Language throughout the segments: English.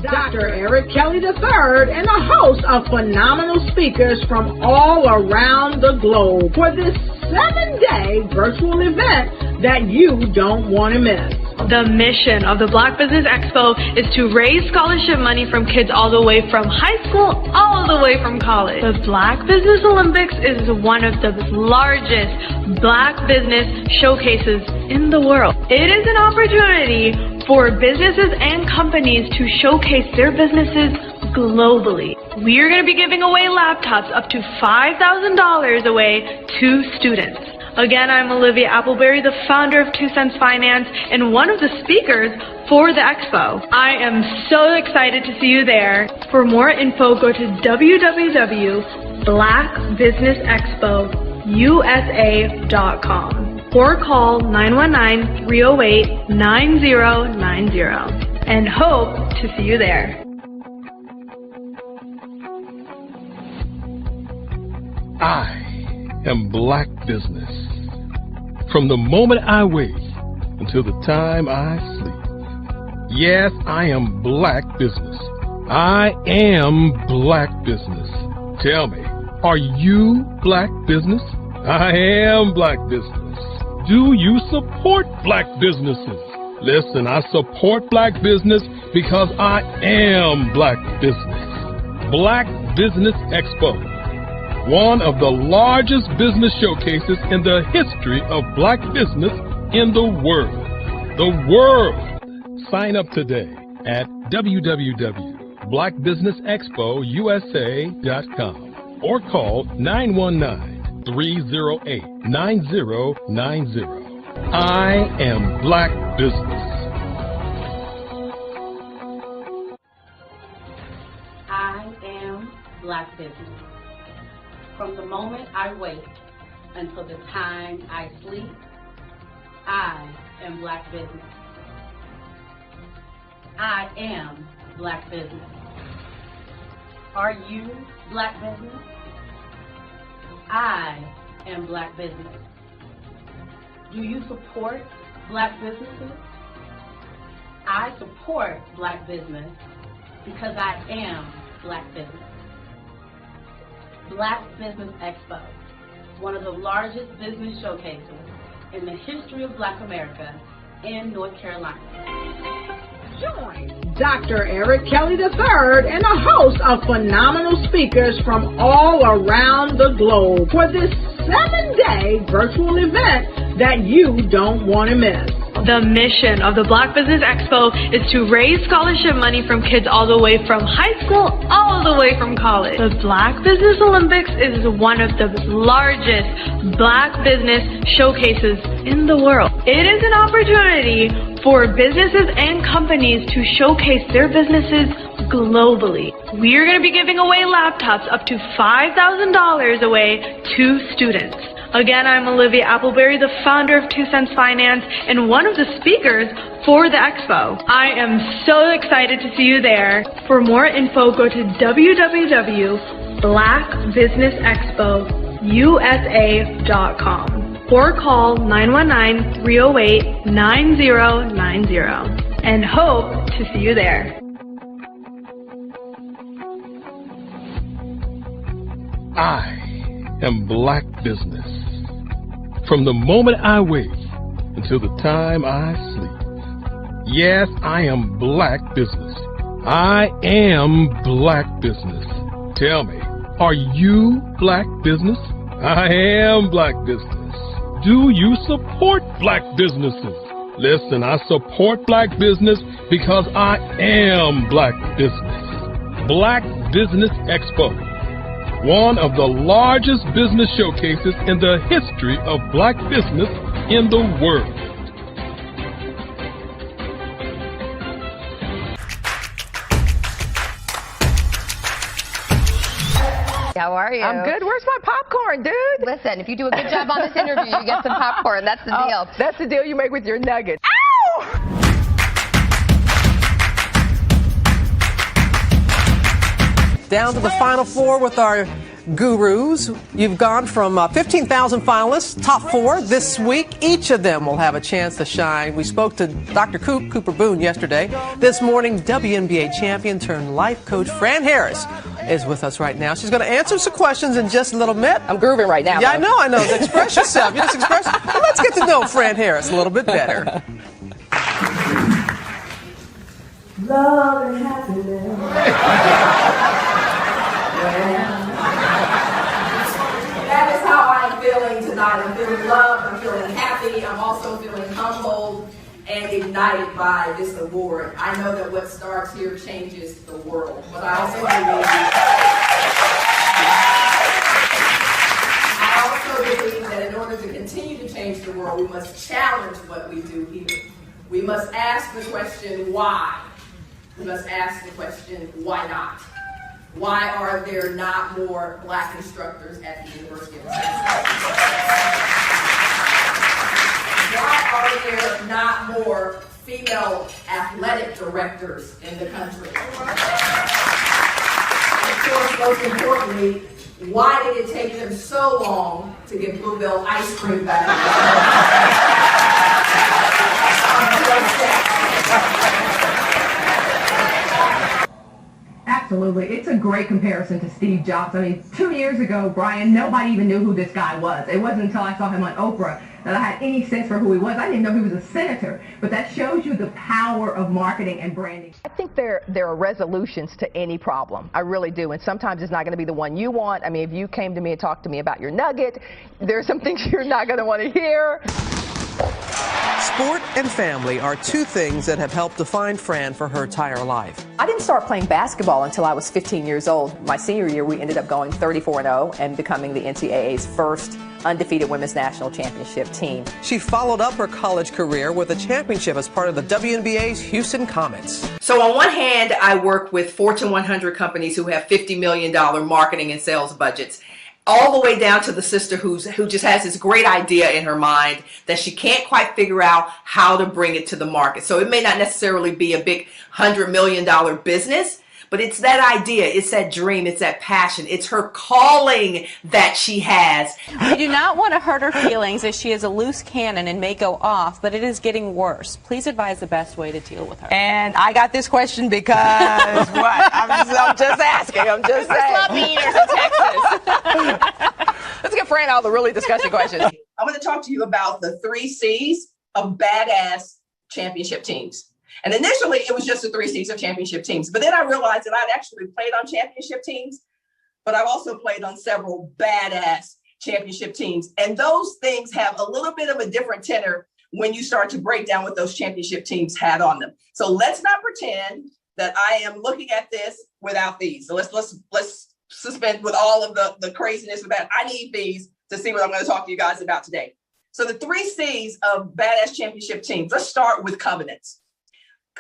Dr. Eric Kelly III and a host of phenomenal speakers from all around the globe for this 7-day virtual event that you don't want to miss. The mission of the Black Business Expo is to raise scholarship money from kids all the way from high school all the way from college. The Black Business Olympics is one of the largest Black business showcases in the world. It is an opportunity for businesses and companies to showcase their businesses globally. We are going to be giving away laptops up to $5,000 away to students. Again, I'm Olivia Appleberry, the founder of 2 Cents Finance and one of the speakers for the expo. I am so excited to see you there. For more info, go to www.blackbusinessexpousa.com or call 919-308-9090 and hope to see you there. I am Black Business. From the moment I wake until the time I sleep. Yes, I am Black Business. I am Black Business. Tell me, are you Black Business? I am Black Business. Do you support Black businesses? Listen, I support Black business because I am Black Business. Black Business Expo, one of the largest business showcases in the history of Black business in the world. The world! Sign up today at www.blackbusinessexpousa.com or call 919-308-9090. I am Black Business. I am Black Business. From the moment I wake until the time I sleep, I am Black Business. I am Black Business. Are you Black Business? I am Black Business. Do you support Black businesses? I support Black business because I am Black Business. Black Business Expo, one of the largest business showcases in the history of Black America in North Carolina. Join Dr. Eric Kelly III and a host of phenomenal speakers from all around the globe for this 7-day virtual event that you don't want to miss. The mission of the Black Business Expo is to raise scholarship money from kids all the way from high school all the way from college. The Black Business Olympics is one of the largest Black business showcases in the world. It is an opportunity for businesses and companies to showcase their businesses globally. We are going to be giving away laptops up to $5,000 away to students. Again, I'm Olivia Appleberry, the founder of 2 Cents Finance and one of the speakers for the expo. I am so excited to see you there. For more info, go to www.blackbusinessexpousa.com or call 919-308-9090 and hope to see you there. I am Black Business. From the moment I wake until the time I sleep. Yes, I am Black Business. I am Black Business. Tell me, are you Black Business? I am Black Business. Do you support Black businesses? Listen, I support Black business because I am Black Business. Black Business Expo, one of the largest business showcases in the history of Black business in the world. How are you? I'm good. Where's my popcorn, dude? Listen, if you do a good job on this interview, you get some popcorn. That's the deal. That's the deal you make with your nugget. Ow! Down to the final four with our gurus. You've gone from 15,000 finalists, top 4 this week. Each of them will have a chance to shine. We spoke to Dr. Cooper Boone yesterday. This morning, WNBA champion turned life coach Fran Harris is with us right now. She's going to answer some questions in just a little bit. I'm grooving right now. Yeah, though. I know. Express yourself. Just express. Well, let's get to know Fran Harris a little bit better. Love and happiness. That is how I am feeling tonight. I'm feeling loved, I'm feeling happy, I'm also feeling humbled and ignited by this award. I know that what starts here changes the world, but I also believe that in order to continue to change the world, we must challenge what we do here. We must ask the question, why? We must ask the question, why not? Why are there not more black instructors at the University of Texas? Why are there not more female athletic directors in the country? Of course, most importantly, why did it take them so long to get Bluebell ice cream back? Absolutely. It's a great comparison to Steve Jobs. I mean, 2 years ago, Brian, nobody even knew who this guy was. It wasn't until I saw him on Oprah that I had any sense for who he was. I didn't know he was a senator. But that shows you the power of marketing and branding. I think there are resolutions to any problem. I really do. And sometimes it's not going to be the one you want. I mean, if you came to me and talked to me about your nugget, there's some things you're not going to want to hear. Sport and family are 2 things that have helped define Fran for her entire life. I didn't start playing basketball until I was 15 years old. My senior year, we ended up going 34-0 and becoming the NCAA's first undefeated women's national championship team. She followed up her college career with a championship as part of the WNBA's Houston Comets. So on one hand, I work with Fortune 100 companies who have $50 million marketing and sales budgets, all the way down to the sister who just has this great idea in her mind that she can't quite figure out how to bring it to the market. So it may not necessarily be a big $100 million business, but it's that idea, it's that dream, it's that passion, it's her calling that she has. You do not want to hurt her feelings as she is a loose cannon and may go off, but it is getting worse. Please advise the best way to deal with her. And I got this question because what? I'm just asking. I'm just saying. Love eaters in Texas. Let's get Fran all the really disgusting questions. I'm going to talk to you about the 3 C's of badass championship teams. And initially, it was just the 3 C's of championship teams. But then I realized that I'd actually played on championship teams, but I've also played on several badass championship teams. And those things have a little bit of a different tenor when you start to break down what those championship teams had on them. So let's not pretend that I am looking at this without these. So let's suspend with all of the craziness of that. I need these to see what I'm going to talk to you guys about today. So the 3 C's of badass championship teams. Let's start with covenants.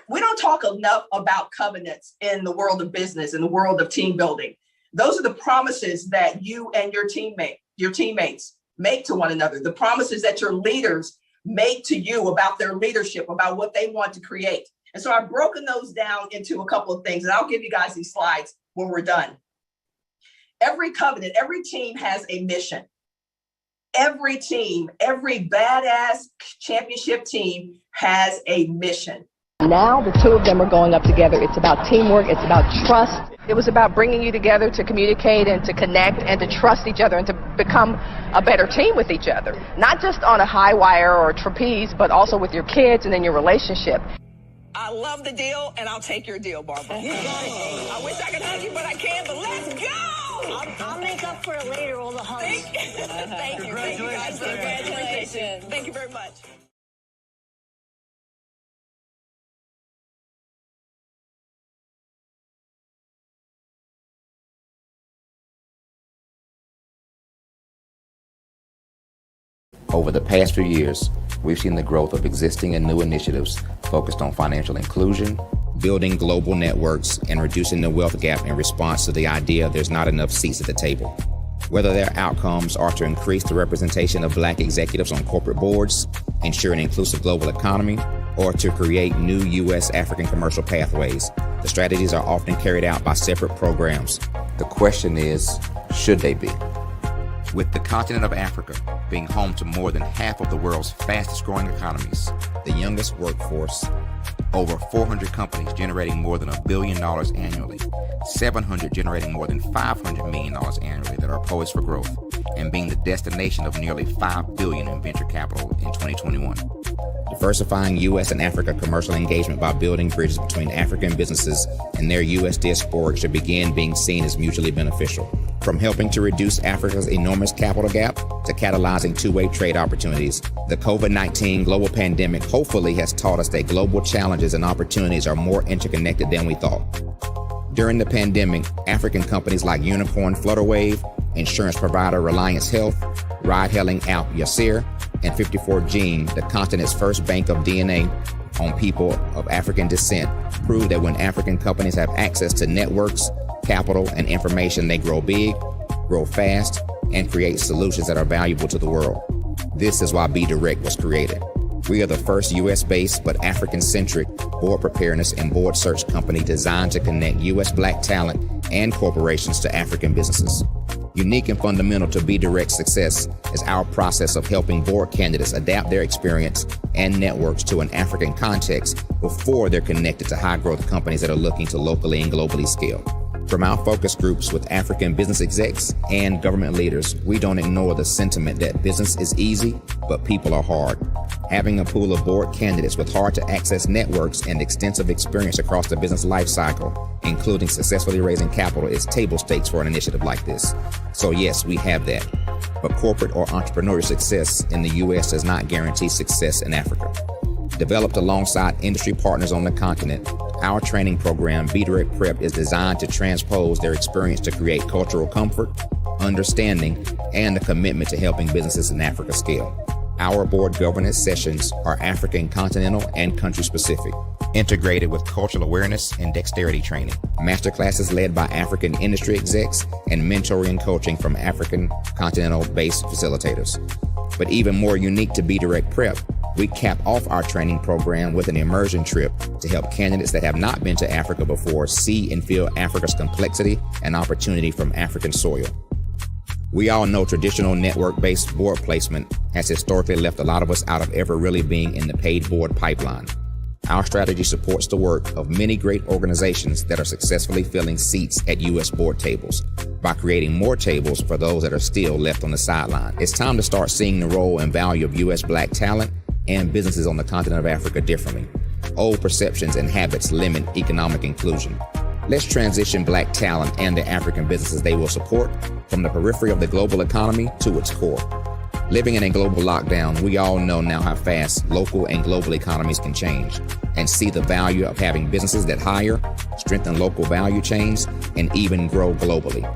We don't talk enough about covenants in the world of business, in the world of team building. Those are the promises that you and your teammates make to one another, the promises that your leaders make to you about their leadership, about what they want to create. And so I've broken those down into a couple of things, and I'll give you guys these slides when we're done. Every covenant, every team has a mission. Every team, every badass championship team has a mission. Now the 2 of them are going up together. It's about teamwork. It's about trust. It was about bringing you together to communicate and to connect and to trust each other and to become a better team with each other. Not just on a high wire or a trapeze, but also with your kids and in your relationship. I love the deal, and I'll take your deal, Barbara. I wish I could hug you, but I can't, but let's go! I'll make up for it later, all the hugs. Thank you. Thank you, guys. Congratulations. Thank you very much. Over the past few years, we've seen the growth of existing and new initiatives focused on financial inclusion, building global networks, and reducing the wealth gap in response to the idea there's not enough seats at the table. Whether their outcomes are to increase the representation of Black executives on corporate boards, ensure an inclusive global economy, or to create new U.S. African commercial pathways, the strategies are often carried out by separate programs. The question is, should they be? With the continent of Africa being home to more than half of the world's fastest growing economies, the youngest workforce, over 400 companies generating more than $1 billion annually, 700 generating more than $500 million annually that are poised for growth, and being the destination of nearly $5 billion in venture capital in 2021. Diversifying U.S. and Africa commercial engagement by building bridges between African businesses and their U.S. diaspora should begin being seen as mutually beneficial. From helping to reduce Africa's enormous capital gap to catalyzing two-way trade opportunities, the COVID-19 global pandemic hopefully has taught us that global challenges and opportunities are more interconnected than we thought. During the pandemic, African companies like Unicorn Flutterwave, insurance provider Reliance Health, ride-hailing app Yasir, and 54Gene, the continent's first bank of DNA on people of African descent, proved that when African companies have access to networks, capital, and information, they grow big, grow fast, and create solutions that are valuable to the world. This is why BeDirect was created. We are the first U.S.-based but African-centric board preparedness and board search company designed to connect U.S. Black talent and corporations to African businesses. Unique and fundamental to BeDirect's success is our process of helping board candidates adapt their experience and networks to an African context before they're connected to high-growth companies that are looking to locally and globally scale. From our focus groups with African business execs and government leaders, we don't ignore the sentiment that business is easy, but people are hard. Having a pool of board candidates with hard-to-access networks and extensive experience across the business life cycle, including successfully raising capital, is table stakes for an initiative like this. So yes, we have that. But corporate or entrepreneurial success in the U.S. does not guarantee success in Africa. Developed alongside industry partners on the continent, our training program, BeDirect Prep, is designed to transpose their experience to create cultural comfort, understanding, and a commitment to helping businesses in Africa scale. Our board governance sessions are African continental and country specific, integrated with cultural awareness and dexterity training, masterclasses led by African industry execs, and mentoring and coaching from African continental-based facilitators. But even more unique to BeDirect Prep, we cap off our training program with an immersion trip to help candidates that have not been to Africa before see and feel Africa's complexity and opportunity from African soil. We all know traditional network-based board placement has historically left a lot of us out of ever really being in the paid board pipeline. Our strategy supports the work of many great organizations that are successfully filling seats at U.S. board tables by creating more tables for those that are still left on the sideline. It's time to start seeing the role and value of U.S. Black talent and businesses on the continent of Africa differently. Old perceptions and habits limit economic inclusion. Let's transition Black talent and the African businesses they will support from the periphery of the global economy to its core. Living in a global lockdown, we all know now how fast local and global economies can change, and see the value of having businesses that hire, strengthen local value chains, and even grow globally.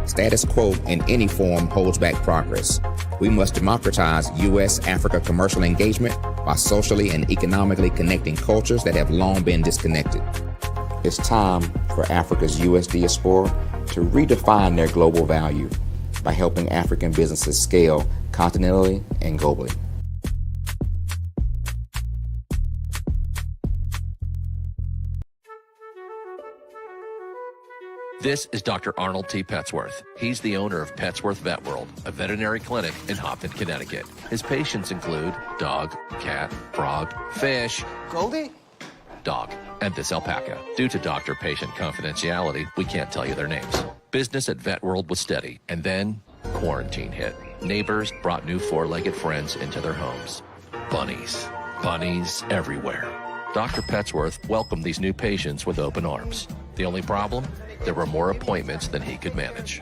Status quo in any form holds back progress. We must democratize U.S.-Africa commercial engagement by socially and economically connecting cultures that have long been disconnected. It's time for Africa's U.S. diaspora to redefine their global value by helping African businesses scale continentally and globally. This is Dr. Arnold T. Petsworth. He's the owner of Petsworth Vet World, a veterinary clinic in Hopton, Connecticut. His patients include dog, cat, frog, fish, Goldie, dog, and this alpaca. Due to doctor-patient confidentiality, we can't tell you their names. Business at Vet World was steady, and then quarantine hit. Neighbors brought new four-legged friends into their homes. Bunnies. Bunnies everywhere. Dr. Petsworth welcomed these new patients with open arms. The only problem? There were more appointments than he could manage.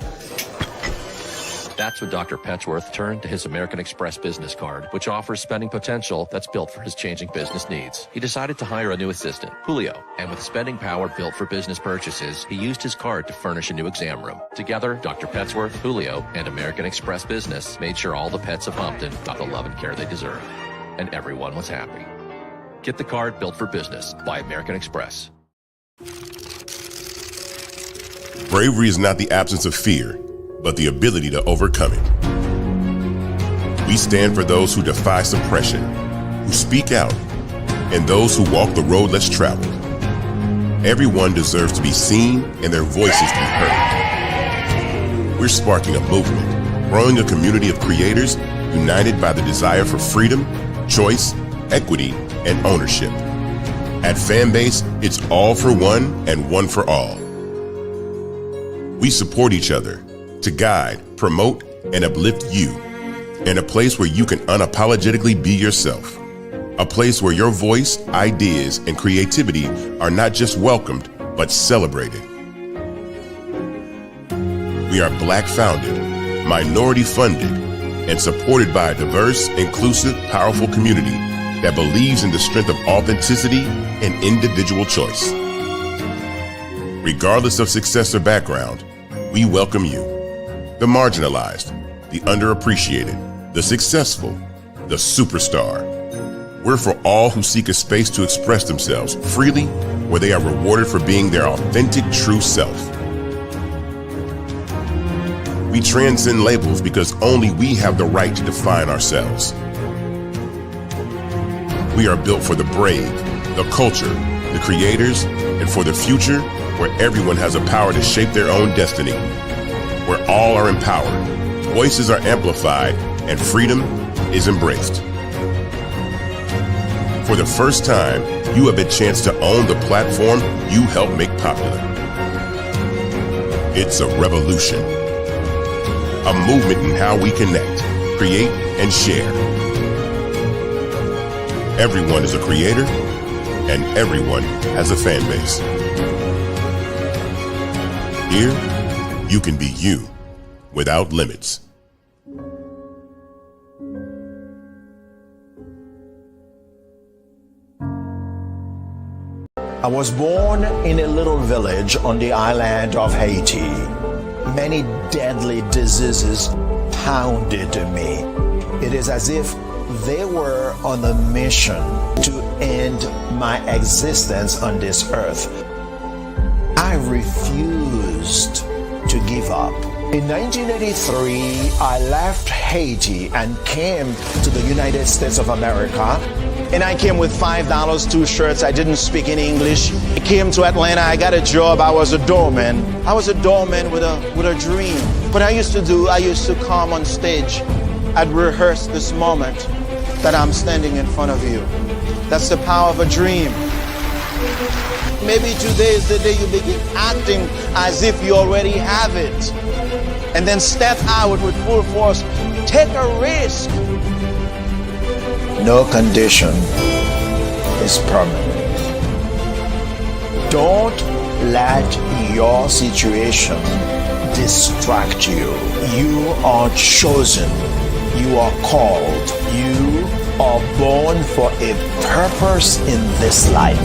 That's when Dr. Petsworth turned to his American Express business card, which offers spending potential that's built for his changing business needs. He decided to hire a new assistant, Julio, and with spending power built for business purchases, he used his card to furnish a new exam room. Together, Dr. Petsworth, Julio, and American Express Business made sure all the pets of Hopton got the love and care they deserve. And everyone was happy. Get the card built for business by American Express. Bravery is not the absence of fear, but the ability to overcome it. We stand for those who defy suppression, who speak out, and those who walk the road less traveled. Everyone deserves to be seen and their voices to be heard. we're sparking a movement, growing a community of creators united by the desire for freedom, choice, equity, and ownership. At Fanbase, it's all for one and one for all. We support each other to guide, promote, and uplift you in a place where you can unapologetically be yourself. A place where your voice, ideas, and creativity are not just welcomed, but celebrated. We are Black founded, minority funded, and supported by a diverse, inclusive, powerful community that believes in the strength of authenticity and individual choice. Regardless of success or background, we welcome you. The marginalized, the underappreciated, the successful, the superstar. We're for all who seek a space to express themselves freely, where they are rewarded for being their authentic, true self. We transcend labels because only we have the right to define ourselves. We are built for the brave, the culture, the creators, and for the future where everyone has a power to shape their own destiny, where all are empowered, voices are amplified, and freedom is embraced. For the first time, you have a chance to own the platform you helped make popular. It's a revolution, a movement in how we connect, create, and share. Everyone is a creator, and everyone has a fan base. Here, you can be you without limits. I was born in a little village on the island of Haiti. Many deadly diseases pounded me. It is as if they were on a mission to end my existence on this earth. I refused to give up. In 1983, I left Haiti and came to the United States of America. And I came with $5, 2 shirts. I didn't speak any English. I came to Atlanta. I got a job. I was a doorman. I was a doorman with a dream. What I used to come on stage. I'd rehearse this moment that I'm standing in front of you. That's the power of a dream. Maybe today is the day you begin acting as if you already have it. And then step out with full force. Take a risk. No condition is permanent. Don't let your situation distract you. You are chosen. You are called. You are born for a purpose in this life.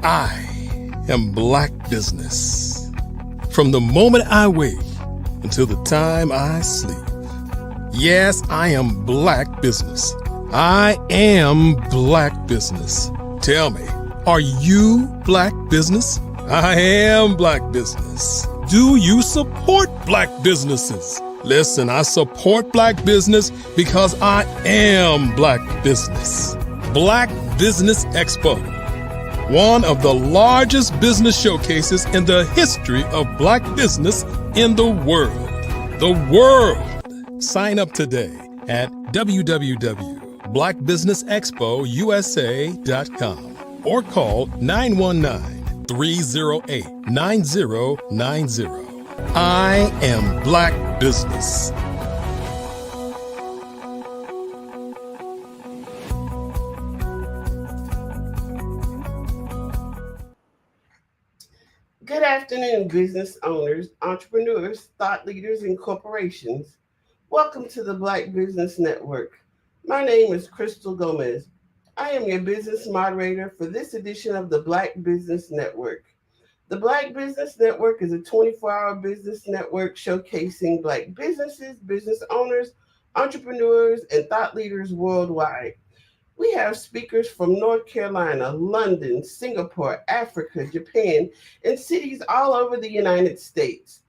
I am Black Business. From the moment I wake until the time I sleep. Yes, I am Black Business. I am Black Business. Tell me, are you Black Business? I am Black Business. Do you support Black businesses? Listen, I support Black business because I am Black Business. Black Business Expo, one of the largest business showcases in the history of Black business in the world. The world! Sign up today at www.blackbusinessexpousa.com or call 919-308-9090. I am Black Business. Good afternoon, business owners, entrepreneurs, thought leaders, and corporations. Welcome to the Black Business Network. My name is Crystal Gomez. I am your business moderator for this edition of the Black Business Network. The Black Business Network is a 24-hour business network showcasing Black businesses, business owners, entrepreneurs, and thought leaders worldwide. We have speakers from North Carolina, London, Singapore, Africa, Japan, and cities all over the United States.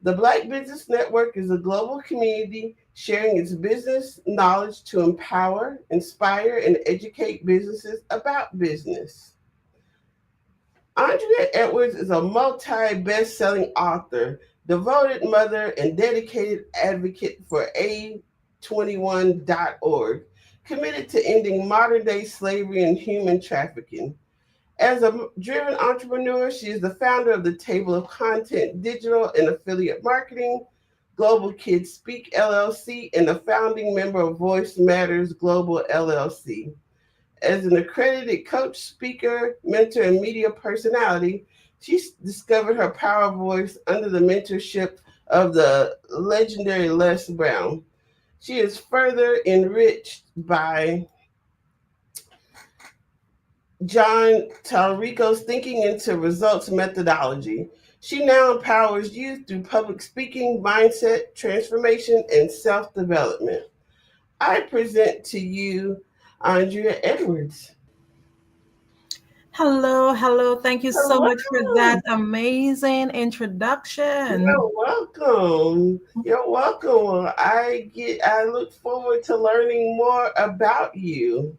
The Black Business Network is a global community sharing its business knowledge to empower, inspire, and educate businesses about business. Andrea Edwards is a multi-best-selling author, devoted mother, and dedicated advocate for A21.org, committed to ending modern-day slavery and human trafficking. As a driven entrepreneur, she is the founder of the Table of Content Digital and Affiliate Marketing, Global Kids Speak LLC, and a founding member of Voice Matters Global LLC. As an accredited coach, speaker, mentor, and media personality, she discovered her power voice under the mentorship of the legendary Les Brown. She is further enriched by John Talrico's thinking into results methodology. She now empowers youth through public speaking, mindset transformation, and self-development. I present to you Andrea Edwards. Hello. Thank you so Hello. much for that amazing introduction. You're welcome. You're welcome. I look forward to learning more about you.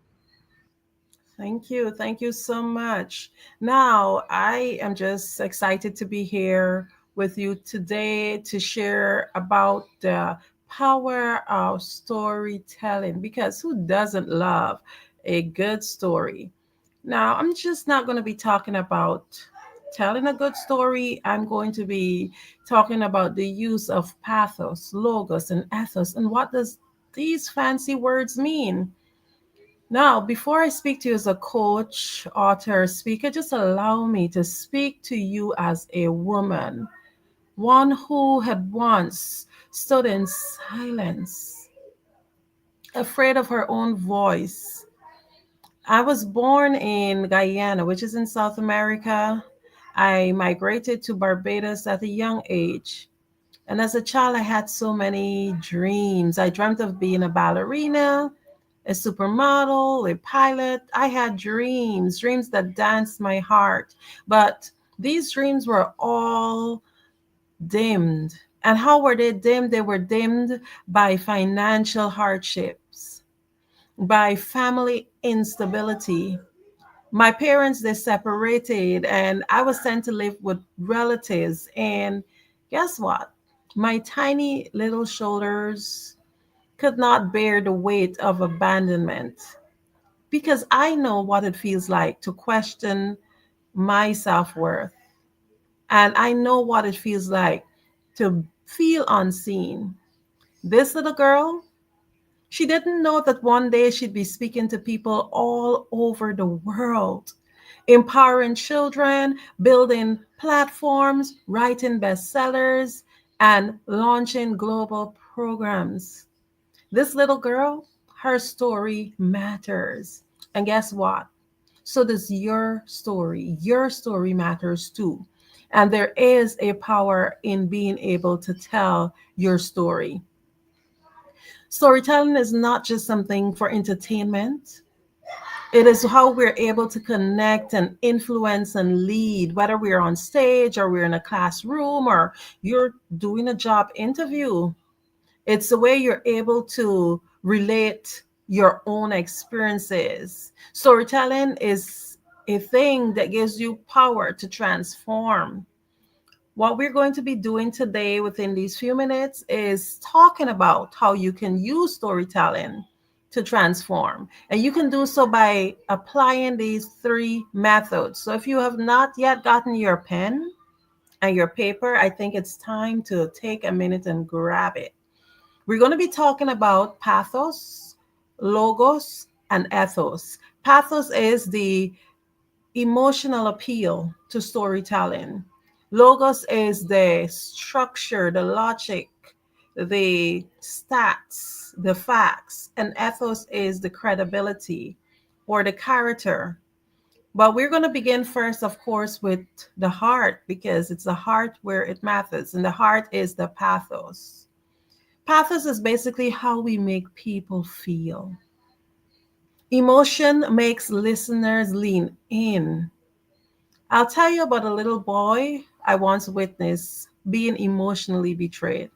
Thank you. Thank you so much. Now, I am just excited to be here with you today to share about the power of storytelling because who doesn't love a good story? Now, I'm just not going to be talking about telling a good story. I'm going to be talking about the use of pathos, logos, and ethos. And what does these fancy words mean? Now, before I speak to you as a coach, author, speaker, just allow me to speak to you as a woman, one who had once stood in silence, afraid of her own voice. I was born in Guyana, which is in South America. I migrated to Barbados at a young age. And as a child, I had so many dreams. I dreamt of being a ballerina, a supermodel, a pilot. I had dreams that danced my heart. But these dreams were all dimmed. And how were they dimmed? They were dimmed by financial hardships, by family instability. My parents, they separated, and I was sent to live with relatives. And guess what? My tiny little shoulders could not bear the weight of abandonment because I know what it feels like to question my self worth. And I know what it feels like to feel unseen. This little girl, she didn't know that one day she'd be speaking to people all over the world, empowering children, building platforms, writing bestsellers, and launching global programs. This little girl, her story matters. And guess what? So does your story. Your story matters too. And there is a power in being able to tell your story. Storytelling is not just something for entertainment. It is how we're able to connect and influence and lead, whether we're on stage or we're in a classroom or you're doing a job interview. It's the way you're able to relate your own experiences. Storytelling is a thing that gives you power to transform. What we're going to be doing today within these few minutes is talking about how you can use storytelling to transform. And you can do so by applying these three methods. So if you have not yet gotten your pen and your paper, I think it's time to take a minute and grab it. We're going to be talking about pathos, logos, and ethos. Pathos is the emotional appeal to storytelling. Logos is the structure, the logic, the stats, the facts, and ethos is the credibility or the character. But we're going to begin first, of course, with the heart because it's the heart where it matters, and the heart is the pathos. Pathos is basically how we make people feel. Emotion makes listeners lean in. I'll tell you about a little boy I once witnessed being emotionally betrayed.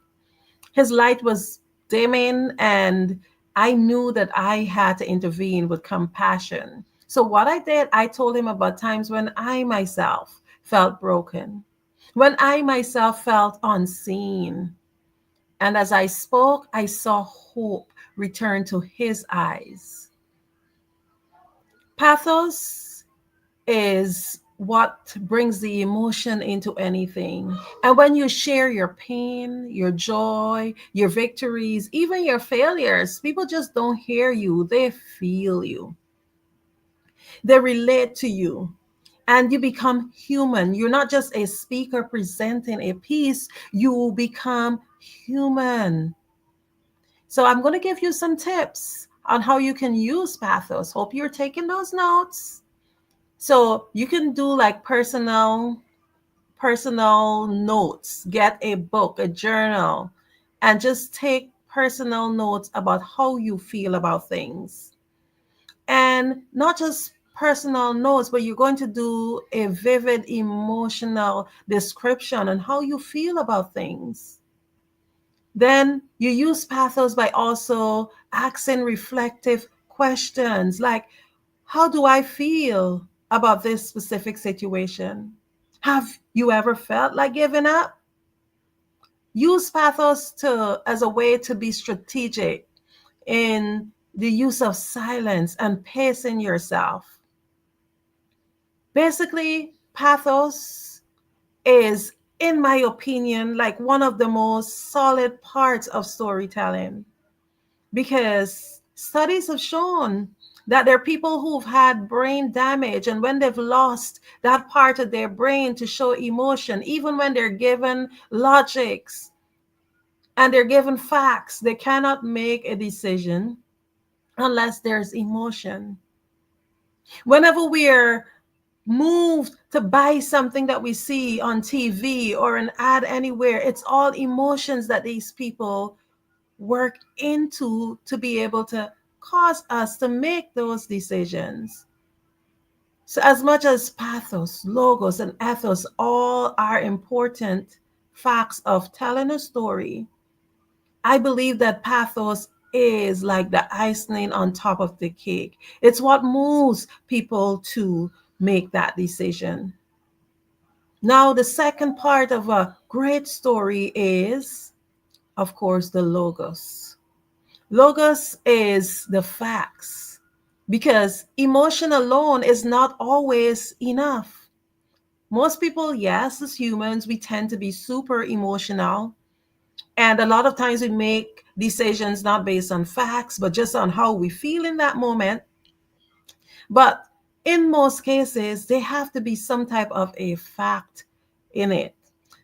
His life was dimming, and I knew that I had to intervene with compassion. So what I did, I told him about times when I myself felt broken, when I myself felt unseen. And as I spoke, I saw hope return to his eyes. Pathos is what brings the emotion into anything. And when you share your pain, your joy, your victories, even your failures, people just don't hear you, they feel you. They relate to you. And you become human. You're not just a speaker presenting a piece, you become human. So I'm going to give you some tips on how you can use pathos. Hope you're taking those notes. So you can do like personal notes. Get a book, a journal, and just take personal notes about how you feel about things. And not just personal notes, but you're going to do a vivid emotional description on how you feel about things. Then you use pathos by also asking reflective questions like, how do I feel about this specific situation? Have you ever felt like giving up? Use pathos as a way to be strategic in the use of silence and pacing yourself. Basically, pathos is, in my opinion, like one of the most solid parts of storytelling, because studies have shown that there are people who've had brain damage, and when they've lost that part of their brain to show emotion, even when they're given logics and they're given facts, they cannot make a decision unless there's emotion. Whenever we're moved to buy something that we see on TV or an ad anywhere, it's all emotions that these people work into to be able to cause us to make those decisions. So as much as pathos, logos, and ethos all are important facts of telling a story, I believe that pathos is like the icing on top of the cake. It's what moves people to make that decision. Now, the second part of a great story is, of course, the logos. Logos is the facts, because emotion alone is not always enough. Most people, yes, as humans, we tend to be super emotional. And a lot of times we make decisions not based on facts, but just on how we feel in that moment. But in most cases, there have to be some type of a fact in it.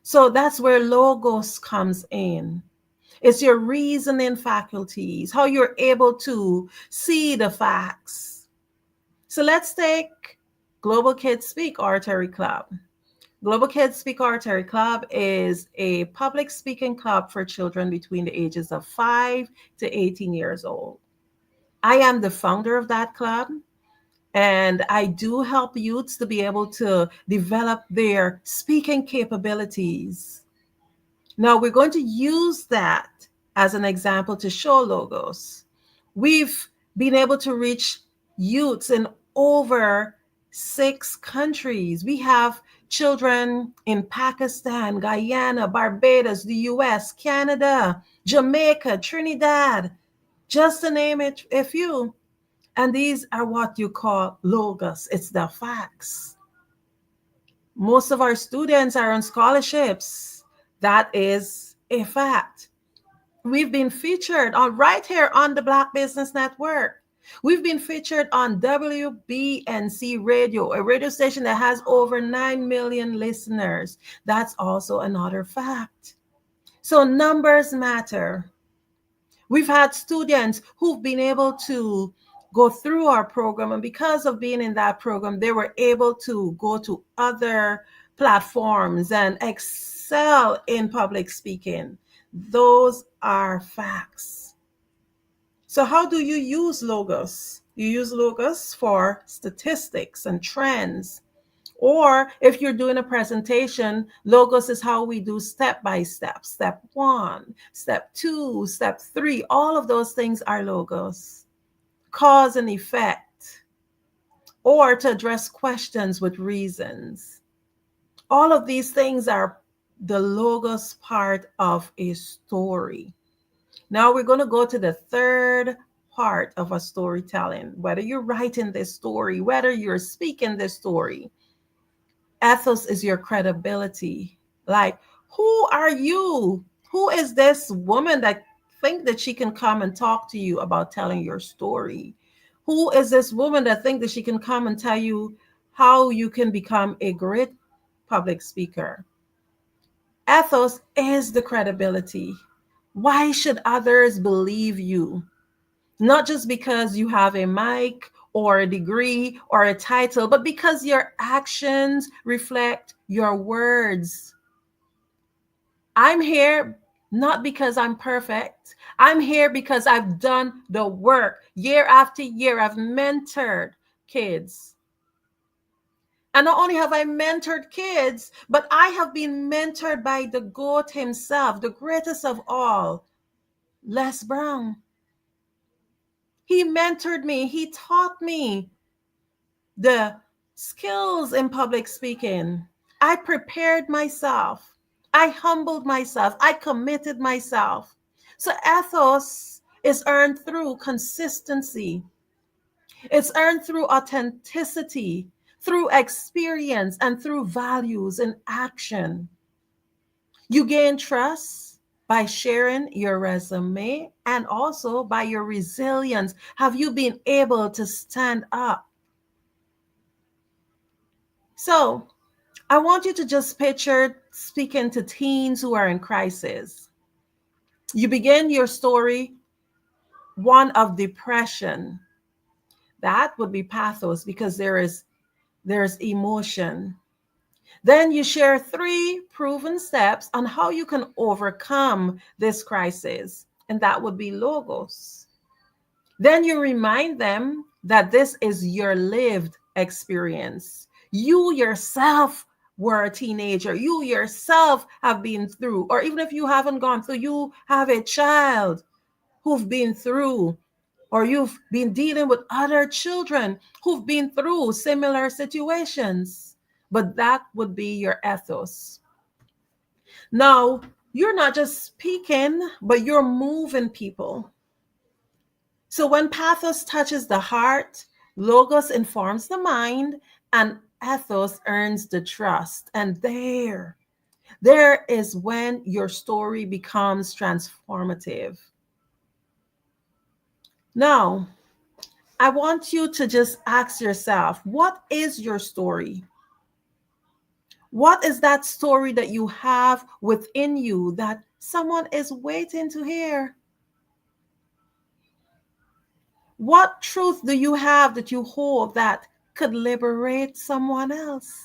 So that's where logos comes in. It's your reasoning faculties, how you're able to see the facts. So let's take Global Kids Speak Oratory Club. Global Kids Speak Oratory Club is a public speaking club for children between the ages of 5 to 18 years old. I am the founder of that club, and I do help youths to be able to develop their speaking capabilities. Now, we're going to use that as an example to show logos. We've been able to reach youths in over 6 countries. We have children in Pakistan, Guyana, Barbados, the US, Canada, Jamaica, Trinidad, just to name it a few. And these are what you call logos. It's the facts. Most of our students are on scholarships. That is a fact. We've been featured right here on the Black Business Network. We've been featured on WBNC Radio, a radio station that has over 9 million listeners. That's also another fact. So numbers matter. We've had students who've been able to go through our program, and because of being in that program, they were able to go to other platforms and excel in public speaking. Those are facts. So how do you use logos? You use logos for statistics and trends, Or if you're doing a presentation, logos is how we do step by step. Step 1, step 2, step 3. All of those things are logos. Cause and effect. Or to address questions with reasons. All of these things are the logos part of a story. Now we're going to go to the third part of a storytelling. Whether you're writing this story, whether you're speaking this story, ethos is your credibility. Like, who are you? Who is this woman that think that she can come and talk to you about telling your story? Who is this woman that think that she can come and tell you how you can become a great public speaker? Ethos is the credibility. Why should others believe you? Not just because you have a mic or a degree or a title, but because your actions reflect your words. I'm here not because I'm perfect. I'm here because I've done the work. Year after year, I've mentored kids. And not only have I mentored kids, but I have been mentored by the GOAT himself, the greatest of all, Les Brown. He mentored me. He taught me the skills in public speaking. I prepared myself. I humbled myself. I committed myself. So ethos is earned through consistency. It's earned through authenticity, through experience, and through values and action. You gain trust by sharing your resume and also by your resilience. Have you been able to stand up? So I want you to just picture speaking to teens who are in crisis. You begin your story, one of depression. That would be pathos because there's emotion. Then you share 3 proven steps on how you can overcome this crisis, and that would be logos. Then you remind them that this is your lived experience. You yourself were a teenager. You yourself have been through, or even if you haven't gone through, you have a child who've been through, or you've been dealing with other children who've been through similar situations. But that would be your ethos. Now, you're not just speaking, but you're moving people. So when pathos touches the heart, logos informs the mind, and ethos earns the trust. And there is when your story becomes transformative. Now, I want you to just ask yourself, what is your story? What is that story that you have within you that someone is waiting to hear? What truth do you have that you hold that could liberate someone else?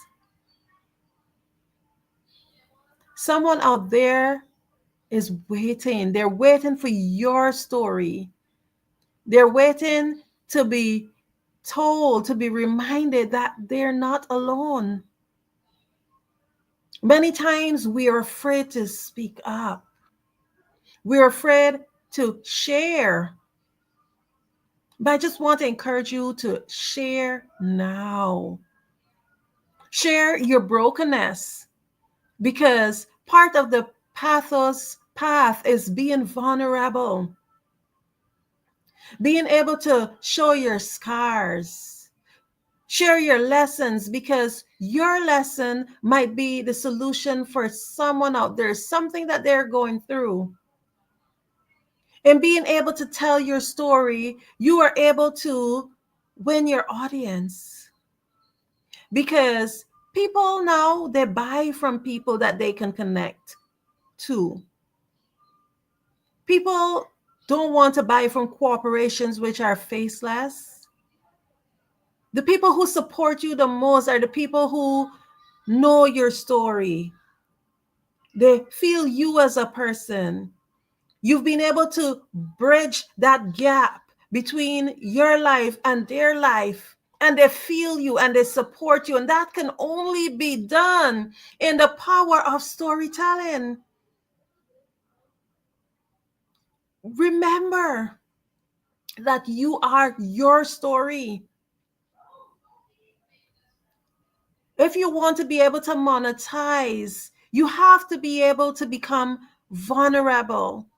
Someone out there is waiting. They're waiting for your story. They're waiting to be told, to be reminded that they're not alone. Many times we are afraid to speak up. We're afraid to share. But I just want to encourage you to share now. Share your brokenness, because part of the pathos path is being vulnerable, being able to show your scars, share your lessons, because your lesson might be the solution for someone out there, something that they're going through. And being able to tell your story, you are able to win your audience. Because people now, they buy from people that they can connect to. People don't want to buy from corporations which are faceless. The people who support you the most are the people who know your story. They feel you as a person. You've been able to bridge that gap between your life and their life, and they feel you and they support you. And that can only be done in the power of storytelling. Remember that you are your story. If you want to be able to monetize, you have to be able to become vulnerable.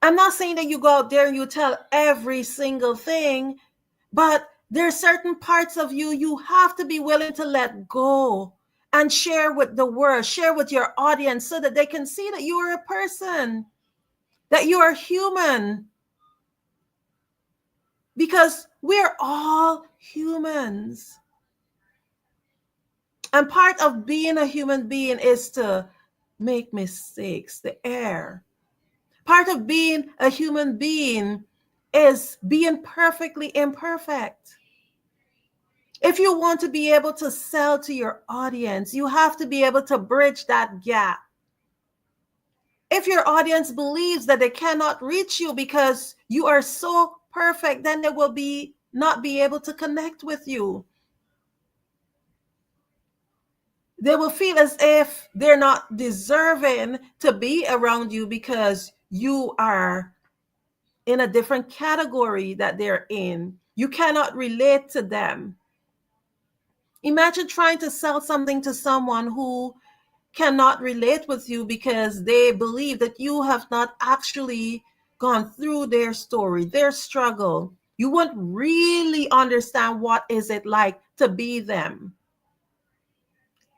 I'm not saying that you go out there and you tell every single thing, but there are certain parts of you you have to be willing to let go and share with the world, share with your audience so that they can see that you are a person, that you are human. Because we're all humans. And part of being a human being is to make mistakes, the air. Part of being a human being is being perfectly imperfect. If you want to be able to sell to your audience, you have to be able to bridge that gap. If your audience believes that they cannot reach you because you are so perfect, then they will not be able to connect with you. They will feel as if they're not deserving to be around you because you are in a different category that they're in. You cannot relate to them. Imagine trying to sell something to someone who cannot relate with you because they believe that you have not actually gone through their story, their struggle. You won't really understand what is it like to be them.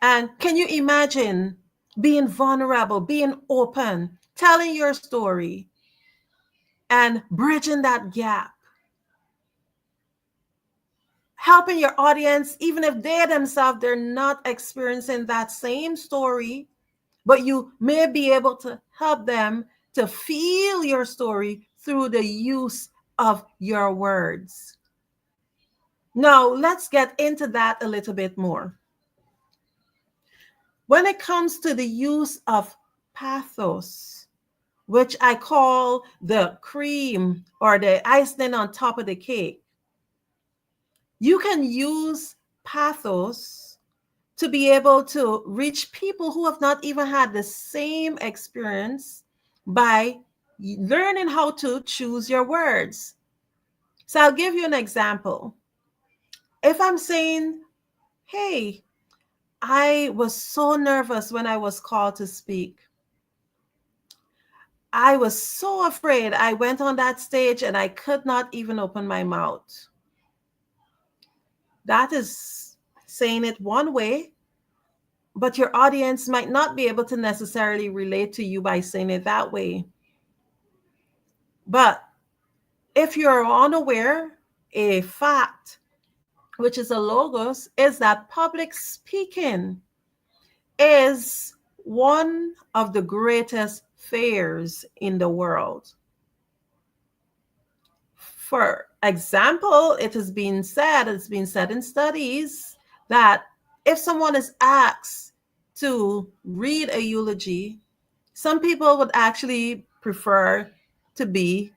And can you imagine being vulnerable, being open, telling your story and bridging that gap? Helping your audience, even if they themselves, they're not experiencing that same story, but you may be able to help them to feel your story through the use of your words. Now, let's get into that a little bit more. When it comes to the use of pathos, which I call the cream or the icing on top of the cake, you can use pathos to be able to reach people who have not even had the same experience by learning how to choose your words. So I'll give you an example. If I'm saying, hey, I was so nervous when I was called to speak. I was so afraid. I went on that stage and I could not even open my mouth. That is saying it one way, but your audience might not be able to necessarily relate to you by saying it that way. But if you're unaware, a fact, which is a logos, is that public speaking is one of the greatest fears in the world. For example, it's been said in studies that if someone is asked to read a eulogy, some people would actually prefer to be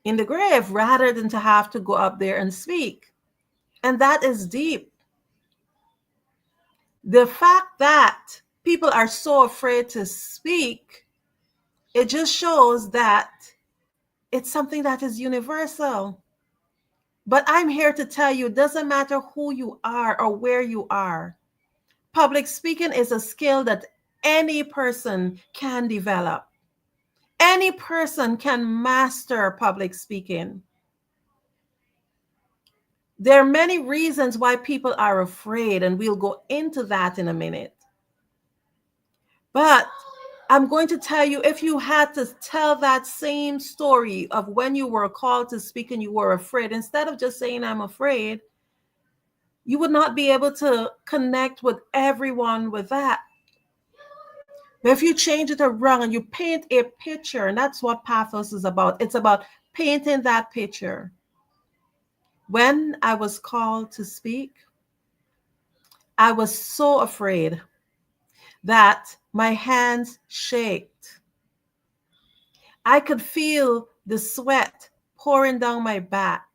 in the grave rather than to have to go up there and speak. And that is deep. The fact that people are so afraid to speak, it just shows that it's something that is universal. But I'm here to tell you, it doesn't matter who you are or where you are. Public speaking is a skill that any person can develop. Any person can master public speaking. There are many reasons why people are afraid, and we'll go into that in a minute. But I'm going to tell you, if you had to tell that same story of when you were called to speak and you were afraid, instead of just saying, I'm afraid, you would not be able to connect with everyone with that. But if you change it around and you paint a picture, and that's what pathos is about. It's about painting that picture. When I was called to speak, I was so afraid that my hands shaked. I could feel the sweat pouring down my back.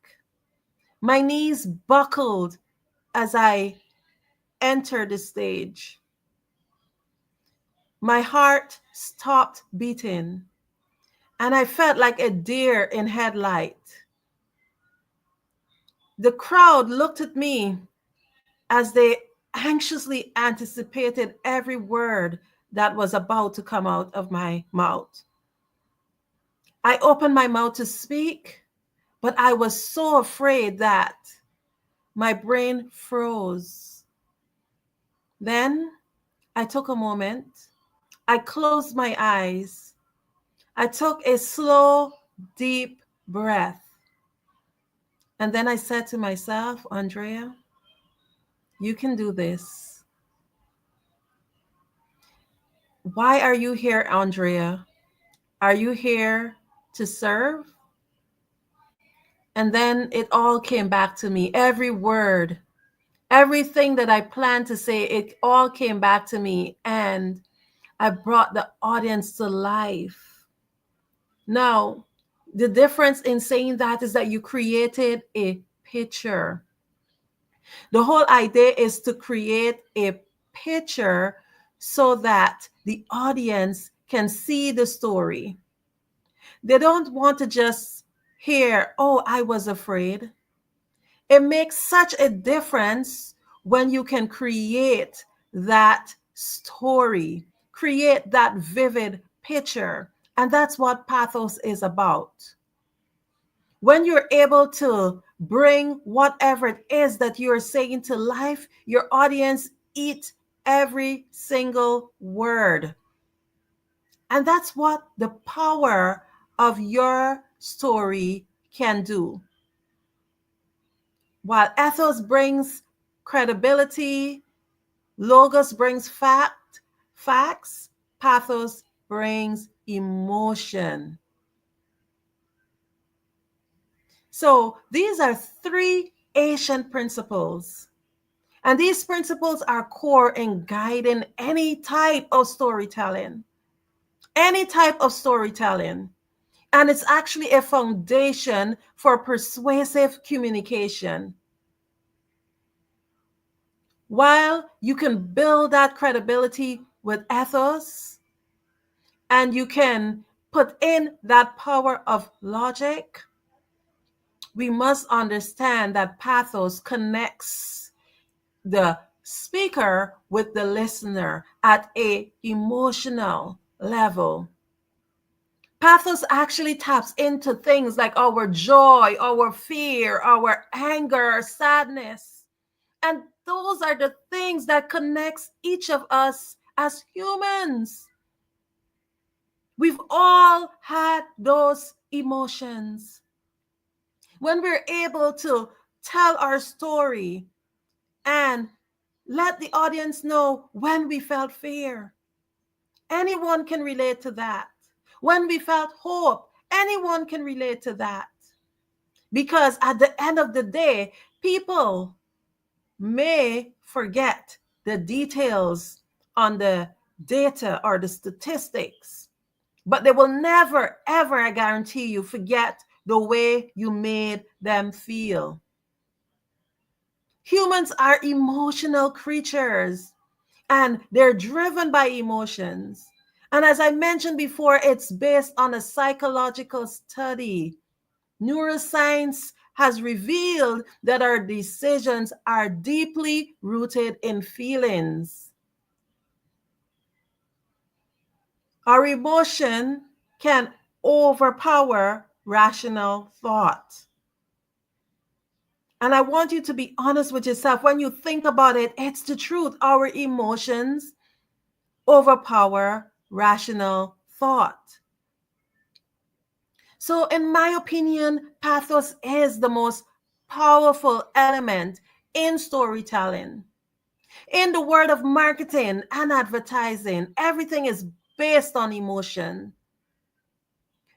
My knees buckled as I entered the stage. My heart stopped beating, and I felt like a deer in headlight. The crowd looked at me as they anxiously anticipated every word that was about to come out of my mouth. I opened my mouth to speak, but I was so afraid that my brain froze. Then I took a moment. I closed my eyes. I took a slow, deep breath. And then I said to myself, Andrea, you can do this. Why are you here, Andrea? Are you here to serve? And then it all came back to me. Every word, everything that I planned to say, it all came back to me. And I brought the audience to life. Now, the difference in saying that is that you created a picture. The whole idea is to create a picture so that the audience can see the story. They don't want to just hear, oh, I was afraid. It makes such a difference when you can create that story, create that vivid picture. And that's what pathos is about. When you're able to bring whatever it is that you're saying to life, your audience eat every single word. And that's what the power of your story can do. While ethos brings credibility, logos brings facts, pathos brings emotion. So these are 3 ancient principles. And these principles are core in guiding any type of storytelling. Any type of storytelling. And it's actually a foundation for persuasive communication. While you can build that credibility with ethos, and you can put in that power of logic, we must understand that pathos connects the speaker with the listener at an emotional level. Pathos actually taps into things like our joy, our fear, our anger, sadness. And those are the things that connects each of us as humans. We've all had those emotions. When we're able to tell our story and let the audience know when we felt fear, anyone can relate to that. When we felt hope, anyone can relate to that. Because at the end of the day, people may forget the details on the data or the statistics, but they will never, ever, I guarantee you, forget the way you made them feel. Humans are emotional creatures, and they're driven by emotions. And as I mentioned before, it's based on a psychological study. Neuroscience has revealed that our decisions are deeply rooted in feelings. Our emotion can overpower rational thought. And I want you to be honest with yourself. When you think about it, it's the truth. Our emotions overpower rational thought. So in my opinion, pathos is the most powerful element in storytelling. In the world of marketing and advertising, everything is based on emotion.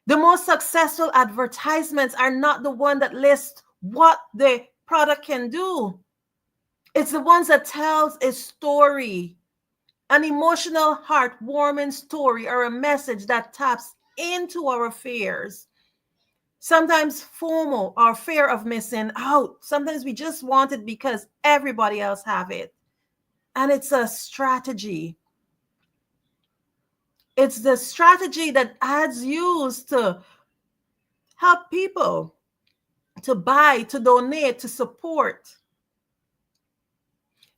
The most successful advertisements are not the one that list what the product can do. It's the ones that tells a story, an emotional, heartwarming story, or a message that taps into our fears. Sometimes FOMO, or fear of missing out. Sometimes we just want it because everybody else have it. And it's a strategy. It's the strategy that ads use to help people to buy, to donate, to support.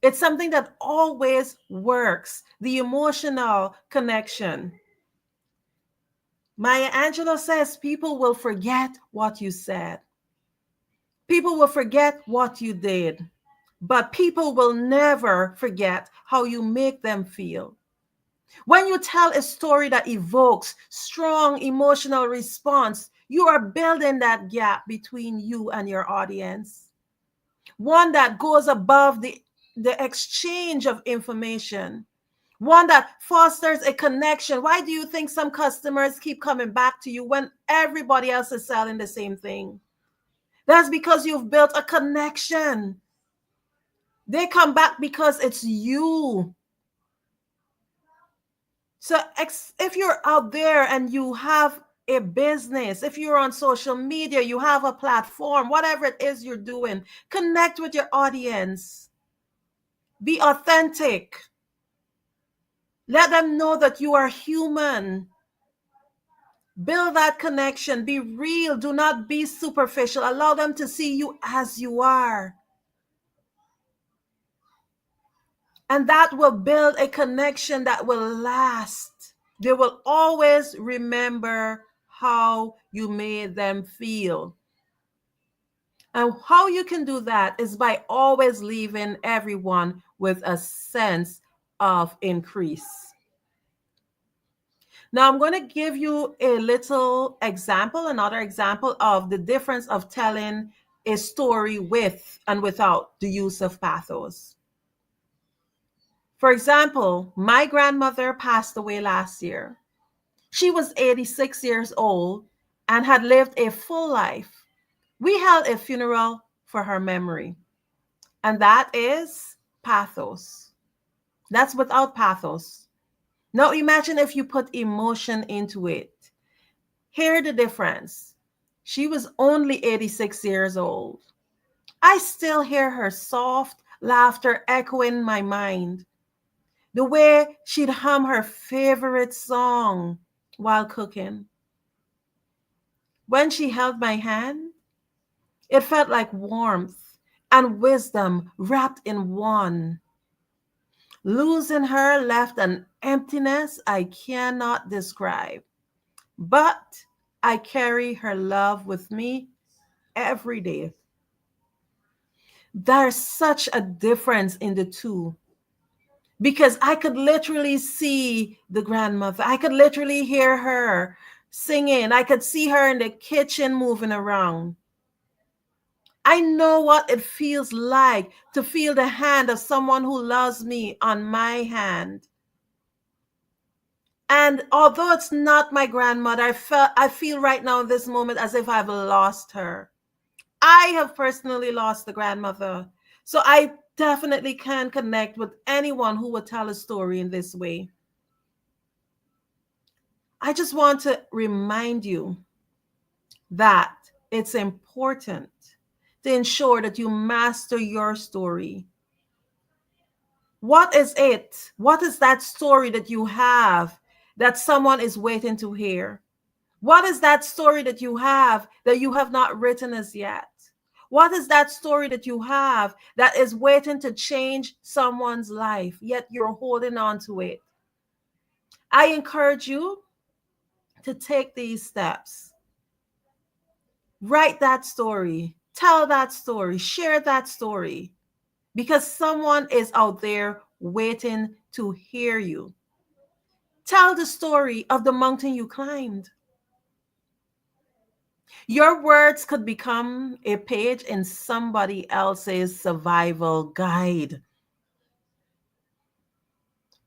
It's something that always works. The emotional connection. Maya Angelou says people will forget what you said. People will forget what you did, but people will never forget how you make them feel. When you tell a story that evokes strong emotional response, you are building that gap between you and your audience. One that goes above the exchange of information. One that fosters a connection. Why do you think some customers keep coming back to you when everybody else is selling the same thing? That's because you've built a connection. They come back because it's you. So if you're out there and you have a business, if you're on social media, you have a platform, whatever it is you're doing, connect with your audience. Be authentic. Let them know that you are human. Build that connection. Be real. Do not be superficial. Allow them to see you as you are. And that will build a connection that will last. They will always remember how you made them feel. And how you can do that is by always leaving everyone with a sense of increase. Now, I'm going to give you a little example, another example of the difference of telling a story with and without the use of pathos. For example, my grandmother passed away last year. She was 86 years old and had lived a full life. We held a funeral for her memory, and that is pathos. That's without pathos. Now imagine if you put emotion into it. Hear the difference. She was only 86 years old. I still hear her soft laughter echoing my mind. The way she'd hum her favorite song while cooking. When she held my hand, it felt like warmth and wisdom wrapped in one. Losing her left an emptiness I cannot describe, but I carry her love with me every day. There's such a difference in the two, because I could literally see the grandmother. I could literally hear her singing. I could see her in the kitchen moving around. I know what it feels like to feel the hand of someone who loves me on my hand. And although it's not my grandmother, I feel right now in this moment as if I've lost her. I have personally lost the grandmother. So I definitely can connect with anyone who would tell a story in this way. I just want to remind you that it's important to ensure that you master your story. What is it? What is that story that you have that someone is waiting to hear? What is that story that you have not written as yet? What is that story that you have that is waiting to change someone's life, yet you're holding on to it? I encourage you to take these steps. Write that story, tell that story, share that story, because someone is out there waiting to hear you. Tell the story of the mountain you climbed. Your words could become a page in somebody else's survival guide.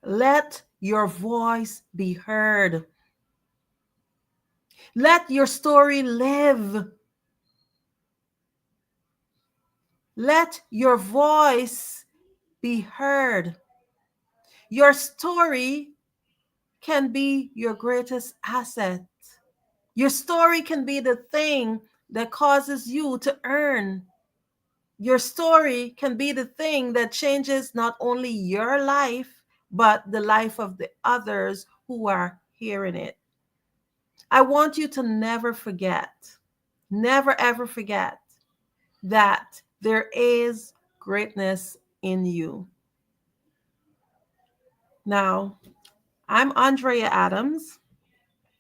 Let your voice be heard. Let your story live. Let your voice be heard. Your story can be your greatest asset. Your story can be the thing that causes you to earn. Your story can be the thing that changes not only your life, but the life of the others who are hearing it. I want you to never ever forget that there is greatness in you. Now, I'm Andrea Adams.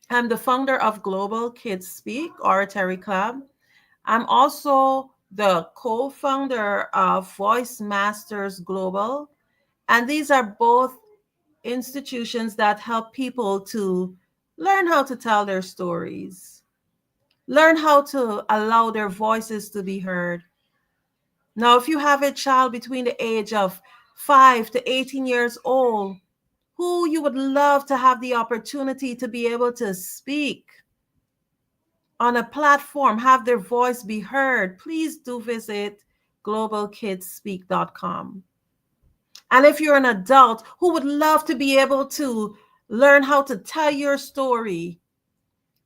I'm the founder of Global Kids Speak Oratory Club. I'm also the co-founder of Voice Masters Global. And these are both institutions that help people to learn how to tell their stories, learn how to allow their voices to be heard. Now, if you have a child between the age of 5 to 18 years old, who you would love to have the opportunity to be able to speak on a platform, have their voice be heard, please do visit globalkidsspeak.com. And if you're an adult who would love to be able to learn how to tell your story,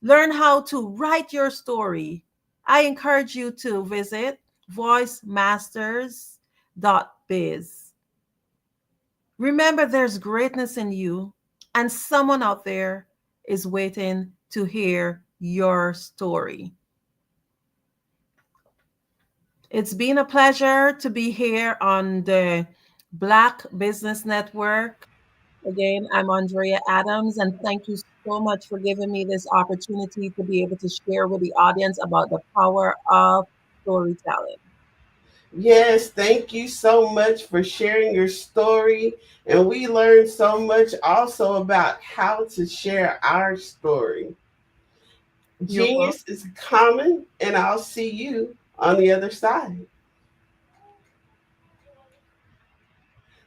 learn how to write your story, I encourage you to visit voicemasters.biz. Remember, there's greatness in you, and someone out there is waiting to hear your story. It's been a pleasure to be here on the Black Business Network. Again, I'm Andrea Adams, and thank you so much for giving me this opportunity to be able to share with the audience about the power of storytelling. Yes, thank you so much for sharing your story. And we learned so much also about how to share our story. Genius is common, and I'll see you on the other side.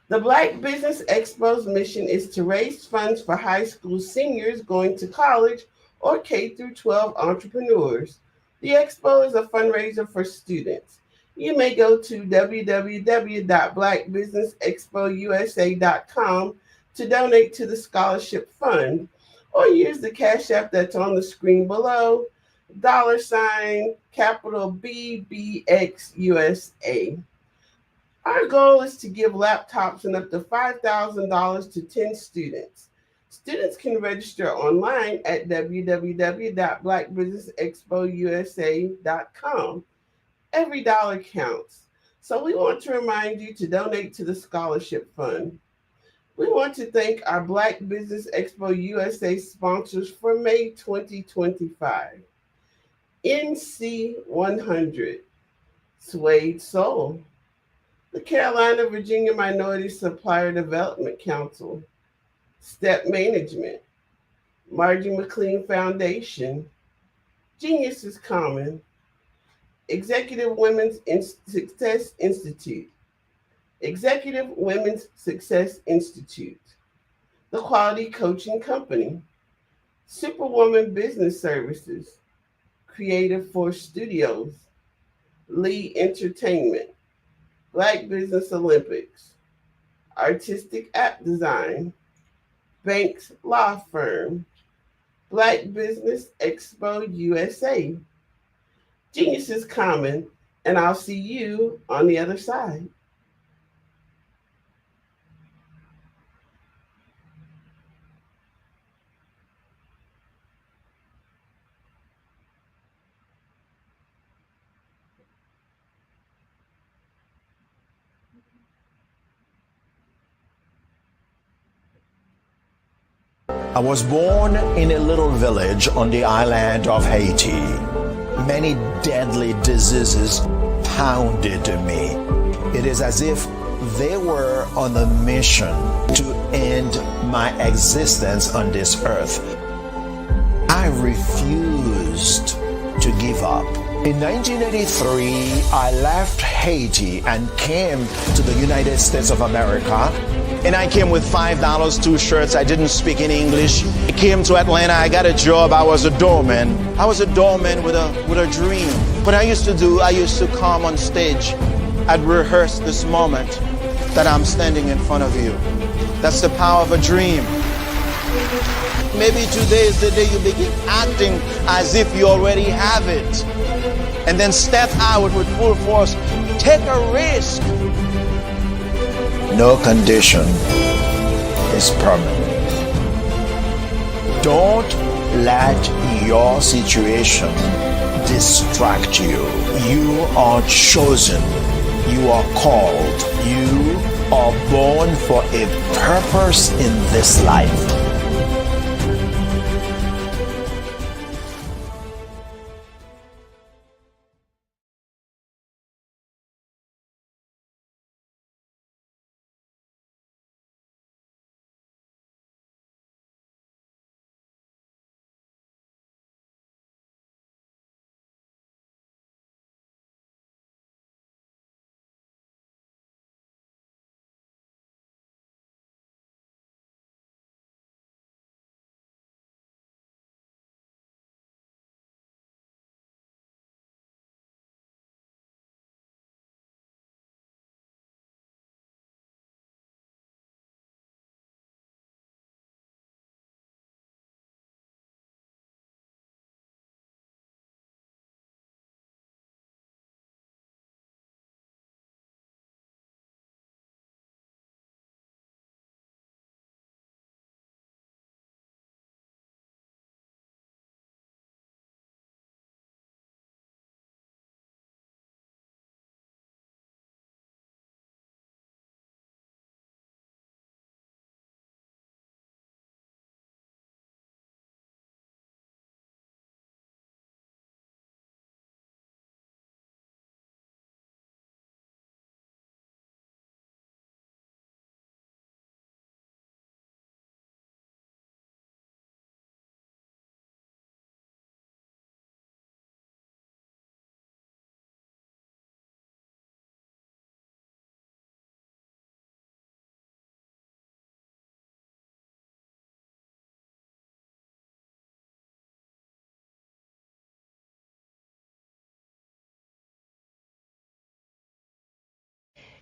The Black Business Expo's mission is to raise funds for high school seniors going to college or K-12 entrepreneurs. The expo is a fundraiser for students. You may go to www.blackbusinessexpousa.com to donate to the scholarship fund, or use the Cash App that's on the screen below, $BBXUSA. Our goal is to give laptops and up to $5,000 to 10 students. Students can register online at www.blackbusinessexpousa.com. Every dollar counts. So we want to remind you to donate to the scholarship fund. We want to thank our Black Business Expo USA sponsors for May 2025. NC 100, Suede Soul, the Carolina Virginia Minority Supplier Development Council, Step Management, Margie McLean Foundation, Genius is Common, Executive Women's Success Institute, Executive Women's Success Institute, The Quality Coaching Company, Superwoman Business Services, Creative Force Studios, Lee Entertainment, Black Business Olympics, Artistic App Design, Banks Law Firm, Black Business Expo USA. Genius is common, and I'll see you on the other side. I was born in a little village on the island of Haiti. Many deadly diseases pounded me. It is as if they were on a mission to end my existence on this earth. I refused to give up. In 1983, I left Haiti and came to the United States of America. And I came with $5, 2 shirts. I didn't speak in English. I came to Atlanta. I got a job. I was a doorman. I was a doorman with a dream. What I used to do, I used to come on stage. I'd rehearse this moment that I'm standing in front of you. That's the power of a dream. Maybe today is the day you begin acting as if you already have it. and then step out with full force. Take a risk. No condition is permanent. Don't let your situation distract you. You are chosen. You are called. You are born for a purpose in this life.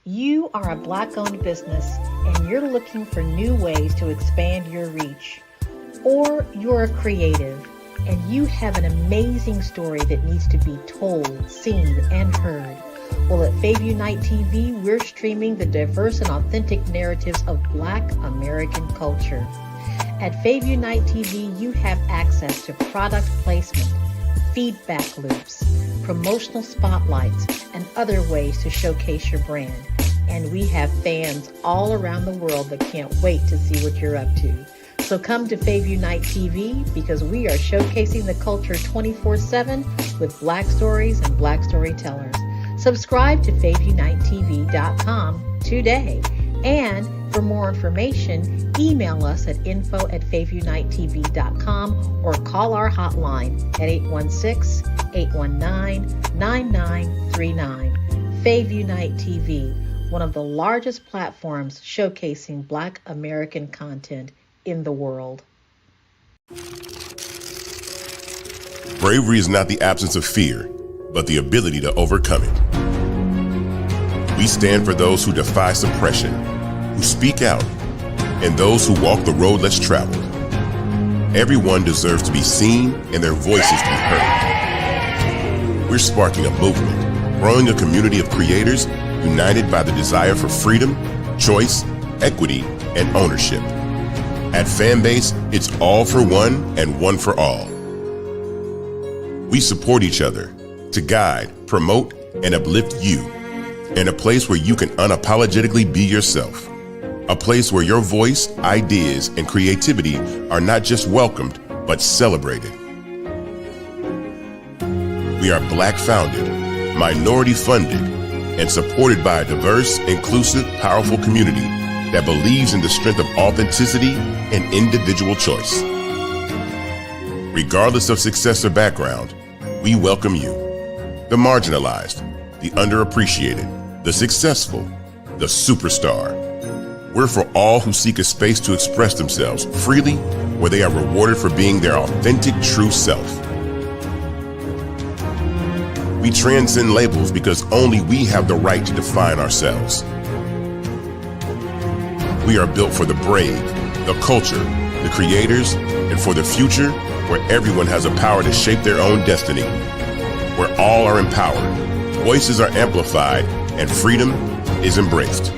You are a Black-owned business and you're looking for new ways to expand your reach. Or you're a creative and you have an amazing story that needs to be told, seen, and heard. Well, at Fave Unite TV, we're streaming the diverse and authentic narratives of Black American culture. At Fave Unite TV, you have access to product placement, feedback loops, promotional spotlights, and other ways to showcase your brand. And we have fans all around the world that can't wait to see what you're up to. So come to Fave Unite TV because we are showcasing the culture 24/7 with Black stories and Black storytellers. Subscribe to FaveUniteTV.com today. And for more information, email us at info@FaveUniteTV.com or call our hotline at 816-819-9939. Fave Unite TV, one of the largest platforms showcasing Black American content in the world. Bravery is not the absence of fear, but the ability to overcome it. We stand for those who defy suppression, who speak out, and those who walk the road less traveled. Everyone deserves to be seen and their voices to be heard. We're sparking a movement, growing a community of creators united by the desire for freedom, choice, equity, and ownership. At Fanbase, it's all for one and one for all. We support each other to guide, promote, and uplift you in a place where you can unapologetically be yourself. A place where your voice, ideas, and creativity are not just welcomed, but celebrated. We are Black founded, minority funded, and supported by a diverse, inclusive, powerful community that believes in the strength of authenticity and individual choice. Regardless of success or background, we welcome you. The marginalized, the underappreciated, the successful, the superstar. We're for all who seek a space to express themselves freely, where they are rewarded for being their authentic, true self. We transcend labels because only we have the right to define ourselves. We are built for the brave, the culture, the creators, and for the future where everyone has a power to shape their own destiny. where all are empowered, voices are amplified, and freedom is embraced.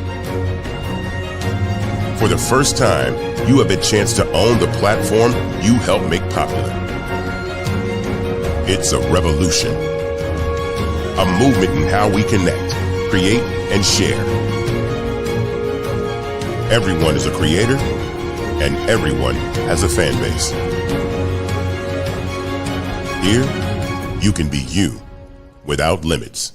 For the first time, you have a chance to own the platform you help make popular. It's a revolution, a movement in how we connect, create, and share. Everyone is a creator, and everyone has a fan base. Here, you can be you without limits.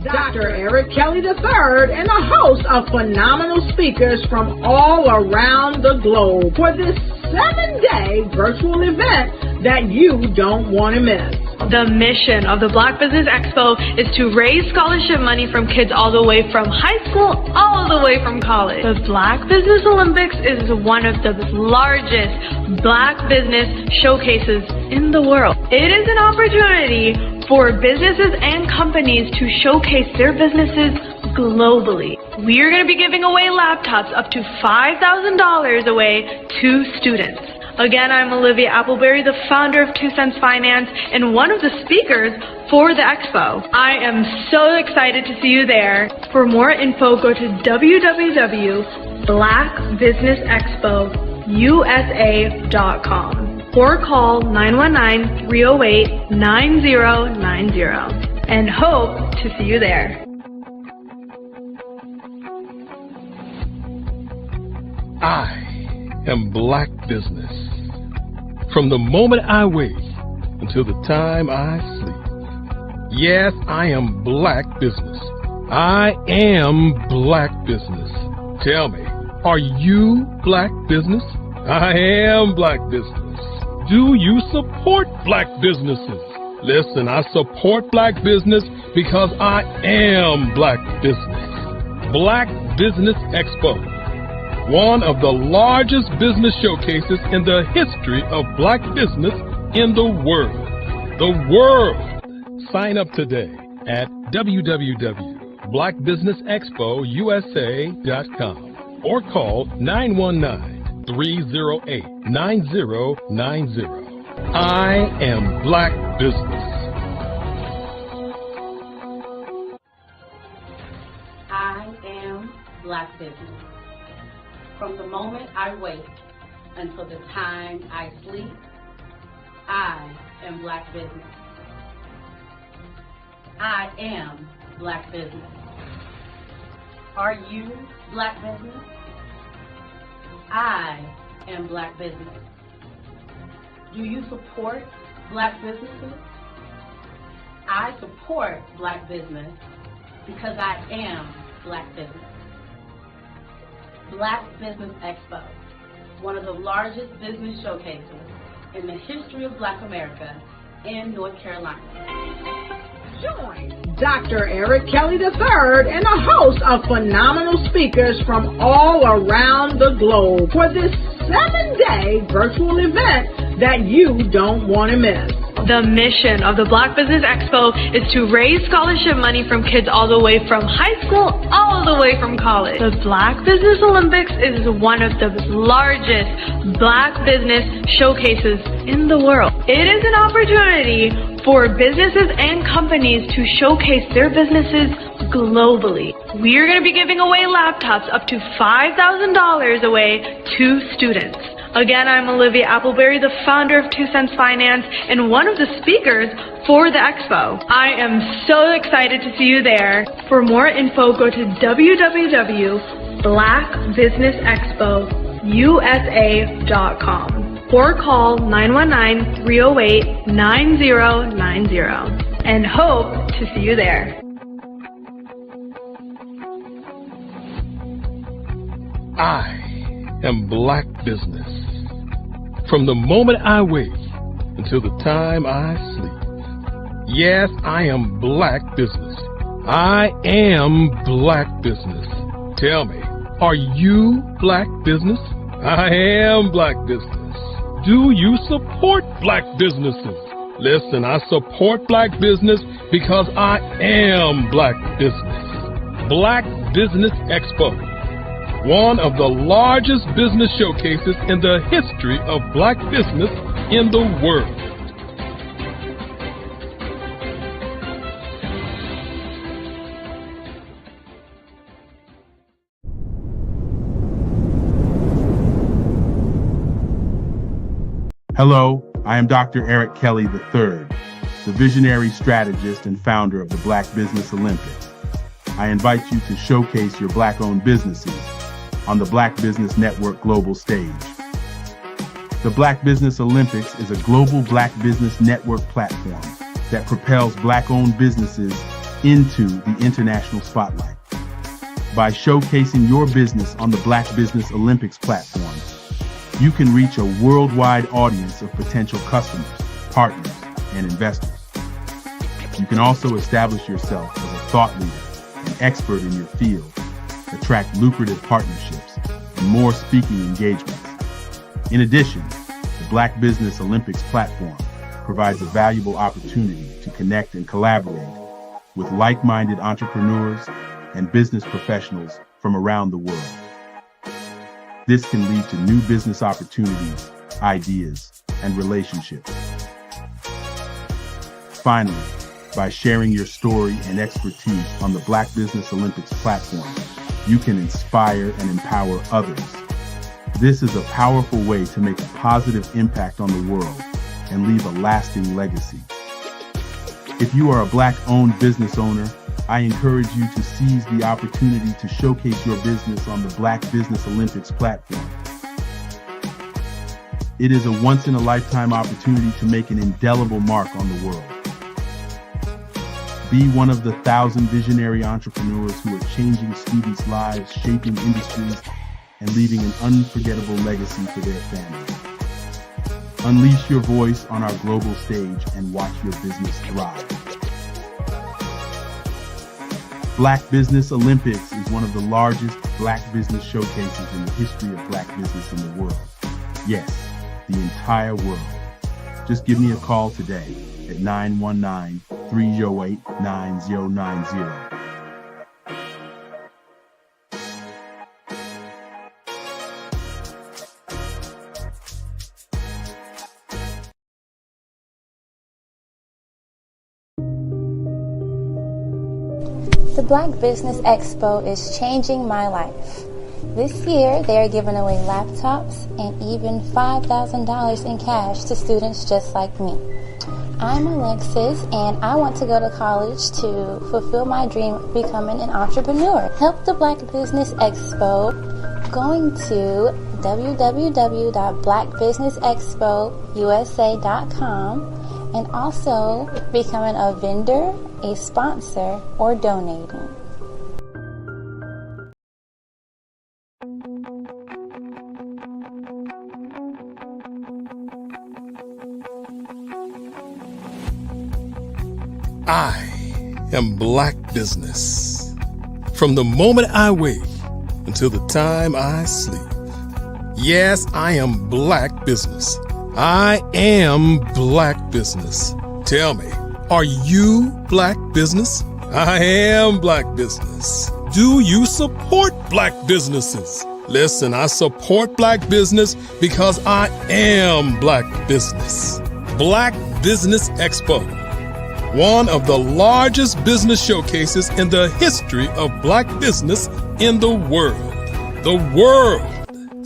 Dr. Eric Kelly III and a host of phenomenal speakers from all around the globe for this 7-day virtual event that you don't want to miss. The mission of the Black Business Expo is to raise scholarship money from kids all the way from high school, all the way from college. The Black Business Olympics is one of the largest Black business showcases in the world. It is an opportunity for businesses and companies to showcase their businesses globally. We are going to be giving away laptops up to $5,000 away to students. Again, I'm Olivia Appleberry, the founder of 2 Cents Finance and one of the speakers for the expo. I am so excited to see you there. For more info, go to www.blackbusinessexpousa.com or call 919-308-9090 and hope to see you there. I am Black Business. From the moment I wake until the time I sleep. Yes, I am Black Business. I am Black Business. Tell me, are you Black Business? I am Black Business. Do you support Black businesses? Listen, I support Black business because I am Black Business. Black Business Expo, one of the largest business showcases in the history of Black business in the world. The world! Sign up today at www.blackbusinessexpousa.com or call 919-308-9090. I am Black Business. I am Black Business. From the moment I wake until the time I sleep, I am Black Business. I am Black Business. Are you Black Business? I am Black Business. Do you support Black businesses? I support Black business because I am Black Business. Black Business Expo, one of the largest business showcases in the history of Black America in North Carolina. Join Dr. Eric Kelly III and a host of phenomenal speakers from all around the globe for this 7-day virtual event that you don't want to miss. The mission of the Black Business Expo is to raise scholarship money from kids all the way from high school, all the way from college. The Black Business Olympics is one of the largest Black business showcases in the world. It is an opportunity for businesses and companies to showcase their businesses globally. We are going to be giving away laptops up to $5,000 away to students. Again, I'm Olivia Appleberry, the founder of 2 Cents Finance and one of the speakers for the expo. I am so excited to see you there. For more info, go to www.blackbusinessexpousa.com or call 919-308-9090 and hope to see you there. I am Black Business. From the moment I wake until the time I sleep. Yes, I am Black Business. I am Black Business. Tell me, are you Black Business? I am Black Business. Do you support Black businesses? Listen, I support Black business because I am Black Business. Black Business Expo, one of the largest business showcases in the history of Black business in the world. Hello, I am Dr. Eric Kelly III, the visionary strategist and founder of the Black Business Olympics. I invite you to showcase your Black-owned businesses on the Black Business Network global stage. The Black Business Olympics is a global Black Business Network platform that propels Black-owned businesses into the international spotlight. By showcasing your business on the Black Business Olympics platform, you can reach a worldwide audience of potential customers, partners, and investors. You can also establish yourself as a thought leader, an expert in your field, attract lucrative partnerships, and more speaking engagements. In addition, the Black Business Olympics platform provides a valuable opportunity to connect and collaborate with like-minded entrepreneurs and business professionals from around the world. This can lead to new business opportunities, ideas, and relationships. Finally, by sharing your story and expertise on the Black Business Olympics platform, you can inspire and empower others. This is a powerful way to make a positive impact on the world and leave a lasting legacy. If you are a Black-owned business owner, I encourage you to seize the opportunity to showcase your business on the Black Business Olympics platform. It is a once-in-a-lifetime opportunity to make an indelible mark on the world. Be one of the 1,000 visionary entrepreneurs who are changing students' lives, shaping industries, and leaving an unforgettable legacy for their families. Unleash your voice on our global stage and watch your business thrive. Black Business Olympics is one of the largest Black business showcases in the history of Black business in the world. Yes, the entire world. Just give me a call today at 919-308-9090. The Black Business Expo is changing my life. This year, they are giving away laptops and even $5,000 in cash to students just like me. I'm Alexis, and I want to go to college to fulfill my dream of becoming an entrepreneur. Help the Black Business Expo going to www.blackbusinessexpousa.com and also becoming a vendor, a sponsor, or donating. I am Black Business. From the moment I wake until the time I sleep. Yes, I am Black Business. I am Black Business. Tell me, are you Black Business? I am Black Business. Do you support Black businesses? Listen, I support Black business because I am Black Business. Black Business Expo, one of the largest business showcases in the history of black business in the world. The world!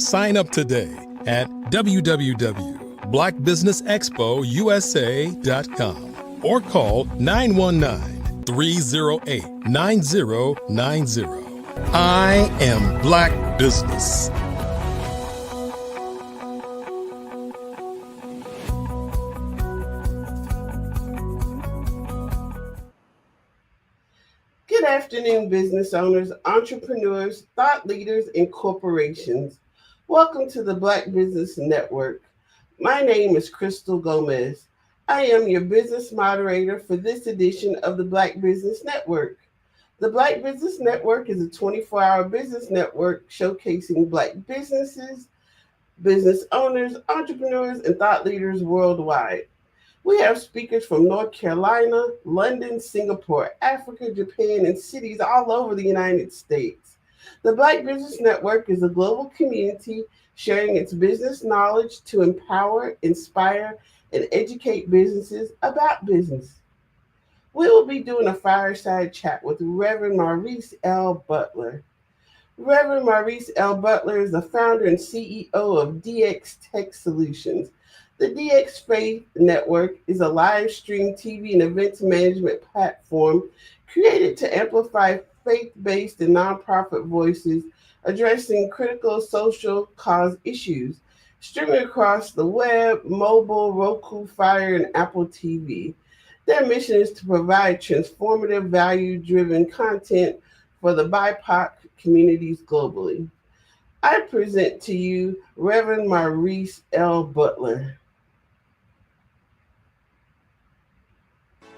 Sign up today at www.blackbusinessexpousa.com or call 919-308-9090. I am Black Business. Good afternoon, business owners, entrepreneurs, thought leaders, and corporations. Welcome to the Black Business Network. My name is Crystal Gomez. I am your business moderator for this edition of the Black Business Network. The Black Business Network is a 24-hour business network showcasing Black businesses, business owners, entrepreneurs, and thought leaders worldwide. We have speakers from North Carolina, London, Singapore, Africa, Japan, and cities all over the United States. The Black Business Network is a global community sharing its business knowledge to empower, inspire, and educate businesses about business. We will be doing a fireside chat with Reverend Maurice L. Butler. Reverend Maurice L. Butler is the founder and CEO of DX Tech Solutions. The DX Faith Network is a live stream TV and events management platform created to amplify faith-based and nonprofit voices addressing critical social cause issues, streaming across the web, mobile, Roku, Fire, and Apple TV. Their mission is to provide transformative, value-driven content for the BIPOC communities globally. I present to you Reverend Maurice L. Butler.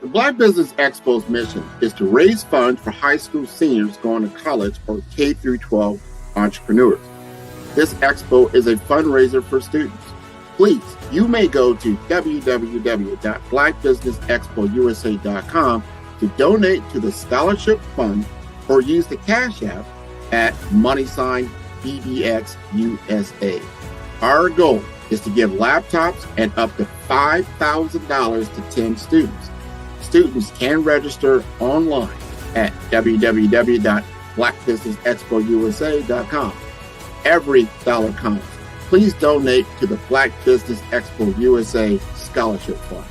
The Black Business Expo's mission is to raise funds for high school seniors going to college or K-12 entrepreneurs. This expo is a fundraiser for students. Please, you may go to www.blackbusinessexpousa.com to donate to the scholarship fund or use the Cash App at $BBXUSA. Our goal is to give laptops and up to $5,000 to 10 students. Students can register online at www.blackbusinessexpousa.com. Every dollar counts. Please donate to the Black Business Expo USA Scholarship Fund.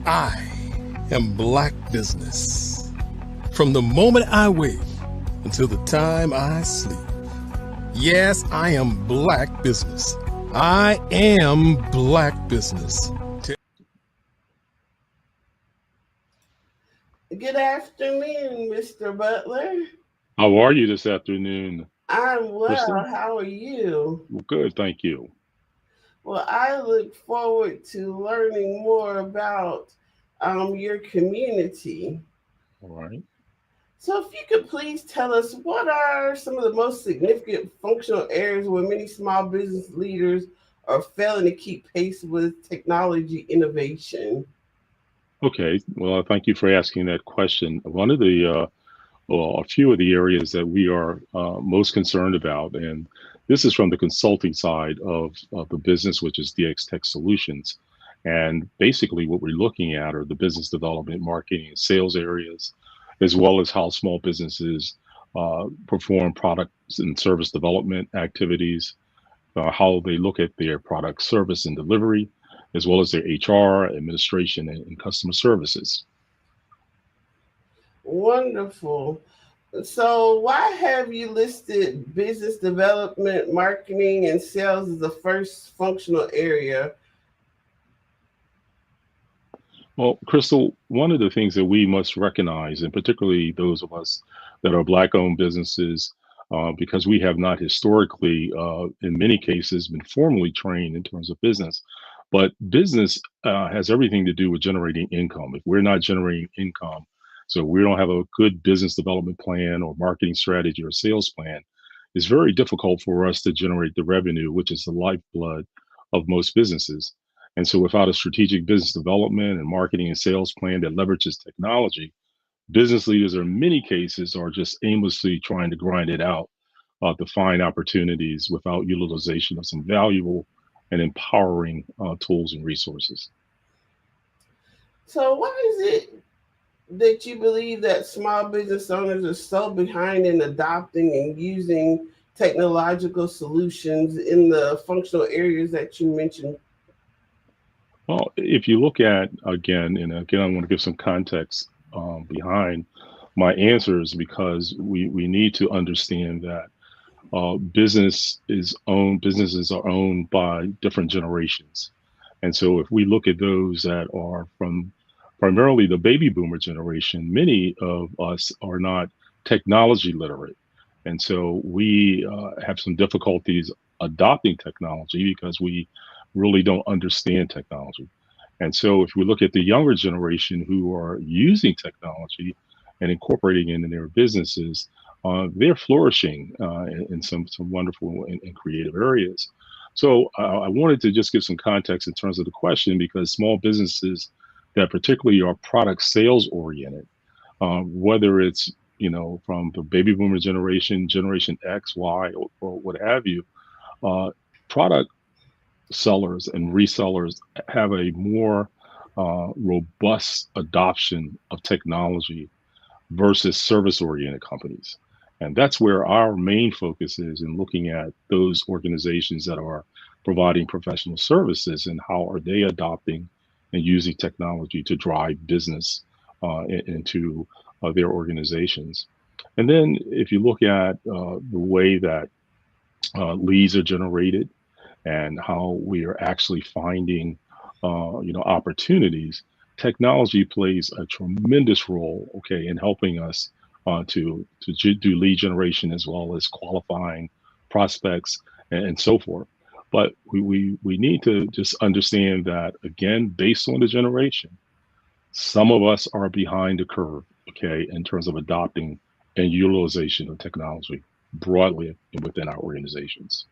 I am Black Business. From the moment I wake until the time I sleep. Yes, I am Black Business. I am Black Business. Good afternoon, Mr. Butler. How are you this afternoon? I'm well. Kristen? How are you? Good, thank you. Well, I look forward to learning more about your community. All right. So if you could please tell us, what are some of the most significant functional areas where many small business leaders are failing to keep pace with technology innovation? Okay, well, thank you for asking that question. One of the, a few of the areas that we are most concerned about, and this is from the consulting side of the business, which is DX Tech Solutions. And basically what we're looking at are the business development, marketing, and sales areas, as well as how small businesses perform products and service development activities, how they look at their product service and delivery, as well as their HR, administration, and customer services. Wonderful. So why have you listed business development, marketing, and sales as the first functional area? Well, Crystal, one of the things that we must recognize, and particularly those of us that are Black-owned businesses, because we have not historically, in many cases, been formally trained in terms of business, but business has everything to do with generating income. If we're not generating income, so we don't have a good business development plan or marketing strategy or sales plan, it's very difficult for us to generate the revenue, which is the lifeblood of most businesses. And so without a strategic business development and marketing and sales plan that leverages technology, business leaders in many cases are just aimlessly trying to grind it out to find opportunities without utilization of some valuable and empowering tools and resources. So why is it that you believe that small business owners are so behind in adopting and using technological solutions in the functional areas that you mentioned? Well, if you look at, again, and again, I want to give some context behind my answers, because we need to understand that businesses are owned by different generations. And so if we look at those that are from primarily the baby boomer generation, many of us are not technology literate. And so we have some difficulties adopting technology because we really don't understand technology. And so if we look at the younger generation who are using technology and incorporating it in their businesses, they're flourishing in some wonderful and creative areas. So I wanted to just give some context in terms of the question, because small businesses that particularly are product sales oriented, whether it's from the baby boomer generation, Generation X, Y, or what have you, product sellers and resellers have a more robust adoption of technology versus service-oriented companies. And that's where our main focus is, in looking at those organizations that are providing professional services and how are they adopting and using technology to drive business into their organizations. And then if you look at the way that leads are generated and how we are actually finding opportunities, technology plays a tremendous role, in helping us to do lead generation as well as qualifying prospects and so forth. But we need to just understand that, again, based on the generation, some of us are behind the curve, in terms of adopting and utilization of technology broadly and within our organizations.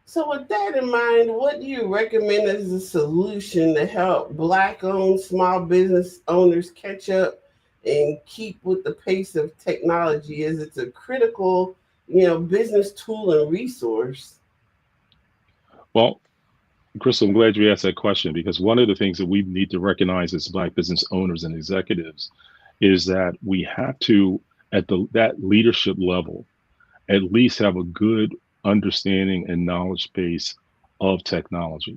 So with that in mind, what do you recommend as a solution to help Black-owned small business owners catch up and keep with the pace of technology, as it's a critical, business tool and resource? Well, Crystal, I'm glad you asked that question, because one of the things that we need to recognize as Black business owners and executives is that we have to, at that leadership level, at least have a good understanding and knowledge base of technology.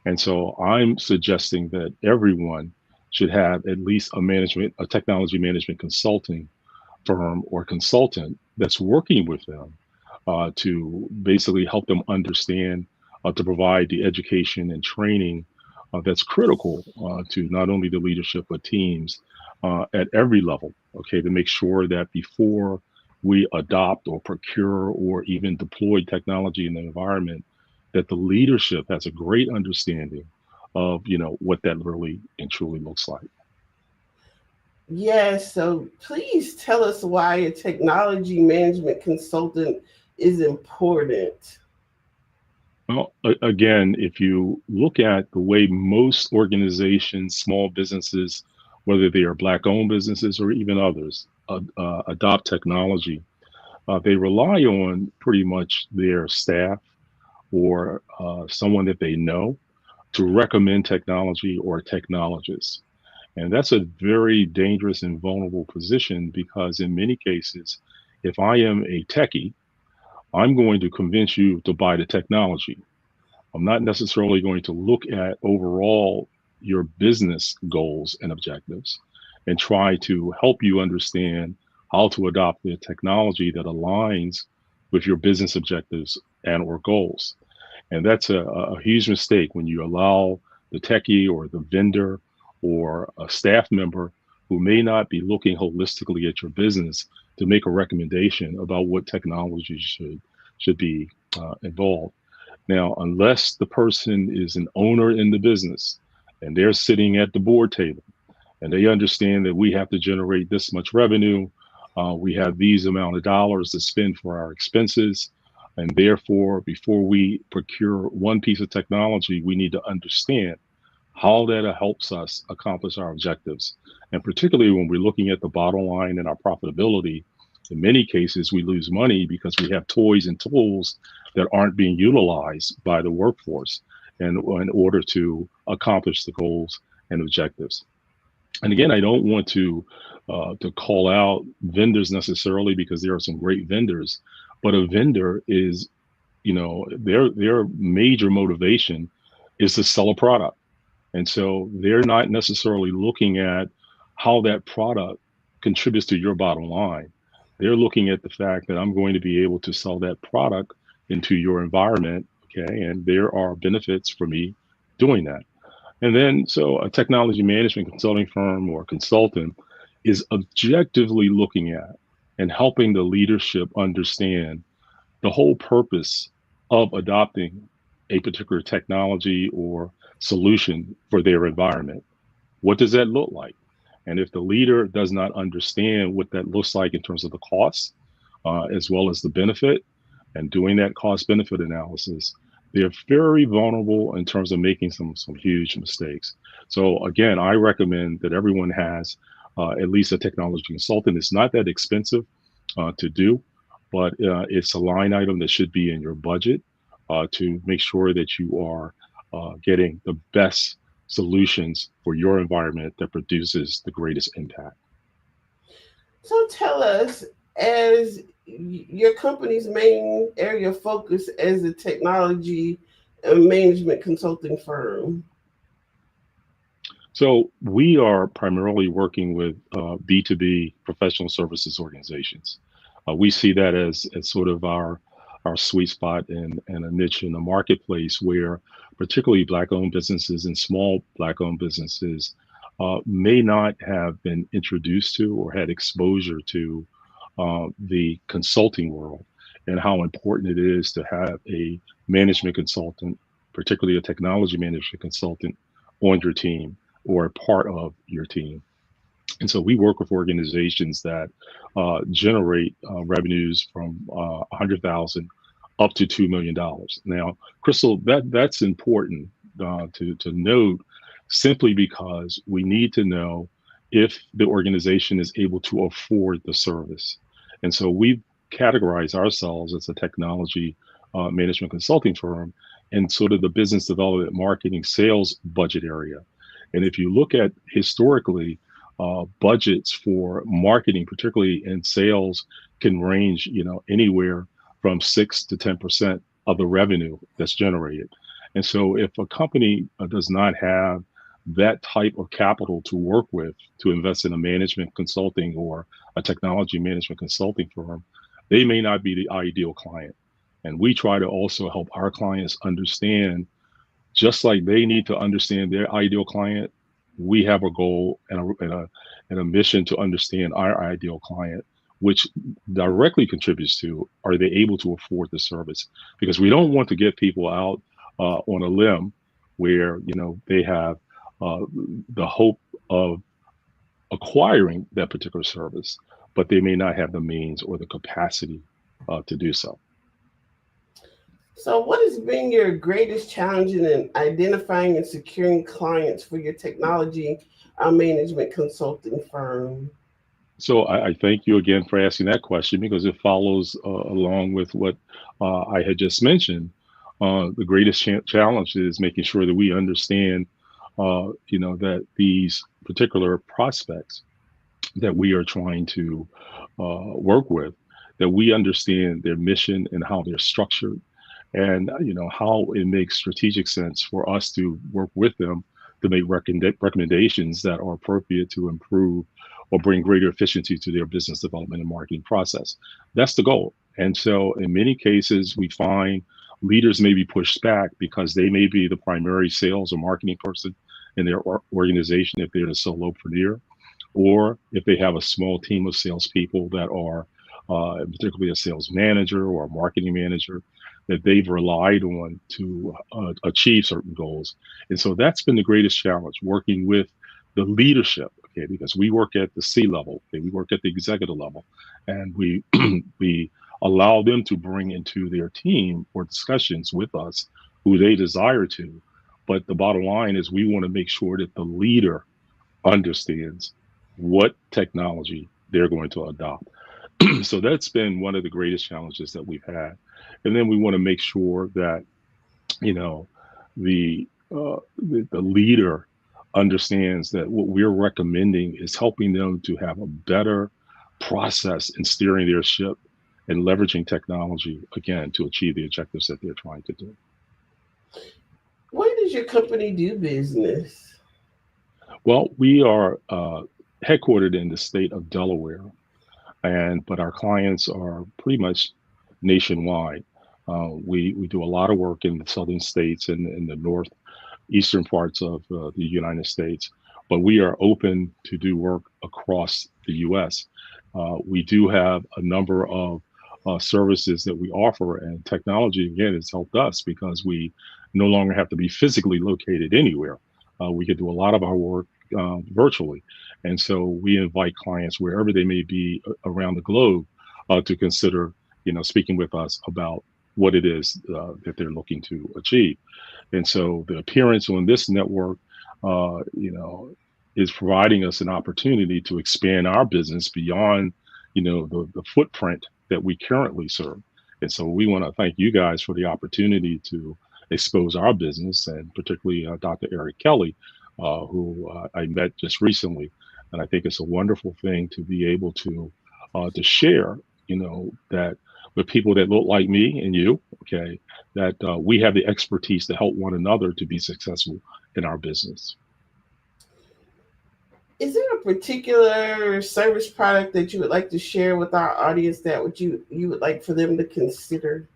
And so I'm suggesting that everyone should have at least a technology management consulting firm or consultant that's working with them to basically help them understand, to provide the education and training that's critical to not only the leadership but teams at every level, to make sure that before we adopt or procure or even deploy technology in the environment, that the leadership has a great understanding of what that really and truly looks like. Yes, so please tell us why a technology management consultant is important. Well, again, if you look at the way most organizations, small businesses, whether they are Black-owned businesses or even others, adopt technology, they rely on pretty much their staff or someone that they know to recommend technology or technologists. And that's a very dangerous and vulnerable position, because in many cases, if I am a techie, I'm going to convince you to buy the technology. I'm not necessarily going to look at overall your business goals and objectives and try to help you understand how to adopt the technology that aligns with your business objectives and or goals. And that's a huge mistake when you allow the techie or the vendor or a staff member who may not be looking holistically at your business to make a recommendation about what technology should be involved. Now, unless the person is an owner in the business and they're sitting at the board table and they understand that we have to generate this much revenue, we have these amount of dollars to spend for our expenses, And therefore, before we procure one piece of technology, we need to understand how that helps us accomplish our objectives. And particularly when we're looking at the bottom line and our profitability, in many cases, we lose money because we have toys and tools that aren't being utilized by the workforce in order to accomplish the goals and objectives. And again, I don't want to call out vendors necessarily, because there are some great vendors, but a vendor is, their major motivation is to sell a product. And so they're not necessarily looking at how that product contributes to your bottom line. They're looking at the fact that I'm going to be able to sell that product into your environment, okay? And there are benefits for me doing that. And then, so a technology management consulting firm or consultant is objectively looking at and helping the leadership understand the whole purpose of adopting a particular technology or solution for their environment. What does that look like? And if the leader does not understand what that looks like in terms of the cost, as well as the benefit, and doing that cost benefit analysis, they're very vulnerable in terms of making some huge mistakes. So again, I recommend that everyone has at least a technology consultant. It's not that expensive to do, but it's a line item that should be in your budget to make sure that you are getting the best solutions for your environment that produces the greatest impact. So tell us, as your company's main area of focus as a technology management consulting firm? So we are primarily working with B2B professional services organizations. We see that as sort of our sweet spot and a niche in the marketplace where particularly Black-owned businesses and small Black-owned businesses may not have been introduced to or had exposure to the consulting world, and how important it is to have a management consultant, particularly a technology management consultant, on your team or a part of your team. And so we work with organizations that generate revenues from 100,000 up to $2 million. Now, Crystal, that's important to note, simply because we need to know if the organization is able to afford the service. And so we categorize ourselves as a technology management consulting firm in sort of the business development, marketing, sales budget area. And if you look at historically, budgets for marketing, particularly in sales, can range, anywhere from 6 to 10% of the revenue that's generated. And so if a company does not have that type of capital to work with to invest in a management consulting or a technology management consulting firm, they may not be the ideal client. And we try to also help our clients understand, just like they need to understand their ideal client, we have a goal and a mission to understand our ideal client, which directly contributes to, are they able to afford the service? Because we don't want to get people out on a limb where, they have the hope of acquiring that particular service, but they may not have the means or the capacity to do so. So what has been your greatest challenge in identifying and securing clients for your technology management consulting firm? So I thank you again for asking that question, because it follows along with what I had just mentioned. The greatest challenge is making sure that we understand, that these particular prospects that we are trying to work with, that we understand their mission and how they're structured, and how it makes strategic sense for us to work with them to make recommendations that are appropriate to improve or bring greater efficiency to their business development and marketing process. That's the goal. And so in many cases, we find leaders may be pushed back because they may be the primary sales or marketing person in their organization if they're the solopreneur, or if they have a small team of salespeople that are particularly a sales manager or a marketing manager that they've relied on to achieve certain goals. And so that's been the greatest challenge, working with the leadership, okay, because we work at the C level, okay, we work at the executive level, and we allow them to bring into their team or discussions with us who they desire to. But the bottom line is we want to make sure that the leader understands what technology they're going to adopt. So that's been one of the greatest challenges that we've had. And then we want to make sure that, you know, the leader understands that what we're recommending is helping them to have a better process in steering their ship and leveraging technology, again, to achieve the objectives that they're trying to do. Where does your company do business? Well, we are headquartered in the state of Delaware, but our clients are pretty much nationwide. We do a lot of work in the southern states and in the northeastern parts of the United States, but we are open to do work across the U.S. We do have a number of services that we offer, and technology, again, has helped us because we no longer have to be physically located anywhere. We can do a lot of our work virtually. And so we invite clients wherever they may be around the globe to consider, speaking with us about what it is that they're looking to achieve. And so the appearance on this network, is providing us an opportunity to expand our business beyond, the footprint that we currently serve. And so we want to thank you guys for the opportunity to expose our business, and particularly Dr. Eric Kelly, who I met just recently. And I think it's a wonderful thing to be able to share, that with people that look like me and you, okay, that we have the expertise to help one another to be successful in our business. Is there a particular service product that you would like to share with our audience that you would like for them to consider?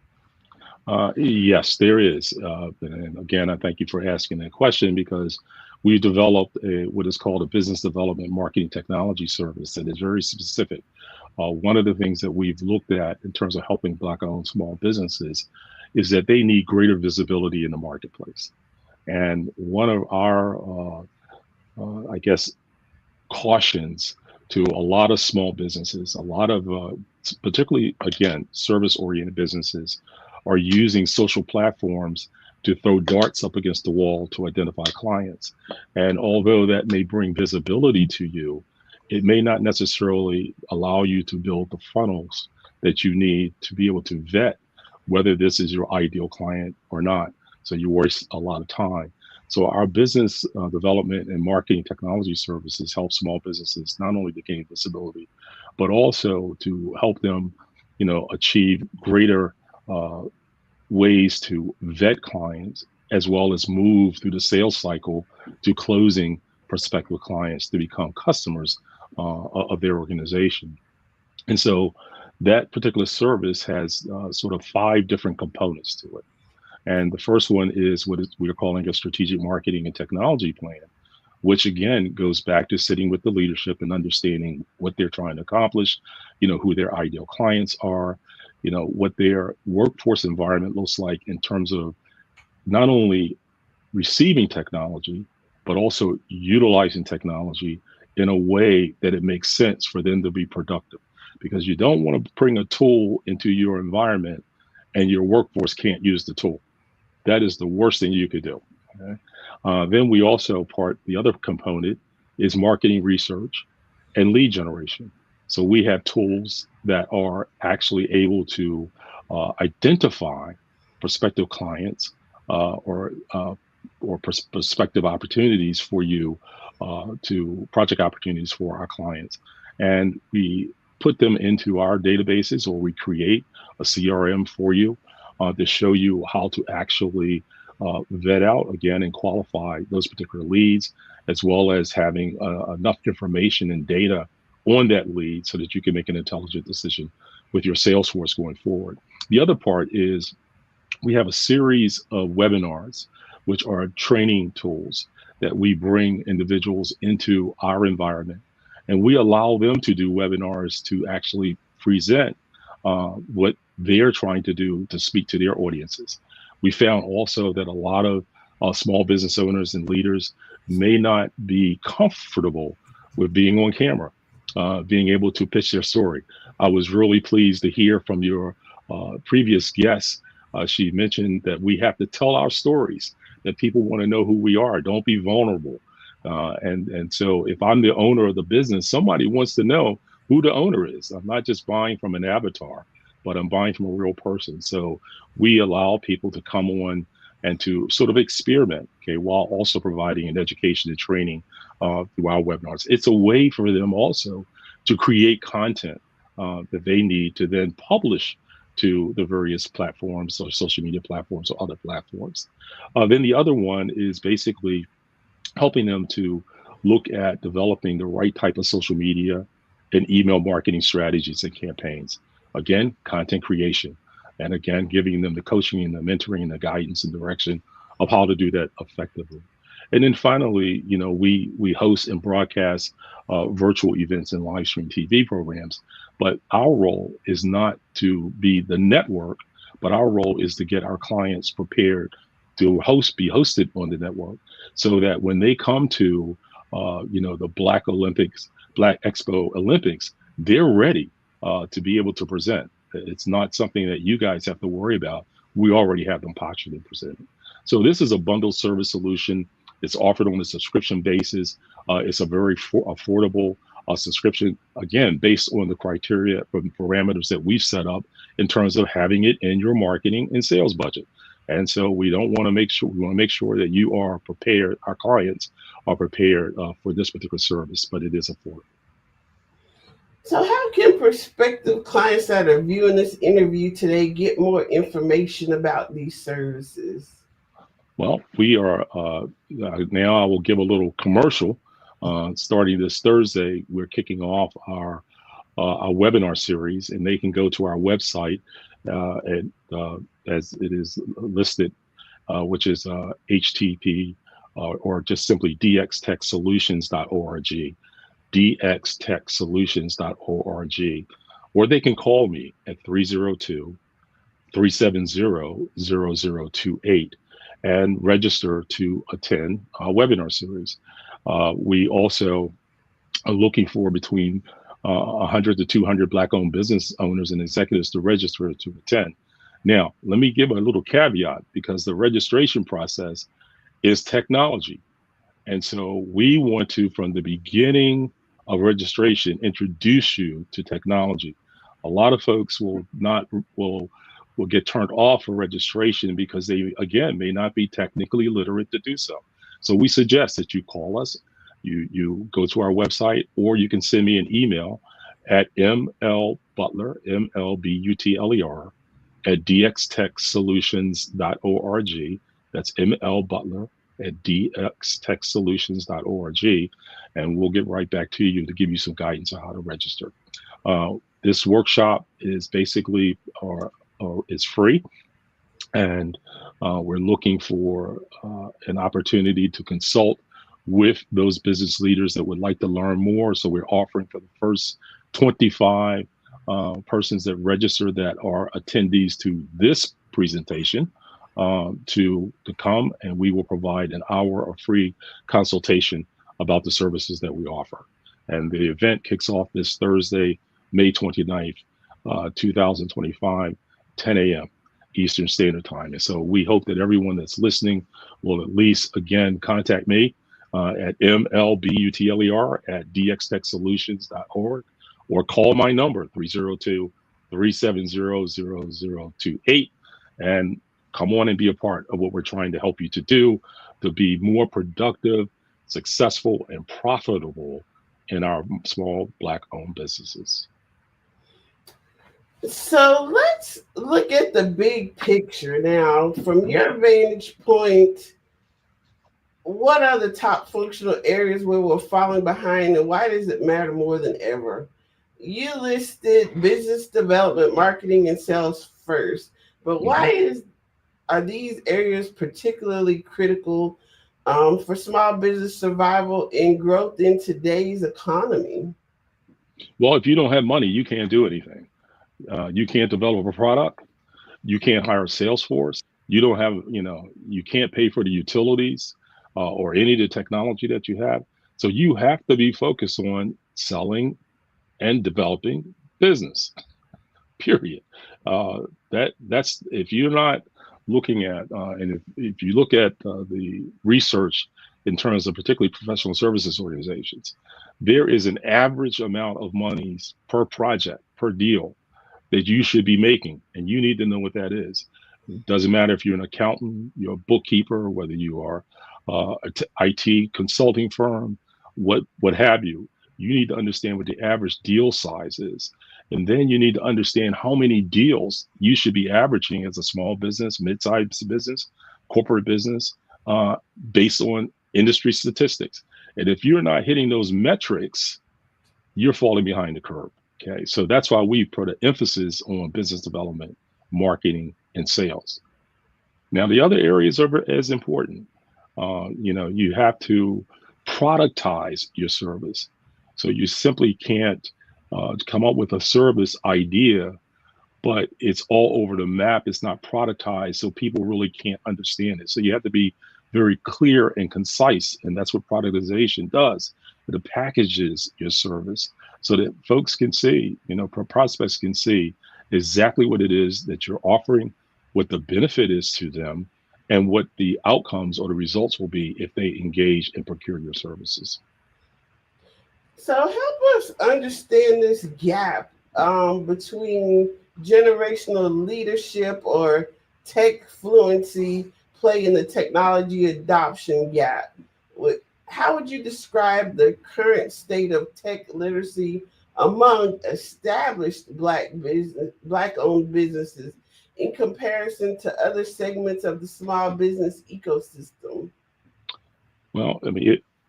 Yes, there is. And again, I thank you for asking that question, because we developed what is called a business development marketing technology service that is very specific. One of the things that we've looked at in terms of helping Black-owned small businesses is that they need greater visibility in the marketplace. And one of our, cautions to a lot of small businesses, a lot of particularly, again, service-oriented businesses are using social platforms to throw darts up against the wall to identify clients. And although that may bring visibility to you, it may not necessarily allow you to build the funnels that you need to be able to vet whether this is your ideal client or not. So you waste a lot of time. So our business development and marketing technology services help small businesses not only to gain visibility, but also to help them, achieve greater ways to vet clients, as well as move through the sales cycle to closing prospective clients to become customers of their organization. And so that particular service has sort of 5 different components to it. And the first one is what we're calling a strategic marketing and technology plan, which again goes back to sitting with the leadership and understanding what they're trying to accomplish, who their ideal clients are, what their workforce environment looks like in terms of not only receiving technology, but also utilizing technology in a way that it makes sense for them to be productive. Because you don't want to bring a tool into your environment and your workforce can't use the tool. That is the worst thing you could do. Okay? Then we also the other component is marketing research and lead generation. So we have tools that are actually able to identify prospective clients or prospective opportunities for you, to project opportunities for our clients. And we put them into our databases, or we create a CRM for you to show you how to actually vet out, again, and qualify those particular leads, as well as having enough information and data on that lead so that you can make an intelligent decision with your sales force going forward. The other part is we have a series of webinars, which are training tools that we bring individuals into our environment, and we allow them to do webinars to actually present what they're trying to do to speak to their audiences. We found also that a lot of small business owners and leaders may not be comfortable with being on camera, being able to pitch their story. I was really pleased to hear from your previous guest. She mentioned that we have to tell our stories, that people want to know who we are. Don't be vulnerable. And so if I'm the owner of the business, somebody wants to know who the owner is. I'm not just buying from an avatar, but I'm buying from a real person. So we allow people to come on and to sort of experiment, okay, while also providing an education and training through our webinars. It's a way for them also to create content that they need to then publish to the various platforms or social media platforms or other platforms. Then the other one is basically helping them to look at developing the right type of social media and email marketing strategies and campaigns. Again, content creation. And again, giving them the coaching and the mentoring and the guidance and direction of how to do that effectively. And then finally, you know, we host and broadcast virtual events and live stream TV programs. But our role is not to be the network, but our role is to get our clients prepared to be hosted on the network, so that when they come to, you know, the Black Expo Olympics, they're ready to be able to present. It's not something that you guys have to worry about. We already have them popularly presented. So this is a bundled service solution. It's offered on a subscription basis. It's a very affordable subscription, again, based on the criteria and parameters that we've set up in terms of having it in your marketing and sales budget. And so we want to make sure that you are prepared, our clients are prepared for this particular service, but it is affordable. So how can prospective clients that are viewing this interview today get more information about these services? Well, we are, now I will give a little commercial. Starting this Thursday, we're kicking off our webinar series, and they can go to our website as it is listed, which is HTTP or just simply dxtechsolutions.org, dxtechsolutions.org, or they can call me at 302-370-0028 and register to attend a webinar series. We also are looking for between 100 to 200 Black-owned business owners and executives to register to attend. Now, let me give a little caveat, because the registration process is technology. And so we want to, from the beginning of registration, introduce you to technology. A lot of folks will get turned off for registration because they, again, may not be technically literate to do so. So we suggest that you call us, you go to our website, or you can send me an email at mlbutler, MLBUTLER, at dxtechsolutions.org. That's mlbutler at dxtechsolutions.org, and we'll get right back to you to give you some guidance on how to register. This workshop is basically, it's free, and we're looking for an opportunity to consult with those business leaders that would like to learn more. So we're offering for the first 25 persons that register that are attendees to this presentation to come, and we will provide an hour of free consultation about the services that we offer. And the event kicks off this Thursday, May 29th, 2025, 10 a.m. Eastern Standard Time. And so we hope that everyone that's listening will at least, again, contact me at mlbutler at dxtechsolutions.org, or call my number 302-370-0028, and come on and be a part of what we're trying to help you to do to be more productive, successful, and profitable in our small Black-owned businesses. So let's look at the big picture now. From your vantage point, what are the top functional areas where we're falling behind, and why does it matter more than ever? You listed business development, marketing, and sales first, but why are these areas particularly critical for small business survival and growth in today's economy? Well, if you don't have money, you can't do anything. You can't develop a product. You can't hire a sales force. You don't have, you can't pay for the utilities or any of the technology that you have. So you have to be focused on selling and developing business. Period. That's if you're not looking at and if you look at the research in terms of particularly professional services organizations, there is an average amount of monies per project, per deal that you should be making, and you need to know what that is. It doesn't matter if you're an accountant, you're a bookkeeper, whether you are IT consulting firm, what have you. You need to understand what the average deal size is. And then you need to understand how many deals you should be averaging as a small business, mid-sized business, corporate business, based on industry statistics. And if you're not hitting those metrics, you're falling behind the curve. Okay, so that's why we put an emphasis on business development, marketing, and sales. Now, the other areas are as important. You have to productize your service. So you simply can't come up with a service idea, but it's all over the map. It's not productized, so people really can't understand it. So you have to be very clear and concise, and that's what productization does. It packages your service so that folks can see, prospects can see exactly what it is that you're offering, what the benefit is to them, and what the outcomes or the results will be if they engage and procure your services. So help us understand this gap between generational leadership or tech fluency play in the technology adoption gap. How would you describe the current state of tech literacy among established Black-owned businesses in comparison to other segments of the small business ecosystem? Well,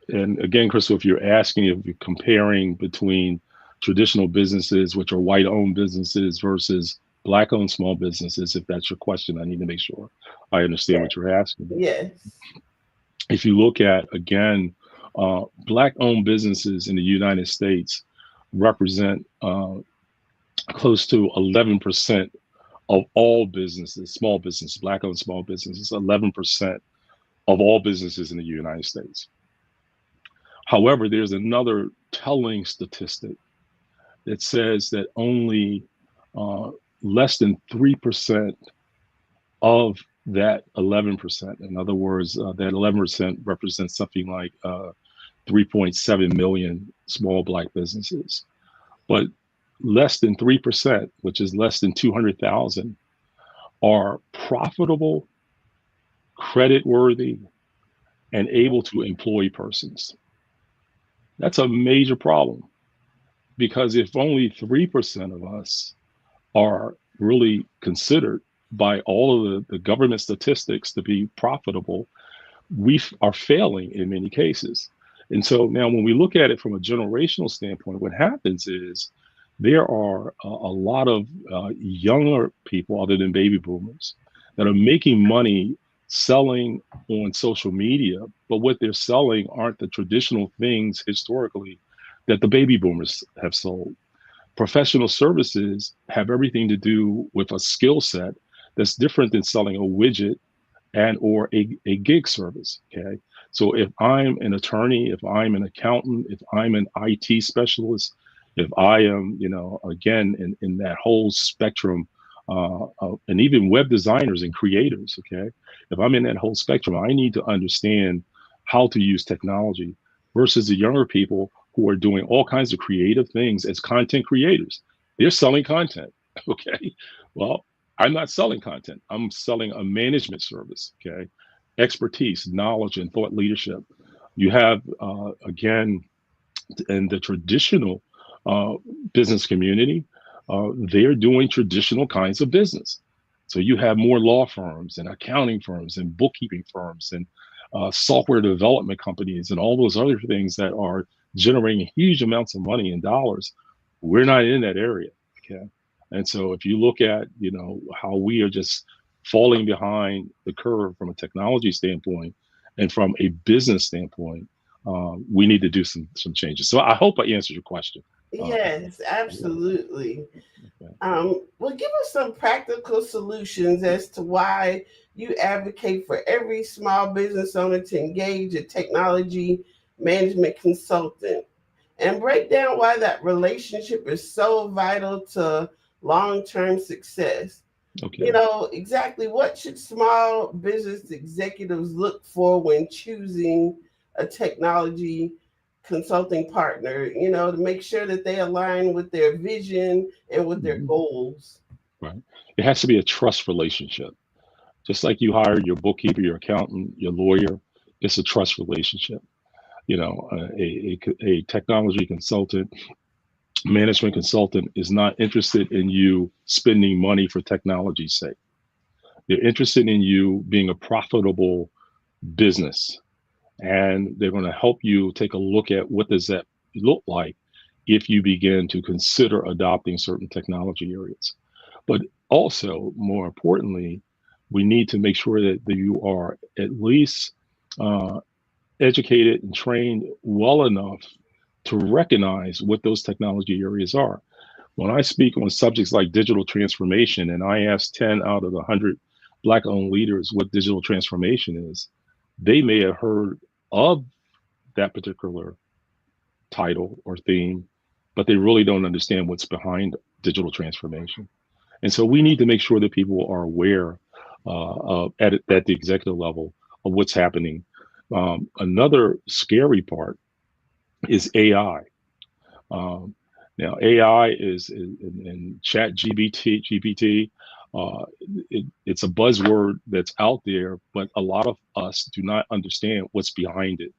and again, Crystal, if you're comparing between traditional businesses, which are white-owned businesses, versus Black-owned small businesses, if that's your question, I need to make sure I understand what you're asking. Yes. If you look at, again, Black-owned businesses in the United States represent close to 11% of all businesses, small businesses, Black-owned small businesses, 11% of all businesses in the United States. However, there's another telling statistic that says that only less than 3% of that 11%, in other words, that 11% represents something like 3.7 million small Black businesses. But less than 3%, which is less than 200,000, are profitable, credit-worthy, and able to employ persons. That's a major problem, because if only 3% of us are really considered by all of the government statistics to be profitable, we are failing in many cases. And so now when we look at it from a generational standpoint, what happens is there are a lot of younger people other than baby boomers that are making money selling on social media, but what they're selling aren't the traditional things historically that the baby boomers have sold. Professional services have everything to do with a skill set that's different than selling a widget and or a gig service, okay? So if I'm an attorney, if I'm an accountant, if I'm an IT specialist, if I am, again, in that whole spectrum, and even web designers and creators, okay? If I'm in that whole spectrum, I need to understand how to use technology versus the younger people who are doing all kinds of creative things as content creators. They're selling content, okay? Well, I'm not selling content. I'm selling a management service, okay? Expertise, knowledge, and thought leadership. You have, again, in the traditional business community, they're doing traditional kinds of business. So you have more law firms and accounting firms and bookkeeping firms and software development companies and all those other things that are generating huge amounts of money and dollars. We're not in that area, okay? And so if you look at, how we are just falling behind the curve from a technology standpoint and from a business standpoint, we need to do some changes. So I hope I answered your question. Yes, absolutely. Well, give us some practical solutions as to why you advocate for every small business owner to engage a technology management consultant. and break down why that relationship is so vital to long-term success. Okay. You know, exactly what should small business executives look for when choosing a technology consulting partner, you know, to make sure that they align with their vision and with their goals? Right. It has to be a trust relationship. Just like you hire your bookkeeper, your accountant, your lawyer, it's a trust relationship. You know, a technology consultant, management consultant is not interested in you spending money for technology's sake. They're interested in you being a profitable business, and they're going to help you take a look at what does that look like if you begin to consider adopting certain technology areas. But also, more importantly, we need to make sure that you are at least educated and trained well enough to recognize what those technology areas are. When I speak on subjects like digital transformation, and I ask 10 out of the 100 Black-owned leaders what digital transformation is, they may have heard of that particular title or theme, but they really don't understand what's behind digital transformation. And so we need to make sure that people are aware at the executive level of what's happening. Another scary part is AI. Now, AI is in chat GPT. It's a buzzword that's out there, but a lot of us do not understand what's behind it.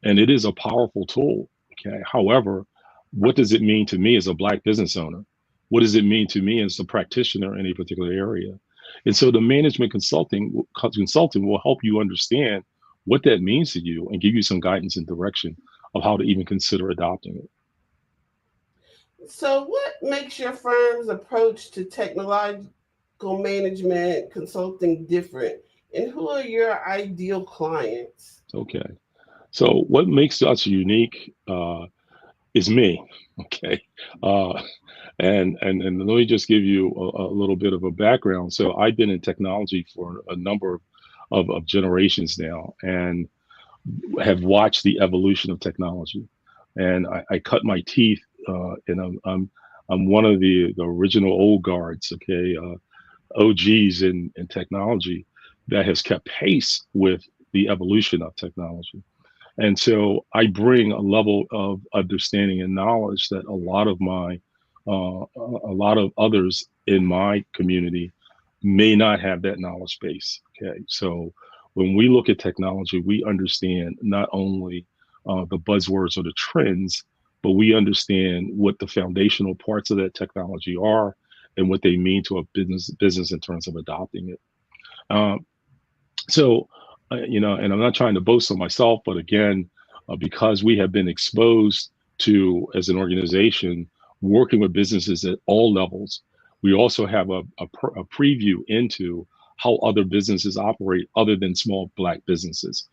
And it is a powerful tool. Okay. However, what does it mean to me as a Black business owner? What does it mean to me as a practitioner in a particular area? And so the management consulting will help you understand what that means to you and give you some guidance and direction of how to even consider adopting it. So what makes your firm's approach to technological management consulting different? And who are your ideal clients? Okay. So what makes us unique is me. Okay. And let me just give you a little bit of a background. So I've been in technology for a number of generations now, and have watched the evolution of technology. And I cut my teeth, and I'm one of the original old guards, okay, OGs in technology that has kept pace with the evolution of technology. And so I bring a level of understanding and knowledge that a lot of others in my community may not have that knowledge base. Okay, so when we look at technology, we understand not only the buzzwords or the trends, but we understand what the foundational parts of that technology are and what they mean to a business in terms of adopting it. You know, and I'm not trying to boast on myself, but again, because we have been exposed to, as an organization, working with businesses at all levels, we also have a preview into how other businesses operate other than small Black businesses.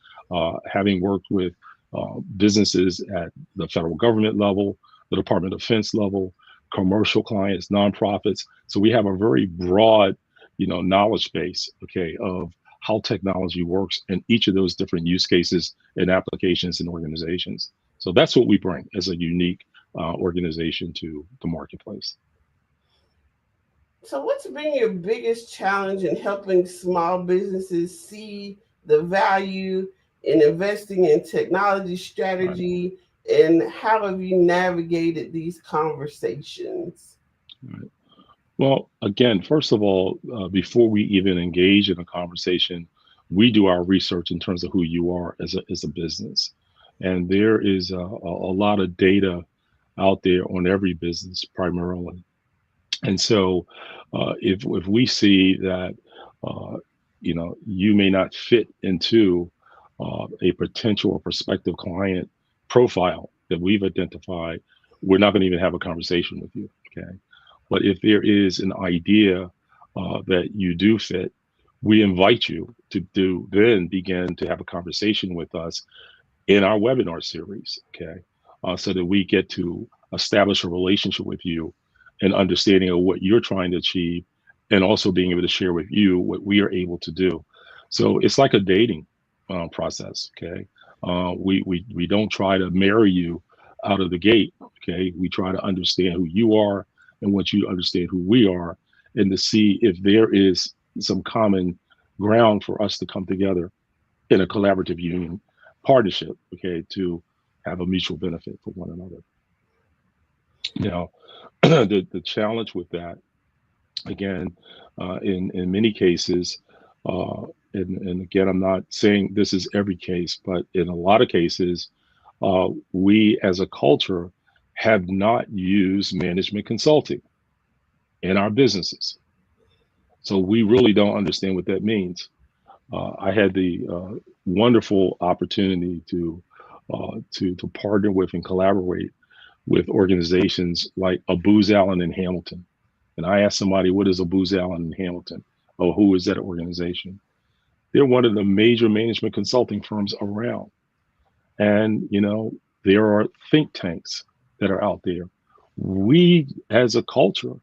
Having worked with businesses at the federal government level, the Department of Defense level, commercial clients, nonprofits. So we have a very broad, you know, knowledge base, okay, of how technology works in each of those different use cases and applications and organizations. So that's what we bring as a unique organization to the marketplace. So what's been your biggest challenge in helping small businesses see the value in investing in technology strategy, right, and how have you navigated these conversations? Right. Well, again, first of all, before we even engage in a conversation, we do our research in terms of who you are as a business. And there is a lot of data out there on every business primarily. And so if we see that, you know, you may not fit into a potential or prospective client profile that we've identified, we're not going to even have a conversation with you, okay? But if there is an idea that you do fit, we invite you to then begin to have a conversation with us in our webinar series, okay? So that we get to establish a relationship with you and understanding of what you're trying to achieve, and also being able to share with you what we are able to do. So it's like a dating process, okay? We don't try to marry you out of the gate. Okay, we try to understand who you are and want you to understand who we are, and to see if there is some common ground for us to come together in a collaborative union partnership, okay, to have a mutual benefit for one another. Now, the challenge with that, again, in many cases, and again, I'm not saying this is every case, but in a lot of cases, we as a culture have not used management consulting in our businesses. So we really don't understand what that means. I had the wonderful opportunity to partner with and collaborate with organizations like a Booz Allen in Hamilton. And I asked somebody, what is a Booz Allen in Hamilton? Oh, who is that organization? They're one of the major management consulting firms around. And, you know, there are think tanks that are out there. We as a culture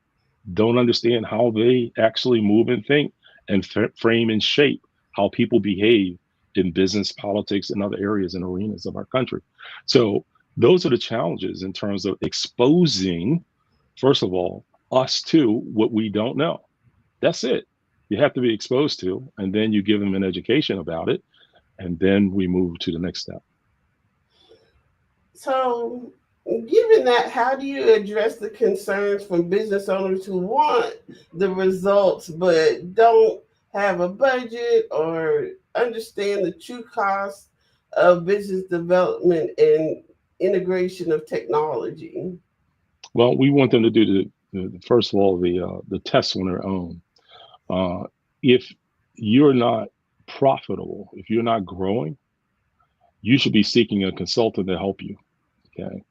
don't understand how they actually move and think and frame and shape how people behave in business, politics, and other areas and arenas of our country. So those are the challenges in terms of exposing, first of all, us to what we don't know. That's it. You have to be exposed to, and then you give them an education about it, and then we move to the next step. So, given that, how do you address the concerns from business owners who want the results but don't have a budget or understand the true cost of business development and integration of technology? Well, we want them to do first of all, the tests on their own. If you're not profitable, if you're not growing, you should be seeking a consultant to help you. Okay.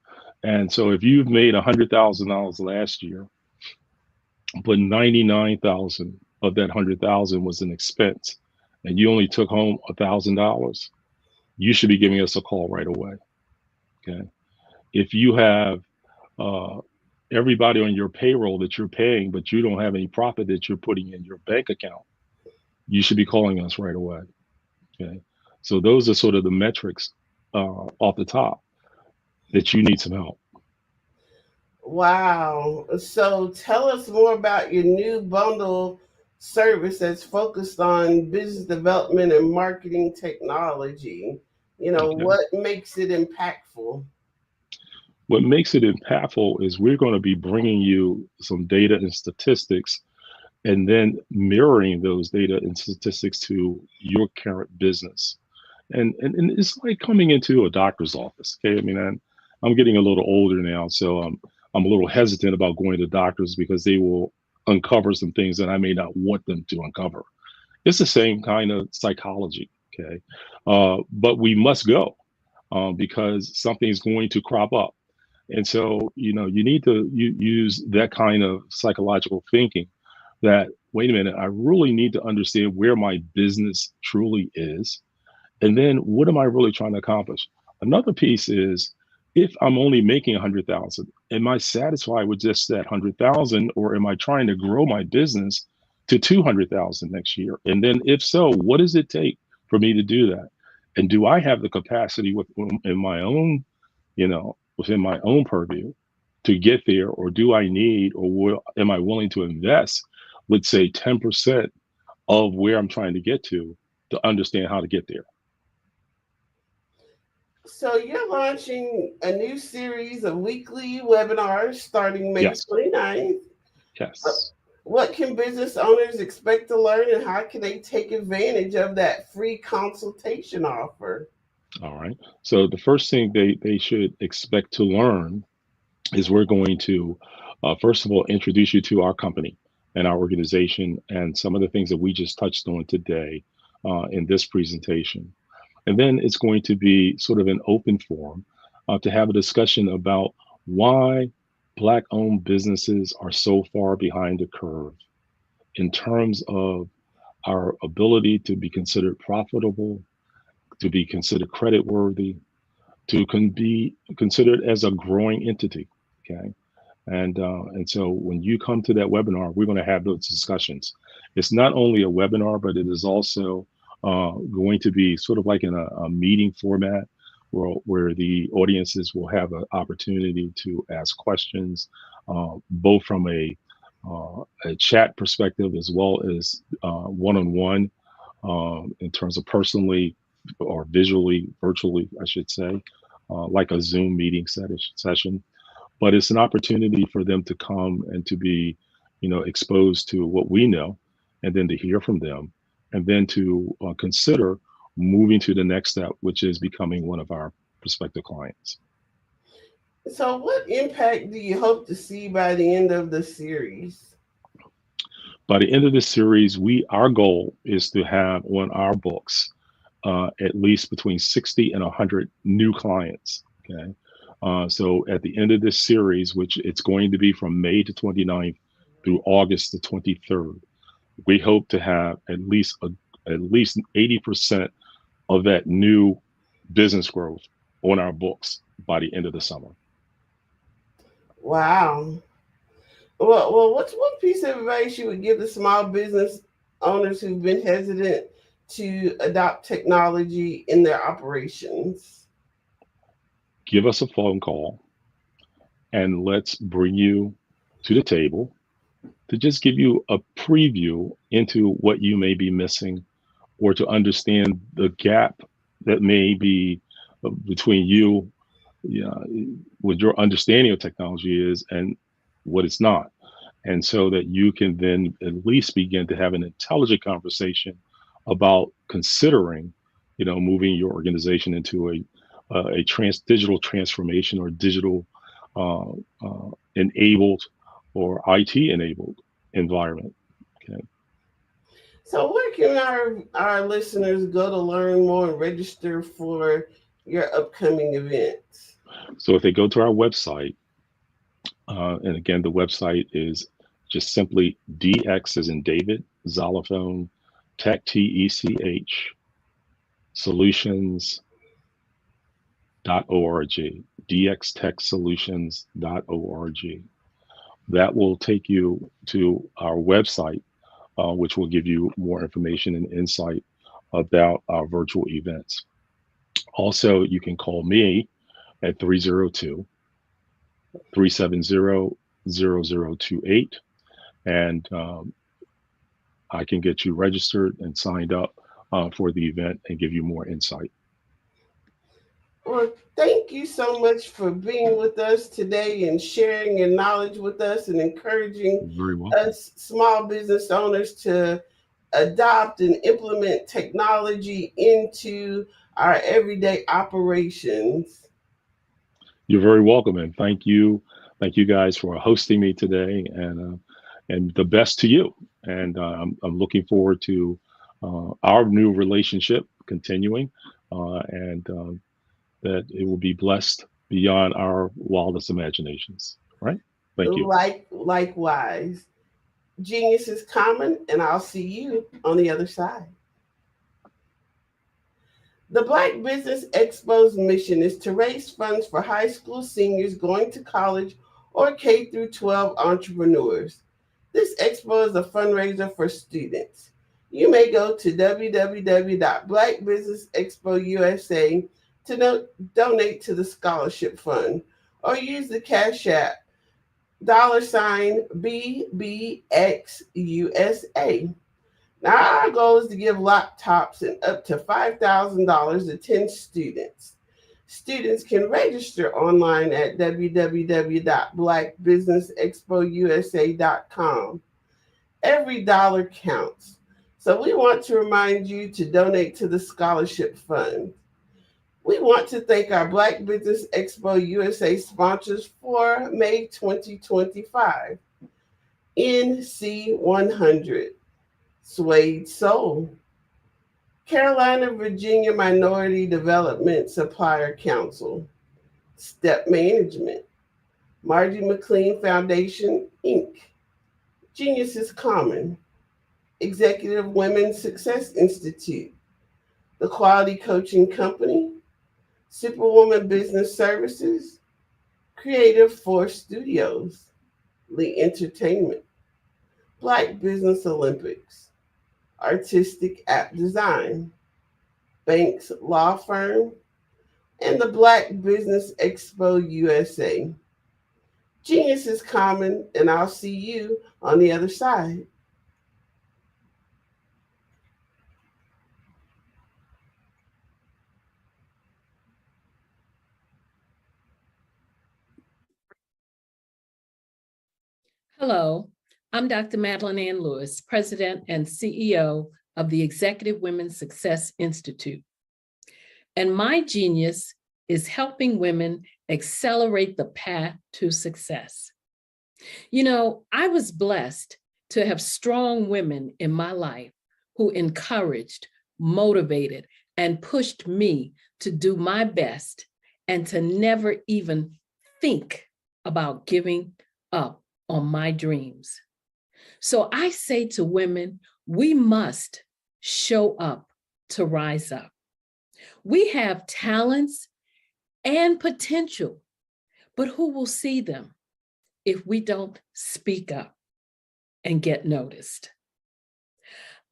And so if you've made $100,000 last year, but 99,000 of that 100,000 was an expense, and you only took home $1,000, you should be giving us a call right away. Okay. If you have everybody on your payroll that you're paying, but you don't have any profit that you're putting in your bank account, you should be calling us right away. Okay. So those are sort of the metrics off the top that you need some help. Wow. So tell us more about your new bundle service that's focused on business development and marketing technology. You know, okay. What makes it impactful? What makes it impactful is we're going to be bringing you some data and statistics, and then mirroring those data and statistics to your current business. And it's like coming into a doctor's office. Okay. I mean, I'm getting a little older now, so I'm a little hesitant about going to doctors because they will uncover some things that I may not want them to uncover. It's the same kind of psychology. Okay. But we must go because something is going to crop up. And so, you know, you need to use that kind of psychological thinking that, wait a minute, I really need to understand where my business truly is. And then what am I really trying to accomplish? Another piece is, if I'm only making 100,000, am I satisfied with just that 100,000, or am I trying to grow my business to 200,000 next year? And then if so, what does it take for me to do that? And do I have the capacity in my own, you know, within my own purview to get there, or do I need, or am I willing to invest, let's say 10% of where I'm trying to get to understand how to get there? So you're launching a new series of weekly webinars starting May 29th. Yes. What can business owners expect to learn, and how can they take advantage of that free consultation offer? All right. So the first thing they should expect to learn is we're going to, first of all, introduce you to our company and our organization and some of the things that we just touched on today in this presentation. And then it's going to be sort of an open forum to have a discussion about why Black-owned businesses are so far behind the curve in terms of our ability to be considered profitable, to be considered creditworthy, to be considered as a growing entity. Okay. And so when you come to that webinar, we're going to have those discussions. It's not only a webinar, but it is also going to be sort of like in a meeting format where the audiences will have an opportunity to ask questions, both from a chat perspective as well as one-on-one in terms of personally or visually, virtually, I should say, like a Zoom meeting session. But it's an opportunity for them to come and to be, exposed to what we know, and then to hear from them, and then to consider moving to the next step, which is becoming one of our prospective clients. So what impact do you hope to see by the end of the series? By the end of this series, our goal is to have on our books at least between 60 and 100 new clients. Okay. So at the end of this series, which it's going to be from May the 29th through August the 23rd, we hope to have at least 80% of that new business growth on our books by the end of the summer. Wow. Well, what's one piece of advice you would give the small business owners who've been hesitant to adopt technology in their operations? Give us a phone call and let's bring you to the table to just give you a preview into what you may be missing, or to understand the gap that may be between you, what your understanding of technology is and what it's not. And so that you can then at least begin to have an intelligent conversation about considering, moving your organization into a digital transformation or digital enabled or IT enabled environment. Okay. So where can our listeners go to learn more and register for your upcoming events? So if they go to our website, and again, the website is just simply DX as in David, Xylophone, Tech, TECH, solutions.org, dxtechsolutions.org. That will take you to our website, which will give you more information and insight about our virtual events. Also, you can call me at 302-370-0028, and I can get you registered and signed up for the event and give you more insight. Well, thank you so much for being with us today and sharing your knowledge with us and encouraging us small business owners to adopt and implement technology into our everyday operations. You're very welcome, and thank you guys for hosting me today, and the best to you. And I'm looking forward to our new relationship continuing, and that it will be blessed beyond our wildest imaginations. Right? Thank you. Likewise. Genius is common, and I'll see you on the other side. The Black Business Expo's mission is to raise funds for high school seniors going to college or K through 12 entrepreneurs. This expo is a fundraiser for students. You may go to www.blackbusinessexpo USA to donate to the scholarship fund, or use the Cash App $BBXUSA. Now, our goal is to give laptops and up to $5,000 to 10 students. Students can register online at www.blackbusinessexpousa.com. Every dollar counts. So we want to remind you to donate to the scholarship fund. We want to thank our Black Business Expo USA sponsors for May 2025. NC100, Suede Soul, Carolina, Virginia Minority Development Supplier Council, Step Management, Margie McLean Foundation, Inc., Genius is Common, Executive Women's Success Institute, The Quality Coaching Company, Superwoman Business Services, Creative Force Studios, Lee Entertainment, Black Business Olympics, Artistic App Design, Banks Law Firm, and the Black Business Expo USA. Genius is common, and I'll see you on the other side. Hello, I'm Dr. Madeline Ann Lewis, President and CEO of the Executive Women's Success Institute. And my genius is helping women accelerate the path to success. You know, I was blessed to have strong women in my life who encouraged, motivated, and pushed me to do my best and to never even think about giving up on my dreams. So I say to women, we must show up to rise up. We have talents and potential, but who will see them if we don't speak up and get noticed?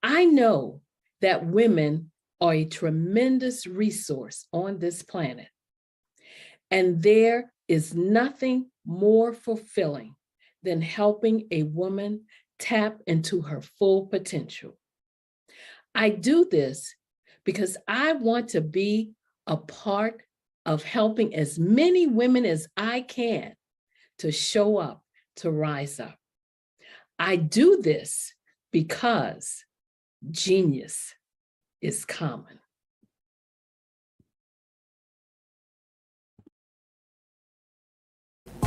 I know that women are a tremendous resource on this planet, and there is nothing more fulfilling than helping a woman tap into her full potential. I do this because I want to be a part of helping as many women as I can to show up, to rise up. I do this because genius is common.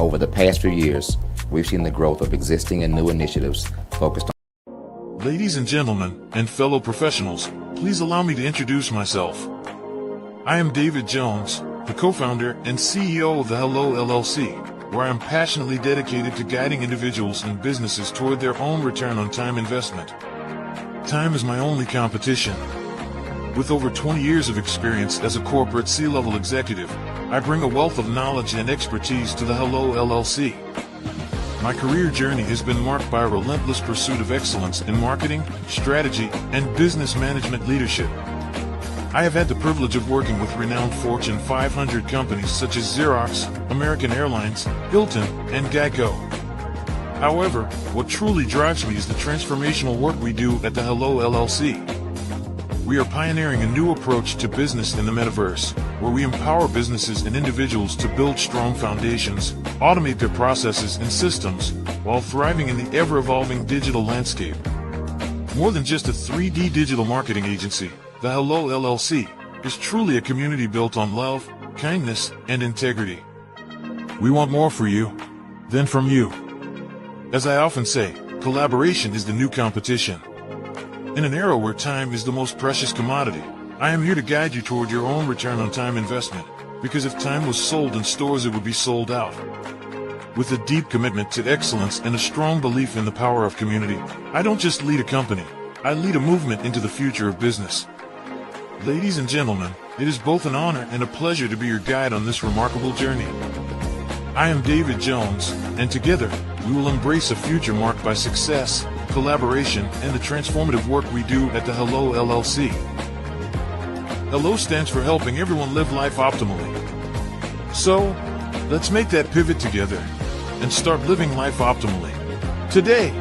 Over the past few years, we've seen the growth of existing and new initiatives focused on. Ladies and gentlemen, and fellow professionals, please allow me to introduce myself. I am David Jones, the co-founder and CEO of the Hello LLC, where I am passionately dedicated to guiding individuals and businesses toward their own return on time investment. Time is my only competition. With over 20 years of experience as a corporate C-level executive, I bring a wealth of knowledge and expertise to the Hello LLC. My career journey has been marked by a relentless pursuit of excellence in marketing, strategy, and business management leadership. I have had the privilege of working with renowned Fortune 500 companies such as Xerox, American Airlines, Hilton, and Geico. However, what truly drives me is the transformational work we do at the Hello LLC. We are pioneering a new approach to business in the metaverse, where we empower businesses and individuals to build strong foundations, automate their processes and systems, while thriving in the ever-evolving digital landscape. More than just a 3D digital marketing agency, the Hello LLC is truly a community built on love, kindness, and integrity. We want more for you than from you. As I often say, collaboration is the new competition. In an era where time is the most precious commodity, I am here to guide you toward your own return on time investment, because if time was sold in stores, it would be sold out. With a deep commitment to excellence and a strong belief in the power of community, I don't just lead a company, I lead a movement into the future of business. Ladies and gentlemen, it is both an honor and a pleasure to be your guide on this remarkable journey. I am David Jones, and together, we will embrace a future marked by success, collaboration, and the transformative work we do at the Hello LLC. Hello stands for helping everyone live life optimally. So, let's make that pivot together and start living life optimally today.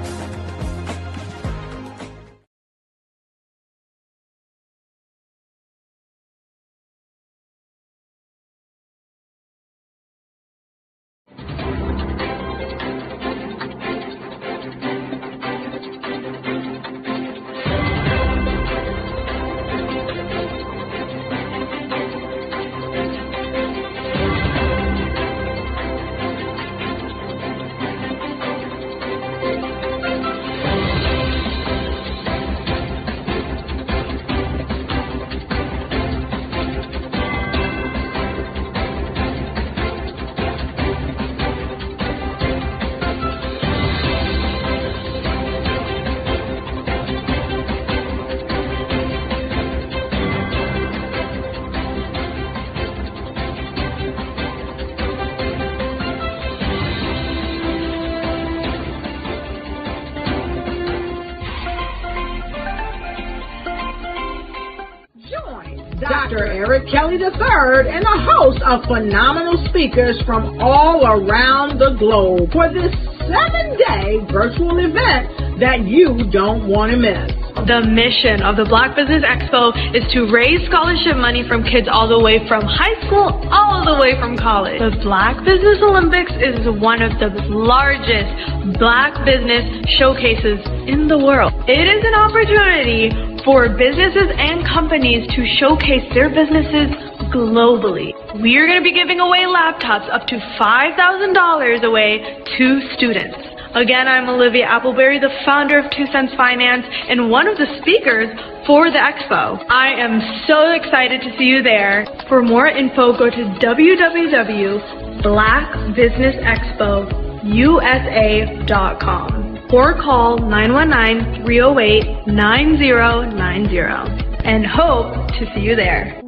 Dr. Eric Kelly III and a host of phenomenal speakers from all around the globe for this 7-day virtual event that you don't want to miss. The mission of the Black Business Expo is to raise scholarship money from kids all the way from high school, all the way from college. The Black Business Olympics is one of the largest Black business showcases in the world. It is an opportunity for businesses and companies to showcase their businesses globally. We are going to be giving away laptops up to $5,000 away to students. Again, I'm Olivia Appleberry, the founder of 2 Cents Finance and one of the speakers for the expo. I am so excited to see you there. For more info, go to www.blackbusinessexpousa.com or call 919-308-9090 and hope to see you there.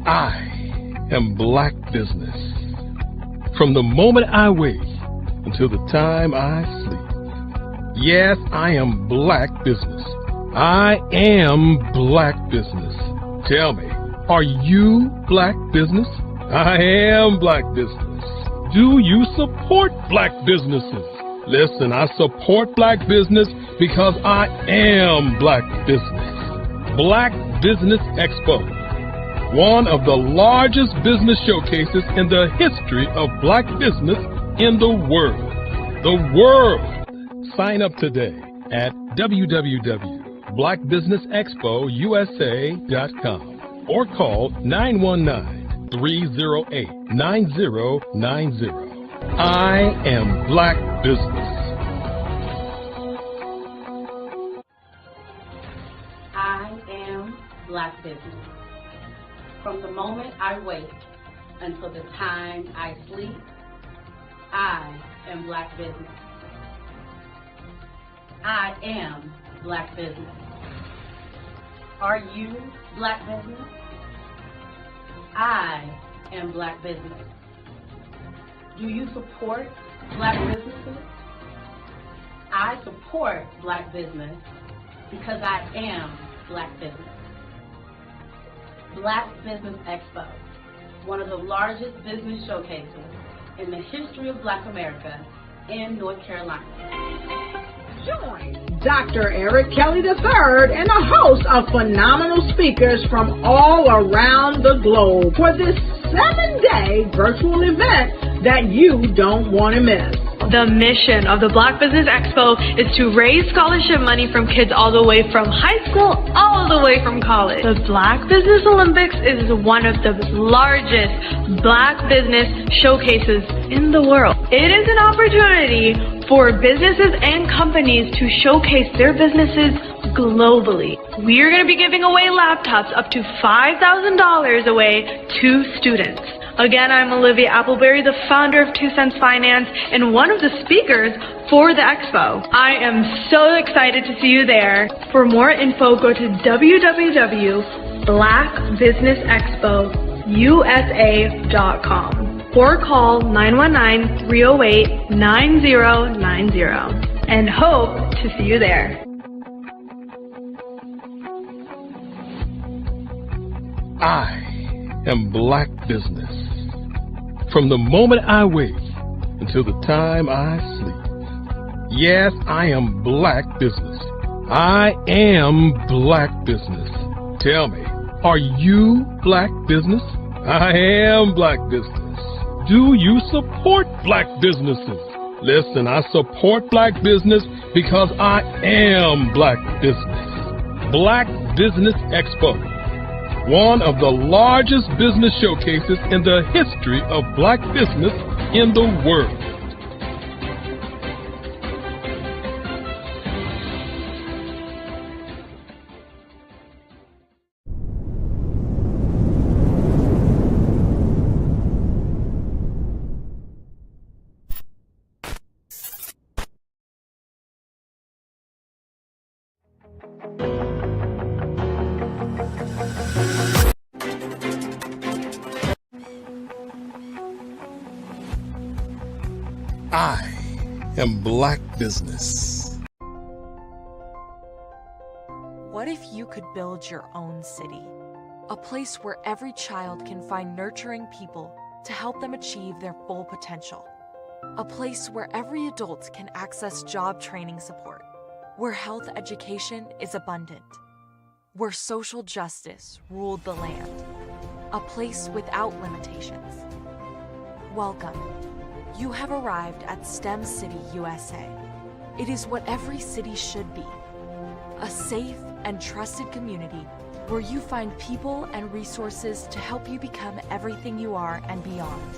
I am Black Business. From the moment I wake until the time I sleep. Yes, I am Black Business. I am Black Business. Tell me, are you Black Business? I am Black Business. Do you support Black businesses? Listen, I support Black business because I am Black Business. Black Business Expo, one of the largest business showcases in the history of Black business in the world. The world! Sign up today at www.blackbusinessexpousa.com or call 919-308-9090. I am Black Business. I am Black Business. From the moment I wake until the time I sleep, I am Black Business. I am Black Business. Are you Black Business? I am Black Business. Do you support Black businesses? I support Black business because I am Black Business. Black Business Expo, one of the largest business showcases in the history of Black America in North Carolina. Join Dr. Eric Kelly III and a host of phenomenal speakers from all around the globe for this 7-day virtual event that you don't want to miss. The mission of the Black Business Expo is to raise scholarship money from kids all the way from high school, all the way from college. The Black Business Olympics is one of the largest Black business showcases in the world. It is an opportunity for businesses and companies to showcase their businesses globally. We are going to be giving away laptops up to $5,000 away to students. Again, I'm Olivia Appleberry, the founder of 2 Cents Finance and one of the speakers for the expo. I am so excited to see you there. For more info, go to www.blackbusinessexpousa.com or call 919-308-9090 and hope to see you there. I am Black Business. From the moment I wake until the time I sleep. Yes, I am Black Business. I am Black Business. Tell me, are you Black Business? I am Black Business. Do you support Black businesses? Listen, I support Black business because I am Black Business. Black Business Expo, one of the largest business showcases in the history of Black business in the world. I am Black Business. you could build your own city. A place where every child can find nurturing people to help them achieve their full potential. A place where every adult can access job training support, where health education is abundant, where social justice ruled the land. A place without limitations. Welcome. You have arrived at STEM City USA. It is what every city should be. A safe and trusted community where you find people and resources to help you become everything you are and beyond.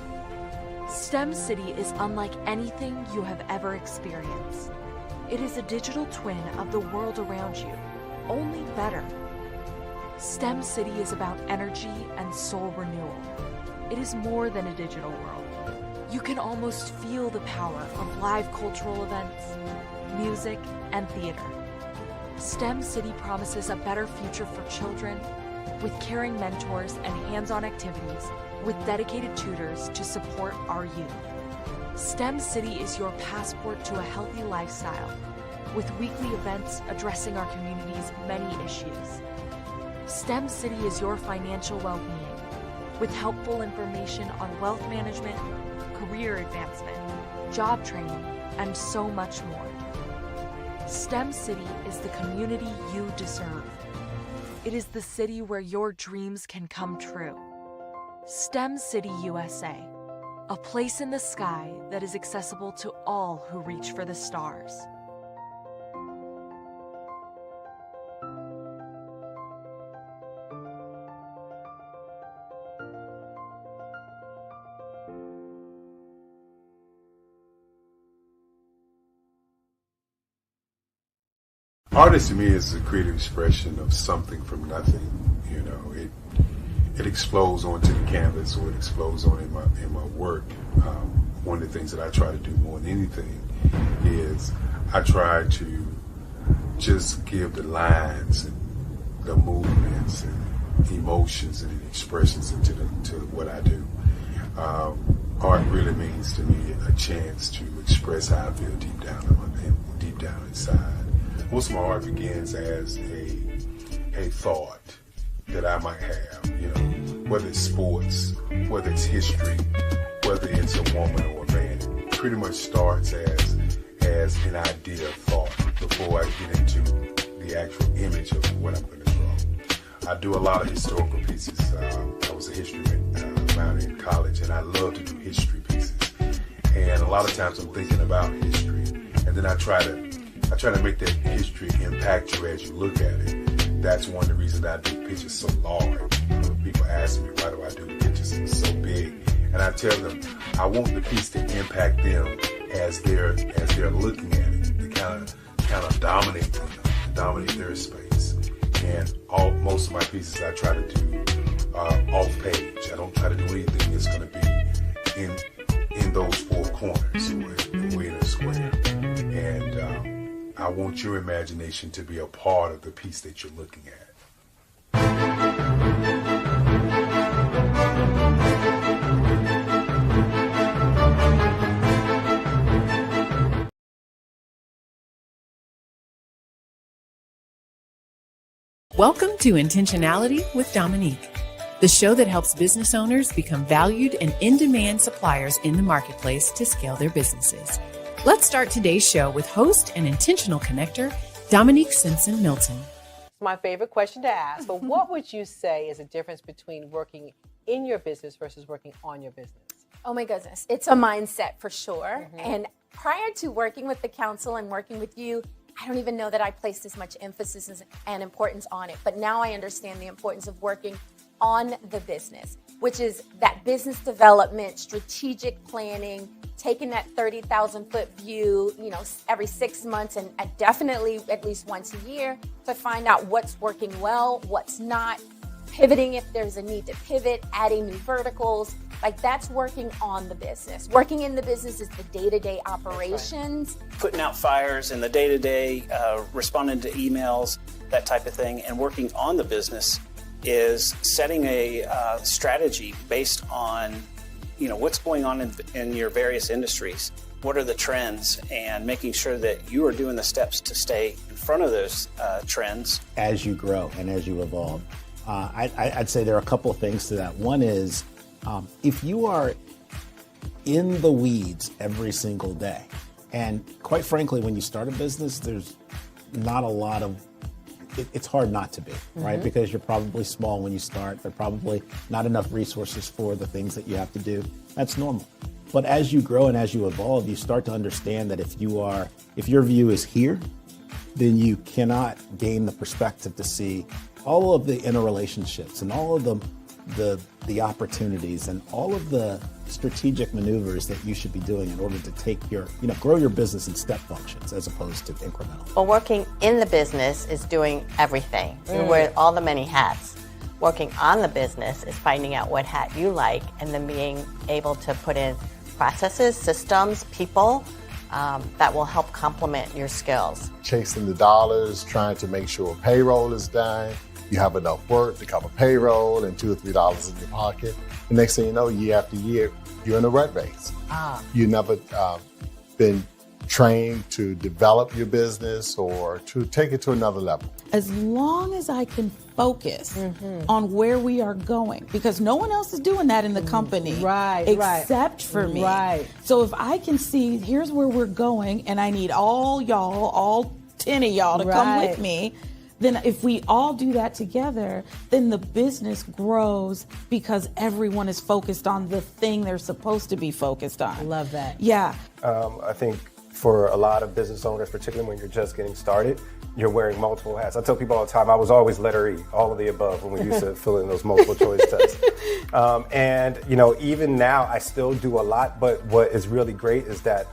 STEM City is unlike anything you have ever experienced. It is a digital twin of the world around you, only better. STEM City is about energy and soul renewal. It is more than a digital world. You can almost feel the power of live cultural events, music, and theater. STEM City promises a better future for children with caring mentors and hands-on activities with dedicated tutors to support our youth. STEM City is your passport to a healthy lifestyle with weekly events addressing our community's many issues. STEM City is your financial well-being with helpful information on wealth management, career advancement, job training, and so much more. STEM City is the community you deserve. It is the city where your dreams can come true. STEM City USA, a place in the sky that is accessible to all who reach for the stars. Artist to me is a creative expression of something from nothing. You know, it explodes onto the canvas, or it explodes on in my work. One of the things that I try to do more than anything is I try to just give the lines and the movements and emotions and expressions into to what I do. Art really means to me a chance to express how I feel deep down inside. Most of my art begins as a thought that I might have, you know, whether it's sports, whether it's history, whether it's a woman or a man. It pretty much starts as an idea of thought before I get into the actual image of what I'm going to draw. I do a lot of historical pieces. I was a history minor in college, and I love to do history pieces. And a lot of times I'm thinking about history, and then I try to make that history impact you as you look at it. That's one of the reasons I do pictures so large. People ask me, why do I do pictures so big? And I tell them, I want the piece to impact them as they're looking at it, to kind of dominate them, dominate their space. And most of my pieces I try to do off page. I don't try to do anything that's going to be in those four corners or in a square. And I want your imagination to be a part of the piece that you're looking at. Welcome to Intentionality with Dominique, the show that helps business owners become valued and in-demand suppliers in the marketplace to scale their businesses. Let's start today's show with host and intentional connector, Dominique Simpson-Milton. My favorite question to ask, but what would you say is the difference between working in your business versus working on your business? Oh my goodness, it's a mindset for sure. And prior to working with the council and working with you, I don't even know that I placed as much emphasis and importance on it. But now I understand the importance of working on the business, which is that business development, strategic planning, taking that 30,000 foot view, you know, every 6 months and definitely at least once a year to find out what's working well, what's not, pivoting if there's a need to pivot, adding new verticals. Like that's working on the business. Working in the business is the day-to-day operations. Putting out fires in the day-to-day, responding to emails, that type of thing. And working on the business is setting a strategy based on what's going on in your various industries. What are the trends, and making sure that you are doing the steps to stay in front of those trends. As you grow and as you evolve, I'd say there are a couple of things to that. One is if you are in the weeds every single day, and quite frankly, when you start a business, there's not a lot of, it's hard not to be, right? Because you're probably small when you start. There are probably not enough resources for the things that you have to do. That's normal. But as you grow and as you evolve, you start to understand that if your view is here, then you cannot gain the perspective to see all of the interrelationships and all of the opportunities and all of the strategic maneuvers that you should be doing in order to grow your business in step functions as opposed to incremental. Well, working in the business is doing everything. You wear all the many hats. Working on the business is finding out what hat you like and then being able to put in processes, systems, people that will help complement your skills. Chasing the dollars, trying to make sure payroll is done. You have enough work to cover payroll and $2 or $3 in your pocket. The next thing you know, year after year, you're in a rat race. You've never been trained to develop your business or to take it to another level. As long as I can focus on where we are going, because no one else is doing that in the company except for me. So if I can see, here's where we're going, and I need all 10 of y'all to come with me, then if we all do that together, then the business grows because everyone is focused on the thing they're supposed to be focused on. Love that. Yeah. I think for a lot of business owners, particularly when you're just getting started, you're wearing multiple hats. I tell people all the time, I was always letter E, all of the above, when we used to fill in those multiple choice tests. And even now I still do a lot, but what is really great is that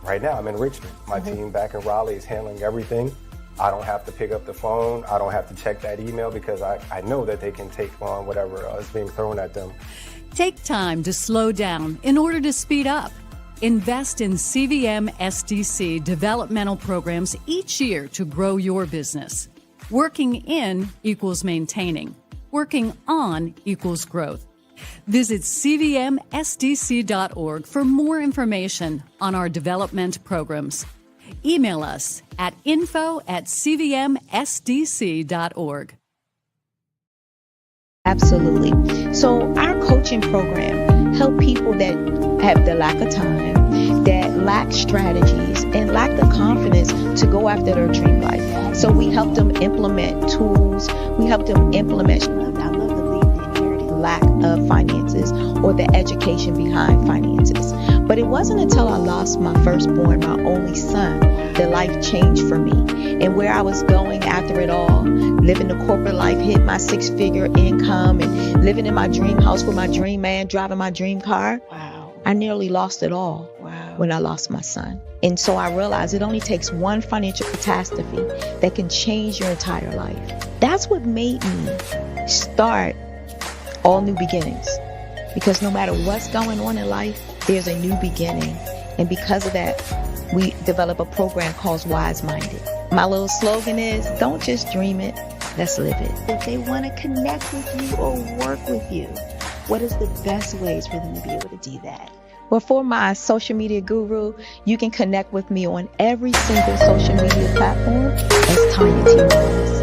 right now I'm in Richmond. My team back in Raleigh is handling everything. I don't have to pick up the phone. I don't have to check that email because I know that they can take on whatever is being thrown at them. Take time to slow down in order to speed up. Invest in CVM SDC developmental programs each year to grow your business. Working in equals maintaining. Working on equals growth. Visit cvmsdc.org for more information on our development programs. Email us at info@cvmsdc.org. Absolutely. So our coaching program help people that have the lack of time, that lack strategies, and lack the confidence to go after their dream life. So we help them implement tools. We help them implement, I love to leave the inherited lack of finances or the education behind finances. But it wasn't until I lost my firstborn, my only son, that life changed for me. And where I was going after it all, living the corporate life, hit my 6-figure income, and living in my dream house with my dream man, driving my dream car. Wow. I nearly lost it all when I lost my son. And so I realized it only takes one financial catastrophe that can change your entire life. That's what made me start All New Beginnings. Because no matter what's going on in life, there's a new beginning. And because of that, we develop a program called Wise Minded. My little slogan is, don't just dream it, let's live it. If they want to connect with you or work with you, what is the best ways for them to be able to do that? Well, for my social media guru, you can connect with me on every single social media platform as Tanya T. Rose.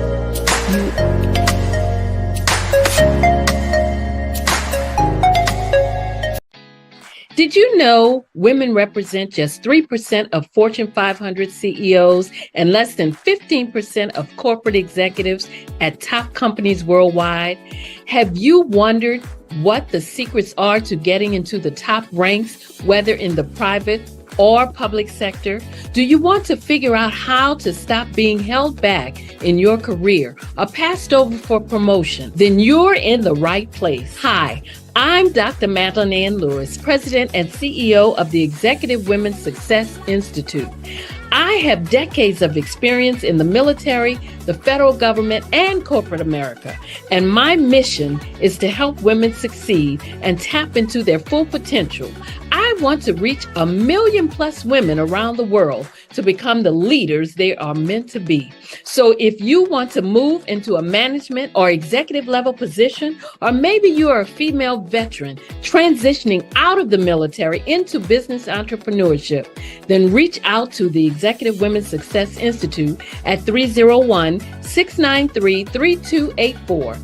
Did you know women represent just 3% of Fortune 500 CEOs and less than 15% of corporate executives at top companies worldwide? Have you wondered what the secrets are to getting into the top ranks, whether in the private or public sector? Do you want to figure out how to stop being held back in your career or passed over for promotion? Then you're in the right place. Hi, I'm Dr. Madeline Ann Lewis, President and CEO of the Executive Women's Success Institute. I have decades of experience in the military, the federal government, and corporate America, and my mission is to help women succeed and tap into their full potential. I want to reach 1 million plus women around the world to become the leaders they are meant to be. So if you want to move into a management or executive level position, or maybe you are a female veteran transitioning out of the military into business entrepreneurship, then reach out to the Executive Women's Success Institute at 301-693-3284.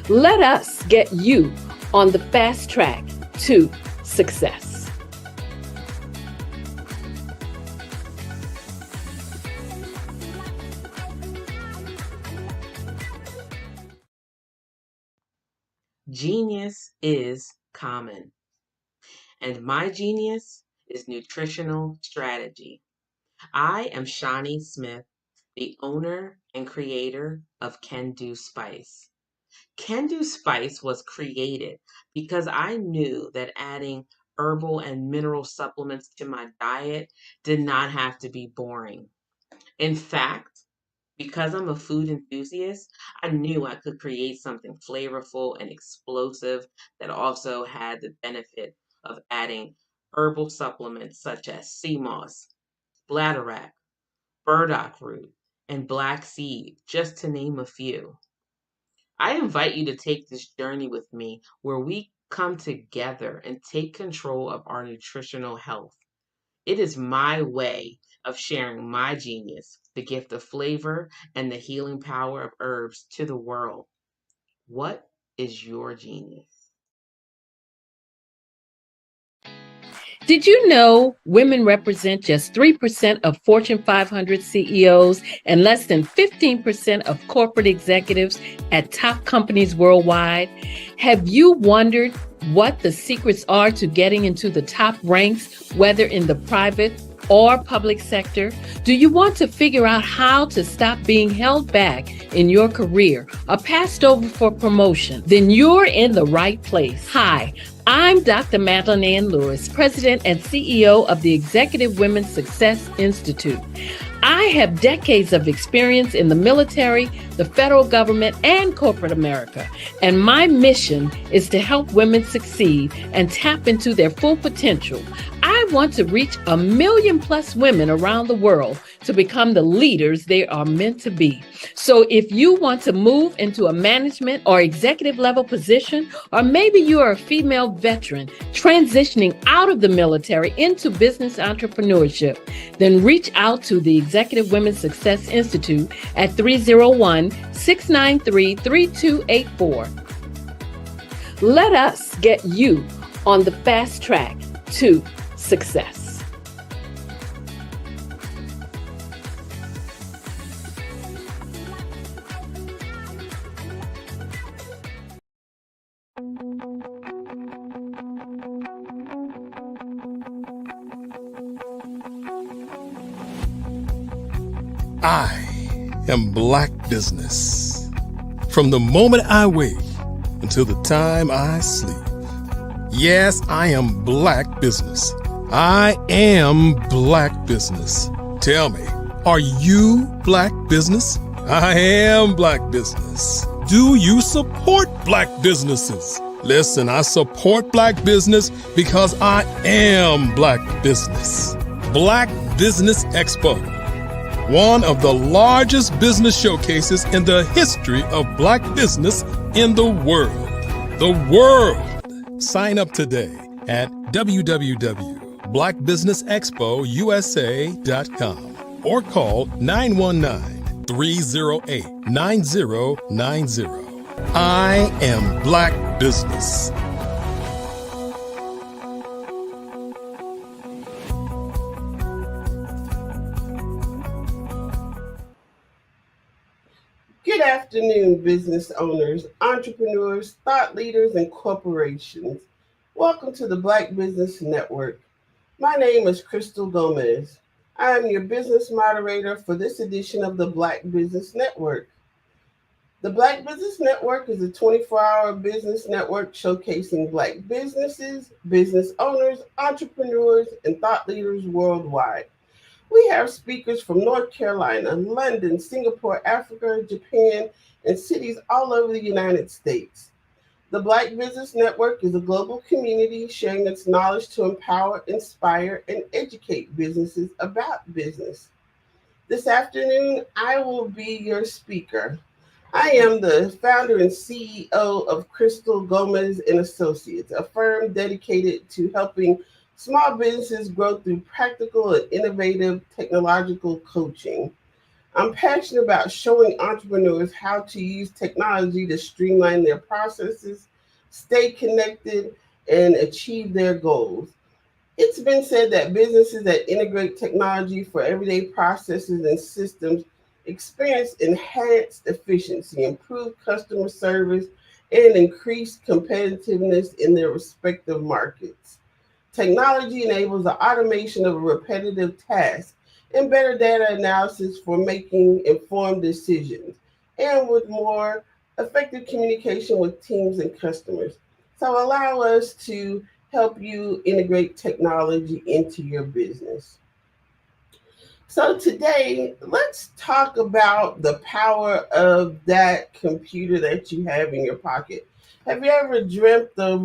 Let us get you on the fast track to success. Genius is common, and my genius is nutritional strategy. I am Shawnee Smith, the owner and creator of Can Do Spice. Can Do Spice was created because I knew that adding herbal and mineral supplements to my diet did not have to be boring. In fact, because I'm a food enthusiast, I knew I could create something flavorful and explosive that also had the benefit of adding herbal supplements such as sea moss, bladderwrack, burdock root, and black seed, just to name a few. I invite you to take this journey with me where we come together and take control of our nutritional health. It is my way of sharing my genius, the gift of flavor and the healing power of herbs to the world. What is your genius? Did you know women represent just 3% of Fortune 500 CEOs and less than 15% of corporate executives at top companies worldwide? Have you wondered what the secrets are to getting into the top ranks, whether in the private or public sector? Do you want to figure out how to stop being held back in your career or passed over for promotion? Then you're in the right place. Hi, I'm Dr. Madeline Ann Lewis, President and CEO of the Executive Women's Success Institute. I have decades of experience in the military, the federal government, and corporate America, and my mission is to help women succeed and tap into their full potential. I want to reach 1 million plus women around the world to become the leaders they are meant to be. So if you want to move into a management or executive level position, or maybe you are a female veteran transitioning out of the military into business entrepreneurship, then reach out to the Executive Women's Success Institute at 301-693-3284. Let us get you on the fast track to success. I am Black Business. From the moment I wake until the time I sleep. Yes, I am Black Business. I am Black Business. Tell me, are you Black Business? I am Black Business. Do you support Black businesses? Listen, I support Black business because I am Black Business. Black Business Expo, one of the largest business showcases in the history of Black business in the world. The world! Sign up today at www.blackbusinessexpousa.com or call 919-308-9090. I am Black Business. Good afternoon, business owners, entrepreneurs, thought leaders, and corporations. Welcome to the Black Business Network. My name is Crystal Gomez. I am your business moderator for this edition of the Black Business Network. The Black Business Network is a 24-hour business network showcasing Black businesses, business owners, entrepreneurs, and thought leaders worldwide. We have speakers from North Carolina, London, Singapore, Africa, Japan, and cities all over the United States. The Black Business Network is a global community sharing its knowledge to empower, inspire, and educate businesses about business. This afternoon, I will be your speaker. I am the founder and CEO of Crystal Gomez and Associates, a firm dedicated to helping small businesses grow through practical and innovative technological coaching. I'm passionate about showing entrepreneurs how to use technology to streamline their processes, stay connected, and achieve their goals. It's been said that businesses that integrate technology for everyday processes and systems experience enhanced efficiency, improved customer service, and increased competitiveness in their respective markets. Technology enables the automation of repetitive tasks and better data analysis for making informed decisions, and with more effective communication with teams and customers. So allow us to help you integrate technology into your business. So today, let's talk about the power of that computer that you have in your pocket. Have you ever dreamt of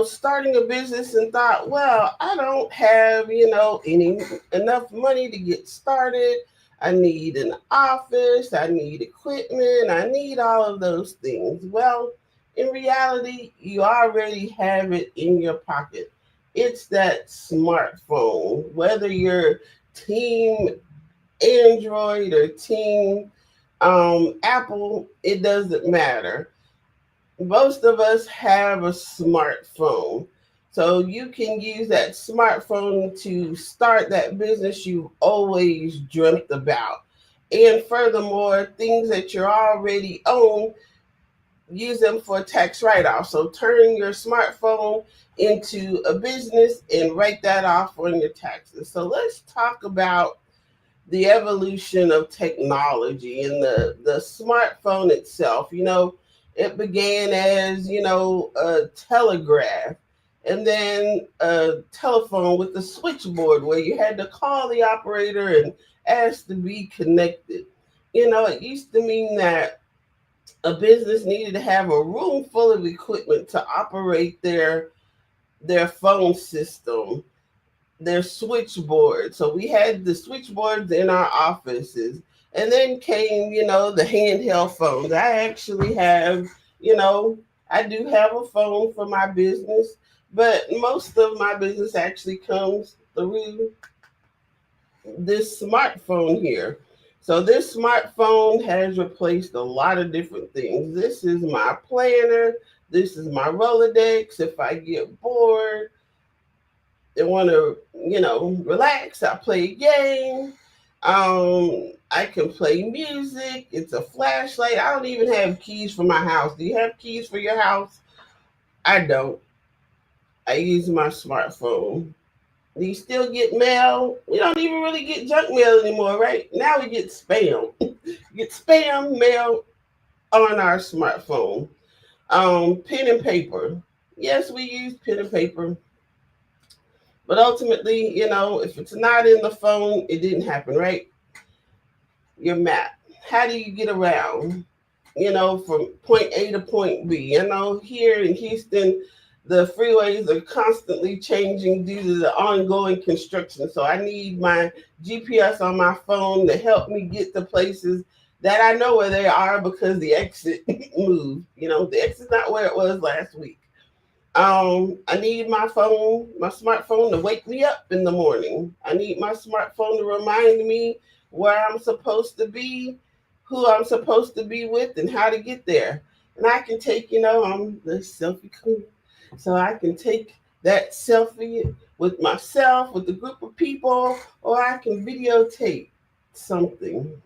starting a business and thought, well, I don't have, enough money to get started. I need an office, I need equipment, I need all of those things. Well, in reality, you already have it in your pocket. It's that smartphone, whether you're team Android or team Apple, it doesn't matter. Most of us have a smartphone. So you can use that smartphone to start that business you've always dreamt about. And furthermore, things that you already own, use them for a tax write-off. So turn your smartphone into a business and write that off on your taxes. So let's talk about the evolution of technology and the smartphone itself. It began as, a telegraph, and then a telephone with a switchboard where you had to call the operator and ask to be connected. It used to mean that a business needed to have a room full of equipment to operate their phone system, their switchboard. So we had the switchboards in our offices. And then came, the handheld phones. I actually have, I do have a phone for my business, but most of my business actually comes through this smartphone here. So this smartphone has replaced a lot of different things. This is my planner. This is my Rolodex. If I get bored and want to, relax, I play a game. I can play music. It's a flashlight. I don't even have keys for my house. Do you have keys for your house? I don't. I use my smartphone. Do you still get mail? We don't even really get junk mail anymore, right? Now we get spam. Get spam mail on our smartphone. Pen and paper. Yes, we use pen and paper. But ultimately, if it's not in the phone, it didn't happen, right? Your map. How do you get around, from point A to point B? Here in Houston, the freeways are constantly changing due to the ongoing construction. So I need my GPS on my phone to help me get to places that I know where they are because the exit moved. The exit's not where it was last week. I need my smartphone to wake me up in the morning. I need my smartphone to remind me where I'm supposed to be, who I'm supposed to be with, and how to get there. And I can take, I'm the selfie queen. So I can take that selfie with myself, with a group of people, or I can videotape something.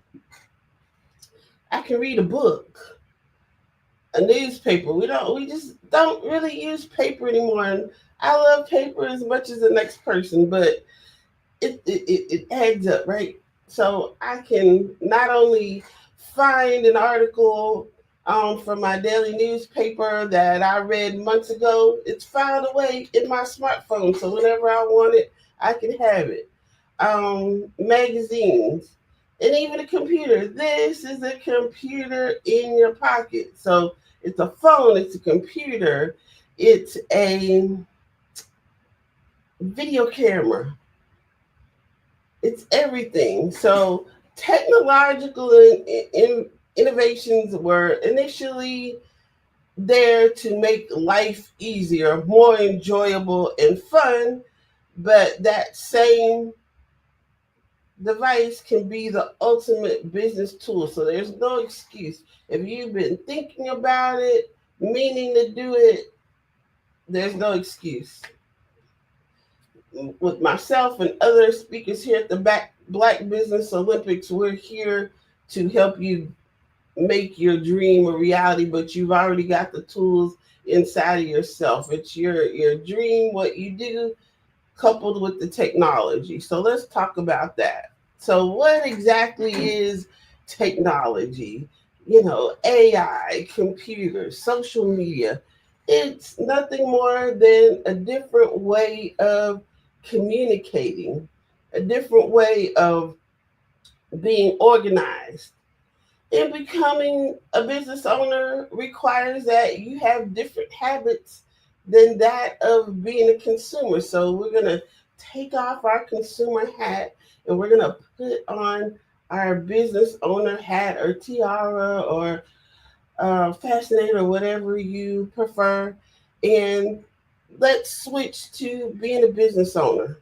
I can read a book, a newspaper. We just don't really use paper anymore. And I love paper as much as the next person, but it adds up, right? So I can not only find an article from my daily newspaper that I read months ago, it's filed away in my smartphone. So whenever I want it, I can have it. Magazines, and even a computer. This is a computer in your pocket. So It's a phone, it's a computer, it's a video camera. It's everything. So technological innovations were initially there to make life easier, more enjoyable and fun, but that same device can be the ultimate business tool. So there's no excuse. If you've been thinking about it, meaning to do it, there's no excuse. With myself and other speakers here at the Black Business Olympics, we're here to help you make your dream a reality, but you've already got the tools inside of yourself. It's your dream, what you do, coupled with the technology. So let's talk about that. So what exactly is technology? You know, AI, computers, social media. It's nothing more than a different way of communicating, a different way of being organized. And becoming a business owner requires that you have different habits than that of being a consumer. So we're going to take off our consumer hat and we're going to put on our business owner hat or tiara or fascinator, whatever you prefer. And let's switch to being a business owner.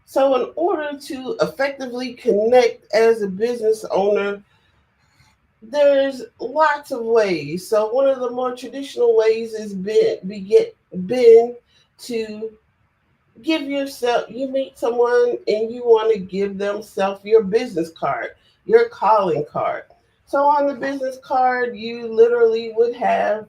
So in order to effectively connect as a business owner, there's lots of ways. So one of the more traditional ways is been to give yourself, you meet someone and you want to give themselves your business card, your calling card. So on the business card, you literally would have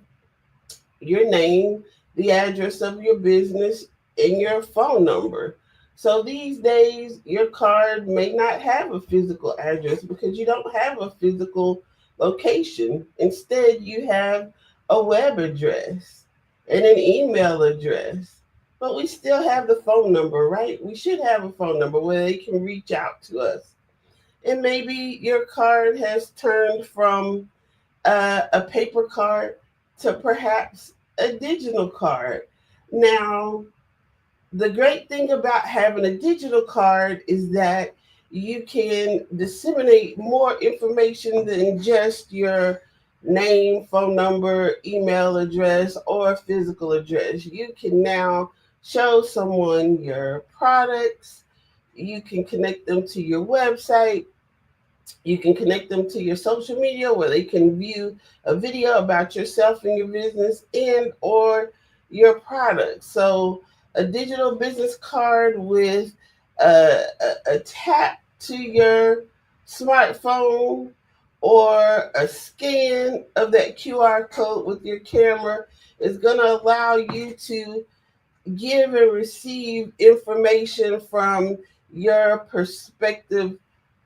your name, the address of your business, and your phone number. So these days, your card may not have a physical address because you don't have a physical location. Instead, you have a web address and an email address. But we still have the phone number, right? We should have a phone number where they can reach out to us. And maybe your card has turned from a paper card to perhaps a digital card. Now, the great thing about having a digital card is that you can disseminate more information than just your name, phone number, email address, or physical address. You can now show someone your products. You can connect them to your website. You can connect them to your social media where they can view a video about yourself and your business and or your product. So a digital business card with a tap to your smartphone or a scan of that QR code with your camera is going to allow you to give and receive information from your prospective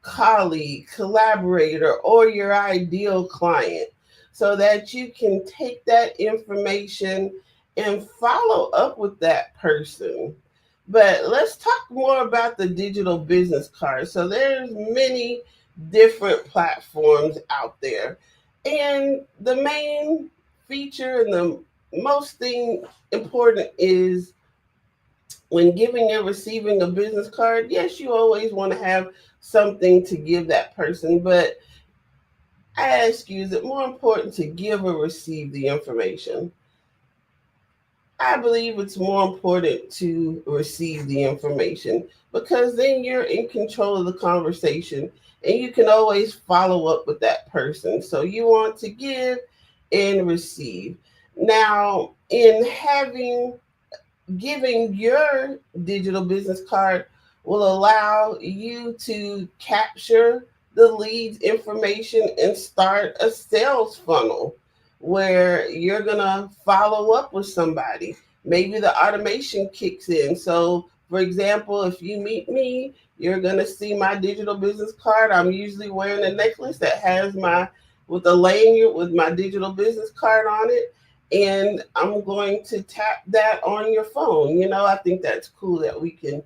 colleague, collaborator, or your ideal client so that you can take that information and follow up with that person. But let's talk more about the digital business card. So there's many different platforms out there. And the main feature and the most thing important is when giving and receiving a business card, yes, you always want to have something to give that person, but I ask you, is it more important to give or receive the information? I believe it's more important to receive the information because then you're in control of the conversation and you can always follow up with that person. So you want to give and receive. Now, in giving your digital business card will allow you to capture the lead's information and start a sales funnel where you're going to follow up with somebody. Maybe the automation kicks in. So, for example, if you meet me, you're going to see my digital business card. I'm usually wearing a necklace that has with a lanyard with my digital business card on it. And I'm going to tap that on your phone. You know, I think that's cool that we can,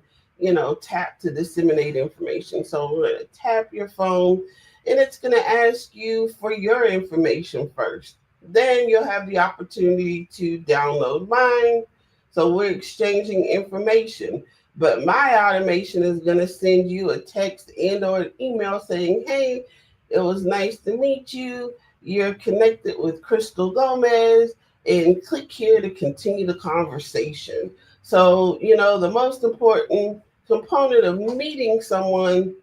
tap to disseminate information. So we're going to tap your phone and it's going to ask you for your information first. then you'll have the opportunity to download mine. So we're exchanging information. But my automation is going to send you a text and or an email saying, hey, it was nice to meet you. You're connected with Crystal Gomez, and click here to continue the conversation. So, the most important component of meeting someone,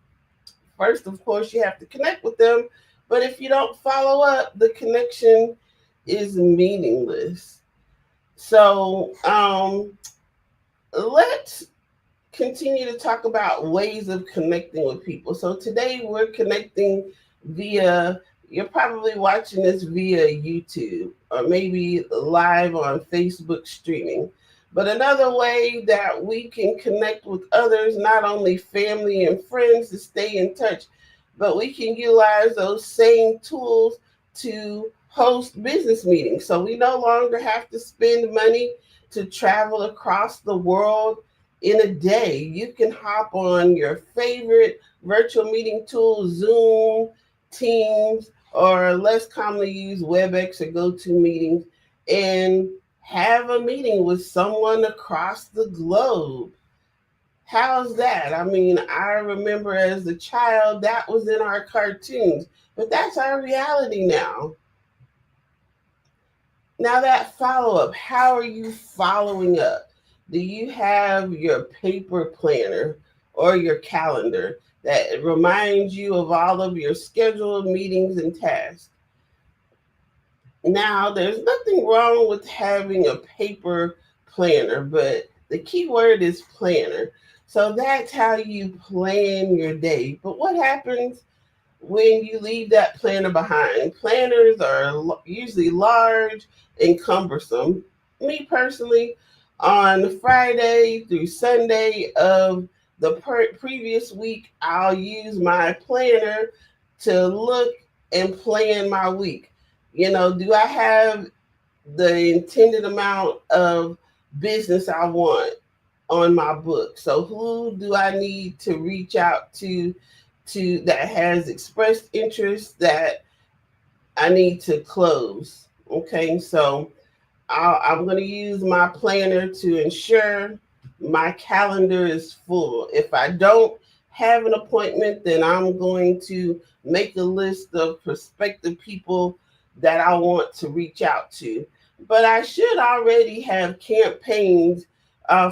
first, of course, you have to connect with them. But if you don't follow up, the connection is meaningless. So let's continue to talk about ways of connecting with people. So today we're connecting via, you're probably watching this via YouTube or maybe live on Facebook streaming. But another way that we can connect with others, not only family and friends to stay in touch, but we can utilize those same tools to host business meetings. So we no longer have to spend money to travel across the world in a day. You can hop on your favorite virtual meeting tool, Zoom, Teams, or less commonly used WebEx or GoToMeetings, and have a meeting with someone across the globe. How's that? I mean, I remember as a child that was in our cartoons, but that's our reality now. Now that follow-up, how are you following up? Do you have your paper planner or your calendar that reminds you of all of your scheduled meetings and tasks? Now, there's nothing wrong with having a paper planner, but the key word is planner. So that's how you plan your day. But what happens when you leave that planner behind? Planners are usually large and cumbersome. Me personally, on Friday through Sunday of the previous week, I'll use my planner to look and plan my week. Do I have the intended amount of business I want on my book? So who do I need to reach out to that has expressed interest that I need to close? Okay, so I'm going to use my planner to ensure my calendar is full. If I don't have an appointment, then I'm going to make a list of prospective people that I want to reach out to. But I should already have campaigns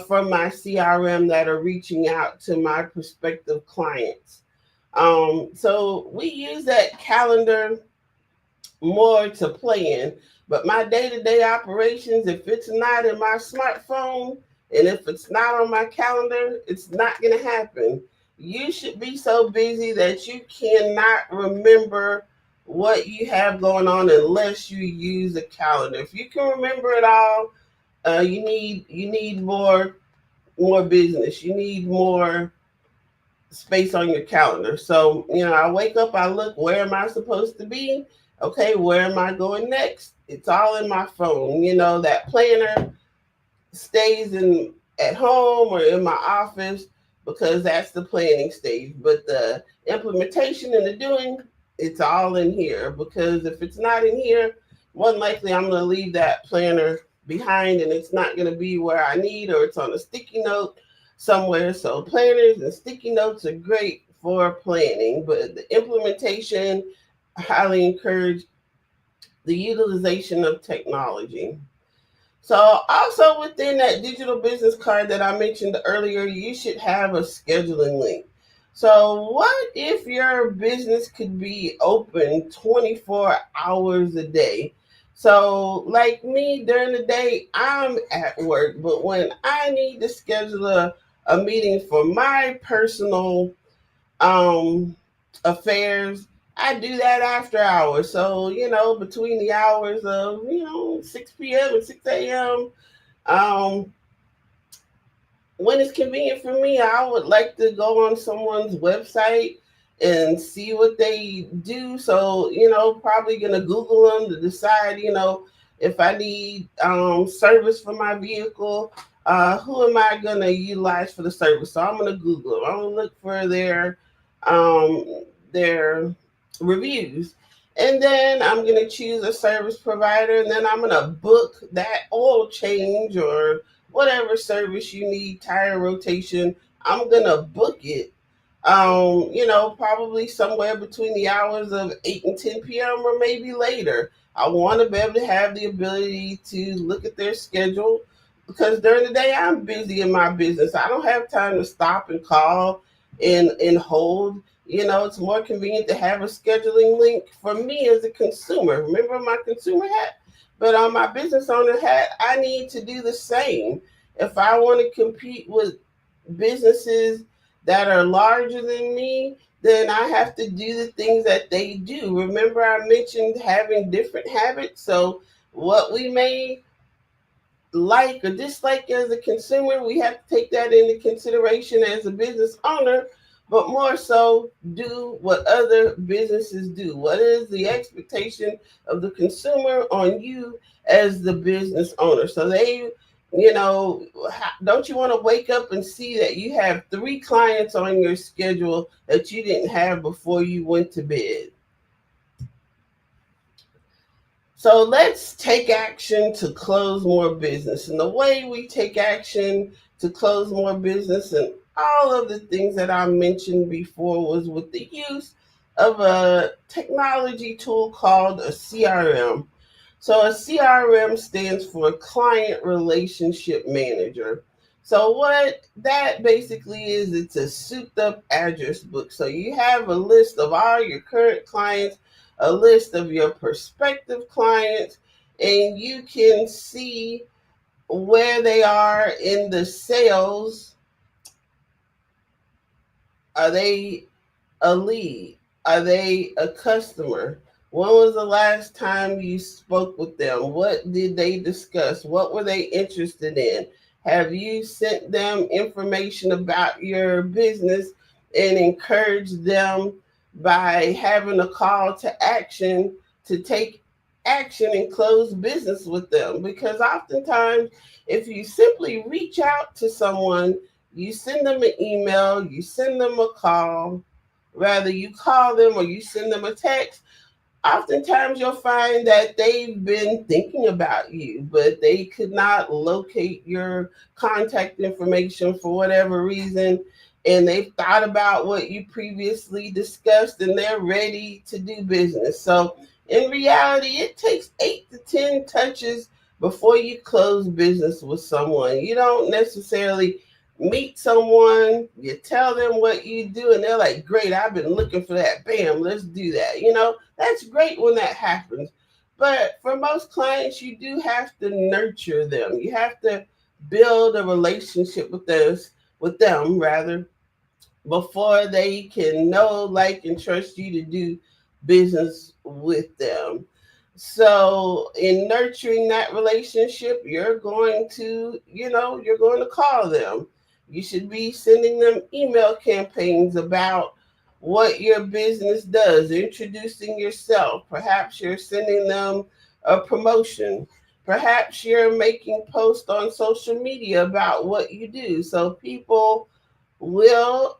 from my CRM that are reaching out to my prospective clients. So we use that calendar more to plan, but my day-to-day operations, if it's not in my smartphone and if it's not on my calendar, it's not going to happen. You should be so busy that you cannot remember what you have going on unless you use a calendar. If you can remember it all, you need more business. You need more space on your calendar. So, I wake up, I look, where am I supposed to be? Okay, where am I going next? It's all in my phone. That planner stays at home or in my office because that's the planning stage. But the implementation and the doing, it's all in here, because if it's not in here, more than likely I'm going to leave that planner behind and it's not going to be where I need, or it's on a sticky note somewhere. So planners and sticky notes are great for planning, but the implementation, I highly encourage the utilization of technology. So also within that digital business card that I mentioned earlier, you should have a scheduling link. So what if your business could be open 24 hours a day? So like me, during the day, I'm at work, but when I need to schedule a meeting for my personal affairs, I do that after hours. So, between the hours of, 6 p.m. and 6 a.m., when it's convenient for me, I would like to go on someone's website and see what they do. So, probably going to Google them to decide, if I need service for my vehicle, who am I going to utilize for the service? So I'm going to Google them. I'm going to look for their reviews. And then I'm going to choose a service provider, and then I'm going to book that oil change or whatever service you need, tire rotation. I'm going to book it, probably somewhere between the hours of 8 and 10 p.m. or maybe later. I want to be able to have the ability to look at their schedule because during the day I'm busy in my business. I don't have time to stop and call and hold. It's more convenient to have a scheduling link for me as a consumer. Remember my consumer hat? But on my business owner hat, I need to do the same. If I want to compete with businesses that are larger than me, then I have to do the things that they do. Remember, I mentioned having different habits. So, what we may like or dislike as a consumer, we have to take that into consideration as a business owner, but more so do what other businesses do. What is the expectation of the consumer on you as the business owner? So don't you want to wake up and see that you have 3 clients on your schedule that you didn't have before you went to bed? So let's take action to close more business. And the way we take action to close more business and all of the things that I mentioned before was with the use of a technology tool called a CRM. So a CRM stands for Client Relationship Manager. So what that basically is, it's a souped up address book. So you have a list of all your current clients, a list of your prospective clients, and you can see where they are in the sales. Are they a lead? Are they a customer? When was the last time you spoke with them? What did they discuss? What were they interested in? Have you sent them information about your business and encouraged them by having a call to action to take action and close business with them? Because oftentimes, if you simply reach out to someone, you send them an email, you send them a call, rather you call them or you send them a text, oftentimes you'll find that they've been thinking about you, but they could not locate your contact information for whatever reason. And they've thought about what you previously discussed and they're ready to do business. So in reality, it takes 8 to 10 touches before you close business with someone. You don't necessarily meet someone, you tell them what you do, and they're like, great, I've been looking for that. Bam, let's do that. That's great when that happens. But for most clients, you do have to nurture them. You have to build a relationship with them rather, before they can know, like, and trust you to do business with them. So in nurturing that relationship, you're going to call them. You should be sending them email campaigns about what your business does, introducing yourself. Perhaps you're sending them a promotion. Perhaps you're making posts on social media about what you do. So people will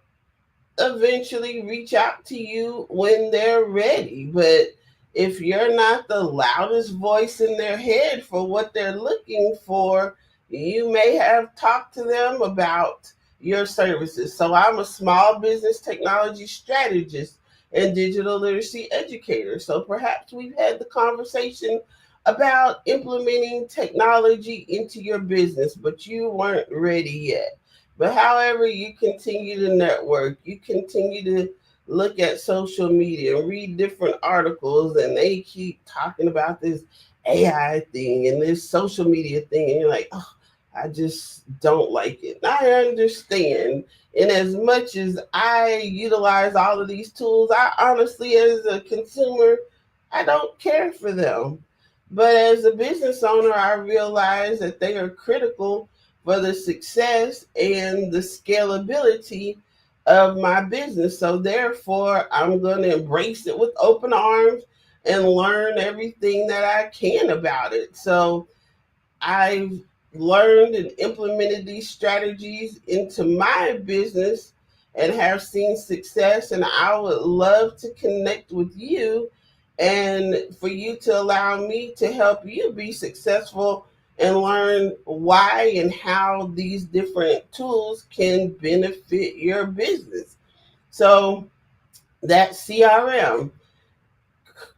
eventually reach out to you when they're ready. But if you're not the loudest voice in their head for what they're looking for, you may have talked to them about your services. So I'm a small business technology strategist and digital literacy educator. So perhaps we've had the conversation about implementing technology into your business, but you weren't ready yet. But however, you continue to network, you continue to look at social media, read different articles, and they keep talking about this AI thing and this social media thing. And you're like, oh, I just don't like it. I understand. And as much as I utilize all of these tools, I honestly, as a consumer, I don't care for them. But as a business owner, I realize that they are critical for the success and the scalability of my business. So therefore, I'm going to embrace it with open arms and learn everything that I can about it. So I've learned and implemented these strategies into my business and have seen success. And I would love to connect with you and for you to allow me to help you be successful and learn why and how these different tools can benefit your business. So that CRM,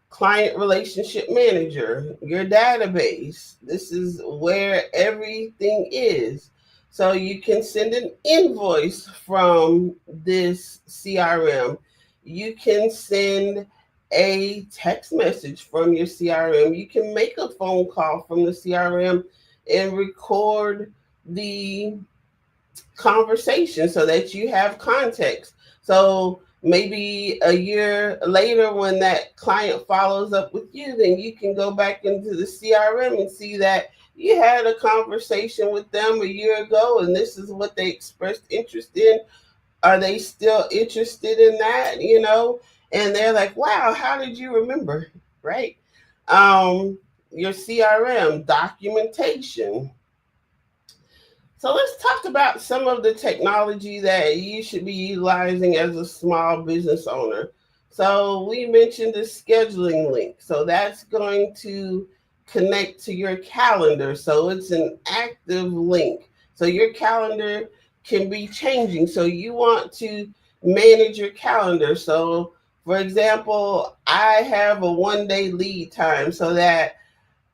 client relationship manager, your database. This is where everything is. So you can send an invoice from this CRM. You can send a text message from your CRM. You can make a phone call from the CRM and record the conversation so that you have context. So maybe a year later, when that client follows up with you, then you can go back into the CRM and see that you had a conversation with them a year ago and this is what they expressed interest in. Are they still interested in that? And they're like, wow, how did you remember? Right? Your CRM documentation. So let's talk about some of the technology that you should be utilizing as a small business owner. So we mentioned the scheduling link. So that's going to connect to your calendar. So it's an active link. So your calendar can be changing. So you want to manage your calendar. So for example, I have a 1-day lead time so that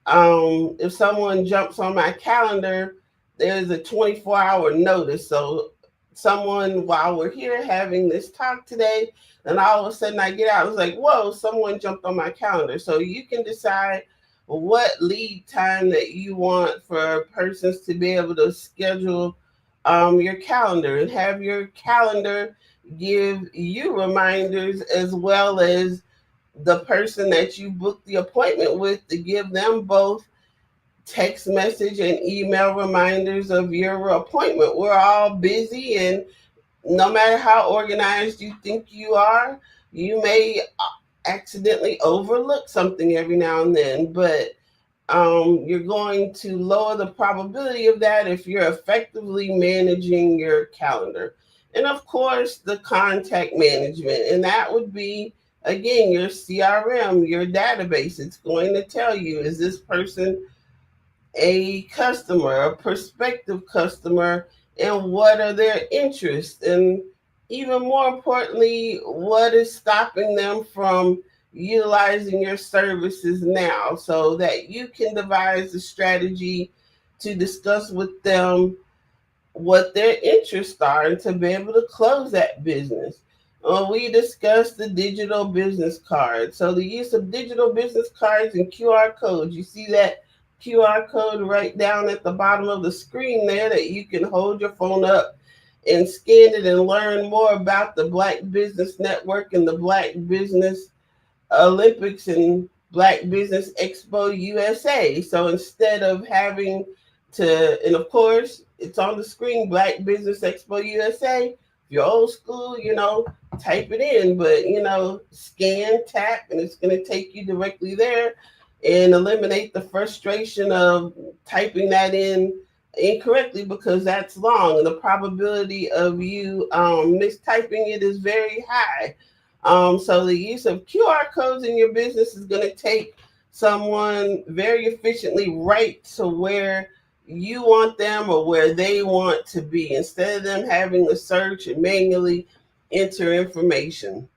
if someone jumps on my calendar, there's a 24-hour notice. So someone, while we're here having this talk today, and all of a sudden I get out, it's like, whoa, someone jumped on my calendar. So you can decide what lead time that you want for persons to be able to schedule your calendar and have your calendar give you reminders, as well as the person that you booked the appointment with, to give them both text message and email reminders of your appointment. We're all busy, and no matter how organized you think you are, you may accidentally overlook something every now and then, but you're going to lower the probability of that if you're effectively managing your calendar. And of course, the contact management, and that would be, again, your CRM, your database. It's going to tell you, is this person a customer, a prospective customer, and what are their interests? And even more importantly, what is stopping them from utilizing your services now, so that you can devise a strategy to discuss with them what their interests are and to be able to close that business. We discussed the digital business card. So the use of digital business cards and QR codes. You see that QR code right down at the bottom of the screen there that you can hold your phone up and scan it and learn more about the Black Business Network and the Black Business Olympics and Black Business Expo USA. So instead of having to, and of course, it's on the screen, Black Business Expo USA. If you're old school, type it in, but, scan, tap, and it's going to take you directly there and eliminate the frustration of typing that in incorrectly, because that's long and the probability of you mistyping it is very high. So the use of QR codes in your business is going to take someone very efficiently right to where you want them or where they want to be, instead of them having to search and manually enter information.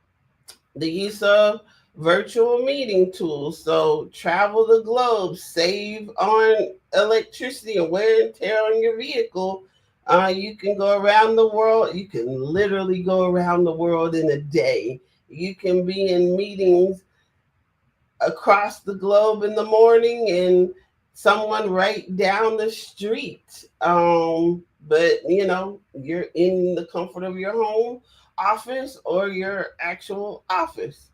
The use of virtual meeting tools. So travel the globe, save on electricity and wear and tear on your vehicle. You can go around the world. You can literally go around the world in a day. You can be in meetings across the globe in the morning and someone right down the street. But you're in the comfort of your home office or your actual office.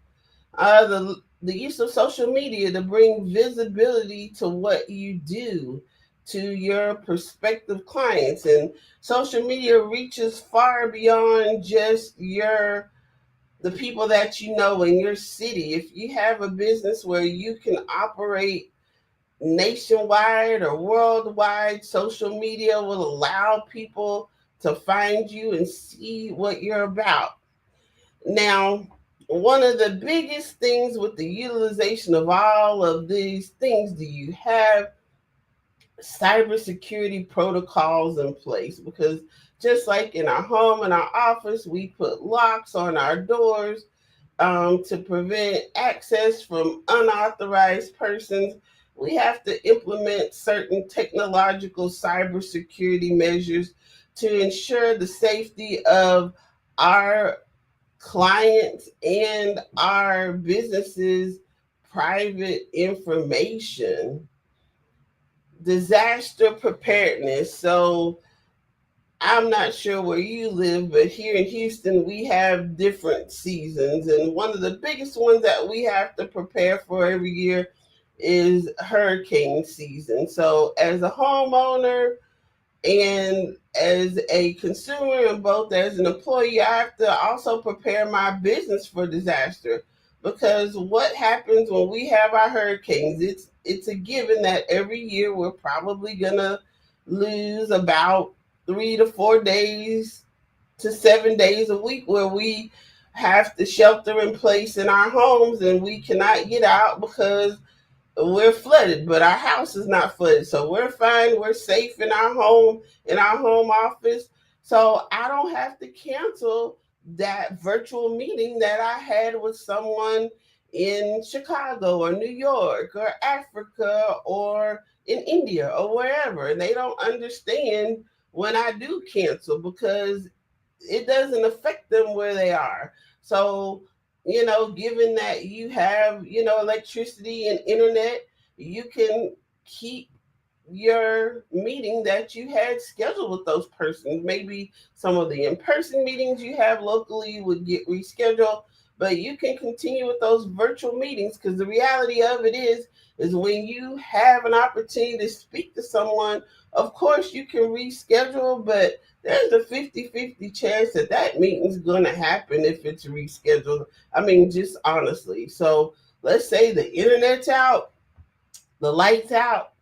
The use of social media to bring visibility to what you do to your prospective clients. And social media reaches far beyond just the people that you know in your city. If you have a business where you can operate nationwide or worldwide, social media will allow people to find you and see what you're about. Now, one of the biggest things with the utilization of all of these things, do you have cybersecurity protocols in place? Because just like in our home and our office, we put locks on our doors to prevent access from unauthorized persons. We have to implement certain technological cybersecurity measures to ensure the safety of our clients and our businesses' private information. Disaster preparedness. So I'm not sure where you live, but here in Houston, we have different seasons. And one of the biggest ones that we have to prepare for every year is hurricane season. So as a homeowner and as a consumer, and both as an employee, I have to also prepare my business for disaster. Because what happens when we have our hurricanes, it's a given that every year we're probably gonna lose about 3 to 4 days to 7 days a week where we have to shelter in place in our homes and we cannot get out because we're flooded, but our house is not flooded. So we're fine. We're safe in our home office. So I don't have to cancel that virtual meeting that I had with someone in Chicago or New York or Africa or in India or wherever. And they don't understand when I do cancel because it doesn't affect them where they are. So, given that you have, electricity and internet, you can keep your meeting that you had scheduled with those persons. Maybe some of the in-person meetings you have locally would get rescheduled, but you can continue with those virtual meetings because the reality of it is when you have an opportunity to speak to someone, of course you can reschedule, but there's a 50-50 chance that meeting's going to happen if it's rescheduled. I mean, just honestly. So let's say the internet's out, the lights out,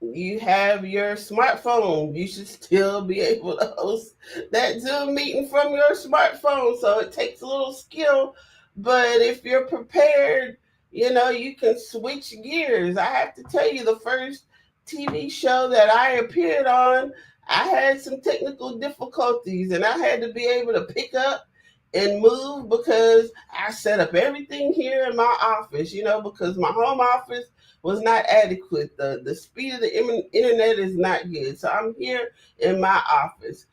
you have your smartphone, you should still be able to host that Zoom meeting from your smartphone. So it takes a little skill, but if you're prepared, you can switch gears. I have to tell you, the first TV show that I appeared on, I had some technical difficulties and I had to be able to pick up and move because I set up everything here in my office, because my home office was not adequate. The speed of the internet is not good. So I'm here in my office.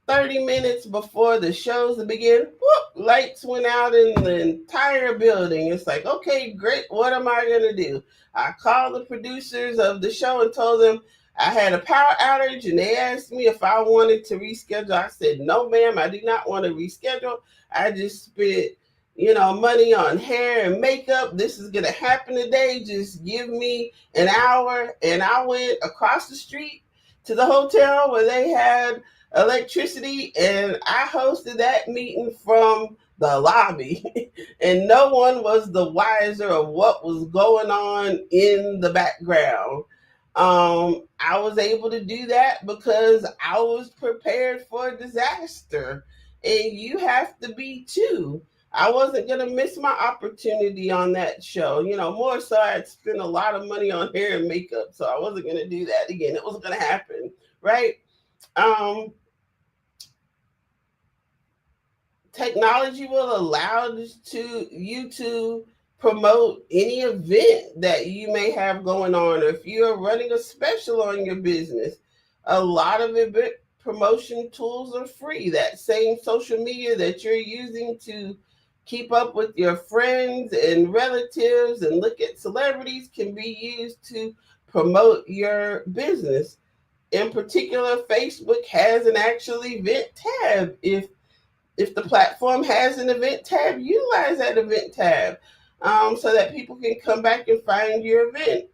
30 minutes before the shows begin, whoop, lights went out in the entire building. It's like, okay, great. What am I going to do? I called the producers of the show and told them I had a power outage, and they asked me if I wanted to reschedule. I said, no, ma'am, I do not want to reschedule. I just spent, money on hair and makeup. This is going to happen today. Just give me an hour. And I went across the street to the hotel where they had electricity, and I hosted that meeting from the lobby. And no one was the wiser of what was going on in the background. I was able to do that because I was prepared for disaster, and you have to be too. I wasn't going to miss my opportunity on that show. More so I had spent a lot of money on hair and makeup, so I wasn't going to do that again. It wasn't going to happen, right? Technology will allow you to promote any event that you may have going on. Or if you're running a special on your business, a lot of event promotion tools are free. That same social media that you're using to keep up with your friends and relatives and look at celebrities can be used to promote your business. In particular, Facebook has an actual event tab. If the platform has an event tab, utilize that event tab so that people can come back and find your event.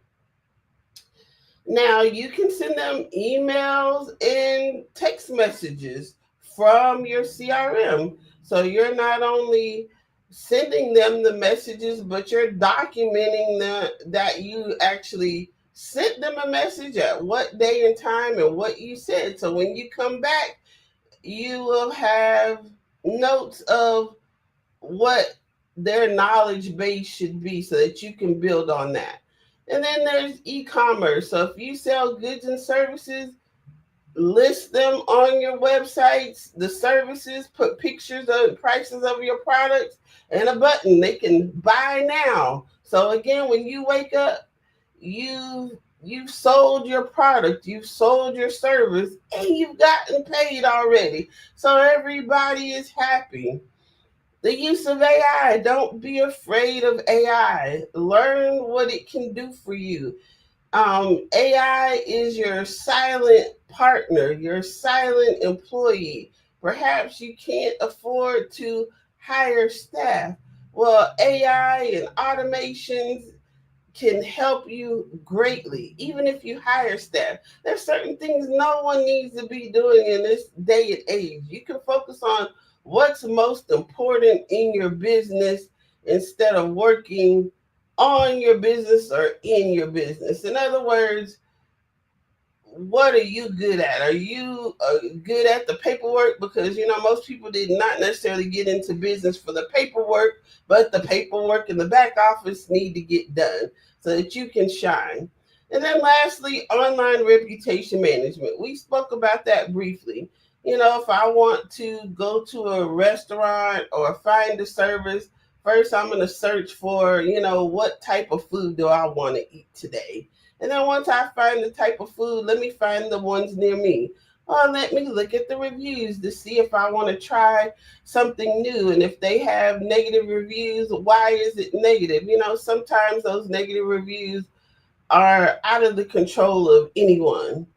Now, you can send them emails and text messages from your CRM. So you're not only sending them the messages, but you're documenting that you actually sent them a message at what day and time and what you said. So when you come back, you will have notes of what their knowledge base should be so that you can build on that. And then there's e-commerce. So if you sell goods and services, list them on your websites, the services, put pictures of prices of your products and a button they can buy now. So again, when you wake up, you've sold your product, you've sold your service, and you've gotten paid already. So everybody is happy. The use of AI, don't be afraid of AI. Learn what it can do for you. AI is your silent partner, your silent employee. Perhaps you can't afford to hire staff. Well, AI and automations can help you greatly, even if you hire staff. There's certain things no one needs to be doing in this day and age. You can focus on what's most important in your business instead of working on your business or in your business. In other words, what are you good at? Are you good at the paperwork? Because, most people did not necessarily get into business for the paperwork, but the paperwork in the back office need to get done so that you can shine. And then lastly, online reputation management. We spoke about that briefly. If I want to go to a restaurant or find a service, first I'm going to search for, what type of food do I want to eat today? And then once I find the type of food, let me find the ones near me. Or let me look at the reviews to see if I want to try something new. And if they have negative reviews, why is it negative? Sometimes those negative reviews are out of the control of anyone.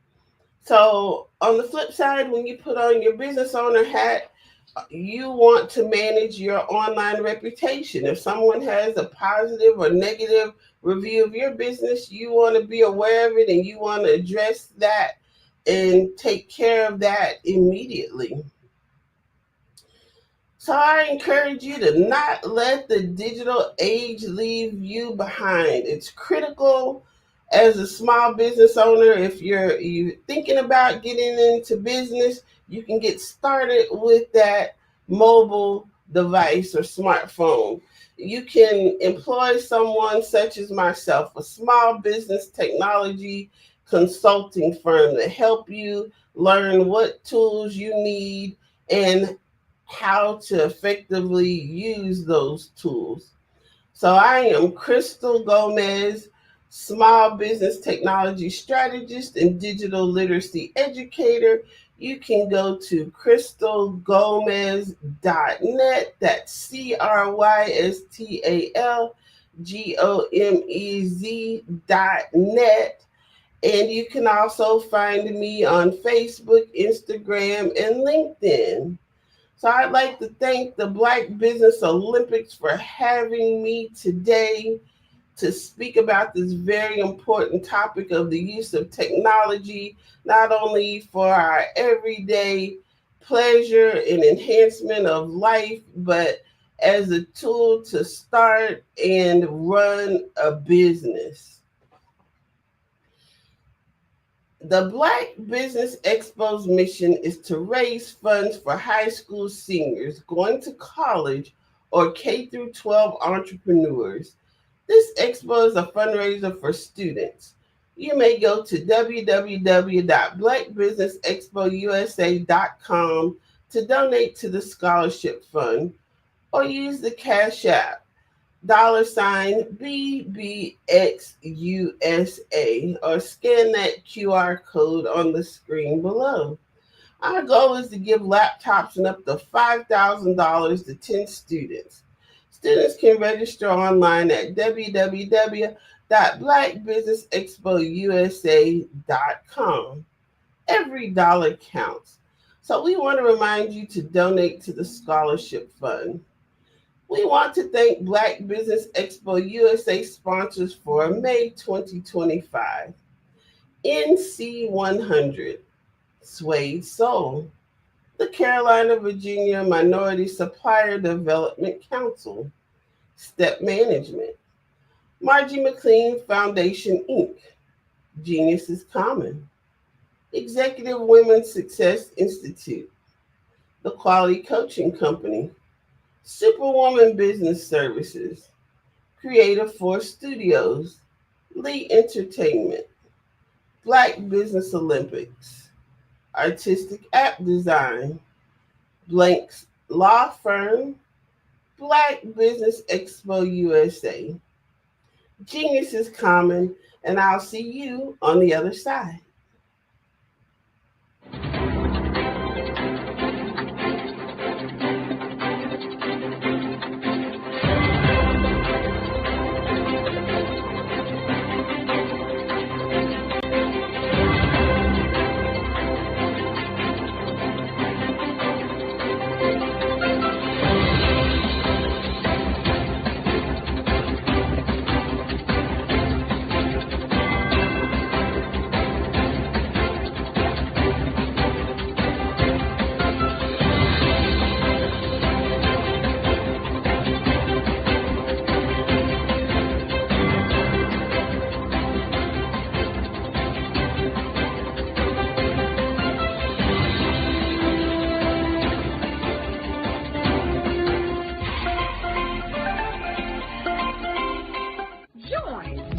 So on the flip side, when you put on your business owner hat, you want to manage your online reputation. If someone has a positive or negative review of your business, you want to be aware of it and you want to address that and take care of that immediately. So I encourage you to not let the digital age leave you behind. It's critical as a small business owner. If you're thinking about getting into business, you can get started with that mobile device or smartphone. You can employ someone such as myself, a small business technology consulting firm, to help you learn what tools you need and how to effectively use those tools. So I am Crystal Gomez, small business technology strategist and digital literacy educator. You can go to crystalgomez.net. That's crystalgomez.net. And you can also find me on Facebook, Instagram, and LinkedIn. So I'd like to thank the Black Business Olympics for having me today to speak about this very important topic of the use of technology, not only for our everyday pleasure and enhancement of life, but as a tool to start and run a business. The Black Business Expo's mission is to raise funds for high school seniors going to college or K-12 entrepreneurs. This expo is a fundraiser for students. You may go to www.blackbusinessexpousa.com to donate to the scholarship fund, or use the Cash App $BBXUSA, or scan that QR code on the screen below. Our goal is to give laptops and up to $5,000 to 10 students. Students can register online at www.blackbusinessexpousa.com. Every dollar counts. So we want to remind you to donate to the scholarship fund. We want to thank Black Business Expo USA sponsors for May 2025. NC100, Suede Soul, the Carolina, Virginia Minority Supplier Development Council, Step Management, Margie McLean Foundation, Inc., Genius is Common, Executive Women's Success Institute, The Quality Coaching Company, Superwoman Business Services, Creative Force Studios, Lee Entertainment, Black Business Olympics, Artistic App Design, Blank's Law Firm, Black Business Expo USA. Genius is common, and I'll see you on the other side.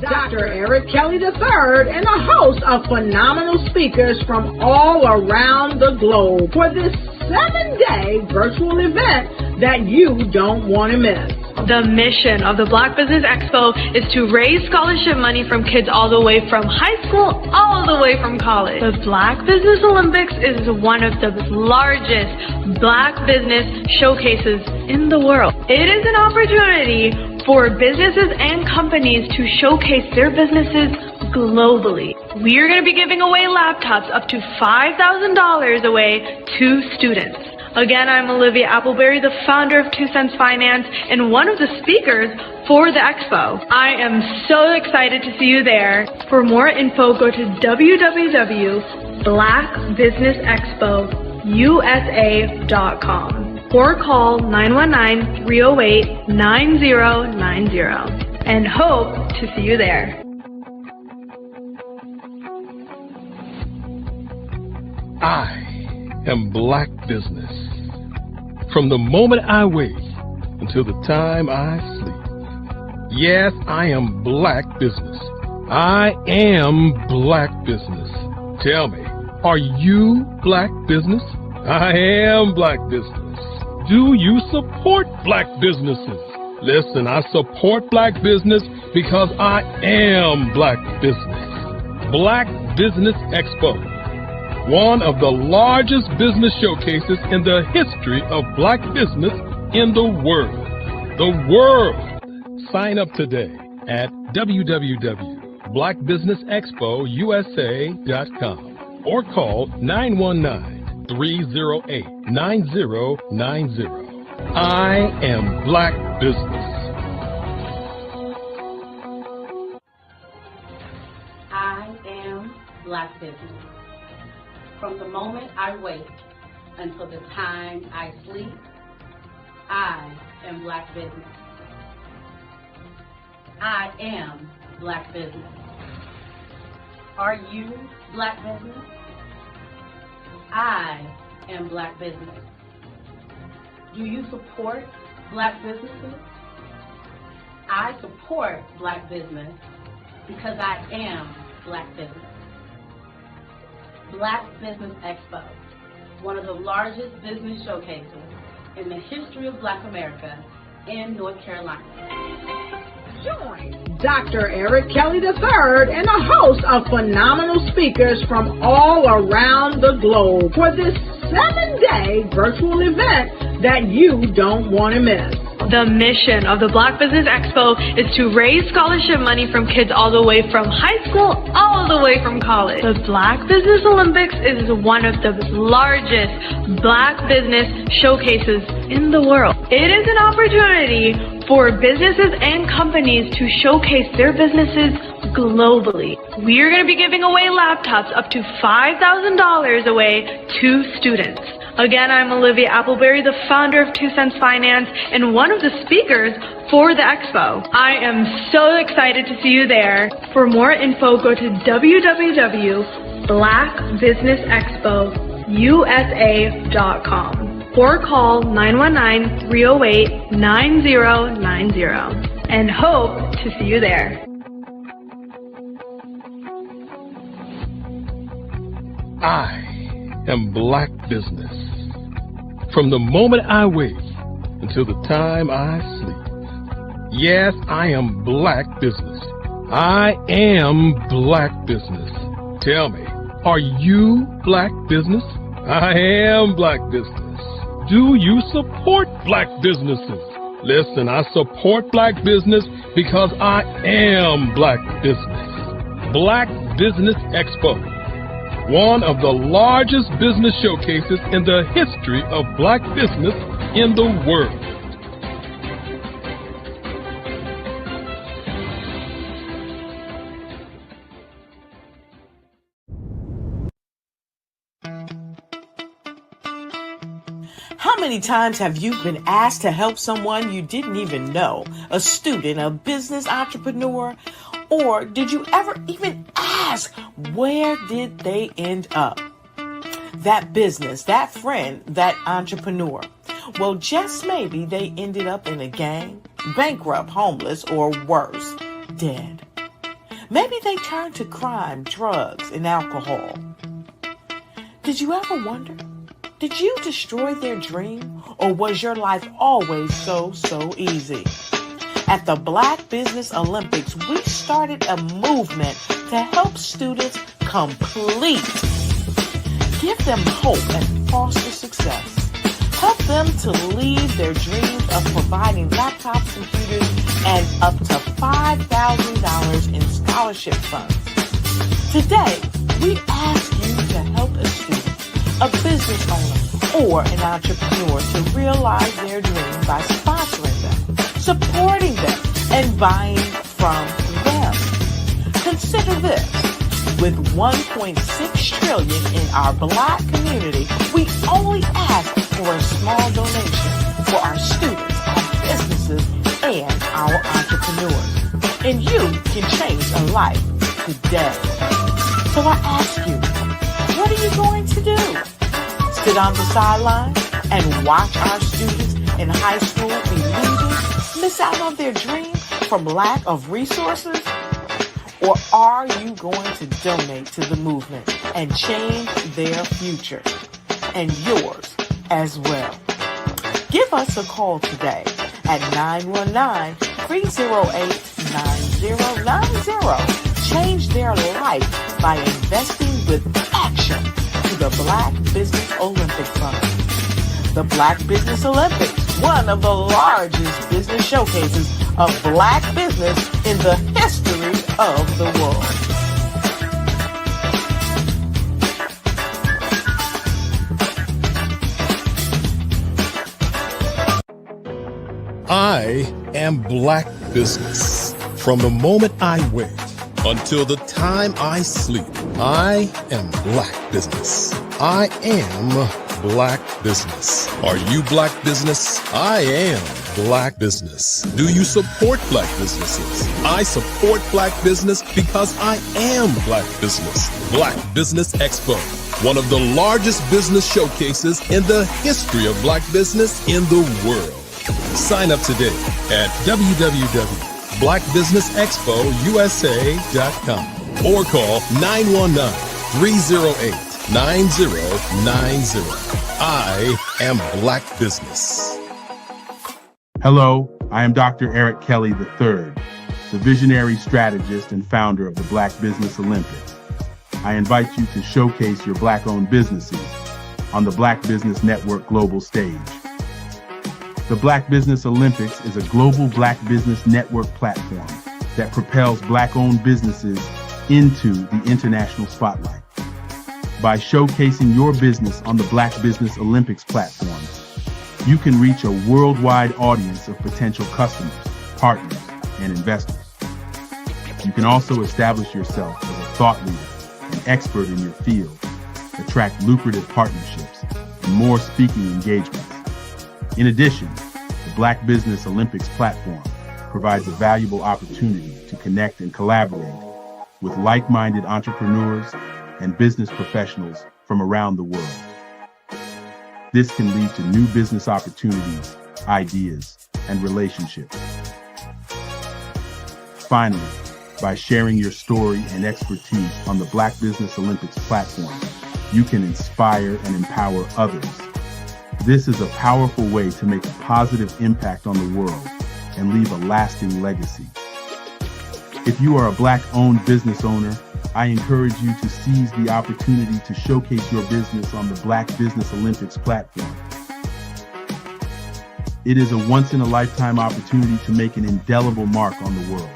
Dr. Eric Kelly III and a host of phenomenal speakers from all around the globe for this 7-day virtual event that you don't want to miss. The mission of the Black Business Expo is to raise scholarship money from kids all the way from high school, all the way from college. The Black Business Olympics is one of the largest Black business showcases in the world. It is an opportunity for businesses and companies to showcase their businesses globally. We are going to be giving away laptops up to $5,000 away to students. Again, I'm Olivia Appleberry, the founder of 2 Cents Finance and one of the speakers for the expo. I am so excited to see you there. For more info, go to www.blackbusinessexpousa.com or call 919-308-9090 and hope to see you there. I am Black Business. From the moment I wake until the time I sleep. Yes, I am Black Business. I am Black Business. Tell me, are you Black Business? I am Black Business. Do you support Black businesses? Listen, I support Black business because I am Black Business. Black Business Expo, one of the largest business showcases in the history of Black business in the world. The world! Sign up today at www.blackbusinessexpousa.com or call 919-308-9090. I am Black Business. I am Black Business. From the moment I wake until the time I sleep, I am Black Business. I am Black Business. Are you Black Business? I am Black Business. Do you support Black businesses? I support Black business because I am Black Business. Black Business Expo, one of the largest business showcases in the history of Black America in North Carolina. Join Dr. Eric Kelly III and a host of phenomenal speakers from all around the globe for this 7-day virtual event that you don't want to miss. The mission of the Black Business Expo is to raise scholarship money from kids all the way from high school, all the way from college. The Black Business Olympics is one of the largest Black business showcases in the world. It is an opportunity for businesses and companies to showcase their businesses globally. We are going to be giving away laptops up to $5,000 away to students. Again, I'm Olivia Appleberry, the founder of 2 Cents Finance and one of the speakers for the expo. I am so excited to see you there. For more info, go to www.blackbusinessexpousa.com or call 919-308-9090 and hope to see you there. I am Black Business. From the moment I wake until the time I sleep. Yes, I am Black Business. I am Black Business. Tell me, are you Black Business? I am Black Business. Do you support Black businesses? Listen, I support Black business because I am Black Business. Black Business Expo, one of the largest business showcases in the history of Black business in the world. How many times have you been asked to help someone you didn't even know, a student, a business entrepreneur, or did you ever even ask, where did they end up? That business, that friend, that entrepreneur. Well, just maybe they ended up in a gang, bankrupt, homeless, or worse, dead. Maybe they turned to crime, drugs, and alcohol. Did you ever wonder? Did you destroy their dream, or was your life always so easy? At the Black Business Olympics, we started a movement to help students complete. Give them hope and foster success. Help them to leave their dreams of providing laptops, computers, and up to $5,000 in scholarship funds. Today, we ask you to help a student, a business owner, or an entrepreneur to realize their dream by sponsoring them, supporting them, and buying from them. Consider this. With $1.6 trillion in our Black community, we only ask for a small donation for our students, our businesses, and our entrepreneurs. And you can change a life today. So I ask you, what are you going to do? Sit on the sideline and watch our students in high school be losers, miss out on their dream from lack of resources? Or are you going to donate to the movement and change their future and yours as well? Give us a call today at 919-308-9090. Change their life by investing with action to the Black Business Olympic Fund. The Black Business Olympics, one of the largest business showcases of Black business in the history of the world. I am Black Business. From the moment I wake until the time I sleep, I am Black Business. I am Black Business. Are you Black Business? I am Black Business. Do you support Black businesses? I support Black business because I am Black Business. Black Business Expo, one of the largest business showcases in the history of Black business in the world. Sign up today at www.blackbusinessexpousa.com or call 919-308-9090. I am Black Business. Hello, I am Dr. Eric Kelly III, the visionary strategist and founder of the Black Business Olympics. I invite you to showcase your Black-owned businesses on the Black Business Network global stage. The Black Business Olympics is a global Black Business Network platform that propels Black-owned businesses into the international spotlight. By showcasing your business on the Black Business Olympics platform, you can reach a worldwide audience of potential customers, partners, and investors. You can also establish yourself as a thought leader, an expert in your field, attract lucrative partnerships, and more speaking engagements. In addition, the Black Business Olympics platform provides a valuable opportunity to connect and collaborate with like-minded entrepreneurs and business professionals from around the world. This can lead to new business opportunities, ideas, and relationships. Finally, by sharing your story and expertise on the Black Business Olympics platform, you can inspire and empower others. This is a powerful way to make a positive impact on the world and leave a lasting legacy. If you are a Black-owned business owner, I encourage you to seize the opportunity to showcase your business on the Black Business Olympics platform. It is a once-in-a-lifetime opportunity to make an indelible mark on the world.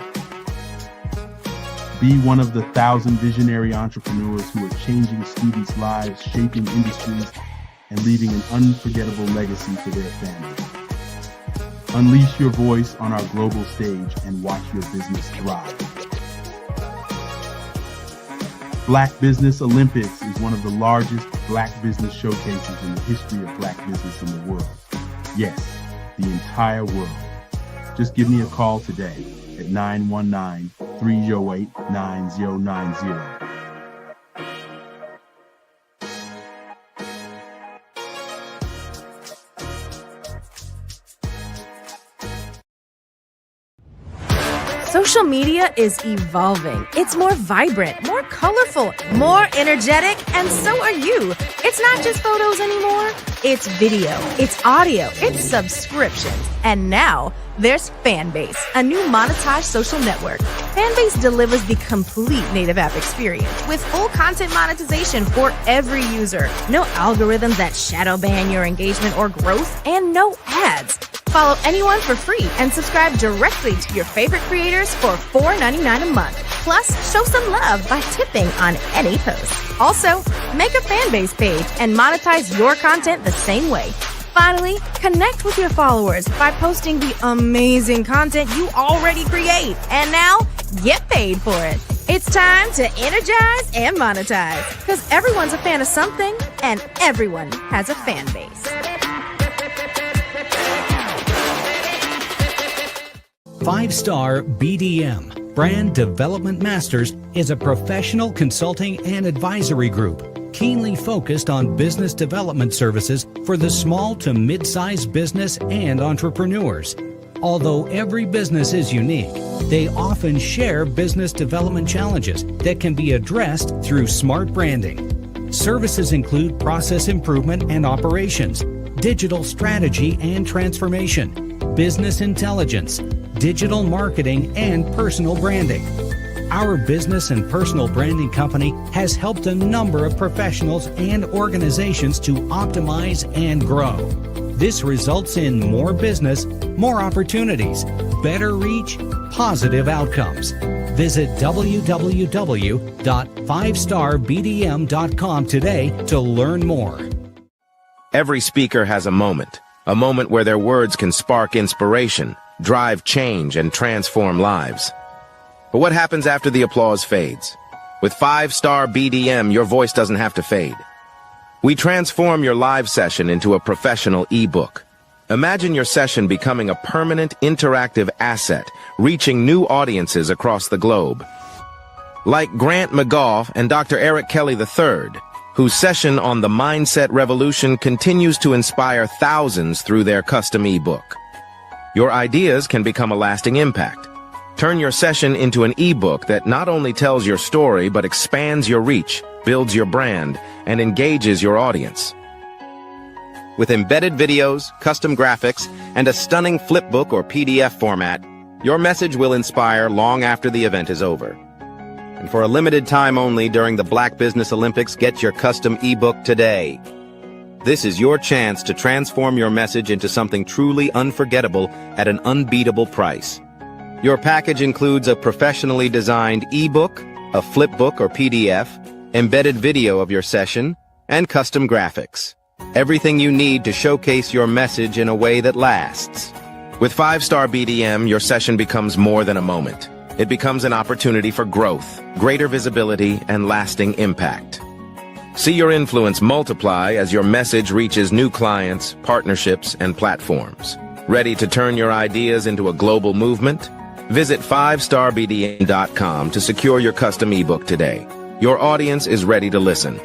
Be one of the 1,000 visionary entrepreneurs who are changing students' lives, shaping industries, and leaving an unforgettable legacy for their families. Unleash your voice on our global stage and watch your business thrive. Black Business Olympics is one of the largest Black business showcases in the history of Black business in the world. Yes, the entire world. Just give me a call today at 919-308-9090. Social media is evolving. It's more vibrant, more colorful, more energetic, and so are you. It's not just photos anymore. It's video, it's audio, it's subscriptions. And now there's Fanbase, a new monetized social network. Fanbase delivers the complete native app experience with full content monetization for every user. No algorithms that shadow ban your engagement or growth, and no ads. Follow anyone for free and subscribe directly to your favorite creators for $4.99 a month. Plus, show some love by tipping on any post. Also, make a Fanbase page and monetize your content the same way. Finally, connect with your followers by posting the amazing content you already create. And now, get paid for it. It's time to energize and monetize, because everyone's a fan of something and everyone has a fan base. Five-Star BDM, Brand Development Masters, is a professional consulting and advisory group keenly focused on business development services for the small to mid-sized business and entrepreneurs. Although every business is unique, they often share business development challenges that can be addressed through smart branding. Services include process improvement and operations, digital strategy and transformation, business intelligence, digital marketing, and personal branding. Our business and personal branding company has helped a number of professionals and organizations to optimize and grow. This results in more business, more opportunities, better reach, positive outcomes. Visit www.fivestarbdm.com today to learn more. Every speaker has a moment where their words can spark inspiration, drive change, and transform lives. But what happens after the applause fades? With 5-Star BDM, your voice doesn't have to fade. We transform your live session into a professional ebook. Imagine your session becoming a permanent, interactive asset, reaching new audiences across the globe. Like Grant McGough and Dr. Eric Kelly III, whose session on the Mindset Revolution continues to inspire thousands through their custom ebook. Your ideas can become a lasting impact. Turn your session into an ebook that not only tells your story, but expands your reach, builds your brand, and engages your audience. With embedded videos, custom graphics, and a stunning flipbook or PDF format, your message will inspire long after the event is over. And for a limited time only during the Black Business Olympics, get your custom ebook today. This is your chance to transform your message into something truly unforgettable at an unbeatable price. Your package includes a professionally designed ebook, a flipbook or PDF, embedded video of your session, and custom graphics. Everything you need to showcase your message in a way that lasts. With 5-Star BDM, your session becomes more than a moment. It becomes an opportunity for growth, greater visibility, and lasting impact. See your influence multiply as your message reaches new clients, partnerships, and platforms. Ready to turn your ideas into a global movement? Visit 5starbdm.com to secure your custom ebook today. Your audience is ready to listen.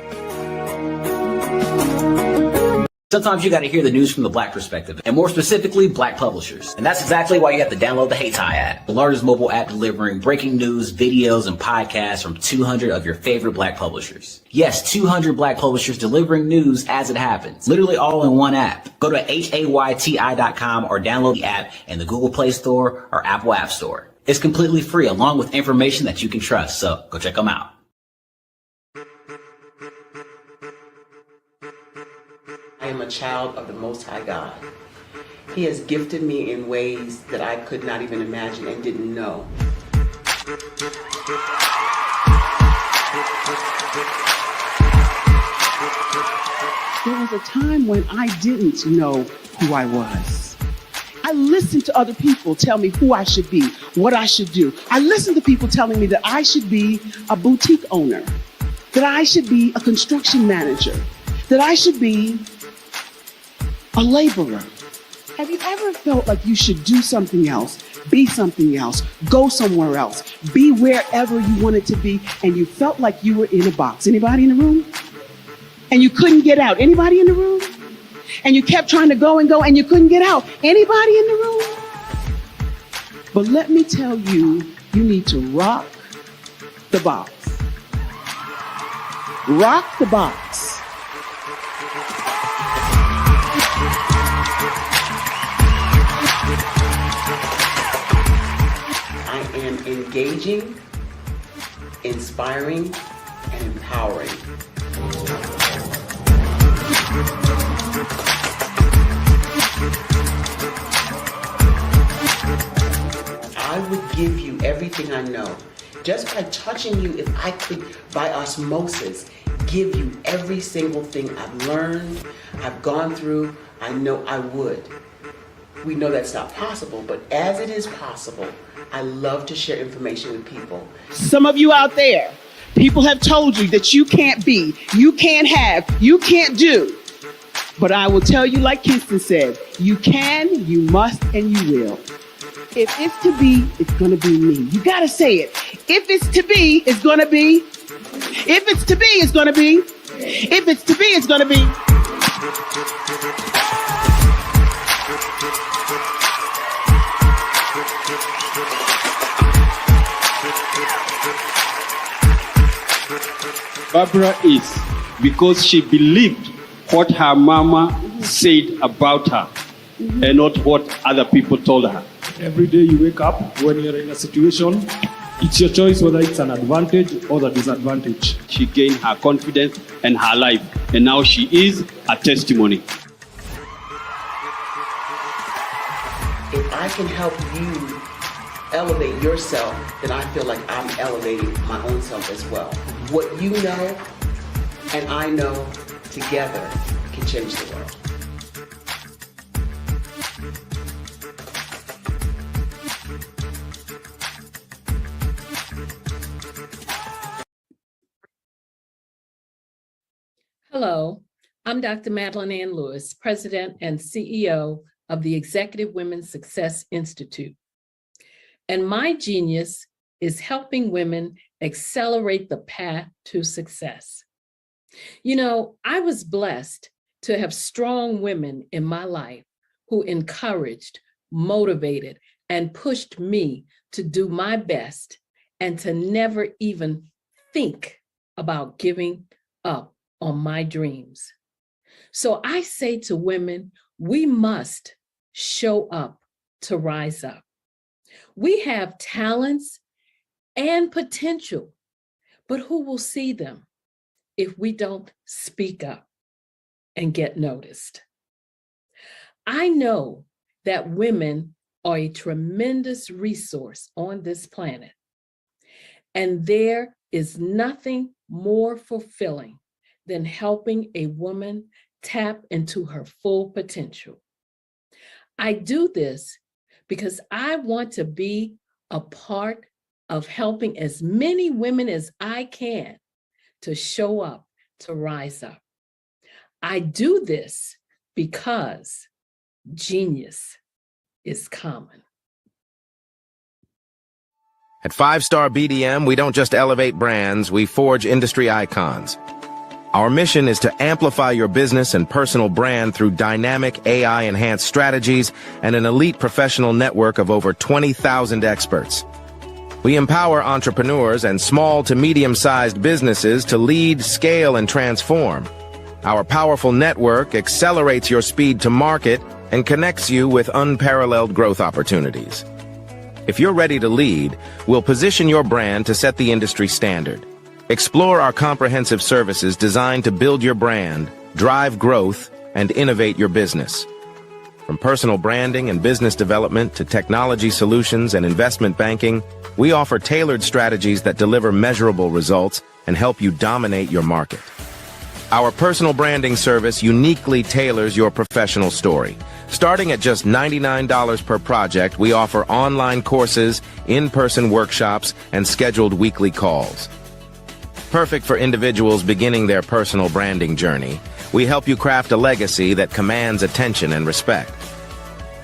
Sometimes you got to hear the news from the Black perspective, and more specifically, Black publishers. And that's exactly why you have to download the Hey Tie app, the largest mobile app delivering breaking news, videos, and podcasts from 200 of your favorite Black publishers. Yes, 200 Black publishers delivering news as it happens, literally all in one app. Go to hayti.com or download the app in the Google Play Store or Apple App Store. It's completely free, along with information that you can trust, so go check them out. I am a child of the Most High God. He has gifted me in ways that I could not even imagine and didn't know. There was a time when I didn't know who I was. I listened to other people tell me who I should be, what I should do. I listened to people telling me that I should be a boutique owner, that I should be a construction manager, that I should be a laborer. Have you ever felt like you should do something else, be something else, go somewhere else, be wherever you wanted to be, and you felt like you were in a box? Anybody in the room? And you couldn't get out? Anybody in the room? And you kept trying to go and you couldn't get out? Anybody in the room? But let me tell you, you need to rock the box. Rock the box. I am engaging, inspiring, and empowering. I would give you everything I know. Just by touching you, if I could, by osmosis, give you every single thing I've learned, I've gone through, I know I would. We know that's not possible, but as it is possible, I love to share information with people. Some of you out there, people have told you that you can't be, you can't have, you can't do. But I will tell you, like Kinston said, you can, you must, and you will. If it's to be, it's going to be me. You got to say it. If it's to be, it's going to be. If it's to be, it's going to be. If it's to be, it's going to be. Barbara is because she believed what her mama said about her and not what other people told her. Every day you wake up, when you're in a situation, it's your choice whether it's an advantage or the disadvantage. She gained her confidence and her life, and now she is a testimony. If I can help you elevate yourself, then I feel like I'm elevating my own self as well. What you know and I know together can change the world. Hello, I'm Dr. Madeline Ann Lewis, President and CEO of the Executive Women's Success Institute. And my genius is helping women accelerate the path to success. You know, I was blessed to have strong women in my life who encouraged, motivated, and pushed me to do my best and to never even think about giving up on my dreams. So I say to women, we must show up to rise up. We have talents and potential, but who will see them if we don't speak up and get noticed? I know that women are a tremendous resource on this planet, and there is nothing more fulfilling than helping a woman tap into her full potential. I do this because I want to be a part of helping as many women as I can to show up, to rise up. I do this because genius is common. At 5-Star BDM, we don't just elevate brands, we forge industry icons. Our mission is to amplify your business and personal brand through dynamic AI-enhanced strategies and an elite professional network of over 20,000 experts. We empower entrepreneurs and small to medium-sized businesses to lead, scale, and transform. Our powerful network accelerates your speed to market and connects you with unparalleled growth opportunities. If you're ready to lead, we'll position your brand to set the industry standard. Explore our comprehensive services designed to build your brand, drive growth, and innovate your business. From personal branding and business development to technology solutions and investment banking, we offer tailored strategies that deliver measurable results and help you dominate your market. Our personal branding service uniquely tailors your professional story. Starting at just $99 per project, we offer online courses, in-person workshops, and scheduled weekly calls. Perfect for individuals beginning their personal branding journey, we help you craft a legacy that commands attention and respect.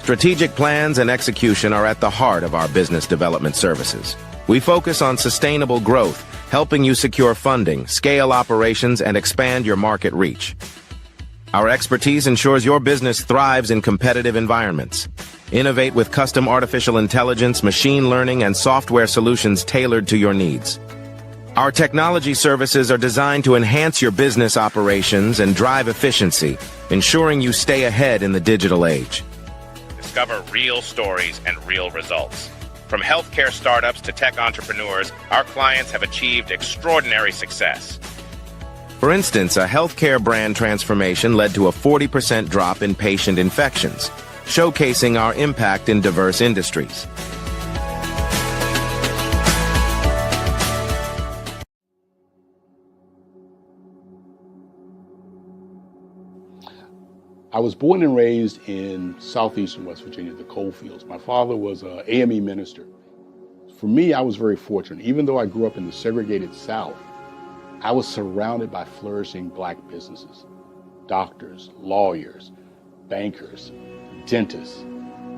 Strategic plans and execution are at the heart of our business development services. We focus on sustainable growth, helping you secure funding, scale operations, and expand your market reach. Our expertise ensures your business thrives in competitive environments. Innovate with custom artificial intelligence, machine learning, and software solutions tailored to your needs. Our technology services are designed to enhance your business operations and drive efficiency, ensuring you stay ahead in the digital age. Discover real stories and real results. From healthcare startups to tech entrepreneurs, our clients have achieved extraordinary success. For instance, a healthcare brand transformation led to a 40% drop in patient infections, showcasing our impact in diverse industries. I was born and raised in southeastern West Virginia, the coal fields. My father was an AME minister. For me, I was very fortunate. Even though I grew up in the segregated South, I was surrounded by flourishing Black businesses, doctors, lawyers, bankers, dentists.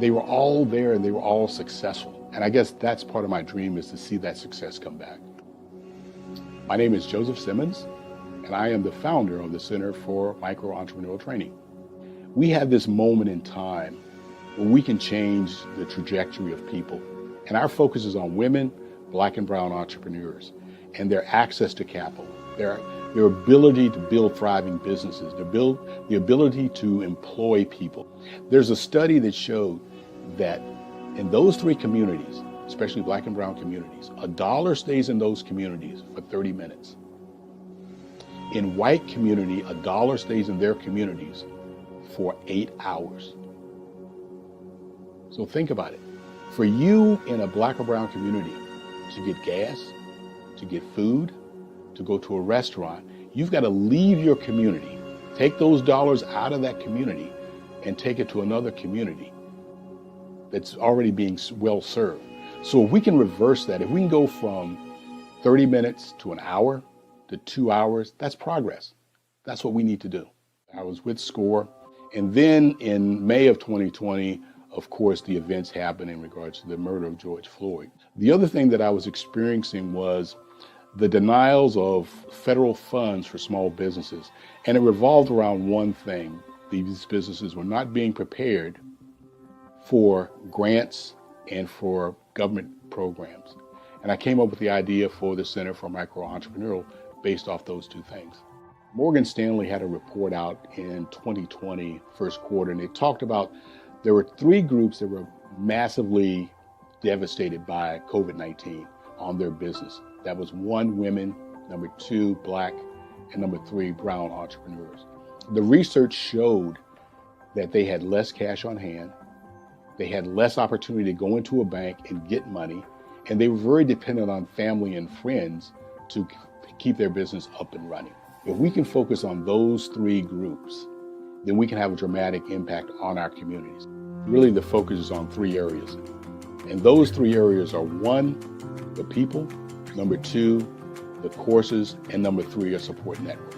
They were all there and they were all successful. And I guess that's part of my dream, is to see that success come back. My name is Joseph Simmons, and I am the founder of the Center for Micro-Entrepreneurial Training. We have this moment in time where we can change the trajectory of people. And our focus is on women, Black and brown entrepreneurs, and their access to capital, their ability to build thriving businesses, the ability to employ people. There's a study that showed that in those three communities, especially Black and brown communities, $1 stays in those communities for 30 minutes. In white community, $1 stays in their communities for 8 hours. So think about it. For you in a Black or brown community to get gas, to get food, to go to a restaurant, you've got to leave your community, take those dollars out of that community and take it to another community that's already being well served. So if we can reverse that, if we can go from 30 minutes to an hour to 2 hours, that's progress. That's what we need to do. I was with SCORE. And then in May of 2020, of course, the events happened in regards to the murder of George Floyd. The other thing that I was experiencing was the denials of federal funds for small businesses. And it revolved around one thing. These businesses were not being prepared for grants and for government programs. And I came up with the idea for the Center for Micro-Entrepreneurial based off those two things. Morgan Stanley had a report out in 2020, first quarter, and they talked about there were 3 groups that were massively devastated by COVID-19 on their business. That was 1, women, number 2, Black, and number 3, brown entrepreneurs. The research showed that they had less cash on hand, they had less opportunity to go into a bank and get money, and they were very dependent on family and friends to keep their business up and running. If we can focus on those 3 groups, then we can have a dramatic impact on our communities. Really, the focus is on 3 areas. And those 3 areas are 1, the people, number 2, the courses, and number 3, a support network.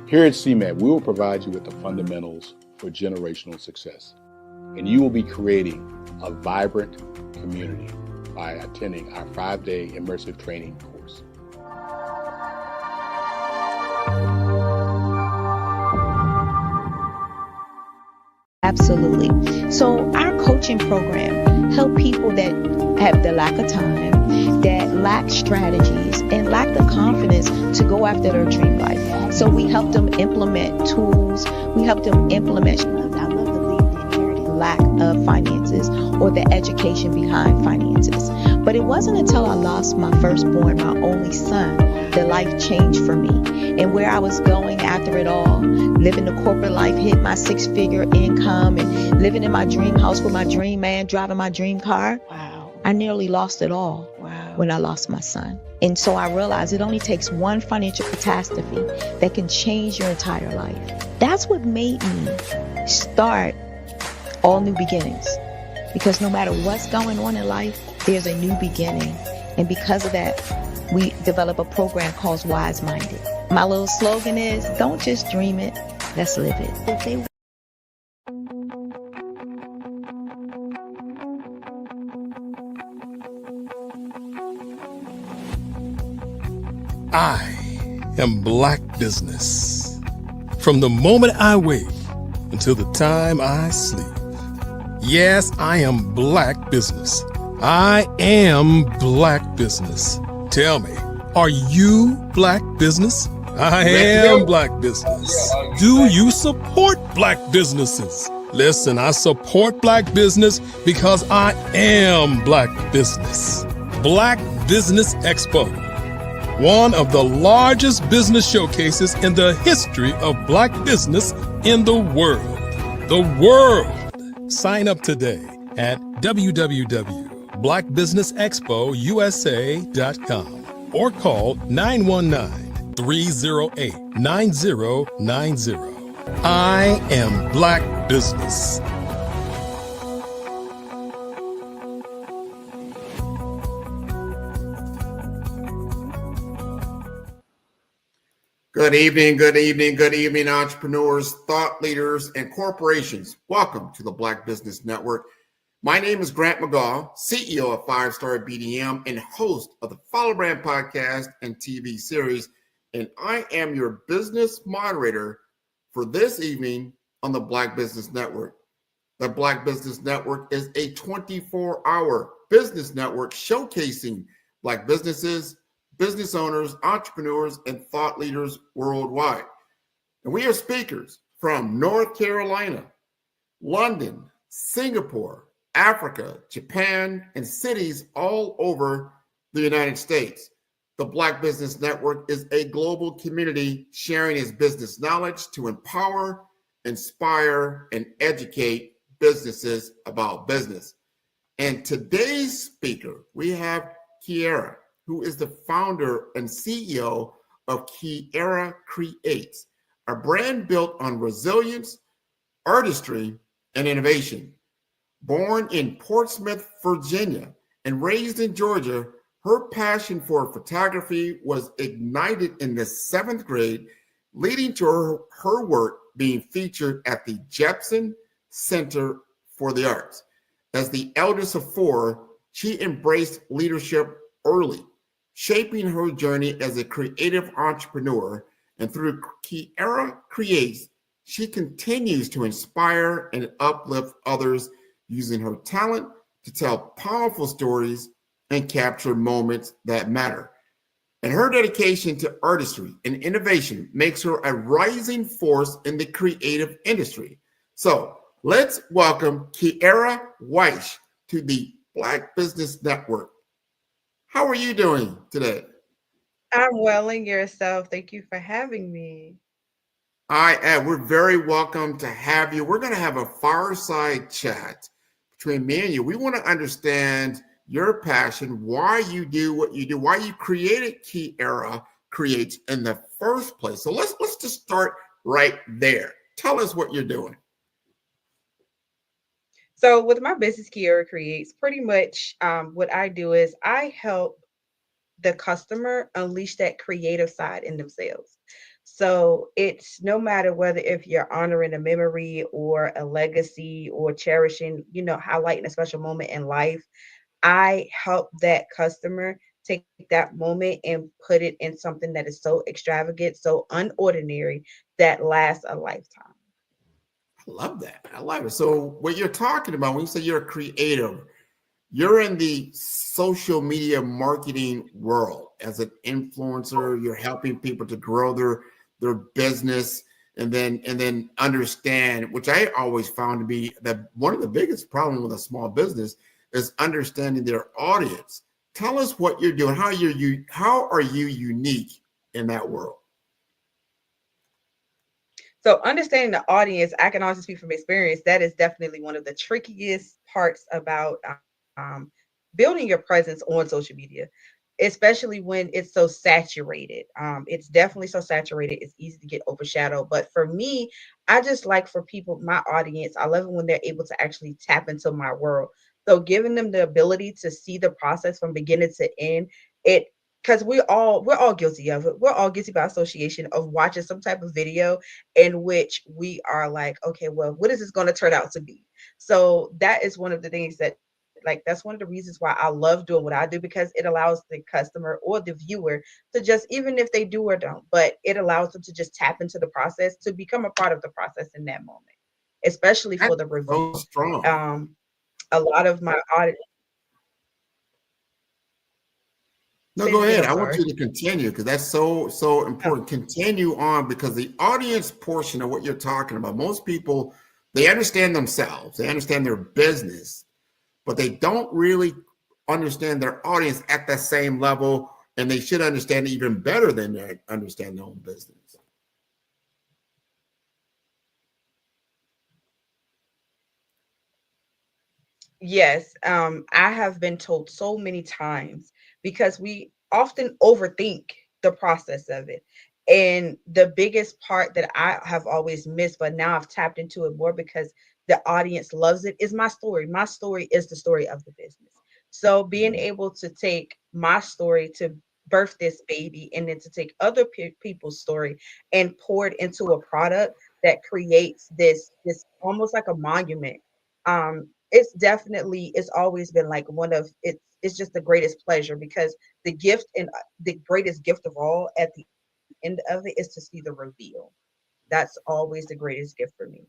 Here at CMAT, we will provide you with the fundamentals for generational success. And you will be creating a vibrant community by attending our 5-day immersive training course. Absolutely. So our coaching program help people that have the lack of time, that lack strategies, and lack the confidence to go after their dream life. So we help them implement tools. We help them implement, I love to leave the inherited lack of finances or the education behind finances. But it wasn't until I lost my firstborn, my only son, that life changed for me. And where I was going after it all, living the corporate life, hit my 6-figure income, and living in my dream house with my dream man, driving my dream car. Wow. I nearly lost it all when I lost my son. And so I realized it only takes one financial catastrophe that can change your entire life. That's what made me start All New Beginnings. Because no matter what's going on in life, there's a new beginning. And because of that, we develop a program called Wise Minded. My little slogan is, don't just dream it, let's live it. I am Black Business. From the moment I wake until the time I sleep. Yes, I am Black Business. I am Black Business. Tell me, are you Black Business? I am Black Business. Do you support Black businesses? Listen, I support Black business because I am Black Business. Black Business Expo, one of the largest business showcases in the history of Black business in the world. The world! Sign up today at www.blackbusinessexpousa.com or call 919-308-9090. I am Black Business. Good evening, entrepreneurs, thought leaders, and corporations. Welcome to the Black Business Network. My name is Grant McGaw, CEO of 5-Star BDM and host of the Follow Brand podcast and TV series, and I am your business moderator for this evening on the Black Business Network. The Black Business Network is a 24-hour business network showcasing Black businesses, business owners, entrepreneurs, and thought leaders worldwide. And we have speakers from North Carolina, London, Singapore, Africa, Japan, and cities all over the United States. The Black Business Network is a global community sharing its business knowledge to empower, inspire, and educate businesses about business. And today's speaker, we have Kiera, who is the founder and CEO of Kiera Creates, a brand built on resilience, artistry, and innovation. Born in Portsmouth, Virginia, and raised in Georgia, her passion for photography was ignited in the 7th grade, leading to her work being featured at the Jepson Center for the Arts. As the eldest of 4, she embraced leadership early, shaping her journey as a creative entrepreneur. And through Kiera Creates, she continues to inspire and uplift others using her talent to tell powerful stories and capture moments that matter. And her dedication to artistry and innovation makes her a rising force in the creative industry. So let's welcome Kiera Weish to the Black Business Network. How are you doing today? I'm well, and yourself. Thank you for having me. We're very welcome to have you. We're going to have a fireside chat between me and you. We want to understand your passion, why you do what you do, why you created Kiera Creates in the first place. So let's just start right there. Tell us what you're doing. So with my business, Kiera Creates, pretty much what I do is I help the customer unleash that creative side in themselves. So it's no matter whether if you're honoring a memory or a legacy or cherishing, highlighting a special moment in life, I help that customer take that moment and put it in something that is so extravagant, so unordinary, that lasts a lifetime. I love that. I love it. So what you're talking about when you say you're a creative, you're in the social media marketing world as an influencer. You're helping people to grow their business and then understand, which I always found to be that one of the biggest problems with a small business is understanding their audience. Tell us what you're doing. How are you unique in that world? So understanding the audience, I can also speak from experience. That is definitely one of the trickiest parts about building your presence on social media, especially when it's so saturated. It's definitely so saturated. It's easy to get overshadowed. But for me, I just like for people, my audience, I love it when they're able to actually tap into my world. So giving them the ability to see the process from beginning to end, it because we're all guilty of it. We're all guilty by association of watching some type of video in which we are like, okay, well, what is this going to turn out to be? So that is one of the things that, like, that's one of the reasons why I love doing what I do, because it allows the customer or the viewer to just, even if they do or don't, but it allows them to just tap into the process, to become a part of the process in that moment, especially for the review. So strong. A lot of my audience. No, go ahead. I want you to continue because that's so important. Continue on, because the audience portion of what you're talking about, most people, they understand themselves, they understand their business, but they don't really understand their audience at the same level, and they should understand it even better than they understand their own business. Yes, I have been told so many times, because we often overthink the process of it. And the biggest part that I have always missed, but now I've tapped into it more because the audience loves it, is my story. My story is the story of the business. So being able to take my story to birth this baby, and then to take other people's story and pour it into a product that creates this almost like a monument. It's always been like one of it's just the greatest pleasure, because the gift and the greatest gift of all at the end of it is to see the reveal. That's always the greatest gift for me.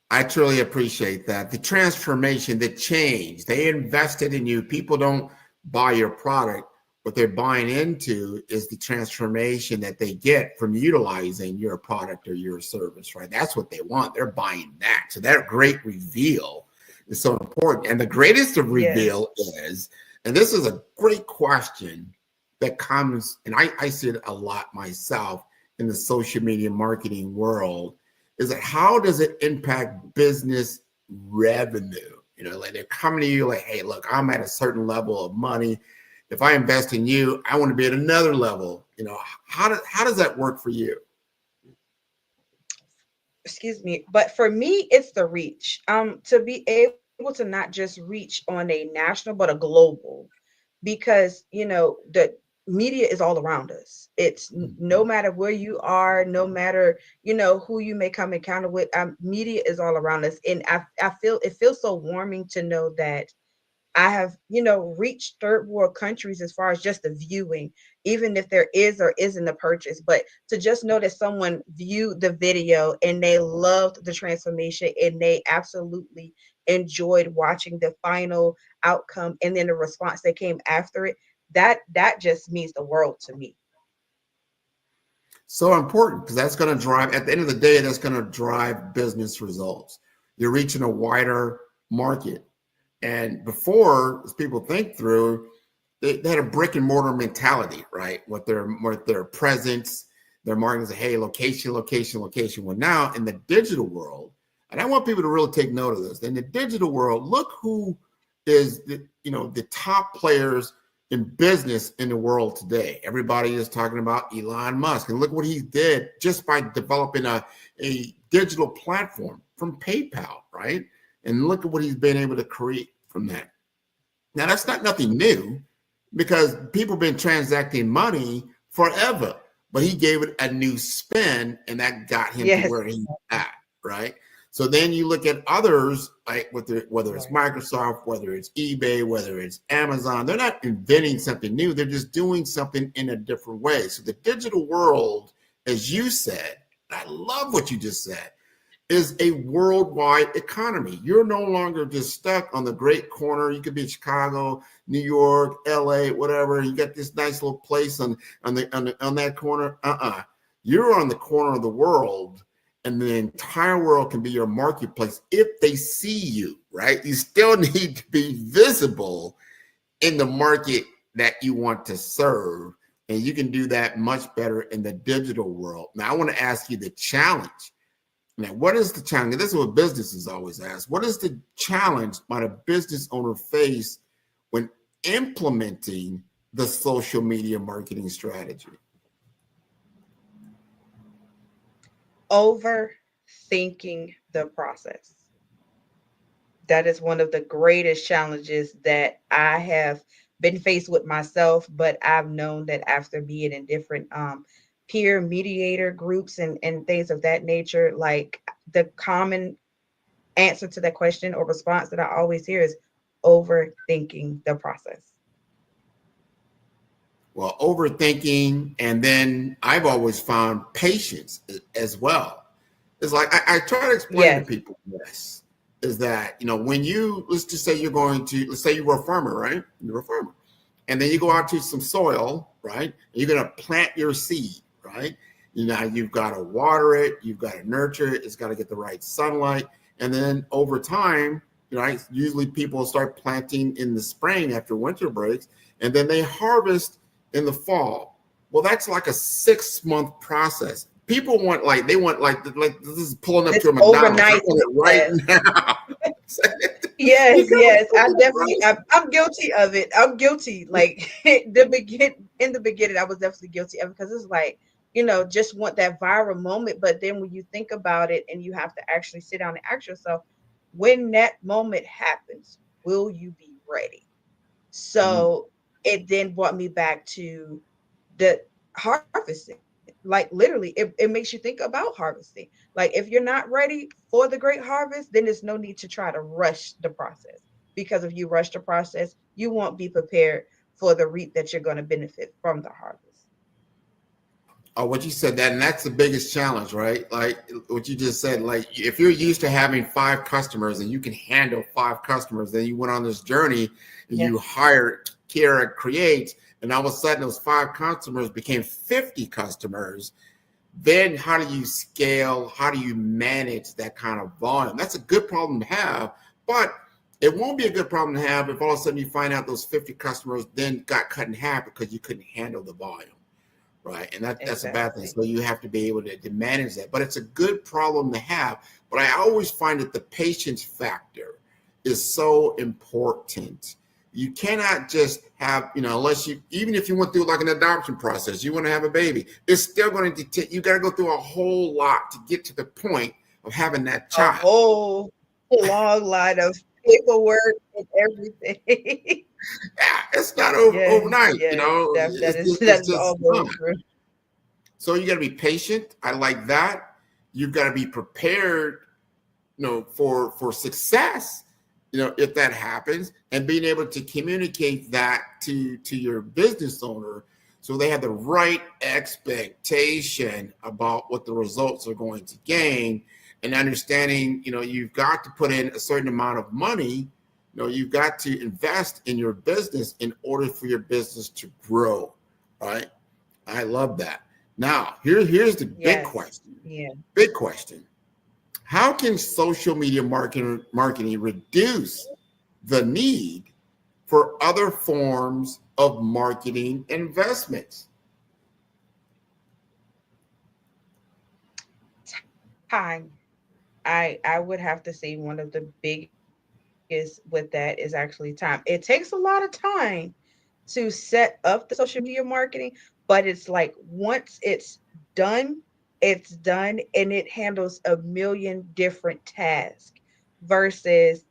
I truly appreciate that. The transformation, the change, they invested in you. People don't buy your product. What they're buying into is the transformation that they get from utilizing your product or your service, right? That's what they want. They're buying that. So that great reveal is so important. And the greatest of reveal is, and this is a great question that comes, and I see it a lot myself in the social media marketing world, is that how does it impact business revenue? You know, like they're coming to you like, hey, look, I'm at a certain level of money. If I invest in you, I want to be at another level. You know, how does that work for you? Excuse me. But for me, it's the reach. To be able to not just reach on a national, but a global, because the media is all around us. It's no matter where you are, no matter who you may come encounter with, media is all around us. And I feel it feels so warming to know that I have, reached third world countries as far as just the viewing, even if there is or isn't a purchase, but to just know that someone viewed the video and they loved the transformation and they absolutely enjoyed watching the final outcome, and then the response that came after it, that just means the world to me. So important, because that's going to drive, at the end of the day, that's going to drive business results. You're reaching a wider market. And before, as people think through, they had a brick and mortar mentality, right? What their presence, their marketing say, hey, location, location, location. Well, now in the digital world, and I want people to really take note of this. In the digital world, look who is the top players in business in the world today. Everybody is talking about Elon Musk, and look what he did just by developing a digital platform from PayPal, right? And look at what he's been able to create from that. Now, that's not nothing new, because people have been transacting money forever, but he gave it a new spin, and that got him to where he's at, right? So then you look at others, like whether it's Microsoft, whether it's eBay, whether it's Amazon, they're not inventing something new. They're just doing something in a different way. So the digital world, as you said, I love what you just said, is a worldwide economy. You're no longer just stuck on the great corner. You could be in Chicago, New York, LA, whatever. You got this nice little place on that corner. You're on the corner of the world, and the entire world can be your marketplace if they see you, right? You still need to be visible in the market that you want to serve. And you can do that much better in the digital world. Now, I want to ask you the challenge. Now, what is the challenge? This is what businesses always ask. What is the challenge might a business owner face when implementing the social media marketing strategy? Overthinking the process. That is one of the greatest challenges that I have been faced with myself, but I've known that after being in different peer mediator groups and things of that nature, like the common answer to that question or response that I always hear is overthinking the process. Well, overthinking, and then I've always found patience as well. It's like I try to explain to people this, is that, when you, let's just say let's say you were a farmer, right? You're a farmer. And then you go out to some soil, right? You're going to plant your seed, right? You've got to water it. You've got to nurture it. It's got to get the right sunlight. And then over time, usually people start planting in the spring after winter breaks, and then they harvest in the fall. Well, that's like a 6-month process. People want this is pulling up to a McDonald's. Overnight, right now. Yes. I'm guilty of it. I'm guilty. Like in the beginning, I was definitely guilty of it, because it's like, just want that viral moment. But then when you think about it and you have to actually sit down and ask yourself, when that moment happens, will you be ready? So it then brought me back to the harvesting. Like literally, it makes you think about harvesting. Like if you're not ready for the great harvest, then there's no need to try to rush the process, because if you rush the process, you won't be prepared for the reap that you're going to benefit from the harvest. Oh, what you said that, and that's the biggest challenge, right? Like what you just said, like if you're used to having 5 customers and you can handle 5 customers, then you went on this journey and you hired Kiara Creates, and all of a sudden those 5 customers became 50 customers. Then how do you scale? How do you manage that kind of volume? That's a good problem to have, but it won't be a good problem to have if all of a sudden you find out those 50 customers then got cut in half because you couldn't handle the volume. Right. And that's a bad thing. So you have to be able to manage that. But it's a good problem to have. But I always find that the patience factor is so important. You cannot just have, unless even if you went through like an adoption process, you want to have a baby, it's still going to take, you got to go through a whole lot to get to the point of having that child. A whole long line of paperwork and everything. It's not overnight, That's all going through. So you got to be patient. I like that. You've got to be prepared, for success, if that happens, and being able to communicate that to your business owner so they have the right expectation about what the results are going to gain, and understanding, you've got to put in a certain amount of money. You've got to invest in your business in order for your business to grow, right? I love that. Now, here's the big question. Big question. How can social media marketing reduce the need for other forms of marketing investments? Time. I would have to say one of the biggest with that is actually time. It takes a lot of time to set up the social media marketing, but it's like once it's done, and it handles a million different tasks versus,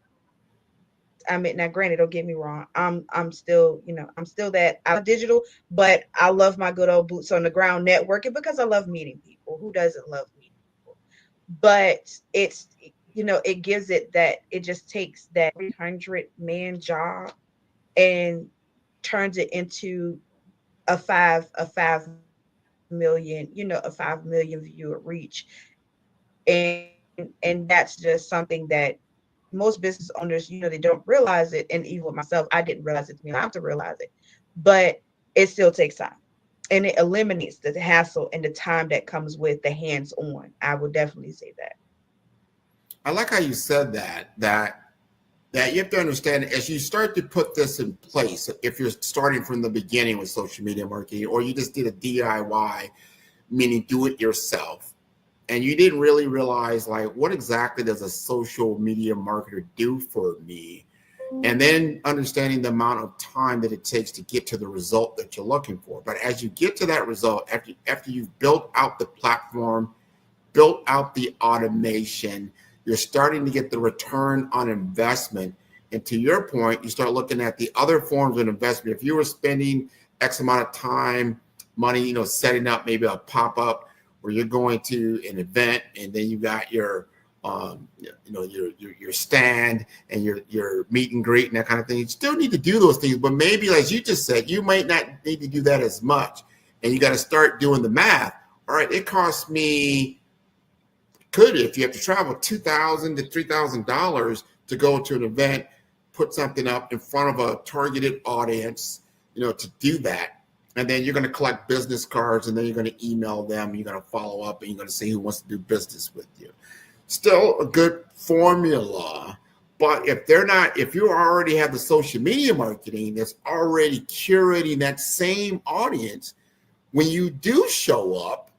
I mean, now granted, don't get me wrong, I'm still that I'm digital, but I love my good old boots on the ground networking because I love meeting people. Who doesn't love meeting people? But it's, it gives it that, it just takes that 300-man job and turns it into a 5 million, a 5 million viewer reach. And and that's just something that most business owners, they don't realize it. And even with myself, I didn't realize it. I have to realize it, but it still takes time, and it eliminates the hassle and the time that comes with the hands-on. I would definitely say that. I like how you said that you have to understand, as you start to put this in place, if you're starting from the beginning with social media marketing, or you just did a DIY, meaning do it yourself, and you didn't really realize, like, what exactly does a social media marketer do for me? And then understanding the amount of time that it takes to get to the result that you're looking for. But as you get to that result, after you've built out the platform, built out the automation, you're starting to get the return on investment. And to your point, you start looking at the other forms of investment. If you were spending X amount of time, money, setting up maybe a pop-up, where you're going to an event, and then you got your your stand and your meet and greet and that kind of thing. You still need to do those things, but maybe, as you just said, you might not need to do that as much. And you got to start doing the math. All right, it costs me, if you have to travel, $2,000 to $3,000 to go to an event, put something up in front of a targeted audience, to do that. And then you're going to collect business cards, and then you're going to email them. You're going to follow up, and you're going to see who wants to do business with you. Still a good formula. But if you already have the social media marketing that's already curating that same audience, when you do show up,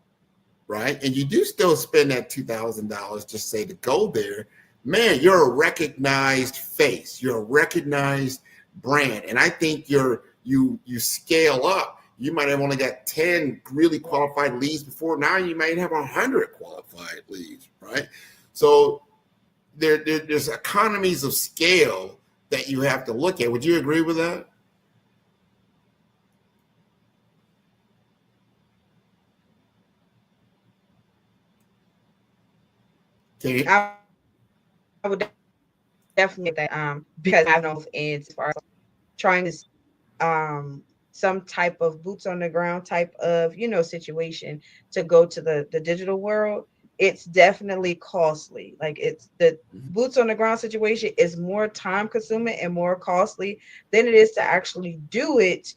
right, and you do still spend that $2,000 just say to go there, man, you're a recognized face. You're a recognized brand. And I think you scale up. You might have only got 10 really qualified leads before. Now you might have 100 qualified leads, right? So there's economies of scale that you have to look at. Would you agree with that? I would definitely that because I know as far as trying to some type of boots on the ground type of situation to go to the digital world, it's definitely costly. Like, it's the boots on the ground situation is more time consuming and more costly than it is to actually do it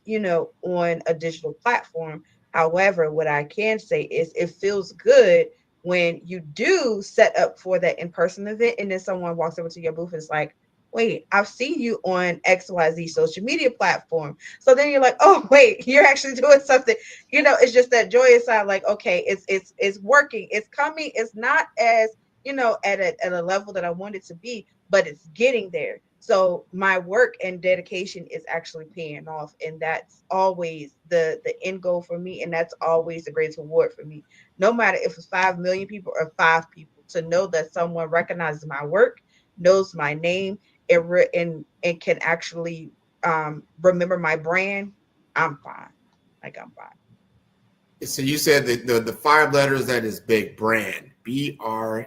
on a digital platform. However, what I can say is it feels good when you do set up for that in-person event, and then someone walks over to your booth and is like, wait, I've seen you on XYZ social media platform. So then you're like, oh, wait, you're actually doing something. It's just that joyous side, like, okay, it's working, it's coming. It's not as, at a level that I want it to be, but it's getting there. So my work and dedication is actually paying off. And that's always the end goal for me. And that's always the greatest reward for me. No matter if it's 5 million people or 5 people, to know that someone recognizes my work, knows my name, and can actually remember my brand, I'm fine. Like, I'm fine. So you said that the 5 letters, that is big: brand, BRAND,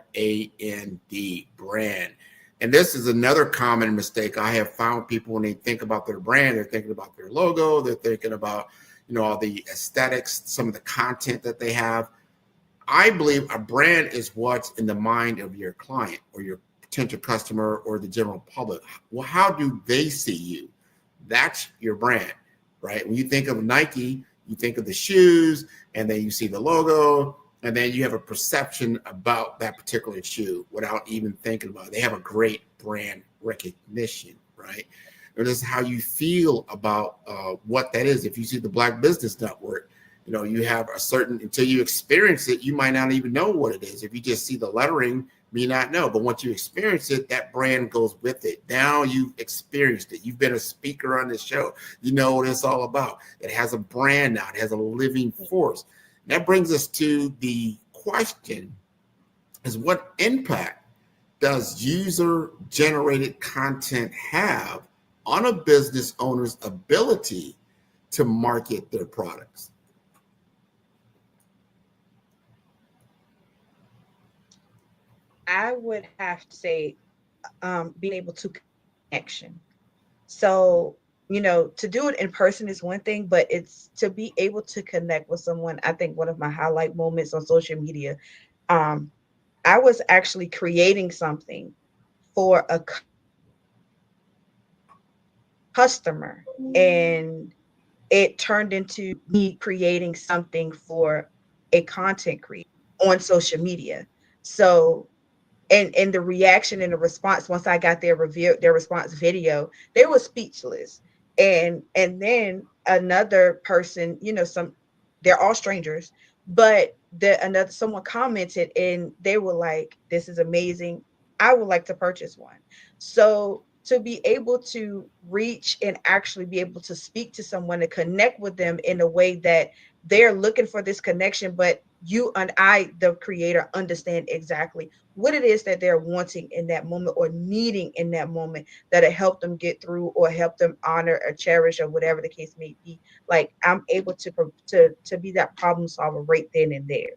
brand. And this is another common mistake I have found. People, when they think about their brand, they're thinking about their logo, they're thinking about all the aesthetics, some of the content that they have. I believe a brand is what's in the mind of your client or your potential customer or the general public. Well, how do they see you? That's your brand, right? When you think of Nike, you think of the shoes, and then you see the logo, and then you have a perception about that particular shoe without even thinking about it. They have a great brand recognition, right? And this is how you feel about what that is. If you see the Black Business Network, you have a certain, until you experience it, you might not even know what it is. If you just see the lettering, you may not know. But once you experience it, that brand goes with it. Now you've experienced it. You've been a speaker on this show. You know what it's all about. It has a brand now. It has a living force. And that brings us to the question, is what impact does user-generated content have on a business owner's ability to market their products? I would have to say being able to connection. So, to do it in person is one thing, but it's to be able to connect with someone. I think one of my highlight moments on social media, I was actually creating something for a customer, and it turned into me creating something for a content creator on social media. So and the reaction and the response, once I got their response video, they were speechless. And then another person, they're all strangers, but another someone commented and they were like, this is amazing, I would like to purchase one. So to be able to reach and actually be able to speak to someone and connect with them in a way that they're looking for this connection, but you and I, the creator, understand exactly what it is that they're wanting in that moment or needing in that moment, that'll help them get through or help them honor or cherish or whatever the case may be. Like, I'm able to be that problem solver right then and there.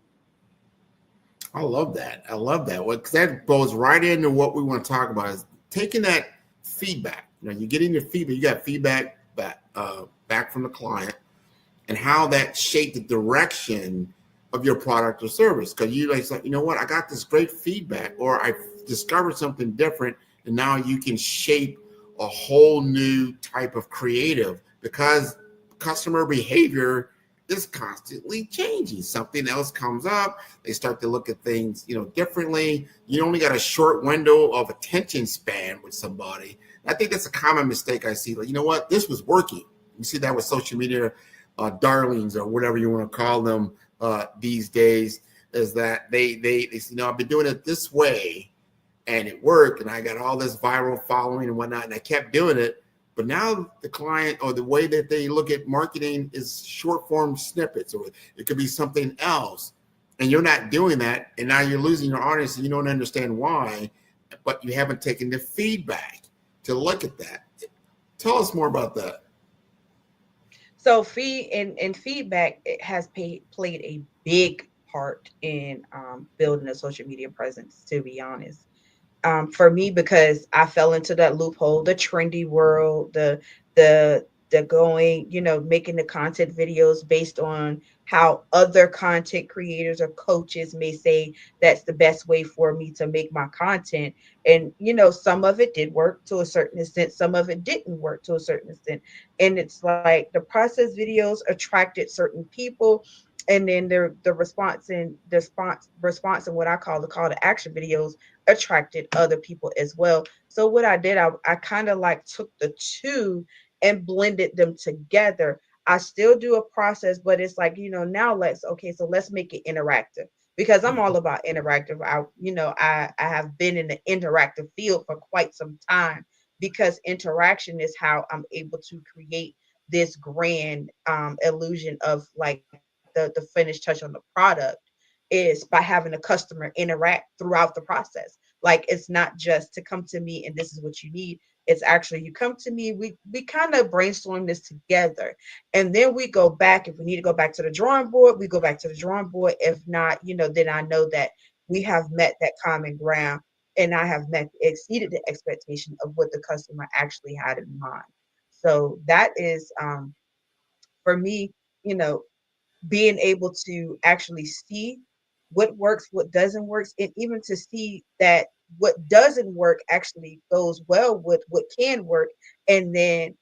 I love that. I love that. Well, 'cause that goes right into what we want to talk about is taking that feedback. You're getting your feedback. You got feedback back from the client, and how that shaped the direction of your product or service. Because you like, you know what, I got this great feedback, or I discovered something different, and now you can shape a whole new type of creative because customer behavior is constantly changing. Something else comes up, they start to look at things, differently. You only got a short window of attention span with somebody. I think that's a common mistake I see. Like, you know what, this was working. You see that with social media darlings or whatever you want to call them these days, is that they say, I've been doing it this way and it worked, and I got all this viral following and whatnot, and I kept doing it. But now the client, or the way that they look at marketing, is short form snippets, or it could be something else, and you're not doing that, and now you're losing your audience, and you don't understand why, but you haven't taken the feedback to look at that. Tell us more about that. So feedback, it has played a big part in building a social media presence, to be honest. For me, because I fell into that loophole, the trendy world, the going, making the content videos based on how other content creators or coaches may say that's the best way for me to make my content. And, some of it did work to a certain extent, some of it didn't work to a certain extent. And it's like the process videos attracted certain people, and then the response and what I call the call to action videos attracted other people as well. So what I did, I kind of like took the two and blended them together. I still do a process, but it's like, now so let's make it interactive, because I'm all about interactive. I have been in the interactive field for quite some time, because interaction is how I'm able to create this grand illusion of like the finished touch on the product, is by having a customer interact throughout the process. Like, it's not just to come to me and this is what you need. It's actually, you come to me, we kind of brainstorm this together, and then we go back. If we need to go back to the drawing board, we go back to the drawing board. If not, then I know that we have met that common ground, and I have exceeded the expectation of what the customer actually had in mind. So that is for me, being able to actually see what works, what doesn't work, and even to see that what doesn't work actually goes well with what can work. And then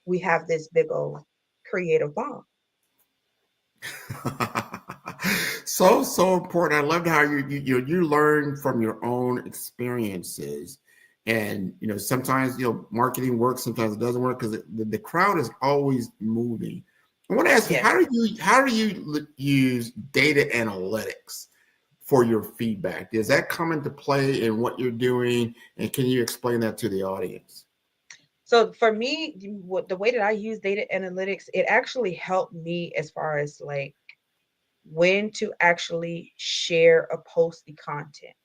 we have this big old creative bomb. So important. I loved how you learn from your own experiences, and sometimes marketing works, sometimes it doesn't work, because the crowd is always moving. I want to ask you, how do you use data analytics for your feedback? Does that come into play in what you're doing, and can you explain that to the audience? So for me, the way that I use data analytics, it actually helped me as far as like when to actually share or post the content.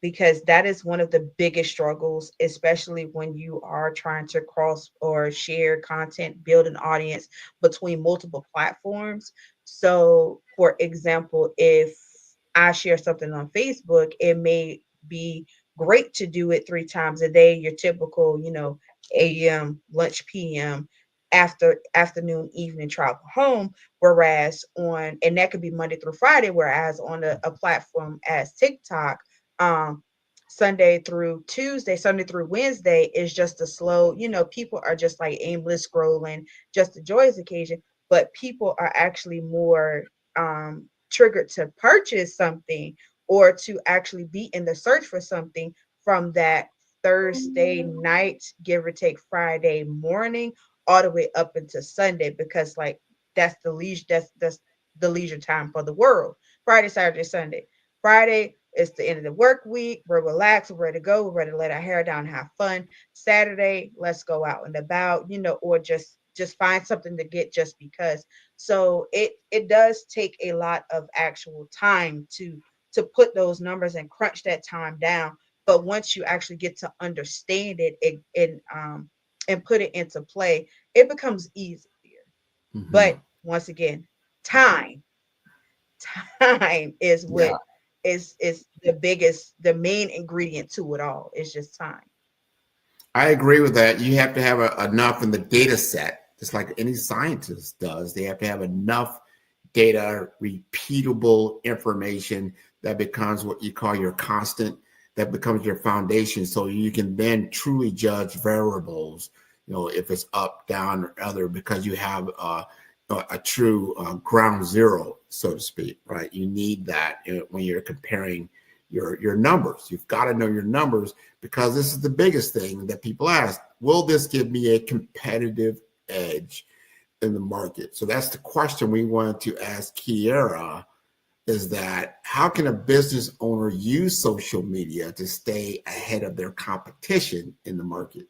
Because that is one of the biggest struggles, especially when you are trying to cross or share content, build an audience between multiple platforms. So, for example, if I share something on Facebook, it may be great to do it 3 times a day, your typical, AM, lunch, PM. afternoon, evening travel home. Whereas and that could be Monday through Friday, whereas on a platform as TikTok, Sunday through Tuesday, Sunday through Wednesday is just a slow, people are just like aimless scrolling, just a joyous occasion, but people are actually more triggered to purchase something or to actually be in the search for something from that Thursday night, give or take Friday morning, all the way up into Sunday, because like that's the leisure time for the world. Friday, Saturday, Sunday. Friday is the end of the work week. We're relaxed, we're ready to go, we're ready to let our hair down and have fun. Saturday, let's go out and about, or just find something to get just because. So it does take a lot of actual time to put those numbers and crunch that time down. But once you actually get to understand it and put it into play, it becomes easier. But once again, time is what is the main ingredient to it all. It's just time. I agree with that. You have to have enough in the data set, just like any scientist does. They have to have enough data, repeatable information that becomes what you call your constant, that becomes your foundation. So you can then truly judge variables, if it's up, down, or other, because you have a true ground zero, so to speak, right? You need that when you're comparing your numbers. You've got to know your numbers, because this is the biggest thing that people ask. Will this give me a competitive edge in the market? So that's the question we wanted to ask Kiera, is that how can a business owner use social media to stay ahead of their competition in the market?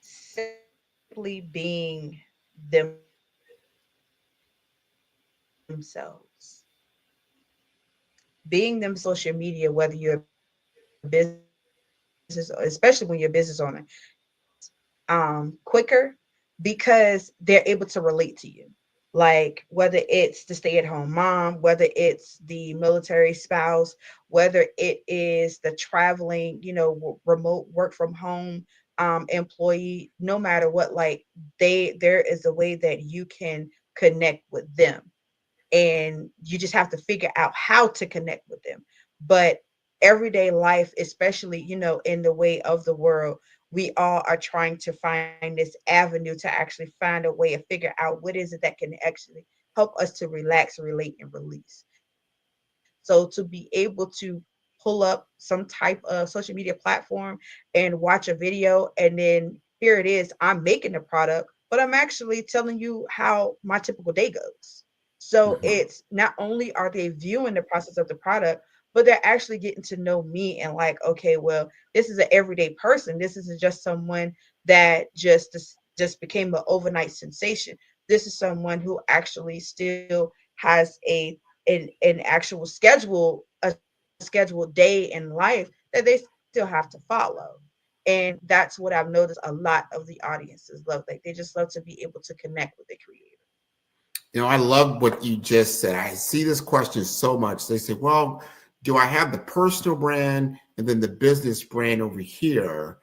Simply being themselves. Being them social media, whether you're a business, especially when you're a business owner, quicker because they're able to relate to you. Like whether it's the stay-at-home mom, whether it's the military spouse, whether it is the traveling, remote work from home employee, no matter what, like there is a way that you can connect with them, and you just have to figure out how to connect with them. But everyday life, especially, in the way of the world, we all are trying to find this avenue to actually find a way to figure out what is it that can actually help us to relax, relate, and release. So to be able to pull up some type of social media platform and watch a video, and then here it is, I'm making the product, but I'm actually telling you how my typical day goes. So it's not only are they viewing the process of the product, but they're actually getting to know me and like, okay, well, this is an everyday person. This isn't just someone that just became an overnight sensation. This is someone who actually still has an actual a scheduled day in life that they still have to follow. And that's what I've noticed a lot of the audiences love. Like they just love to be able to connect with the creator. I love what you just said. I see this question so much. They say, well, do I have the personal brand and then the business brand over here?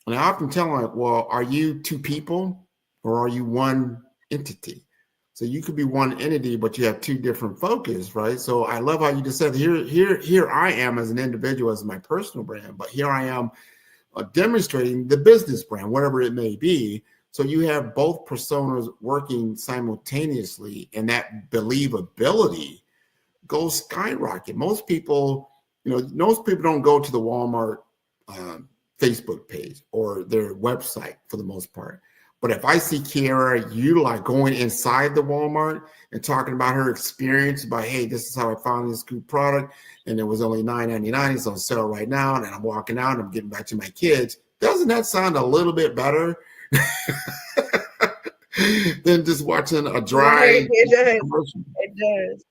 And I often tell them, well, are you two people or are you one entity? So you could be one entity, but you have two different focus, right? So I love how you just said, here I am as an individual, as my personal brand, but here I am demonstrating the business brand, whatever it may be. So you have both personas working simultaneously, and that believability goes skyrocket. Most people don't go to the Walmart Facebook page or their website for the most part. But if I see Kiera, you like going inside the Walmart and talking about her experience about, hey, this is how I found this good product, and it was only $9.99, it's on sale right now, and I'm walking out and I'm getting back to my kids. Doesn't that sound a little bit better than just watching a dry commercial? It does.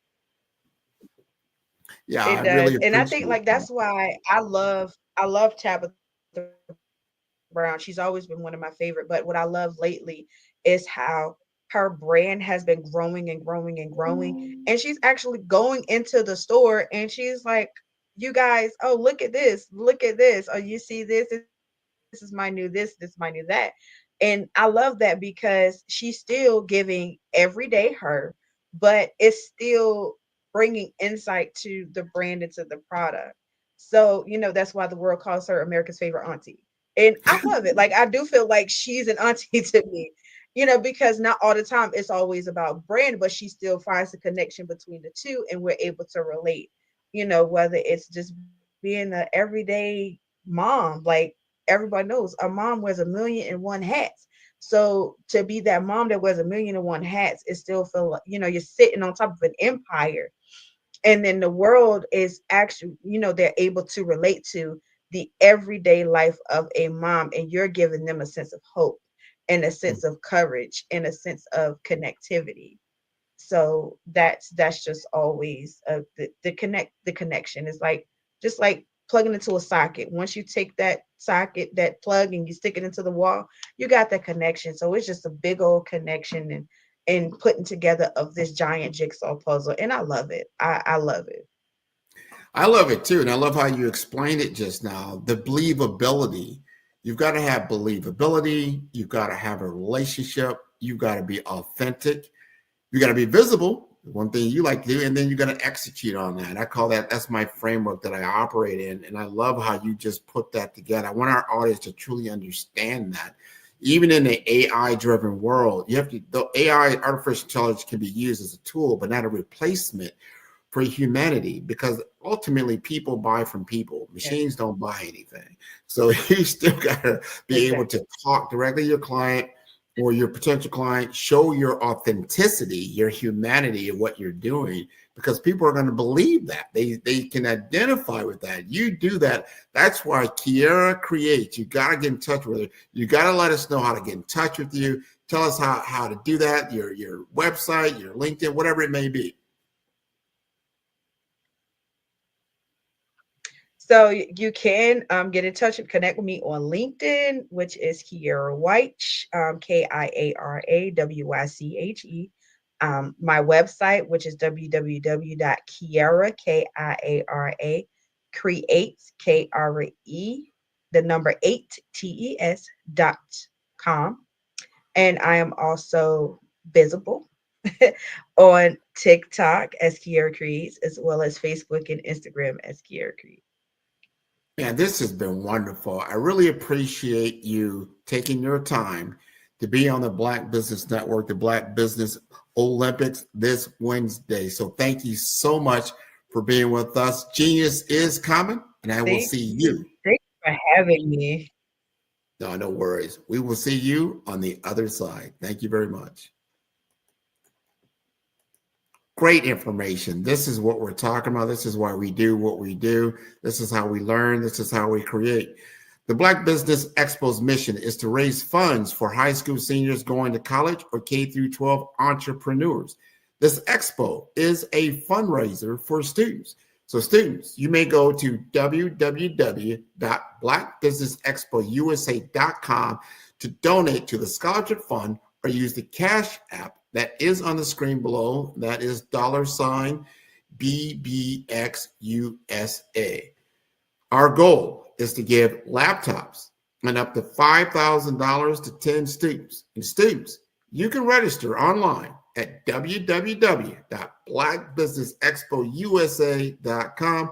Yeah, It I does. really And I think appreciate like that. that's why I love Tabitha Brown. She's always been one of my favorite. But what I love lately is how her brand has been growing and growing and growing. And she's actually going into the store and she's like, you guys, oh, look at this. Look at this. Oh, you see this? This is my new this is my new that. And I love that because she's still giving everyday her, but it's still bringing insight to the brand and to the product. So, that's why the world calls her America's favorite auntie. And I love it. Like, I do feel like she's an auntie to me, because not all the time it's always about brand, but she still finds the connection between the two and we're able to relate, whether it's just being an everyday mom. Like, everybody knows a mom wears 1,000,001 hats. So to be that mom that wears 1,000,001 hats, it still feel like, you're sitting on top of an empire. And then the world is actually, they're able to relate to the everyday life of a mom, and you're giving them a sense of hope and a sense of courage and a sense of connectivity. So that's just always the connection is like, just like plugging into a socket. Once you take that socket, that plug, and you stick it into the wall, you got that connection. So it's just a big old connection and putting together of this giant jigsaw puzzle. And I love it. I love it. I love it too. And I love how you explained it just now. The believability. You've got to have believability. You've got to have a relationship. You've got to be authentic. You got to be visible. One thing you like to do, and then you're going to execute on that. I call that's my framework that I operate in. And I love how you just put that together. I want our audience to truly understand that. Even in the AI-driven world, the AI, artificial intelligence, can be used as a tool, but not a replacement for humanity, because ultimately people buy from people. Machines don't buy anything. So you still got to be able to talk directly to your client or your potential client, show your authenticity, your humanity of what you're doing, because people are going to believe that. They can identify with that. You do that. That's why Kiera Creates. You got to get in touch with her. You got to let us know how to get in touch with you. Tell us how to do that, your website, your LinkedIn, whatever it may be. So you can get in touch and connect with me on LinkedIn, which is Kiera Wyche, KIARAWYCHE. My website, which is www.kiara, KIARA, creates, KRE, the number 8, TES.com. And I am also visible on TikTok as Kiera Creates, as well as Facebook and Instagram as Kiera Creates. Man, this has been wonderful. I really appreciate you taking your time to be on the Black Business Network, the Black Business Olympics this Wednesday. So thank you so much for being with us. Genius is coming, and I will see you. Thanks for having me. No worries. We will see you on the other side. Thank you very much. Great information. This is what we're talking about. This is why we do what we do. This is how we learn. This is how we create. The Black Business Expo's mission is to raise funds for high school seniors going to college or K-12 entrepreneurs. This expo is a fundraiser for students. So students, you may go to www.blackbusinessexpousa.com to donate to the scholarship fund or use the Cash App that is on the screen below. That is $BBXUSA. Our goal is to give laptops and up to $5,000 to 10 students. And students, you can register online at www.blackbusinessexpousa.com.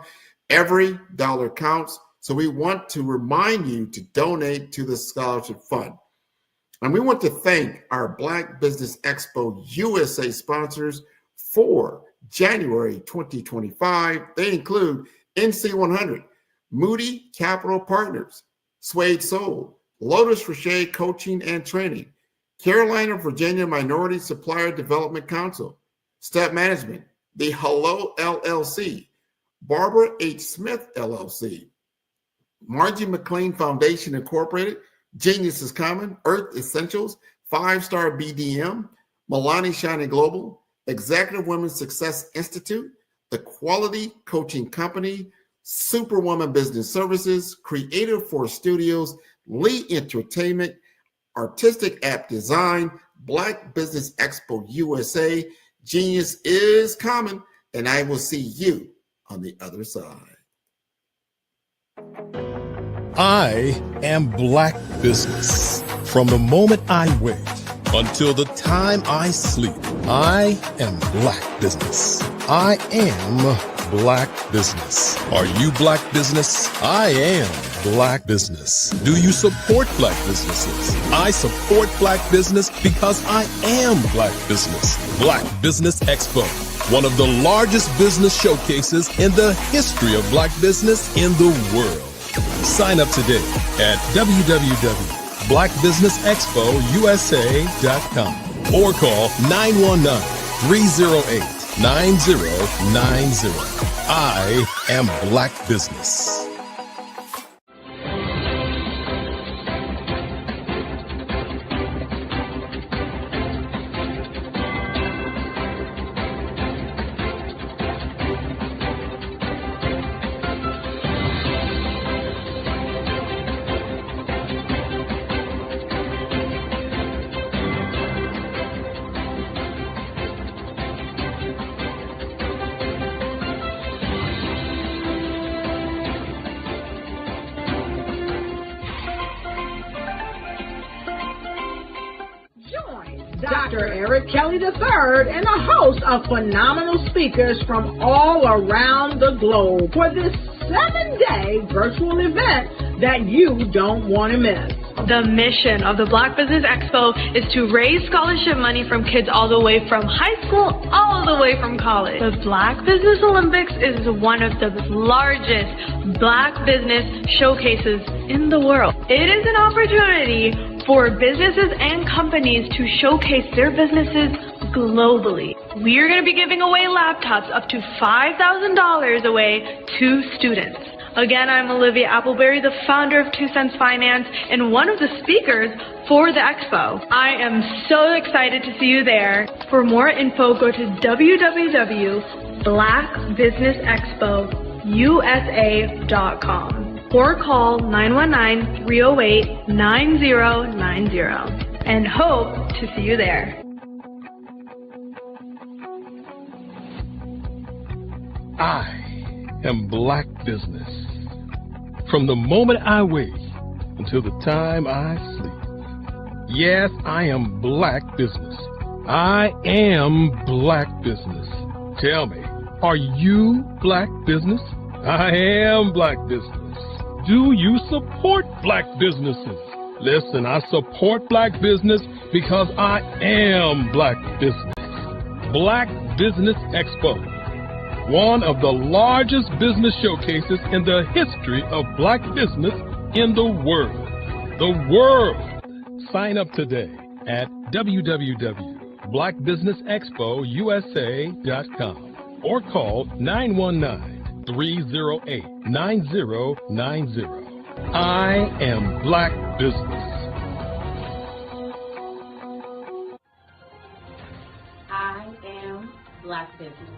Every dollar counts. So we want to remind you to donate to the scholarship fund. And we want to thank our Black Business Expo USA sponsors for January 2025. They include NC100, Moody Capital Partners, Suede Soul, Lotus Rocher Coaching and Training, Carolina, Virginia Minority Supplier Development Council, Step Management, the Hello LLC, Barbara H. Smith LLC, Margie McLean Foundation Incorporated, Genius is Common, Earth Essentials, 5-Star BDM, Milani Shining Global, Executive Women's Success Institute, The Quality Coaching Company, Superwoman Business Services, Creative Force Studios, Lee Entertainment, Artistic App Design, Black Business Expo USA. Genius is coming, and I will see you on the other side. I am Black Business. From the moment I wake until the time I sleep, I am Black Business. I am Black Business. Are you Black Business? I am Black Business. Do you support Black businesses? I support Black business because I am Black Business. Black Business Expo, one of the largest business showcases in the history of Black business in the world. Sign up today at www.blackbusinessexpousa.com or call 919-308-9090. I am Black Business. Dr. Eric Kelly III and a host of phenomenal speakers from all around the globe for this 7-day virtual event that you don't want to miss. The mission of the Black Business Expo is to raise scholarship money from kids all the way from high school, all the way from college. The Black Business Olympics is one of the largest Black business showcases in the world. It is an opportunity for businesses and companies to showcase their businesses globally. We are going to be giving away laptops up to $5,000 away to students. Again, I'm Olivia Appleberry, the founder of 2 Cents Finance and one of the speakers for the expo. I am so excited to see you there. For more info, go to www.blackbusinessexpousa.com or call 919-308-9090 and hope to see you there. I am Black Business. From the moment I wake until the time I sleep. Yes, I am Black Business. I am Black Business. Tell me, are you Black Business? I am Black Business. Do you support Black businesses? Listen, I support Black business because I am Black Business. Black Business Expo, one of the largest business showcases in the history of Black business in the world. The world. Sign up today at www.blackbusinessexpousa.com or call 919-308-9090. I am Black Business. I am Black Business.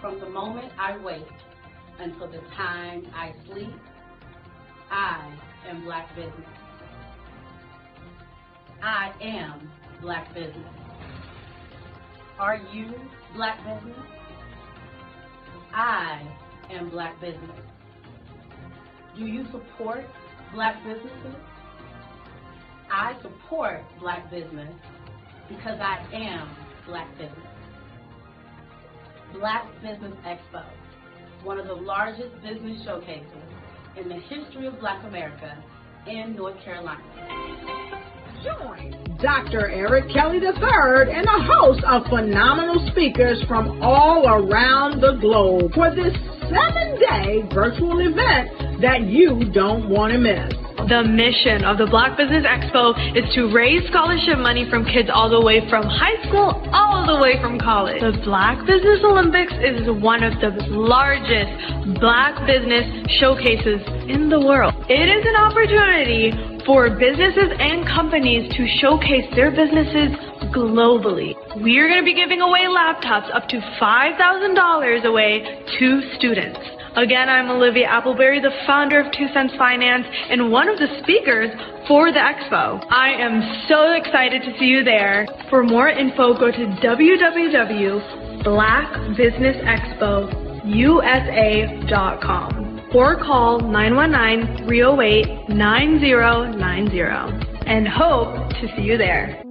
From the moment I wake until the time I sleep, I am Black Business. I am Black Business. Are you Black Business? I am Black Business. Do you support Black businesses? I support Black business because I am Black business. Black Business Expo, one of the largest business showcases in the history of Black America in North Carolina. Join Dr. Eric Kelly III and a host of phenomenal speakers from all around the globe for this 7-day virtual event that you don't want to miss. The mission of the Black Business Expo is to raise scholarship money from kids all the way from high school, all the way from college. The Black Business Olympics is one of the largest Black business showcases in the world. It is an opportunity for businesses and companies to showcase their businesses globally. We are going to be giving away laptops up to $5,000 away to students. Again, I'm Olivia Appleberry, the founder of 2 Cents Finance and one of the speakers for the expo. I am so excited to see you there. For more info, go to www.blackbusinessexpousa.com or call 919-308-9090 and hope to see you there.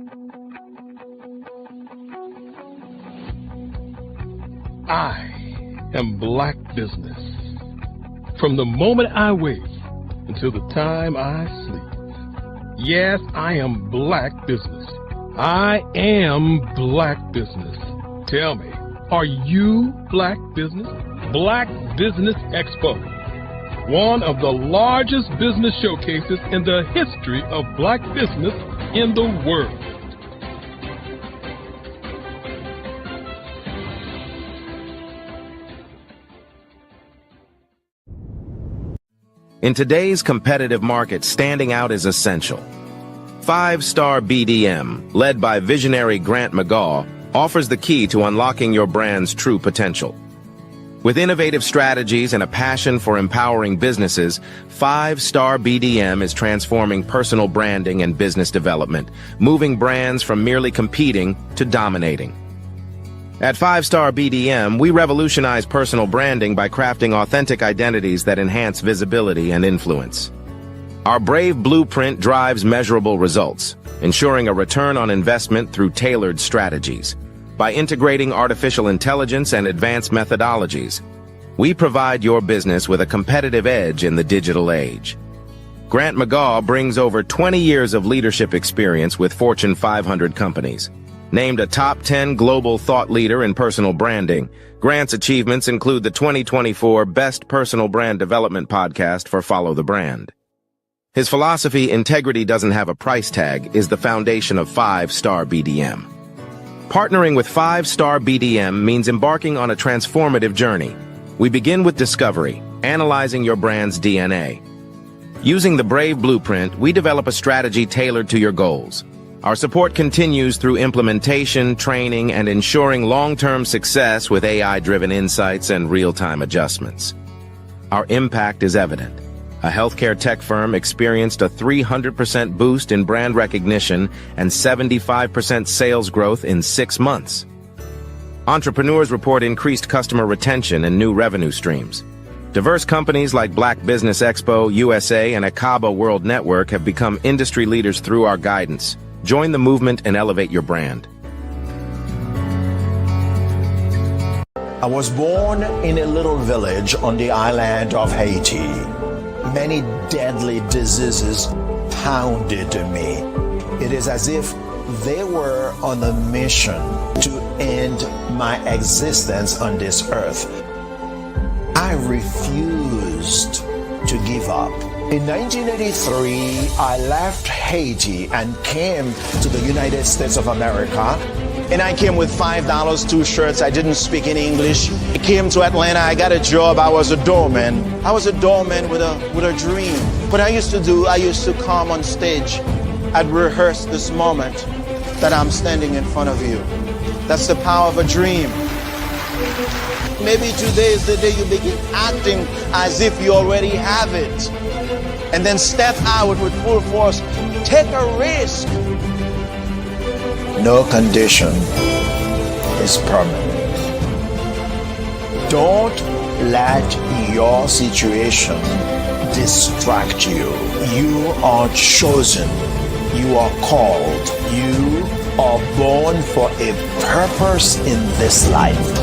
I am Black Business. From the moment I wake until the time I sleep. Yes, I am Black Business. I am Black Business. Tell me, are you Black Business? Black Business Expo, one of the largest business showcases in the history of Black business in the world. In today's competitive market, standing out is essential. 5-Star BDM, led by visionary Grant McGaw, offers the key to unlocking your brand's true potential. With innovative strategies and a passion for empowering businesses, 5-Star BDM is transforming personal branding and business development, moving brands from merely competing to dominating. At 5-Star BDM, we revolutionize personal branding by crafting authentic identities that enhance visibility and influence. Our Brave Blueprint drives measurable results, ensuring a return on investment through tailored strategies. By integrating artificial intelligence and advanced methodologies, we provide your business with a competitive edge in the digital age. Grant McGaw brings over 20 years of leadership experience with Fortune 500 companies. Named a top 10 global thought leader in personal branding, Grant's achievements include the 2024 Best Personal Brand Development Podcast for Follow the Brand. His philosophy, integrity doesn't have a price tag, is the foundation of 5-Star BDM. Partnering with 5-Star BDM means embarking on a transformative journey. We begin with discovery, analyzing your brand's DNA. Using the Brave Blueprint, we develop a strategy tailored to your goals. Our support continues through implementation, training, and ensuring long-term success with AI-driven insights and real-time adjustments. Our impact is evident. A healthcare tech firm experienced a 300% boost in brand recognition and 75% sales growth in 6 months. Entrepreneurs report increased customer retention and new revenue streams. Diverse companies like Black Business Expo USA and Akaba World Network have become industry leaders through our guidance. Join the movement and elevate your brand. I was born in a little village on the island of Haiti. Many deadly diseases pounded me. It is as if they were on a mission to end my existence on this earth. I refused to give up. In 1983, I left Haiti and came to the United States of America. And I came with $5, 2 shirts. I didn't speak in English. I came to Atlanta. I got a job. I was a doorman. I was a doorman with a dream. What I used to come on stage. I'd rehearse this moment that I'm standing in front of you. That's the power of a dream. Maybe today is the day you begin acting as if you already have it. And then step out with full force. Take a risk. No condition is permanent. Don't let your situation distract you. You are chosen. You are called. You are born for a purpose in this life.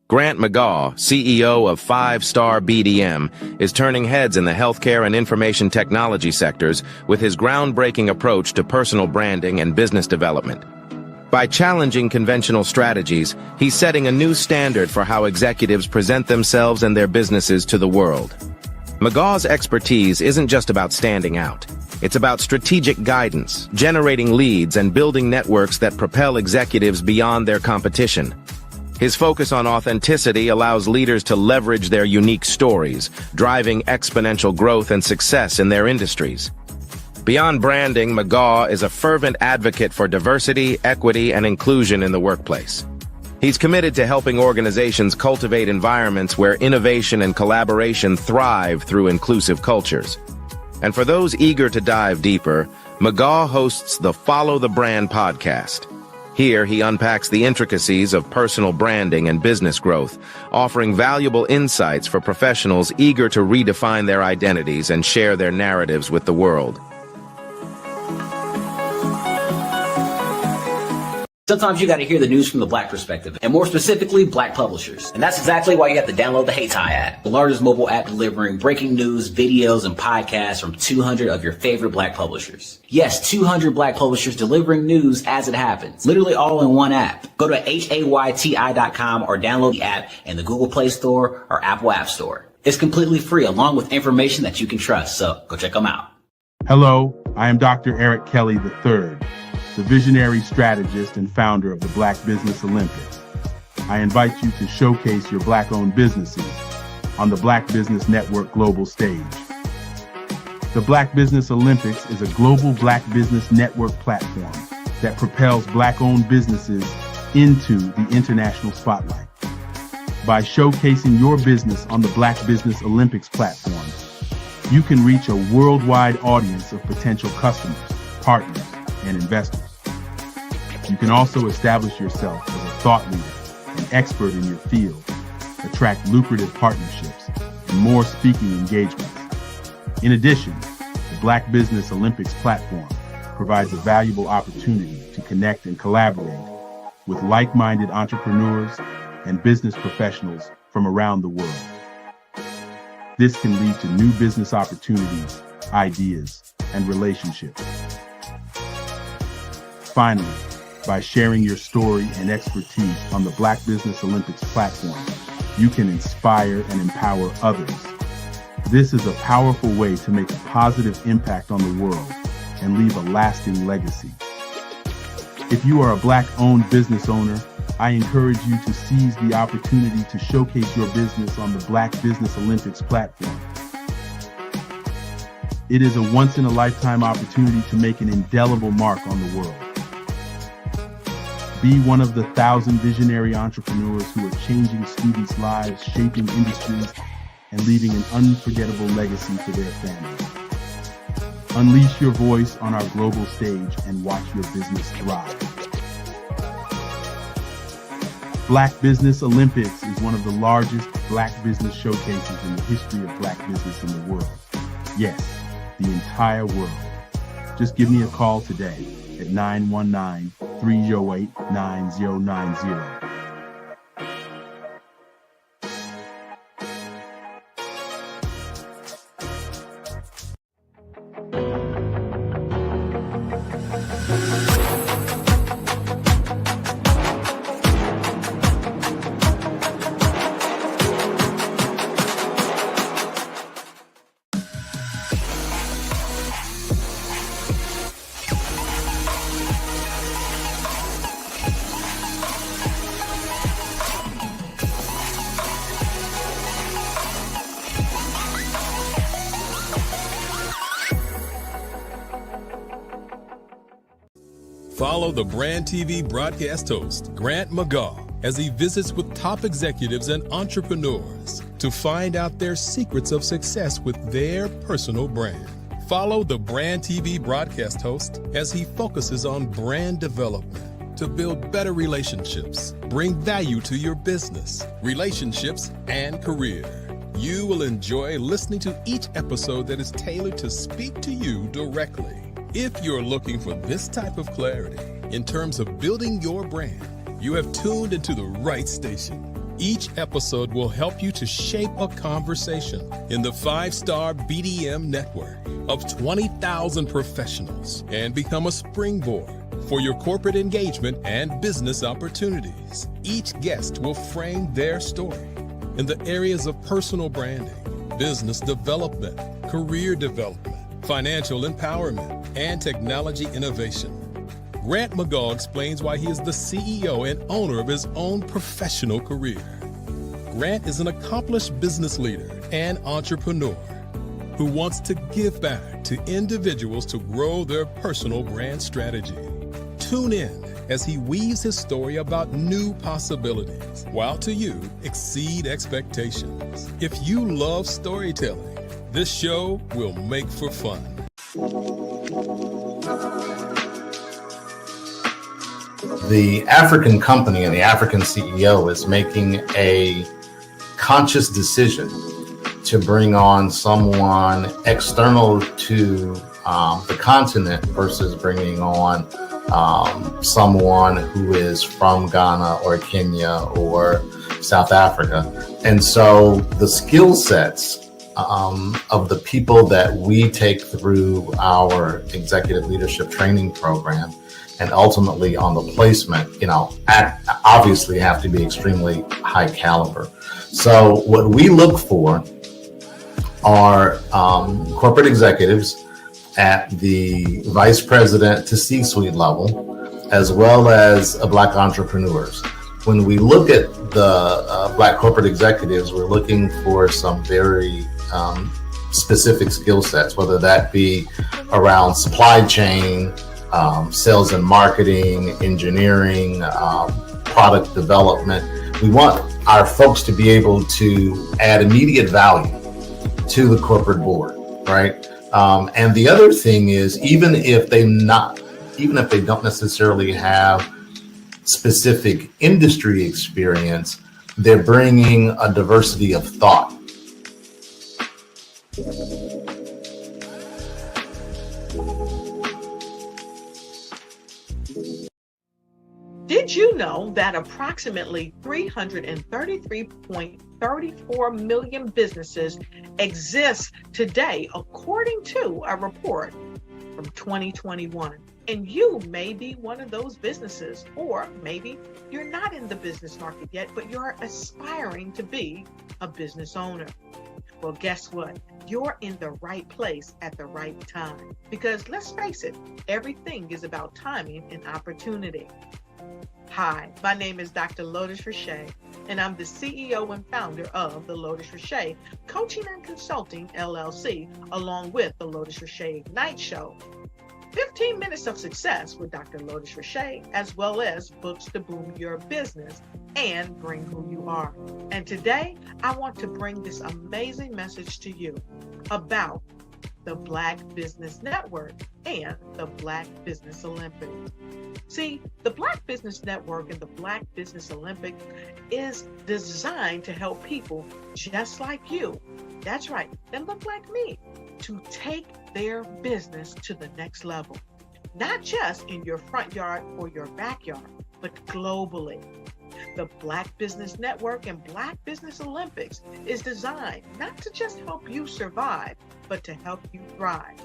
Grant McGaw, CEO of 5-Star BDM, is turning heads in the healthcare and information technology sectors with his groundbreaking approach to personal branding and business development. By challenging conventional strategies, he's setting a new standard for how executives present themselves and their businesses to the world. McGaw's expertise isn't just about standing out. It's about strategic guidance, generating leads, and building networks that propel executives beyond their competition. His focus on authenticity allows leaders to leverage their unique stories, driving exponential growth and success in their industries. Beyond branding, McGaw is a fervent advocate for diversity, equity, and inclusion in the workplace. He's committed to helping organizations cultivate environments where innovation and collaboration thrive through inclusive cultures. And for those eager to dive deeper, McGaw hosts the Follow the Brand podcast. Here, he unpacks the intricacies of personal branding and business growth, offering valuable insights for professionals eager to redefine their identities and share their narratives with the world. Sometimes you got to hear the news from the Black perspective, and more specifically, Black publishers. And that's exactly why you have to download the Hey Tie app, the largest mobile app delivering breaking news, videos, and podcasts from 200 of your favorite Black publishers. Yes, 200 Black publishers delivering news as it happens, literally all in one app. Go to HAYTI.com or download the app in the Google Play Store or Apple App Store. It's completely free, along with information that you can trust, so go check them out. Hello, I am Dr. Eric Kelly III, the visionary strategist and founder of the Black Business Olympics. I invite you to showcase your Black-owned businesses on the Black Business Network global stage. The Black Business Olympics is a global Black Business Network platform that propels Black-owned businesses into the international spotlight. By showcasing your business on the Black Business Olympics platform, you can reach a worldwide audience of potential customers, partners, and investors. You can also establish yourself as a thought leader and expert in your field, attract lucrative partnerships, and more speaking engagements. In addition, the Black Business Olympics platform provides a valuable opportunity to connect and collaborate with like-minded entrepreneurs and business professionals from around the world. This can lead to new business opportunities, ideas, and relationships. Finally, by sharing your story and expertise on the Black Business Olympics platform, you can inspire and empower others. This is a powerful way to make a positive impact on the world and leave a lasting legacy. If you are a Black-owned business owner, I encourage you to seize the opportunity to showcase your business on the Black Business Olympics platform. It is a once-in-a-lifetime opportunity to make an indelible mark on the world. Be one of the 1,000 visionary entrepreneurs who are changing students' lives, shaping industries, and leaving an unforgettable legacy for their families. Unleash your voice on our global stage and watch your business thrive. Black Business Olympics is one of the largest Black business showcases in the history of Black business in the world. Yes, the entire world. Just give me a call today at 919-308-9090. Follow the Brand TV broadcast host, Grant McGaw, as he visits with top executives and entrepreneurs to find out their secrets of success with their personal brand. Follow the Brand TV broadcast host as he focuses on brand development to build better relationships, bring value to your business, relationships, and career. You will enjoy listening to each episode that is tailored to speak to you directly. If you're looking for this type of clarity in terms of building your brand, you have tuned into the right station. Each episode will help you to shape a conversation in the 5-star BDM network of 20,000 professionals and become a springboard for your corporate engagement and business opportunities. Each guest will frame their story in the areas of personal branding, business development, career development, financial empowerment, and technology innovation. Grant McGaw explains why he is the CEO and owner of his own professional career. Grant is an accomplished business leader and entrepreneur. who wants to give back to individuals to grow their personal brand strategy. Tune in as he weaves his story about new possibilities, while to you exceed expectations. If you love storytelling, this show will make for fun. The African company and the African CEO is making a conscious decision to bring on someone external to the continent versus bringing on someone who is from Ghana or Kenya or South Africa. And so the skill sets of the people that we take through our executive leadership training program and ultimately on the placement, obviously have to be extremely high caliber. So what we look for are corporate executives at the vice president to C-suite level, as well as Black entrepreneurs. When we look at the Black corporate executives, we're looking for some very specific skill sets, whether that be around supply chain, sales and marketing, engineering, product development. We want our folks to be able to add immediate value to the corporate board, right? And the other thing is, even if they don't necessarily have specific industry experience, they're bringing a diversity of thought. Did you know that approximately 333.34 million businesses exist today, according to a report from 2021? And you may be one of those businesses, or maybe you're not in the business market yet, but you're aspiring to be a business owner. Well, guess what? You're in the right place at the right time. Because let's face it, everything is about timing and opportunity. Hi, my name is Dr. Lotus Richey, and I'm the CEO and founder of the Lotus Richey Coaching and Consulting LLC, along with the Lotus Richey Ignite Show. 15 minutes of success with Dr. Lotus Richey, as well as books to boom your business and bring who you are. And today, I want to bring this amazing message to you about the Black Business Network and the Black Business Olympics. See, the Black Business Network and the Black Business Olympics is designed to help people just like you, that's right, that look like me, to take their business to the next level. Not just in your front yard or your backyard, but globally. The Black Business Network and Black Business Olympics is designed not to just help you survive, but to help you thrive.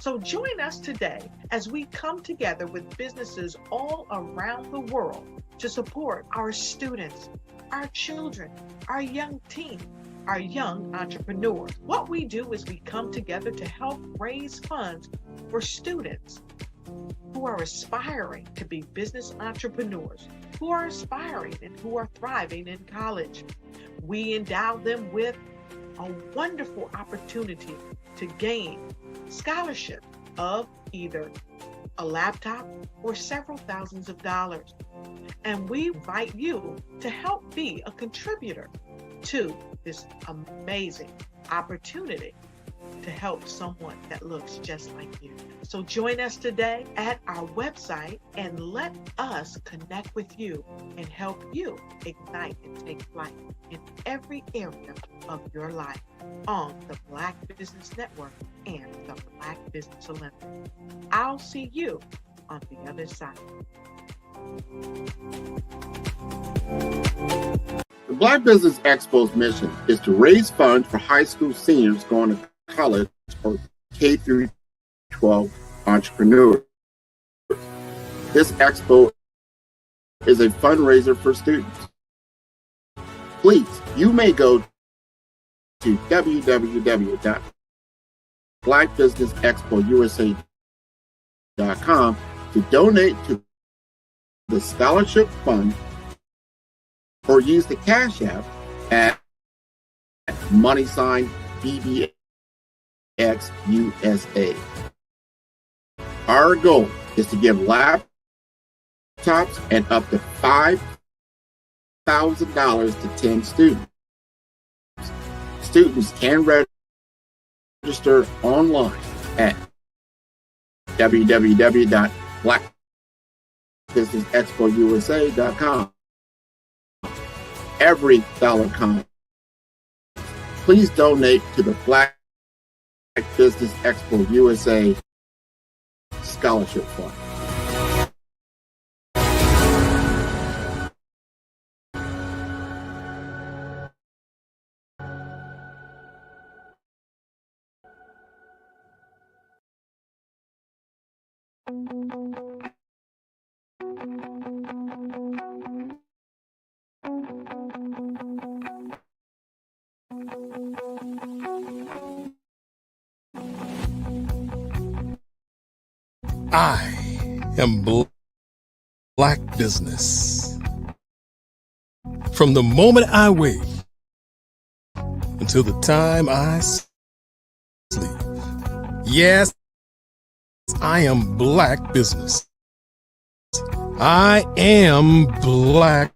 So join us today as we come together with businesses all around the world to support our students, our children, our young teens, our young entrepreneurs. What we do is we come together to help raise funds for students who are aspiring to be business entrepreneurs, who are aspiring and who are thriving in college. We endow them with a wonderful opportunity to gain scholarship of either a laptop or several thousands of dollars. And we invite you to help be a contributor to this amazing opportunity to help someone that looks just like you. So join us today at our website and let us connect with you and help you ignite and take flight in every area of your life on the Black Business Network and the Black Business Olympics. I'll see you on the other side. The Black Business Expo's mission is to raise funds for high school seniors going to college or K through 12 entrepreneurs. This expo is a fundraiser for students. Please, you may go to www.blackbusinessexpousa.com to donate to the scholarship fund or use the Cash App at # BBA USA. Our goal is to give laptops and up to $5,000 to 10 students. Students can register online at www.blackbusinessexpousa.com. Every dollar counts. Please donate to the Black Business Expo USA Scholarship Fund. I am Black Business. From the moment I wake until the time I sleep. Yes, I am Black Business. I am Black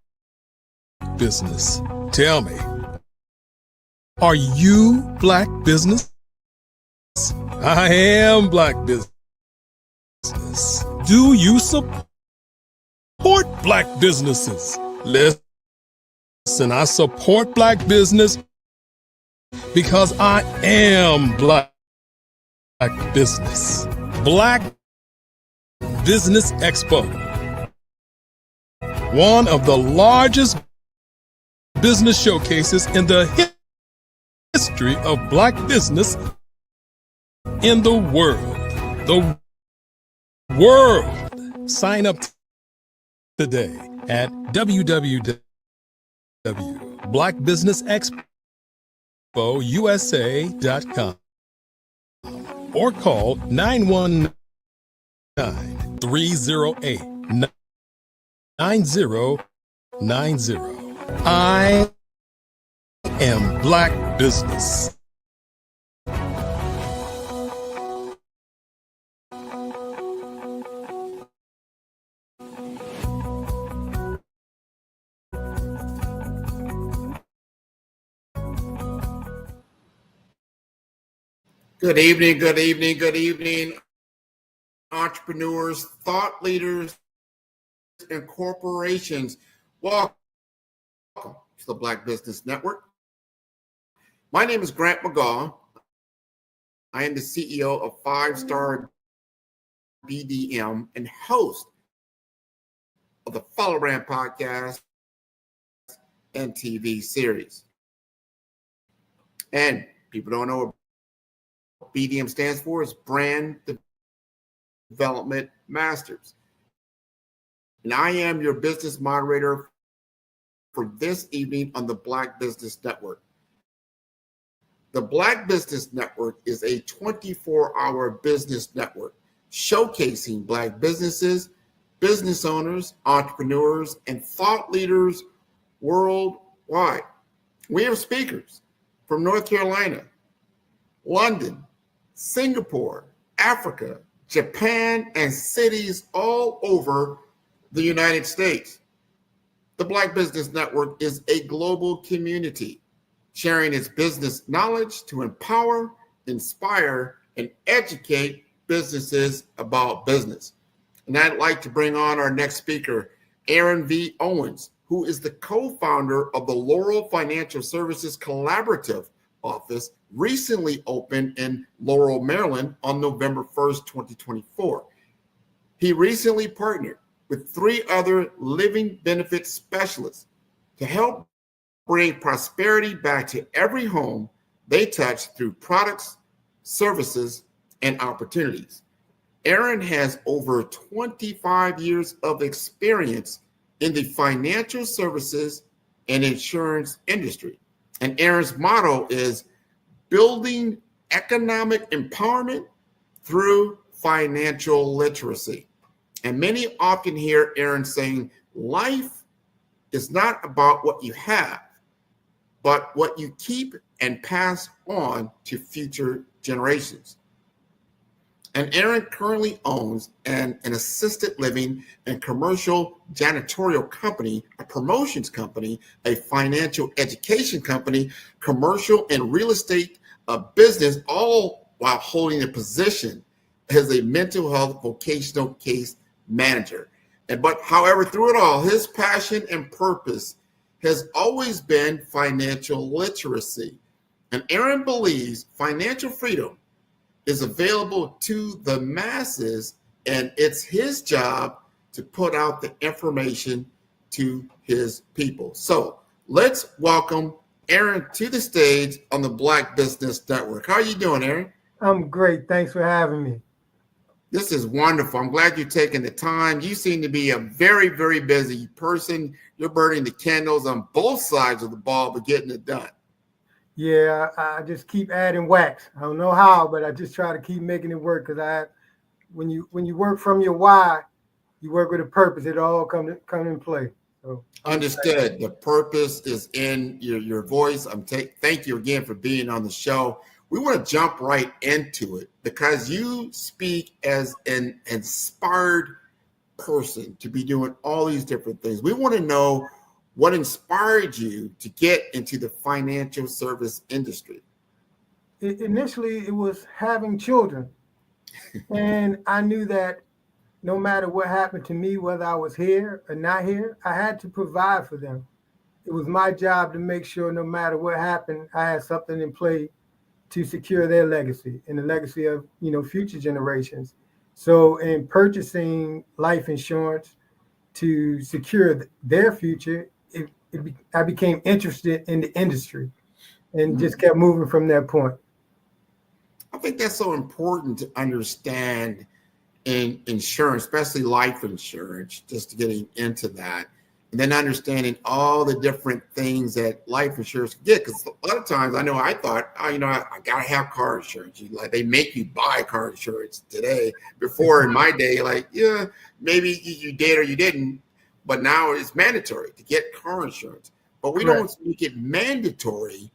Business. Tell me, are you Black Business? I am Black Business. Do you support Black businesses? Listen, I support Black business because I am Black Business. Black Business Expo, one of the largest business showcases in the history of Black business in the world. The world. Sign up today at www.blackbusinessexpousa.com or call 919-308-9090. I am Black Business. Good evening, good evening, good evening, entrepreneurs, thought leaders, and corporations. Welcome to the Black Business Network. My name is Grant McGaw. I am the CEO of 5-Star BDM and host of the Follow Brand podcast and TV series. And people don't know what BDM stands for, is Brand Development Masters. And I am your business moderator for this evening on the Black Business Network. The Black Business Network is a 24-hour business network showcasing Black businesses, business owners, entrepreneurs, and thought leaders worldwide. We have speakers from North Carolina, London, Singapore, Africa, Japan, and cities all over the United States. The Black Business Network is a global community sharing its business knowledge to empower, inspire, and educate businesses about business. And I'd like to bring on our next speaker, Aaron V. Owens, who is the co-founder of the Laurel Financial Services Collaborative office, recently opened in Laurel, Maryland on November 1st, 2024. He recently partnered with 3 other living benefit specialists to help bring prosperity back to every home they touch through products, services, and opportunities. Aaron has over 25 years of experience in the financial services and insurance industry. And Aaron's motto is building economic empowerment through financial literacy. And many often hear Aaron saying, life is not about what you have, but what you keep and pass on to future generations. And Aaron currently owns an assisted living and commercial janitorial company, a promotions company, a financial education company, commercial and real estate business, all while holding a position as a mental health vocational case manager. But however, through it all, his passion and purpose has always been financial literacy. And Aaron believes financial freedom is available to the masses, and it's his job to put out the information to his people. So let's welcome Aaron to the stage on the Black Business Network. How are you doing, Aaron? I'm great. Thanks for having me. This is wonderful. I'm glad you're taking the time. You seem to be a very, very busy person. You're burning the candles on both sides of the ball, but getting it done. Yeah, I just keep adding wax. I don't know how, but I just try to keep making it work, because when you work from your why, you work with a purpose. It all come in play. So understood. The purpose is in your voice. Thank you again for being on the show. We want to jump right into it because you speak as an inspired person to be doing all these different things. We want to know what inspired you to get into the financial service industry. Initially, it was having children. And I knew that no matter what happened to me, whether I was here or not here, I had to provide for them. It was my job to make sure no matter what happened, I had something in play to secure their legacy and the legacy of, future generations. So in purchasing life insurance to secure their future, I became interested in the industry and just kept moving from that point. I think that's so important to understand in insurance, especially life insurance, just getting into that. And then understanding all the different things that life insurance can get. Because a lot of times I thought, I got to have car insurance. Like they make you buy car insurance today. Before in my day, maybe you did or you didn't. But now it's mandatory to get car insurance. But we don't make it mandatory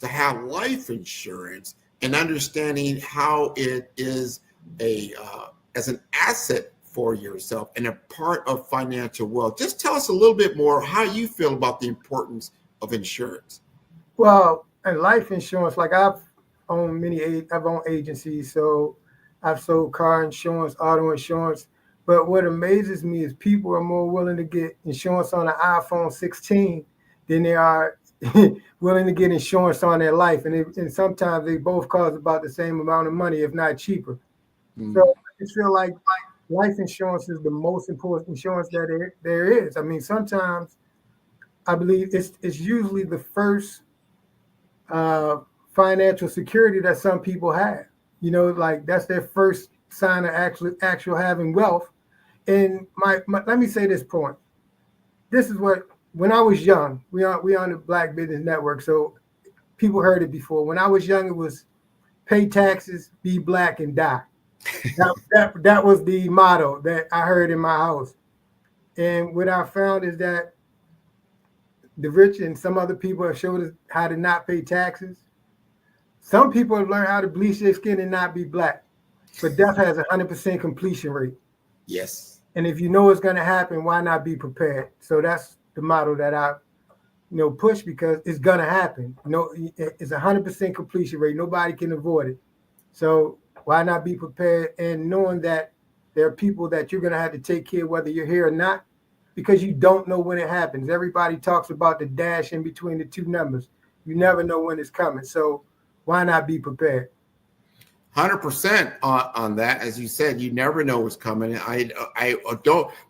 to have life insurance, and understanding how it is as an asset for yourself and a part of financial wealth. Just tell us a little bit more how you feel about the importance of insurance. Well, and life insurance, like I've owned agencies, so I've sold car insurance, auto insurance. But what amazes me is people are more willing to get insurance on an iPhone 16 than they are willing to get insurance on their life. And sometimes they both cost about the same amount of money, if not cheaper. So I just feel like life insurance is the most important insurance that there is. I mean, sometimes I believe it's usually the first financial security that some people have. That's their first sign of actual having wealth. And let me say this point. This is when I was young, we on the Black Business Network, so people heard it before. When I was young, it was pay taxes, be black, and die. That was the motto that I heard in my house. And what I found is that the rich and some other people have showed us how to not pay taxes. Some people have learned how to bleach their skin and not be black. But death has a 100% completion rate. Yes. And if you know it's going to happen, why not be prepared? So that's the motto that I, push, because it's going to happen. It's a 100% completion rate. Nobody can avoid it. So why not be prepared, and knowing that there are people that you're going to have to take care of whether you're here or not, because you don't know when it happens. Everybody talks about the dash in between the two numbers. You never know when it's coming. So why not be prepared? 100% on that. As you said, you never know what's coming.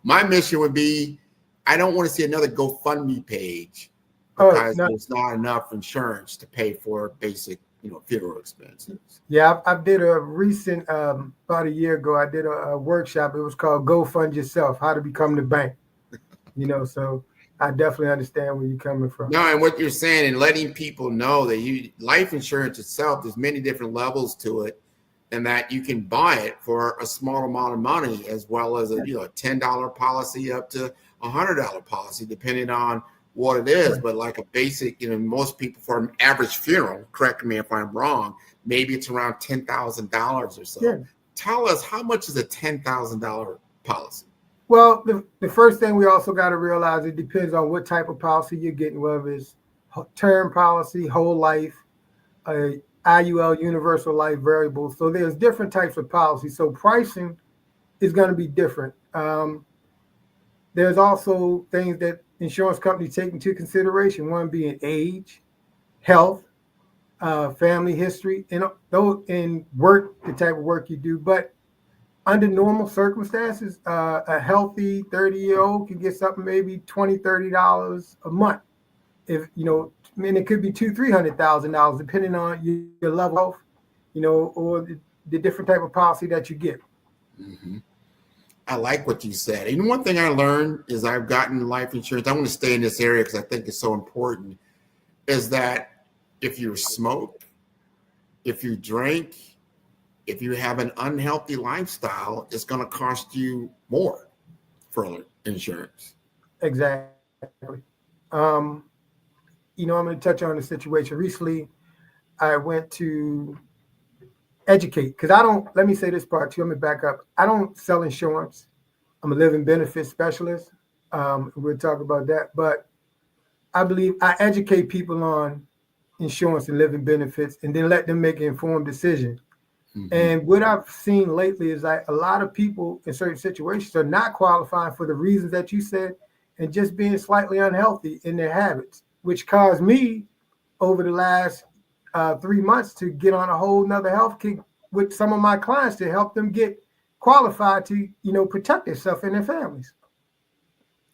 My mission would be, I don't want to see another GoFundMe page because there's not enough insurance to pay for basic, funeral expenses. Yeah, I did a recent, about a year ago, I did a workshop. It was called Go Fund Yourself, How to Become the Bank. So I definitely understand where you're coming from. No, and what you're saying and letting people know that life insurance itself, there's many different levels to it, and that you can buy it for a small amount of money, as well as a $10 policy up to $100 policy, depending on what it is, but like a basic, most people for an average funeral, correct me if I'm wrong, maybe it's around $10,000 or so. Yeah. Tell us, how much is a $10,000 policy? Well, the first thing we also got to realize, it depends on what type of policy you're getting, whether it's term policy, whole life, IUL, universal life variable. So there's different types of policies. So pricing is going to be different. There's also things that insurance companies take into consideration, one being age, health, family history, and work, the type of work you do. But under normal circumstances, a healthy 30-year-old can get something maybe $20, $30 a month. If it could be $200,000-$300,000 depending on your level of, or the different type of policy that you get. Mm-hmm. I like what you said. And one thing I learned is I've gotten life insurance. I want to stay in this area because I think it's so important, is that if you smoke, if you drink, if you have an unhealthy lifestyle, it's going to cost you more for insurance. Exactly. I'm going to touch on the situation. Recently, I went to educate, because let me say this part too, let me back up. I don't sell insurance. I'm a living benefits specialist. We'll talk about that. But I believe I educate people on insurance and living benefits and then let them make an informed decision. Mm-hmm. And what I've seen lately is a lot of people in certain situations are not qualifying for the reasons that you said and just being slightly unhealthy in their habits, which caused me over the last 3 months to get on a whole nother health kick with some of my clients to help them get qualified to, protect themselves and their families.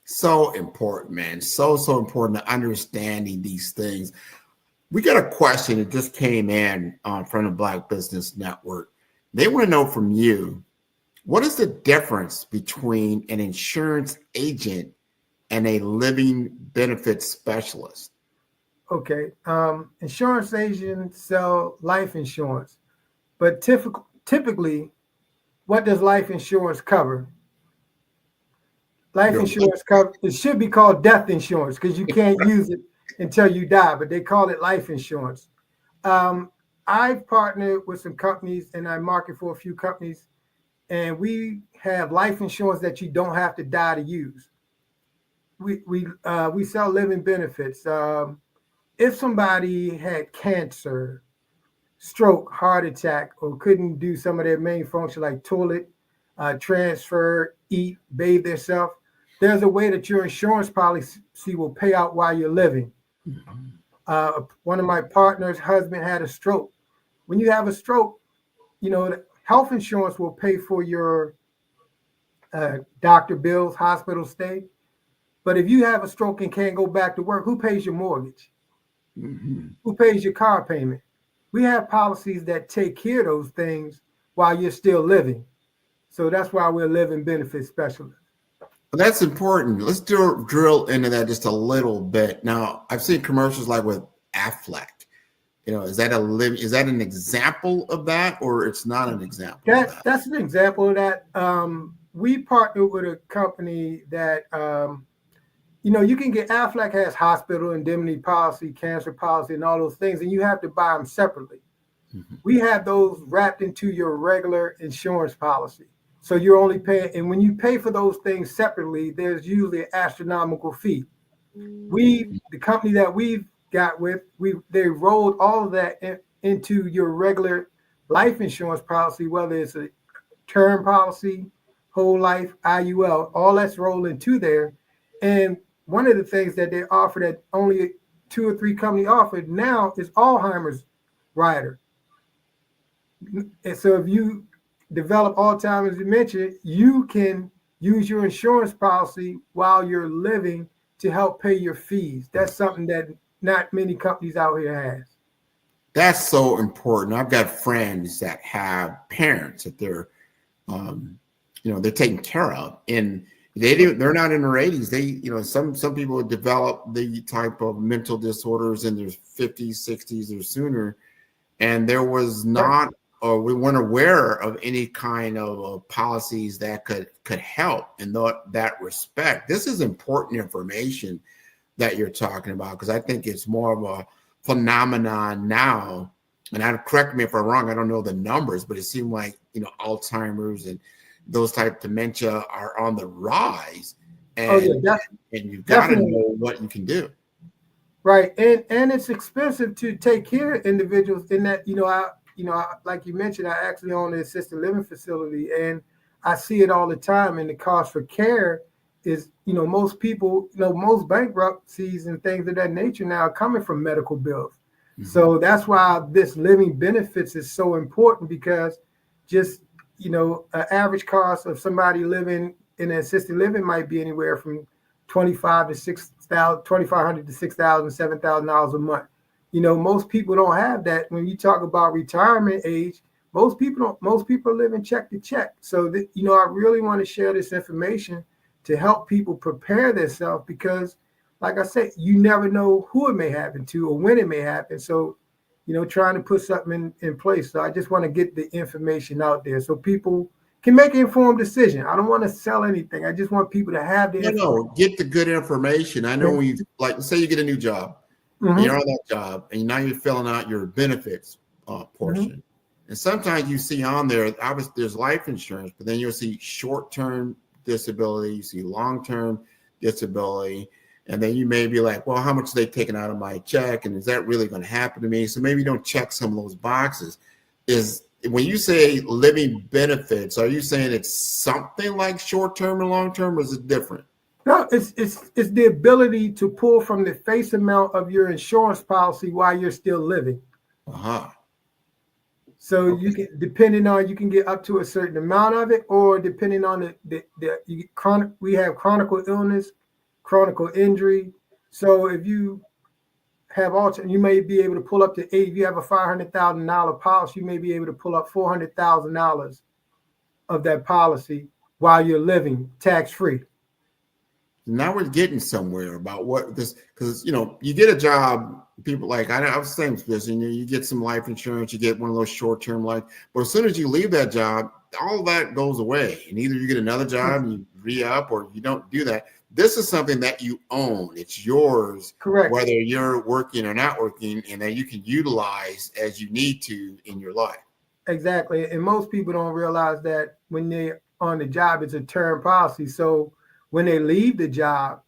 So important, man. So important to understanding these things. We got a question that just came in from the Black Business Network. They want to know from you, what is the difference between an insurance agent and a living benefits specialist? Okay. Insurance agents sell life insurance, but typically, what does life insurance cover? Life insurance cover, it should be called death insurance because you can't use it until you die, but they call it life insurance. I've partnered with some companies and I market for a few companies, and we have life insurance that you don't have to die to use. We sell living benefits. If somebody had cancer, stroke, heart attack, or couldn't do some of their main function like toilet, transfer, eat, bathe themselves, there's a way that your insurance policy will pay out while you're living. One of my partners' husband had a stroke. When you have a stroke, health insurance will pay for your doctor bills, hospital stay. But if you have a stroke and can't go back to work, who pays your mortgage? Mm-hmm. Who pays your car payment? We have policies that take care of those things while you're still living. So that's why we're living benefit specialists. Well, that's important. Let's drill into that just a little bit. Now, I've seen commercials like with Aflac. Is that an example of that, or it's not an example? That's an example of that. We partnered with a company that you can get. Aflac has hospital indemnity policy, cancer policy, and all those things, and you have to buy them separately. Mm-hmm. We have those wrapped into your regular insurance policy. So you're only paying, and when you pay for those things separately, there's usually an astronomical fee. The company that we've got with, they rolled all of that into your regular life insurance policy, whether it's a term policy, whole life, IUL, all that's rolled into there. And one of the things that they offer that only 2 or 3 companies offer now is Alzheimer's rider. And so if you develop Alzheimer's dementia, you can use your insurance policy while you're living to help pay your fees. That's something that not many companies out here has. That's so important. I've got friends that have parents that they're, they're taking care of, and they're not in their 80s. They, some people develop the type of mental disorders in their 50s, 60s, or sooner, and there was not, or we weren't aware of any kind of policies that could help in that respect. This is important information that you're talking about, because I think it's more of a phenomenon now. And correct me if I'm wrong, I don't know the numbers, but it seemed like, Alzheimer's and those type of dementia are on the rise. And, and you've got to know what you can do. Right. And it's expensive to take care of individuals in that, like you mentioned, I actually own an assisted living facility, and I see it all the time. And the cost for care is, most people, most bankruptcies and things of that nature now are coming from medical bills. Mm-hmm. So that's why this living benefits is so important, because just, an average cost of somebody living in an assisted living might be anywhere from $2,500 to $6,000, $7,000 a month. Most people don't have that. When you talk about retirement age, most people are living check to check. So that, I really want to share this information to help people prepare themselves, because like I said, you never know who it may happen to or when it may happen. So, trying to put something in place. So I just want to get the information out there so people can make an informed decision. I don't want to sell anything. I just want people to have the get the good information. I know when you, like, say you get a new job, and you're on that job, and now you're filling out your benefits portion. And sometimes you see on there, obviously there's life insurance, but then you'll see short-term disability, you see long-term disability, and then you may be like, well, how much are they taking out of my check? And is that really going to happen to me? So maybe you don't check some of those boxes. When you say living benefits, are you saying it's something like short-term and long-term, or is it different? No, it's the ability to pull from the face amount of your insurance policy while you're still living. So you can, depending on, you can get up to a certain amount of it, or depending on we have chronic illness, chronic injury. So if you have you may be able to pull up to if you have a $500,000 policy, you may be able to pull up $400,000 of that policy while you're living tax-free. Now we're getting somewhere about what this, because you get a job, people like I was saying this, you get some life insurance, you get one of those short-term life, but as soon as you leave that job, all that goes away, and either you get another job and you re-up, or you don't do that. This is something that you own. It's yours, correct, whether you're working or not working, and that you can utilize as you need to in your life. Exactly. And most people don't realize that when they're on the job, it's a term policy. So when they leave the job,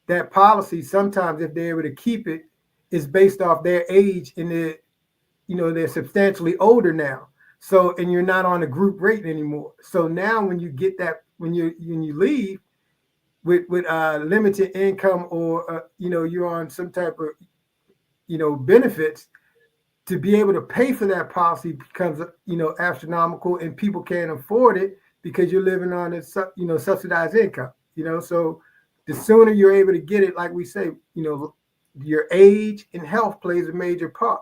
that policy, sometimes if they're able to keep it, is based off their age, and they're substantially older now. So, and you're not on a group rate anymore. So now when you get that, when you leave with limited income, or you're on some type of benefits, to be able to pay for that policy becomes astronomical, and people can't afford it because you're living on a subsidized income. So the sooner you're able to get it, like we say, your age and health plays a major part.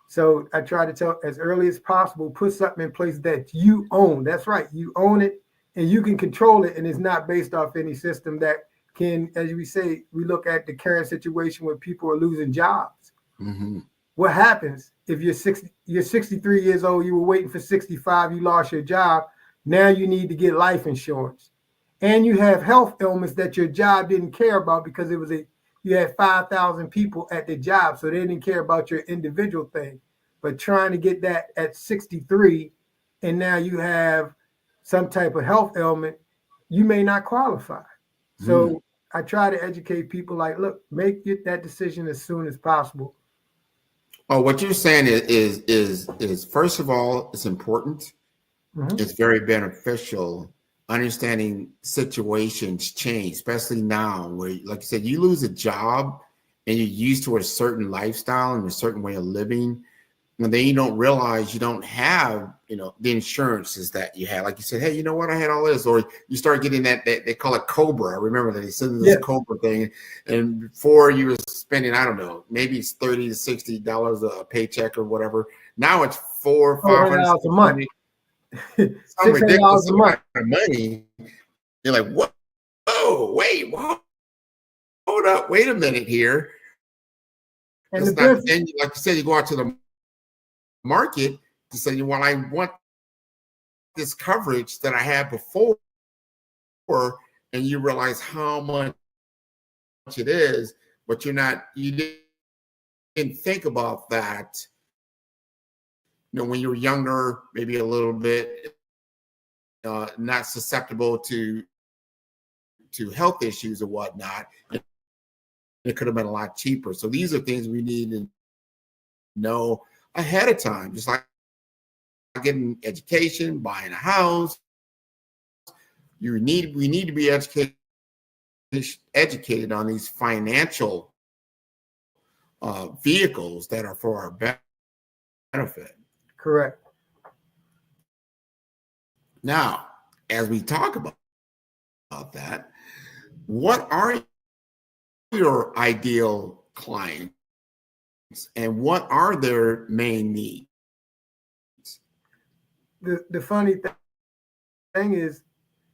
So I try to tell as early as possible, put something in place that you own. That's right, you own it, and you can control it, and it's not based off any system that can, as we say, we look at the current situation where people are losing jobs. Mm-hmm. What happens if you're 63 years old, you were waiting for 65, you lost your job, now you need to get life insurance. And you have health ailments that your job didn't care about, because you had 5,000 people at the job, so they didn't care about your individual thing. But trying to get that at 63, and now you have some type of health ailment, you may not qualify. So I try to educate people, like, look, make that decision as soon as possible. Oh, what you're saying is first of all, it's important. Mm-hmm. It's very beneficial. Understanding situations change, especially now, where, like you said, you lose a job and you're used to a certain lifestyle and a certain way of living, and then you don't realize you don't have, the insurances that you had. Like you said, hey, you know what? I had all this, or you start getting that they call it COBRA. I remember that they said this COBRA thing, and before you were spending, I don't know, maybe it's $30 to $60 a paycheck or whatever. Now it's $400-$500 a month. Some ridiculous amount of money. You're like, what? Oh, wait, hold up, wait a minute here. And then, like you said, you go out to the market to say, well, I want this coverage that I had before, and you realize how much it is. but you didn't think about that, when you were younger, maybe a little bit not susceptible to health issues or whatnot. It could have been a lot cheaper. So these are things we need to know ahead of time, just like getting education, buying a house. We need to be educated on these financial vehicles that are for our benefit. Correct. Now, as we talk about that, what are your ideal clients and what are their main needs? The funny thing is,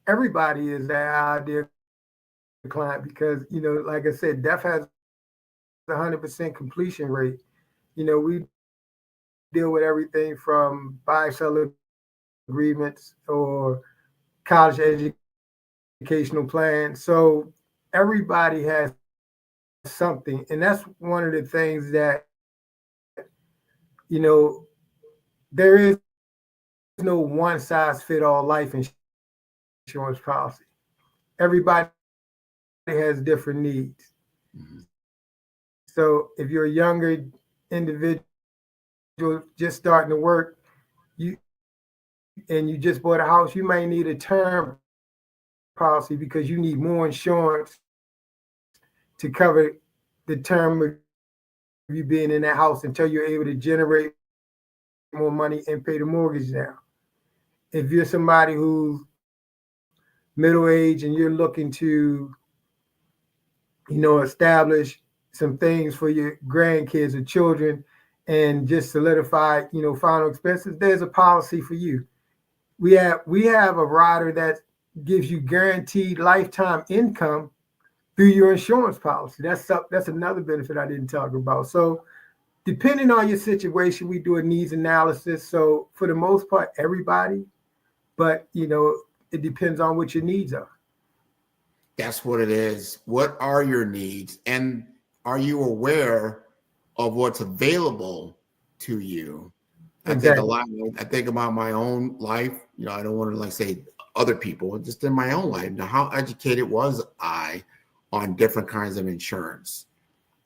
everybody is that ideal client because, like I said, DEF has a 100% completion rate. We deal with everything from buy-sell agreements or college educational plans. So everybody has something. And that's one of the things that, there is no one size fit all life insurance policy. Everybody has different needs. Mm-hmm. So if you're a younger individual just starting to work, you just bought a house, you may need a term policy because you need more insurance to cover the term of you being in that house until you're able to generate more money and pay the mortgage down. If you're somebody who's middle-aged and you're looking to, establish some things for your grandkids or children and just solidify, final expenses, there's a policy for you. We have a rider that gives you guaranteed lifetime income through your insurance policy. That's another benefit I didn't talk about. So depending on your situation, we do a needs analysis. So for the most part, everybody, but it depends on what your needs are. That's what it is. What are your needs? And are you aware of what's available to you? Exactly. I think about my own life. I don't want to say other people, just in my own life. Now, how educated was I on different kinds of insurance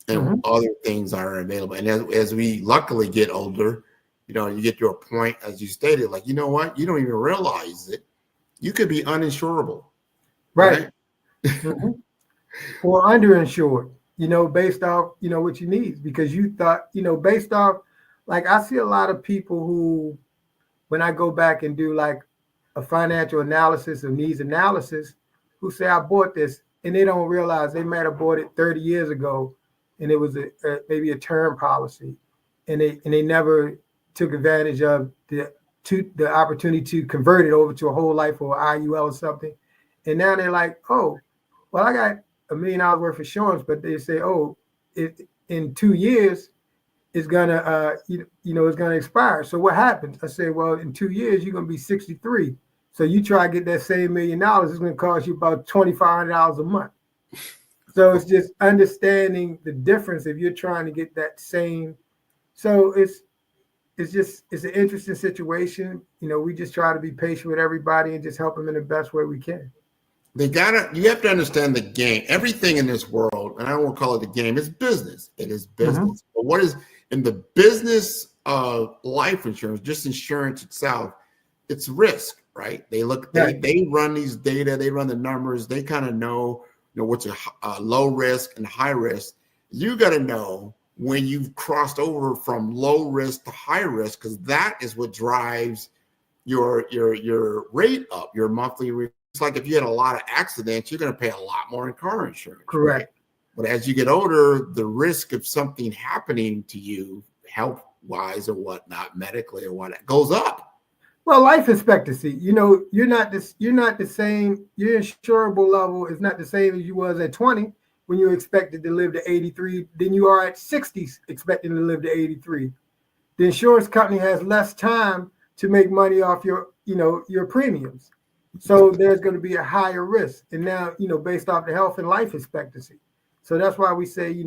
and other things are available? And as we luckily get older, you get to a point, as you stated, like, you know what? You don't even realize it. You could be uninsurable. Right? Mm-hmm. Or underinsured, based off, what you need, because you thought, based off, like I see a lot of people who, when I go back and do like a financial analysis or needs analysis, who say I bought this and they don't realize they might have bought it 30 years ago and it was maybe a term policy and they never took advantage of the opportunity to convert it over to a whole life or IUL or something. And now they're like, oh, well, I got $1 million worth of insurance, but they say, oh, in 2 years, it's gonna, it's gonna expire. So what happens? I say, well, in 2 years, you're gonna be 63. So you try to get that same $1 million, it's gonna cost you about $2,500 a month. So it's just understanding the difference if you're trying to get that same. So it's an interesting situation. We just try to be patient with everybody and just help them in the best way we can. You have to understand the game. Everything in this world, and I don't want to call it a game, it's business. It is business. But what is in the business of life insurance, just insurance itself, it's risk, right? They run these data, they run the numbers, they kind of know, what's a low risk and high risk. You got to know when you've crossed over from low risk to high risk, because that is what drives your rate up, your monthly rate. It's like if you had a lot of accidents, you're going to pay a lot more in car insurance. Correct. Right? But as you get older, the risk of something happening to you, health-wise or whatnot, medically or whatnot, goes up. Well, life expectancy, you're not the same. Your insurable level is not the same as you was at 20 when you expected to live to 83 than you are at 60 expecting to live to 83. The insurance company has less time to make money off your premiums. So there's going to be a higher risk. And now, based off the health and life expectancy. So that's why we say,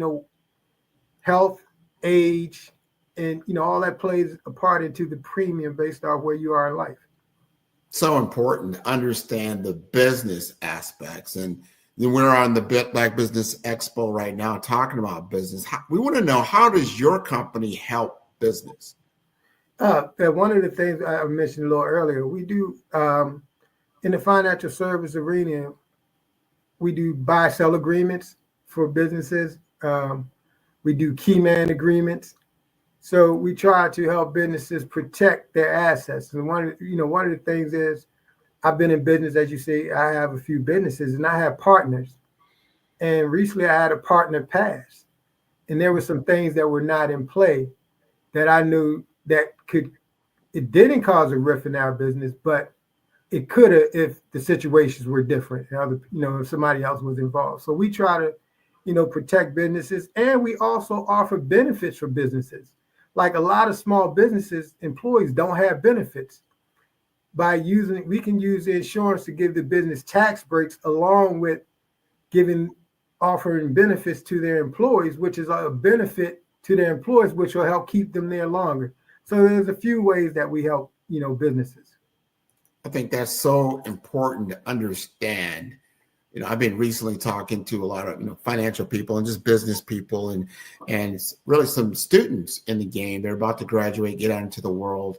health, age, and all that plays a part into the premium based off where you are in life. So important to understand the business aspects. And we're on the Black Business Expo right now talking about business. We want to know, how does your company help business? One of the things I mentioned a little earlier, we do in the financial service arena, we do buy-sell agreements for businesses. We do key man agreements. So we try to help businesses protect their assets. And one of the things is, I've been in business, as you say, I have a few businesses and I have partners. And recently I had a partner pass. And there were some things that were not in play that I knew that it didn't cause a rift in our business, but it could have if the situations were different, if somebody else was involved. So we try to, protect businesses, and we also offer benefits for businesses. Like a lot of small businesses, employees don't have benefits. We can use the insurance to give the business tax breaks along with offering benefits to their employees, which is a benefit to their employees, which will help keep them there longer. So there's a few ways that we help, businesses. I think that's so important to understand. I've been recently talking to a lot of, financial people and just business people and really some students in the game. They're about to graduate, get out into the world.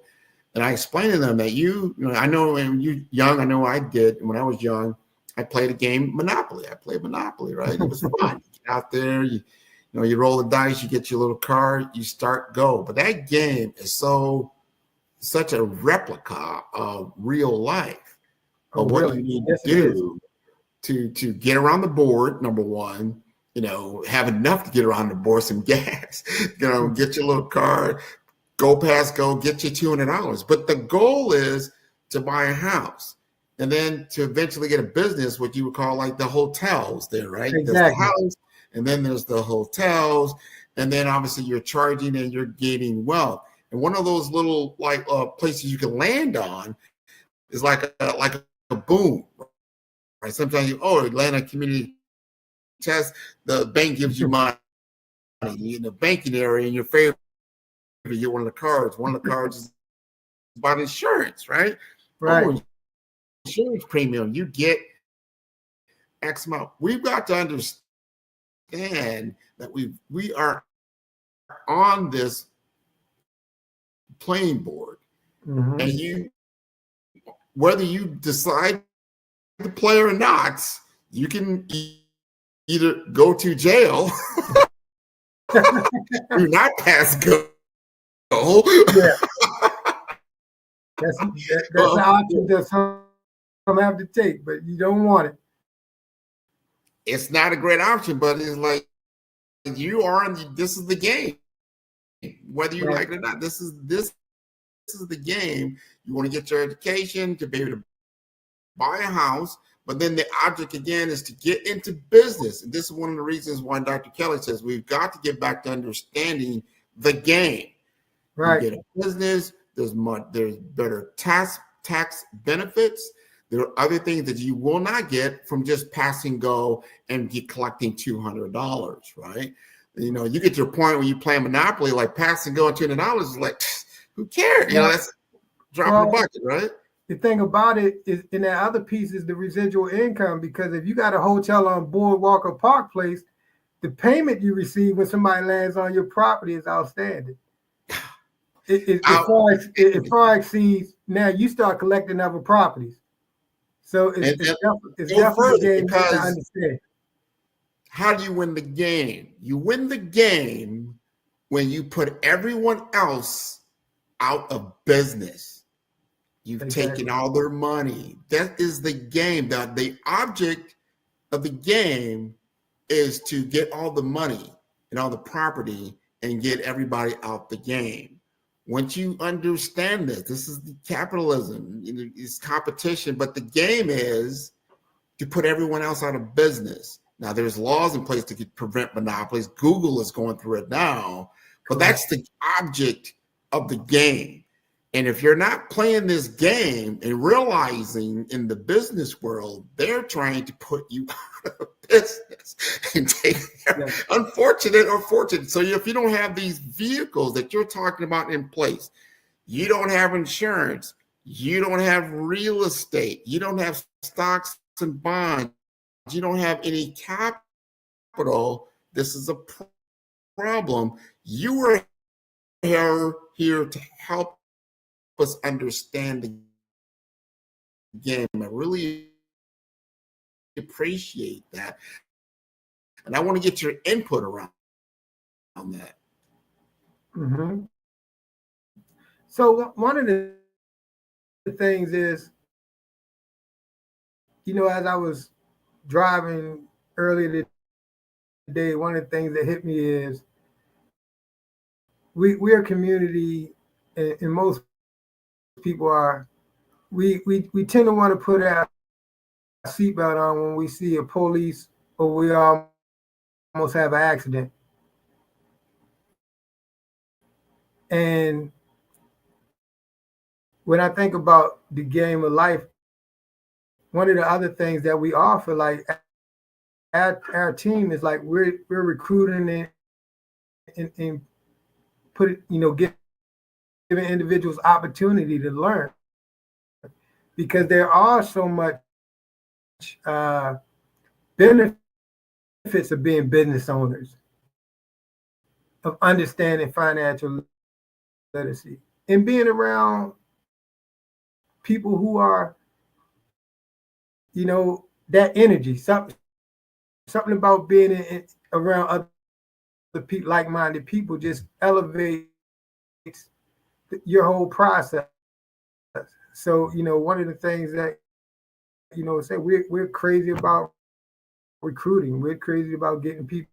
And I explained to them that I know when you're young, I know I did. When I was young, I played a game, Monopoly. I played Monopoly, right? It was fun. You get out there, you roll the dice, you get your little card, you start, go. But that game is such a replica of real life. But what you need to do to get around the board, number one, have enough to get around the board, some gas, get your little card, go past go, get your $200. But the goal is to buy a house and then to eventually get a business, what you would call like the hotels there, right? Exactly. There's the house, and then there's the hotels, and then obviously you're charging and you're gaining wealth. And one of those little places you can land on is like a boom, right? Sometimes Atlanta Community Test, the bank gives you money in the banking area in your favor. You get one of the cards. One of the cards is about insurance, right? Right. Insurance premium, you get X amount. We've got to understand that we are on this playing board, and whether you decide to play or not, you can either go to jail, do not pass go. Yeah. That's an option that some have to take, but you don't want it. It's not a great option, but it's like you are this is the game. Whether you like it or not, this is the game. You want to get your education to be able to buy a house, but then the object again is to get into business. And this is one of the reasons why Dr. Kelly says we've got to get back to understanding the game. Right. You get a business, there's better tax benefits. There are other things that you will not get from just passing go and collecting $200, right? You get to a point when you play Monopoly, like pass and go and $200 is like, who cares? That's dropping the bucket, right? The thing about it is, in that other piece is the residual income, because if you got a hotel on Boardwalk or Park Place, the payment you receive when somebody lands on your property is outstanding. It far exceeds. Now you start collecting other properties. So it's definitely a game to understand. How do you win the game? You win the game when you put everyone else out of business. You've taken all their money. That is the game. The object of the game is to get all the money and all the property and get everybody out the game. Once you understand this is the capitalism, it's competition, but the game is to put everyone else out of business. Now, there's laws in place to prevent monopolies. Google is going through it now, but that's the object of the game. And if you're not playing this game and realizing in the business world, they're trying to put you out of business and take unfortunate or fortunate. So if you don't have these vehicles that you're talking about in place, you don't have insurance, you don't have real estate, you don't have stocks and bonds, you don't have any capital, this is a problem. You are here to help us understand the game. I really appreciate that. And I want to get your input around that. Mm-hmm. So one of the things is, as I was driving earlier today, one of the things that hit me is we're a community, and most people are, we tend to want to put our seatbelt on when we see a police or we almost have an accident. And when I think about the game of life, one of the other things that we offer, like our team, is like we're recruiting and giving individuals opportunity to learn, because there are so much benefits of being business owners, of understanding financial literacy, and being around people who are, that energy. Something about being around other people, like-minded people, just elevates your whole process. So, one of the things that, say we're crazy about recruiting. We're crazy about getting people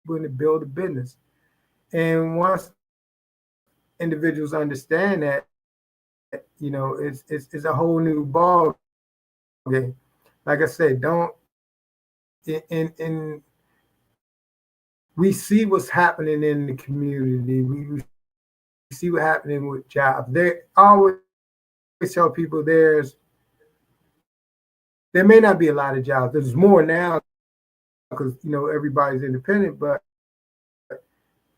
to build a business. And once individuals understand that, it's a whole new ball game. Like I said, and we see what's happening in the community. We see what's happening with jobs. They always tell people there may not be a lot of jobs. There's more now because everybody's independent, but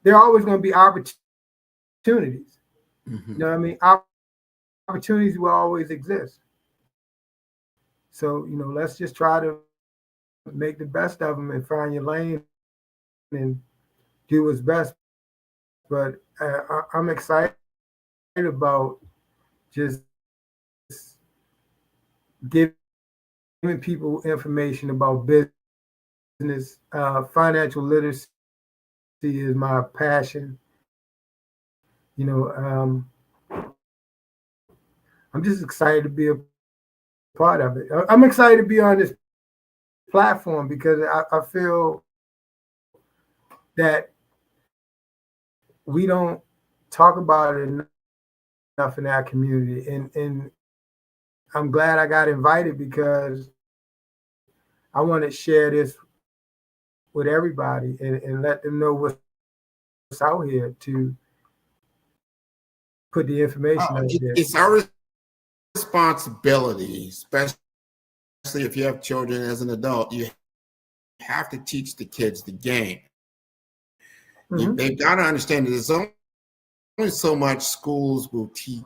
there are always going to be opportunities. Mm-hmm. You know what I mean? Opportunities will always exist. So, let's just try to make the best of them and find your lane and do what's best. But I'm excited about just giving people information about business. Financial literacy is my passion. I'm just excited to be a part of it. I'm excited to be on this platform because I feel that we don't talk about it enough in our community. And I'm glad I got invited because I want to share this with everybody and let them know what's out here to put the information out there. It's our responsibility, especially if you have children as an adult, you have to teach the kids the game. Mm-hmm. They've got to understand that there's only so much schools will teach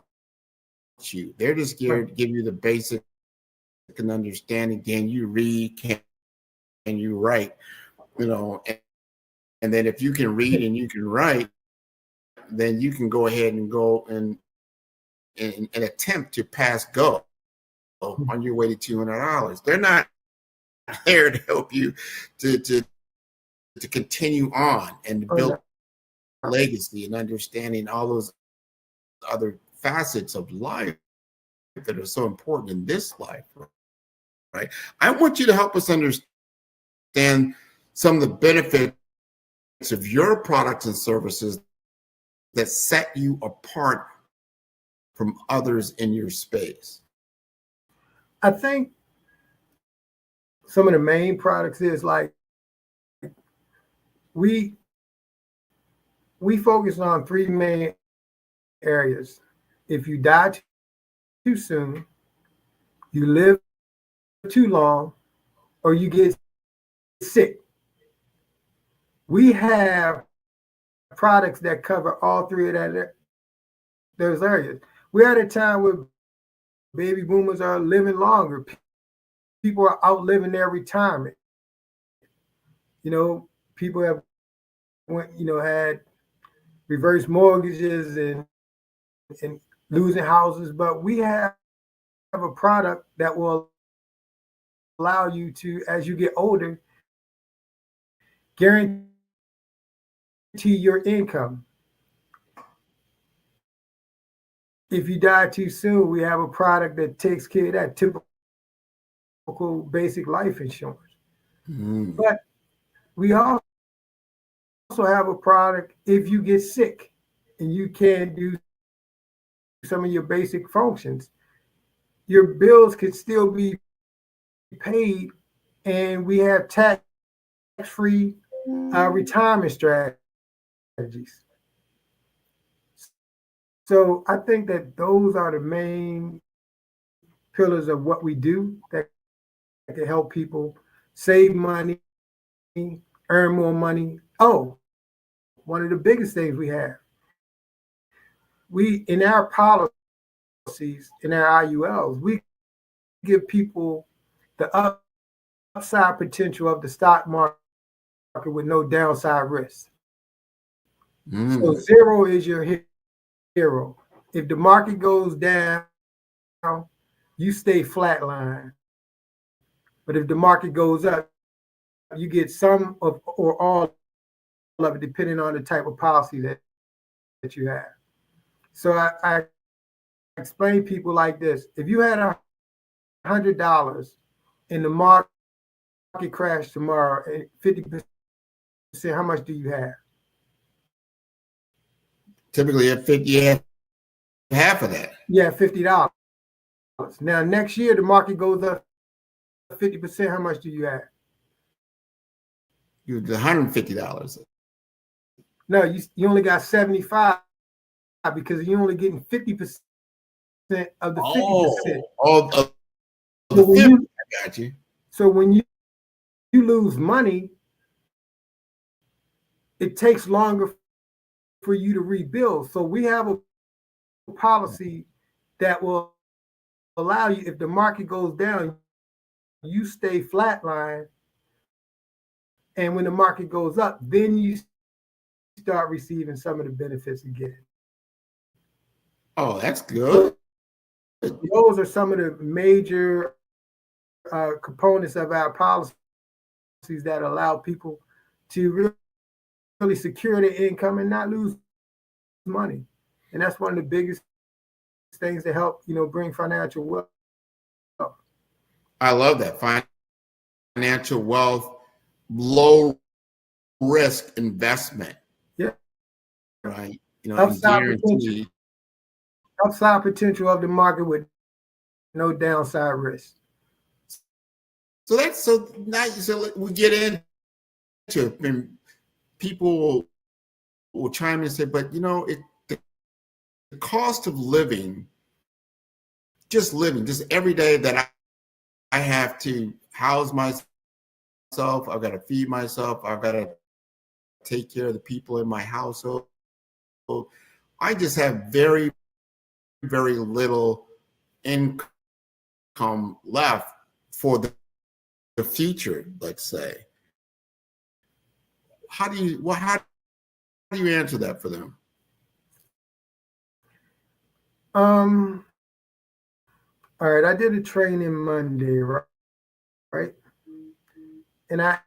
you. They're just here to give you the basic and understanding. Can you read? Can you write? And then if you can read and you can write, then you can go ahead and go and attempt to pass go on your way to $200. They're not there to help you to continue on and build a legacy and understanding all those other facets of life that are so important in this life, right? I want you to help us understand some of the benefits of your products and services that set you apart from others in your space. I think some of the main products is like we focus on three main areas. If you die too soon, you live too long, or you get sick. We have products that cover all three of those areas. We're at a time where baby boomers are living longer. People are outliving their retirement. People have had reverse mortgages and losing houses, but we have a product that will allow you to, as you get older, guarantee your income. If you die too soon, we have a product that takes care of that typical basic life insurance. But we also have a product if you get sick and you can't do some of your basic functions, your bills could still be paid, and we have tax-free retirement strategies. So I think that those are the main pillars of what we do that can help people save money, earn more money. Oh, one of the biggest things we have, in our policies, in our IULs, we give people the upside potential of the stock market with no downside risk. So zero is your hero. If the market goes down, you stay flatline. But if the market goes up, you get some of or all of it, depending on the type of policy that you have. So I explain people like this. If you had $100 and the market crashed tomorrow and 50%, how much do you have? Typically at 50, half of that. Yeah, $50. Now next year the market goes up 50%. How much do you have? You $150. No, you only got 75 because you're only getting 50% of the 50%. Of the 50, I got you. So when you lose money, it takes longer for you to rebuild. So we have a policy that will allow you, if the market goes down, you stay flatline. And when the market goes up, then you start receiving some of the benefits again. Oh, that's good. Those are some of the major components of our policies that allow people to really secure their income and not lose money. And that's one of the biggest things to help, bring financial wealth. I love that. Financial wealth, low risk investment. Yeah. Right. Upside potential of the market with no downside risk. So now we get into it, and people will chime in and say, but the cost of living, just every day that I have to house myself, I've got to feed myself, I've got to take care of the people in my household. I just have very, very little income left for the future, let's say. How do you answer that for them? All right, I did a training Monday, right? And I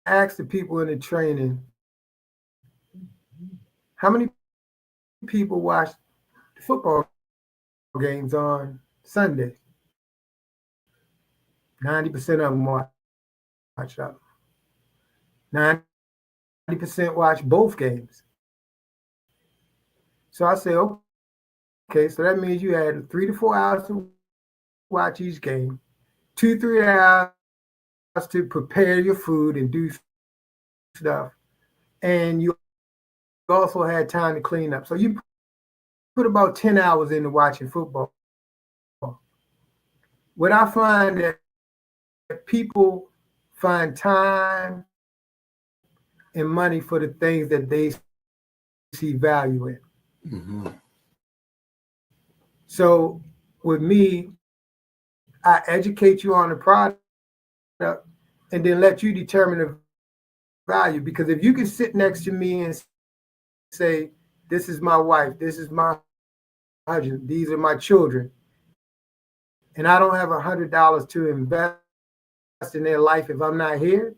asked the people in the training, how many people watch the football games on Sunday? 90% of them watch them. 90% watch both games. So I say, okay, so that means you had 3 to 4 hours to watch each game, 2-3 hours to prepare your food and do stuff, and you also had time to clean up. So you put about 10 hours into watching football. What I find that people find time and money for the things that they see value in. Mm-hmm. So with me, I educate you on the product and then let you determine the value. Because if you can sit next to me and say, this is my wife, this is my husband, these are my children, and I don't have $100 to invest in their life if I'm not here,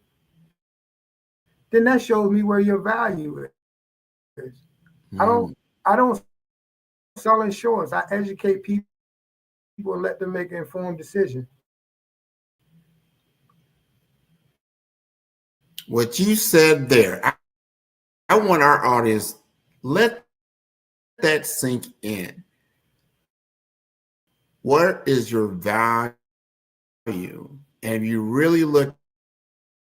then that shows me where your value is. Mm. I don't sell insurance. I educate people and let them make an informed decision. What you said there, I want our audience, let that sink in. What is your value? And you really look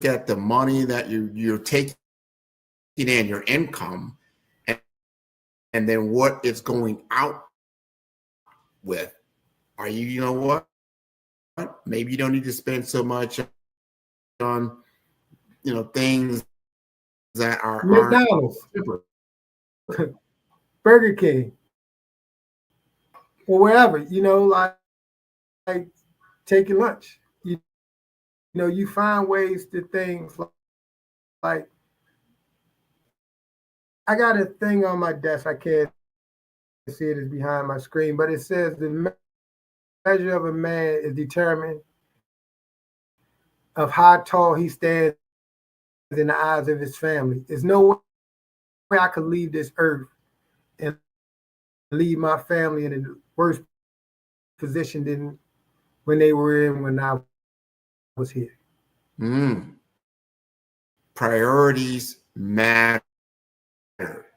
at the money that you're taking in, your income, and then what it's going out with. Are you know what? Maybe you don't need to spend so much on, things that are McDonald's, Burger King, or wherever, like taking lunch. You find ways to things like, I got a thing on my desk. I can't see it, it's behind my screen, but it says the measure of a man is determined of how tall he stands in the eyes of his family. There's no way I could leave this earth and leave my family in a worse position than when they were in when I was here. Priorities matter.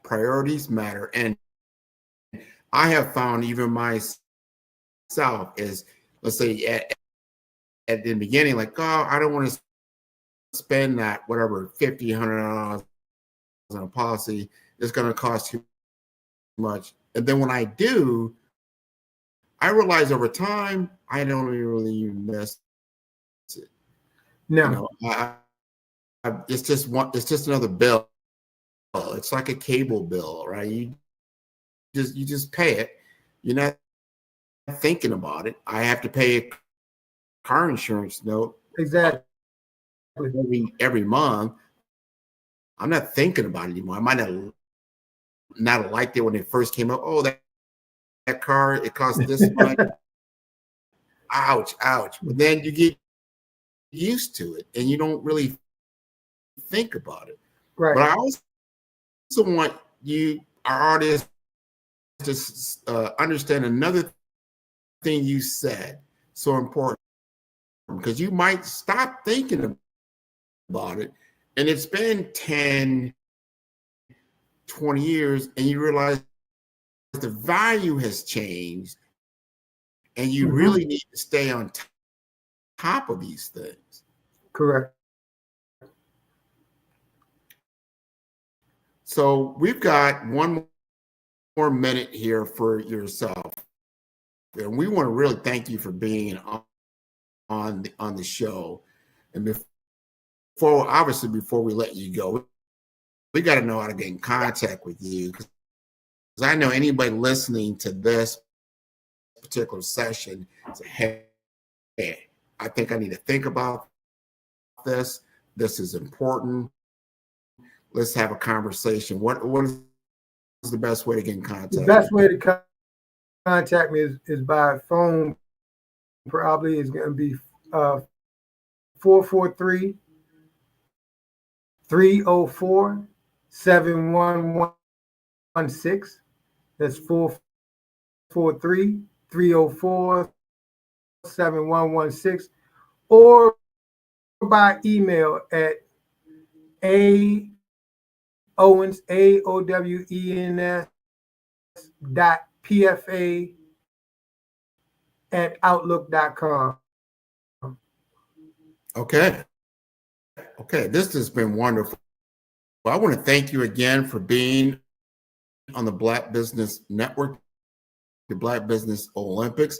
Priorities matter. And I have found even myself is, let's say at the beginning, like, oh, I don't want to spend that, whatever, $50, $100 on a policy. It's going to cost too much. And then when I do, I realize over time, I don't really miss it. No. It's just another bill. It's like a cable bill, right? You just pay it. You're not thinking about it. I have to pay a car insurance note exactly every month. I'm not thinking about it anymore. I might not have liked it when it first came up. Oh, that car, it costs this much. Ouch. But then you get used to it and you don't really think about it. Right. But I also want our audience, to understand another thing you said, so important, because you might stop thinking about it and it's been 10, 20 years and you realize the value has changed and you really need to stay on top of these things. Correct. So we've got one more minute here for yourself. And we want to really thank you for being on the show. And before we let you go, we got to know how to get in contact with you, because I know anybody listening to this particular session say, hey, I think I need to think about this. This is important. Let's have a conversation. What is the best way to get in contact? The best way to contact me is by phone. Probably is going to be 443-304-7116. That's 443-304-7116, or by email at Owens, AOWENS .pfa@outlook.com. Okay, this has been wonderful. Well, I want to thank you again for being on the Black Business Network, the Black Business Olympics.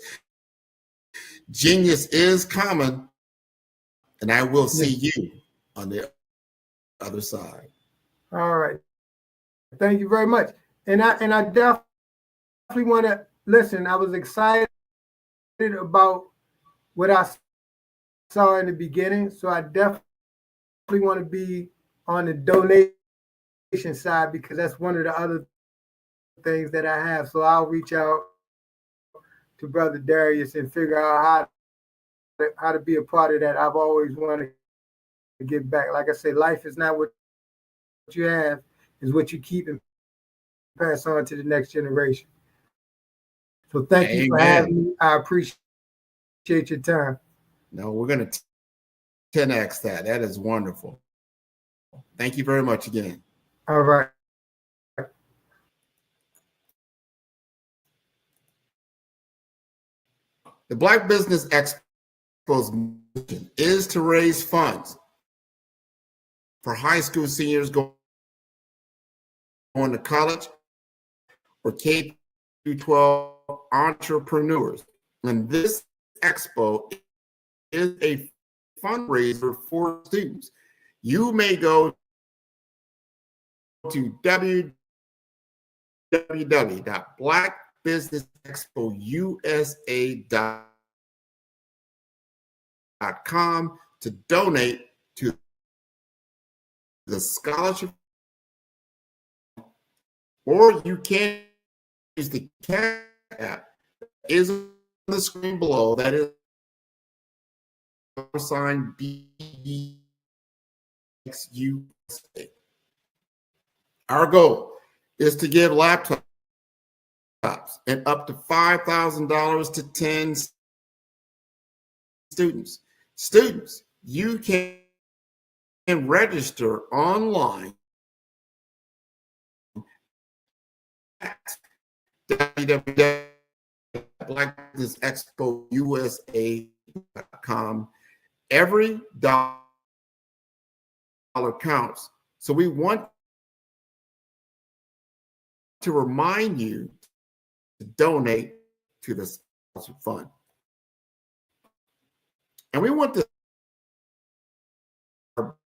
Genius is common. And I will see you on the other side. All right. Thank you very much. And I definitely want to listen. I was excited about what I saw in the beginning. So I definitely want to be on the donation side, because that's one of the other things that I have. So I'll reach out to Brother Darius and figure out how to be a part of that. I've always wanted to give back. Like I say, life is not what you have, is what you keep and pass on to the next generation. So thank you for having me. I appreciate your time. No, we're going to 10X that. That is wonderful. Thank you very much again. All right. The Black Business Expo's mission is to raise funds for high school seniors going to college or K-12 entrepreneurs. And this expo is a fundraiser for students. You may go to www.blackbusinessexpousa.com to donate to the scholarship, or you can use the Cash App that is on the screen below. That is $BBXUSA. Our goal is to give laptops and up to $5,000 to 10 students. Students, you can register online at www.blackbusinessexpousa.com. Every dollar counts. So we want to remind you to donate to the scholarship fund. And we want the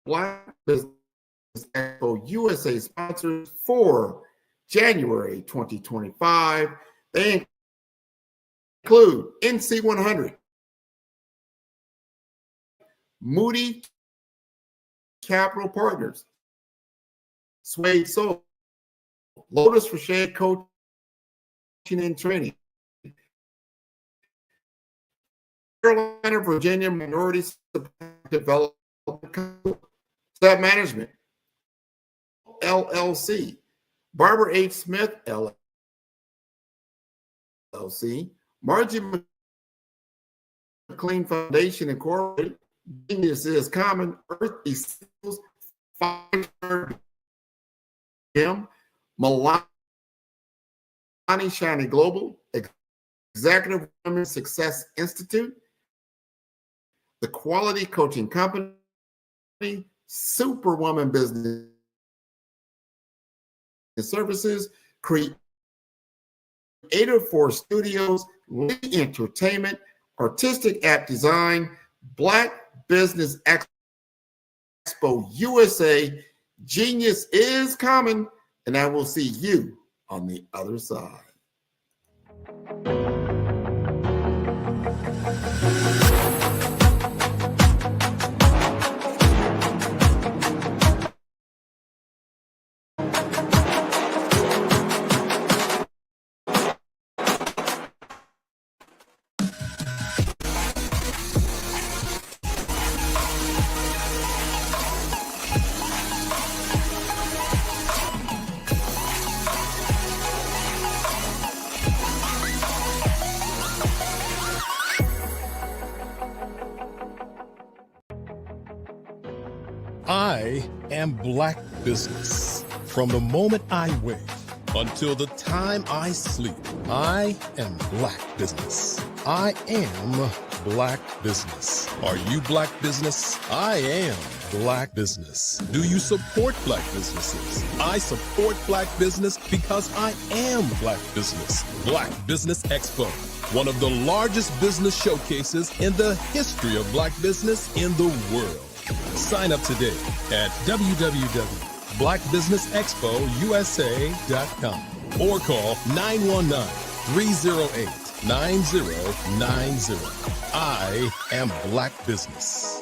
Black Business Expo USA sponsors for January 2025. They include NC100, Moody Capital Partners, Suede Soul, Lotus for Shade Coaching and Training, Carolina, Virginia Minority Development Staff Management, LLC, Barbara H. Smith, LLC, Margie McLean Foundation Incorporated, Genius is Common, Earth Essentials, Fire, Milani Shiny Global, Executive Women's Success Institute, the Quality Coaching Company, Superwoman Business Services, Creative Force Studios, Lee Entertainment, Artistic App Design, Black Business Expo USA. Genius is coming, and I will see you on the other side. I am Black Business. From the moment I wake until the time I sleep, I am Black Business. I am Black Business. Are you Black Business? I am Black Business. Do you support Black businesses? I support Black Business because I am Black Business. Black Business Expo one of the largest business showcases in the history of black business in the world. Sign up today at www.blackbusinessexpousa.com or call 919-308-9090. I am Black Business.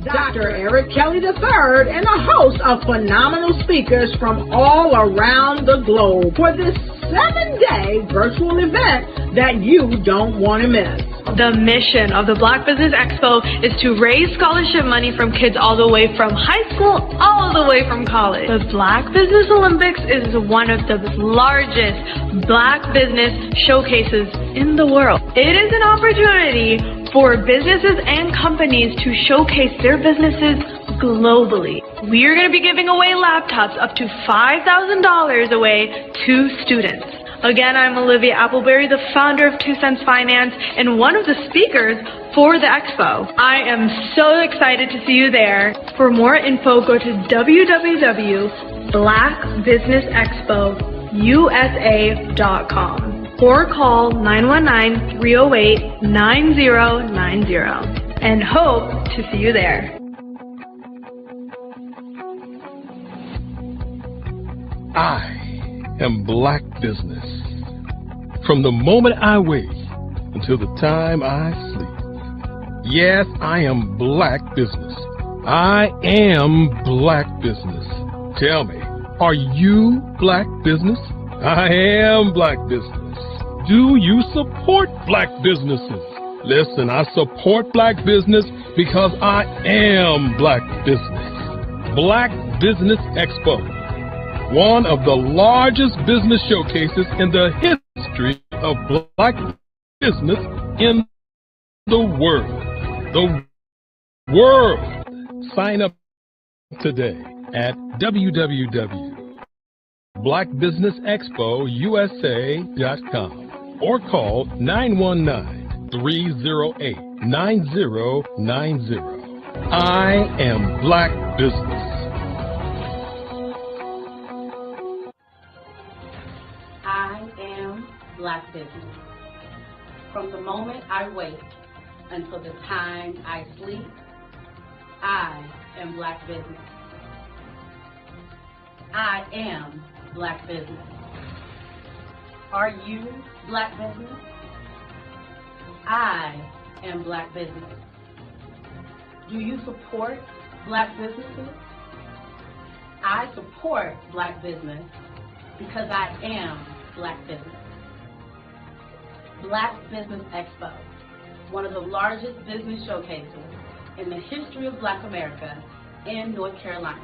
Dr. Eric Kelly III and a host of phenomenal speakers from all around the globe for this 7-day virtual event that you don't want to miss. The mission of the Black Business Expo is to raise scholarship money from kids all the way from high school all the way from college. The Black Business Olympics is one of the largest black business showcases in the world. It is an opportunity for businesses and companies to showcase their businesses globally. We are going to be giving away laptops up to $5,000 away to students. Again, I'm Olivia Appleberry, the founder of 2 Cents Finance and one of the speakers for the expo. I am so excited to see you there. For more info, go to www.blackbusinessexpousa.com or call 919-308-9090 and hope to see you there. I am Black Business. From the moment I wake until the time I sleep. Yes, I am Black Business. I am Black Business. Tell me, are you Black Business? I am Black Business. Do you support black businesses? Listen, I support black business because I am black business. Black Business Expo, one of the largest business showcases in the history of black business in the world. The world. Sign up today at www.blackbusinessexpousa.com or call 919-308-9090. I am Black Business. I am Black Business. From the moment I wake until the time I sleep, I am Black Business. I am Black Business. Are you Black Business? I am Black Business. Do you support black businesses? I support black business because I am Black Business. Black Business Expo, one of the largest business showcases in the history of Black America in North Carolina.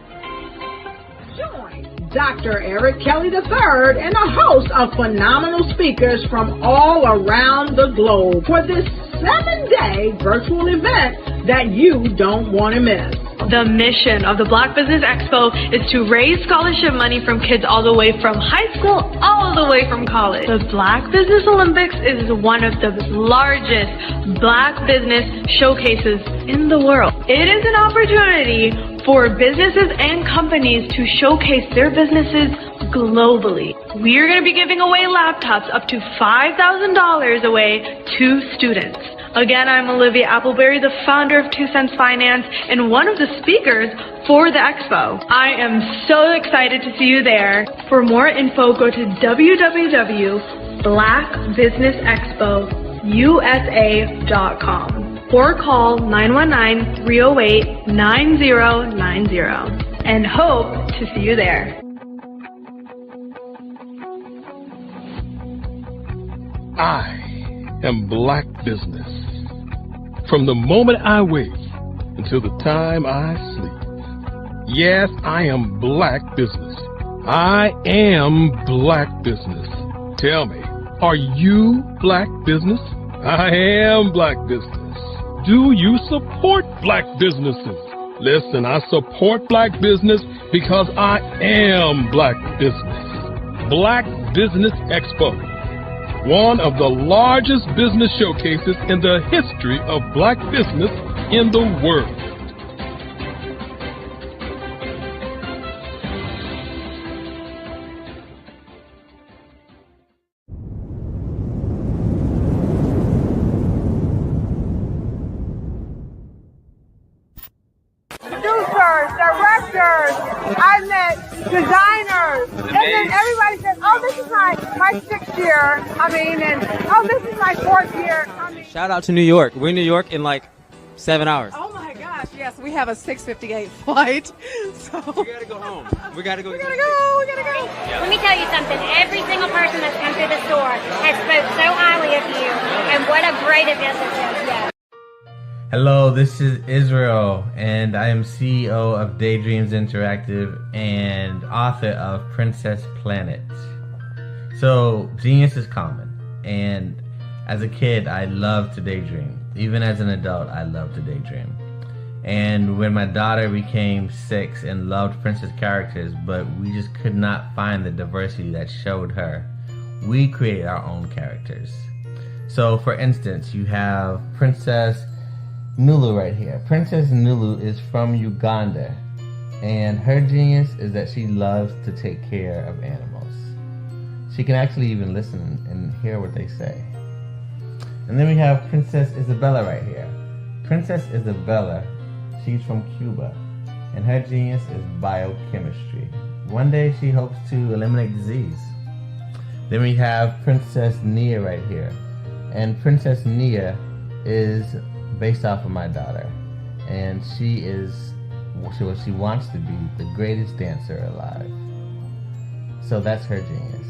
Join Dr. Eric Kelly III and a host of phenomenal speakers from all around the globe for this 7-day virtual event that you don't want to miss. The mission of the Black Business Expo is to raise scholarship money from kids all the way from high school all the way from college. The Black Business Olympics is one of the largest black business showcases in the world. It is an opportunity for businesses and companies to showcase their businesses globally. We are going to be giving away laptops up to $5,000 away to students. Again, I'm Olivia Appleberry, the founder of 2 Cents Finance and one of the speakers for the expo. I am so excited to see you there. For more info, go to www.blackbusinessexpousa.com or call 919-308-9090 and hope to see you there. I am Black Business. From the moment I wake until the time I sleep. Yes, I am Black Business. I am Black Business. Tell me, are you Black Business? I am Black Business. Do you support Black businesses? Listen, I support Black business because I am Black Business. Black Business Expo, one of the largest business showcases in the history of Black business in the world. Producers, directors, I met designers, and then everybody says, oh, this is my 6th year and oh, this is my 4th year. Shout out to New York. We're in New York in like 7 hours. Oh my gosh, yes, we have a 6:58 flight, so. We gotta go home. We gotta go. We gotta go. Let me tell you something. Every single person that's come through the store has spoke so highly of you, and what a great event this is. Yes. Hello, this is Israel, and I am CEO of Daydreams Interactive and author of Princess Planet. So, genius is common, and as a kid, I loved to daydream. Even as an adult, I love to daydream. And when my daughter became 6 and loved princess characters, but we just could not find the diversity that showed her, we created our own characters. So, for instance, you have Princess Nulu right here. Princess Nulu is from Uganda, and her genius is that she loves to take care of animals. She can actually even listen and hear what they say. And then we have Princess Isabella right here. Princess Isabella, she's from Cuba, and her genius is biochemistry. One day she hopes to eliminate disease. Then we have Princess Nia right here, and Princess Nia is based off of my daughter, and she wants to be the greatest dancer alive. So that's her genius.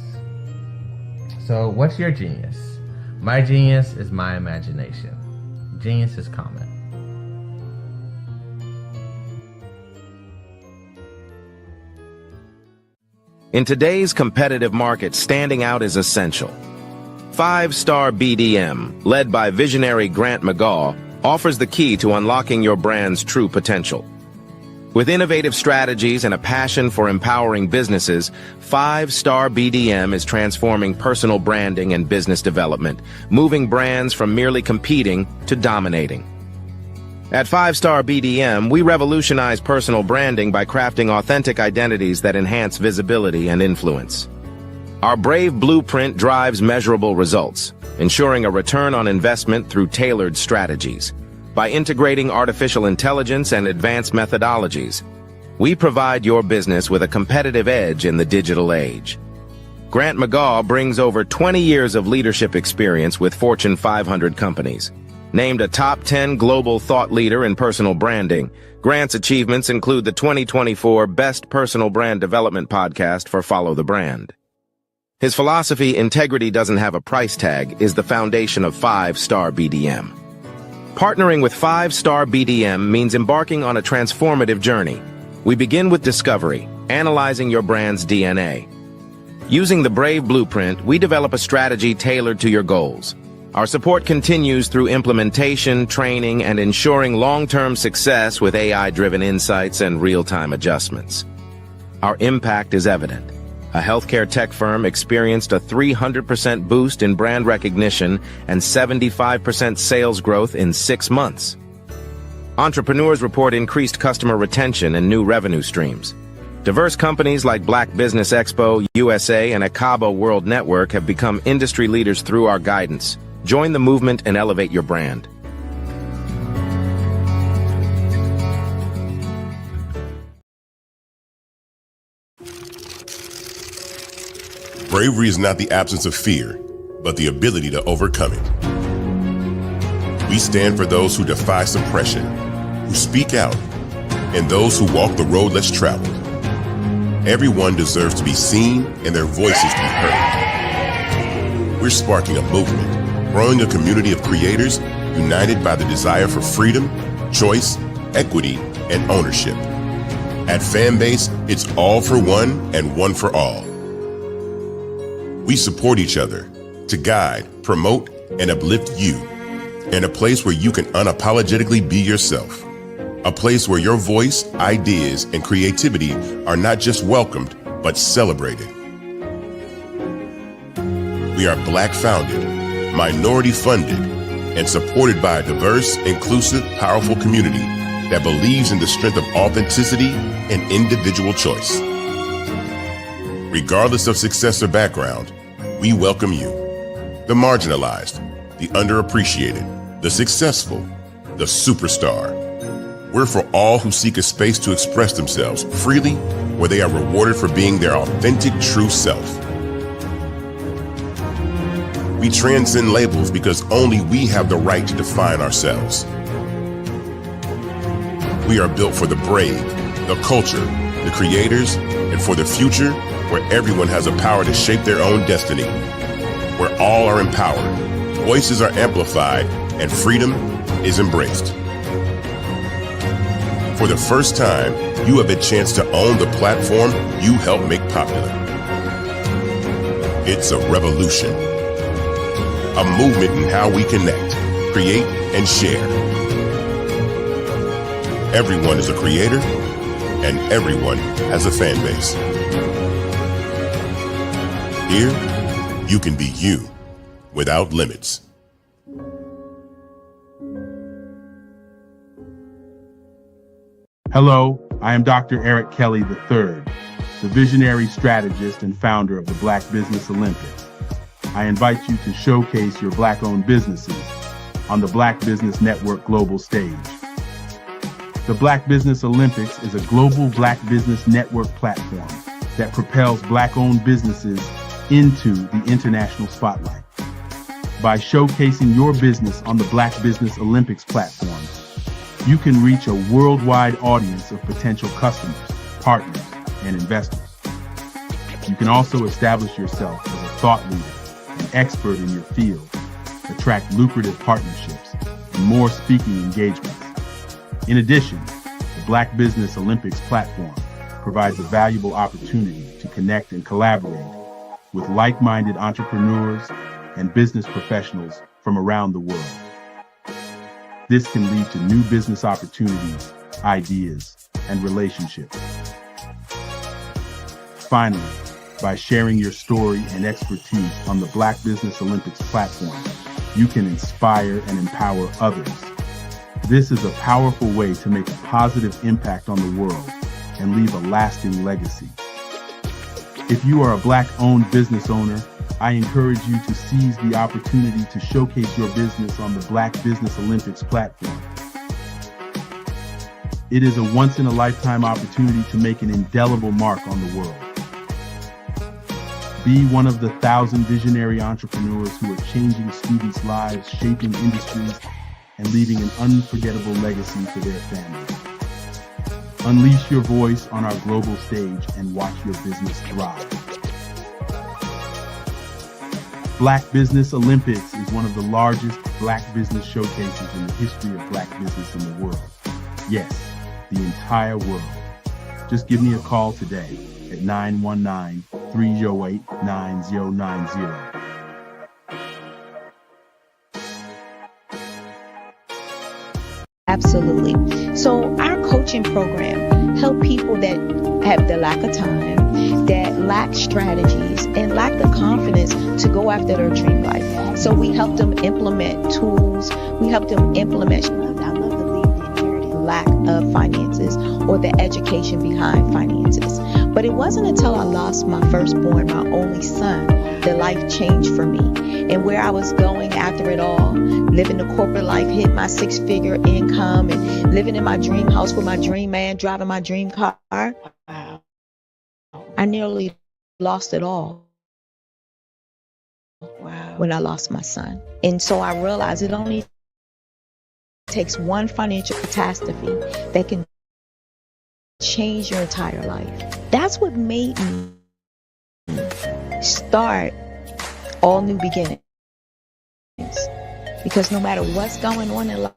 So what's your genius? My genius is my imagination. Genius is common. In today's competitive market, standing out is essential. 5-Star BDM, led by visionary Grant McGaw, offers the key to unlocking your brand's true potential. With innovative strategies and a passion for empowering businesses, 5-Star BDM is transforming personal branding and business development, moving brands from merely competing to dominating. At 5-Star BDM, we revolutionize personal branding by crafting authentic identities that enhance visibility and influence. Our Brave Blueprint drives measurable results, ensuring a return on investment through tailored strategies. By integrating artificial intelligence and advanced methodologies, we provide your business with a competitive edge in the digital age. Grant McGaw brings over 20 years of leadership experience with Fortune 500 companies. Named a top 10 global thought leader in personal branding, Grant's achievements include the 2024 Best Personal Brand Development Podcast for Follow the Brand. His philosophy, integrity doesn't have a price tag, is the foundation of 5-Star BDM. Partnering with 5-Star BDM means embarking on a transformative journey. We begin with discovery, analyzing your brand's DNA. Using the Brave Blueprint, we develop a strategy tailored to your goals. Our support continues through implementation, training, and ensuring long-term success with AI-driven insights and real-time adjustments. Our impact is evident. A healthcare tech firm experienced a 300% boost in brand recognition and 75% sales growth in 6 months. Entrepreneurs report increased customer retention and new revenue streams. Diverse companies like Black Business Expo USA and Akaba World Network have become industry leaders through our guidance. Join the movement and elevate your brand. Bravery is not the absence of fear, but the ability to overcome it. We stand for those who defy suppression, who speak out, and those who walk the road less traveled. Everyone deserves to be seen and their voices to be heard. We're sparking a movement, growing a community of creators united by the desire for freedom, choice, equity, and ownership. At Fanbase, it's all for one and one for all. We support each other to guide, promote, and uplift you in a place where you can unapologetically be yourself. A place where your voice, ideas, and creativity are not just welcomed, but celebrated. We are Black founded, minority funded, and supported by a diverse, inclusive, powerful community that believes in the strength of authenticity and individual choice. Regardless of success or background, we welcome you. The marginalized, the underappreciated, the successful, the superstar. We're for all who seek a space to express themselves freely, where they are rewarded for being their authentic, true self. We transcend labels because only we have the right to define ourselves. We are built for the brave, the culture, the creators, and for the future where everyone has the power to shape their own destiny, where all are empowered, voices are amplified, and freedom is embraced. For the first time, you have a chance to own the platform you helped make popular. It's a revolution, a movement in how we connect, create, and share. Everyone is a creator, and everyone has a fan base. Here, you can be you without limits. Hello, I am Dr. Eric Kelly III, the visionary strategist and founder of the Black Business Olympics. I invite you to showcase your Black-owned businesses on the Black Business Network global stage. The Black Business Olympics is a global Black Business Network platform that propels Black-owned businesses into the international spotlight. By showcasing your business on the Black Business Olympics platform, you can reach a worldwide audience of potential customers, partners, and investors. You can also establish yourself as a thought leader, an expert in your field, attract lucrative partnerships, and more speaking engagements. In addition, the Black Business Olympics platform provides a valuable opportunity to connect and collaborate with like-minded entrepreneurs and business professionals from around the world. This can lead to new business opportunities, ideas, and relationships. Finally, by sharing your story and expertise on the Black Business Olympics platform, you can inspire and empower others. This is a powerful way to make a positive impact on the world and leave a lasting legacy. If you are a Black-owned business owner, I encourage you to seize the opportunity to showcase your business on the Black Business Olympics platform. It is a once-in-a-lifetime opportunity to make an indelible mark on the world. Be one of the 1,000 visionary entrepreneurs who are changing students' lives, shaping industries, and leaving an unforgettable legacy for their families. Unleash your voice on our global stage and watch your business thrive. Black Business Olympics is one of the largest Black business showcases in the history of Black business in the world. Yes, the entire world. Just give me a call today at 919-308-9090. Absolutely. So our coaching program help people that have the lack of time, that lack strategies, and lack the confidence to go after their dream life. So we help them implement tools. We help them implement, I love to leave the inherited lack of finances or the education behind finances. But it wasn't until I lost my firstborn, my only son, that life changed for me. And where I was going after it all, living the corporate life, hit my 6-figure income, and living in my dream house with my dream man, driving my dream car, I nearly lost it all. Wow. When I lost my son. And so I realized it only takes one financial catastrophe that can change your entire life. That's what made me start All New Beginnings. Because no matter what's going on in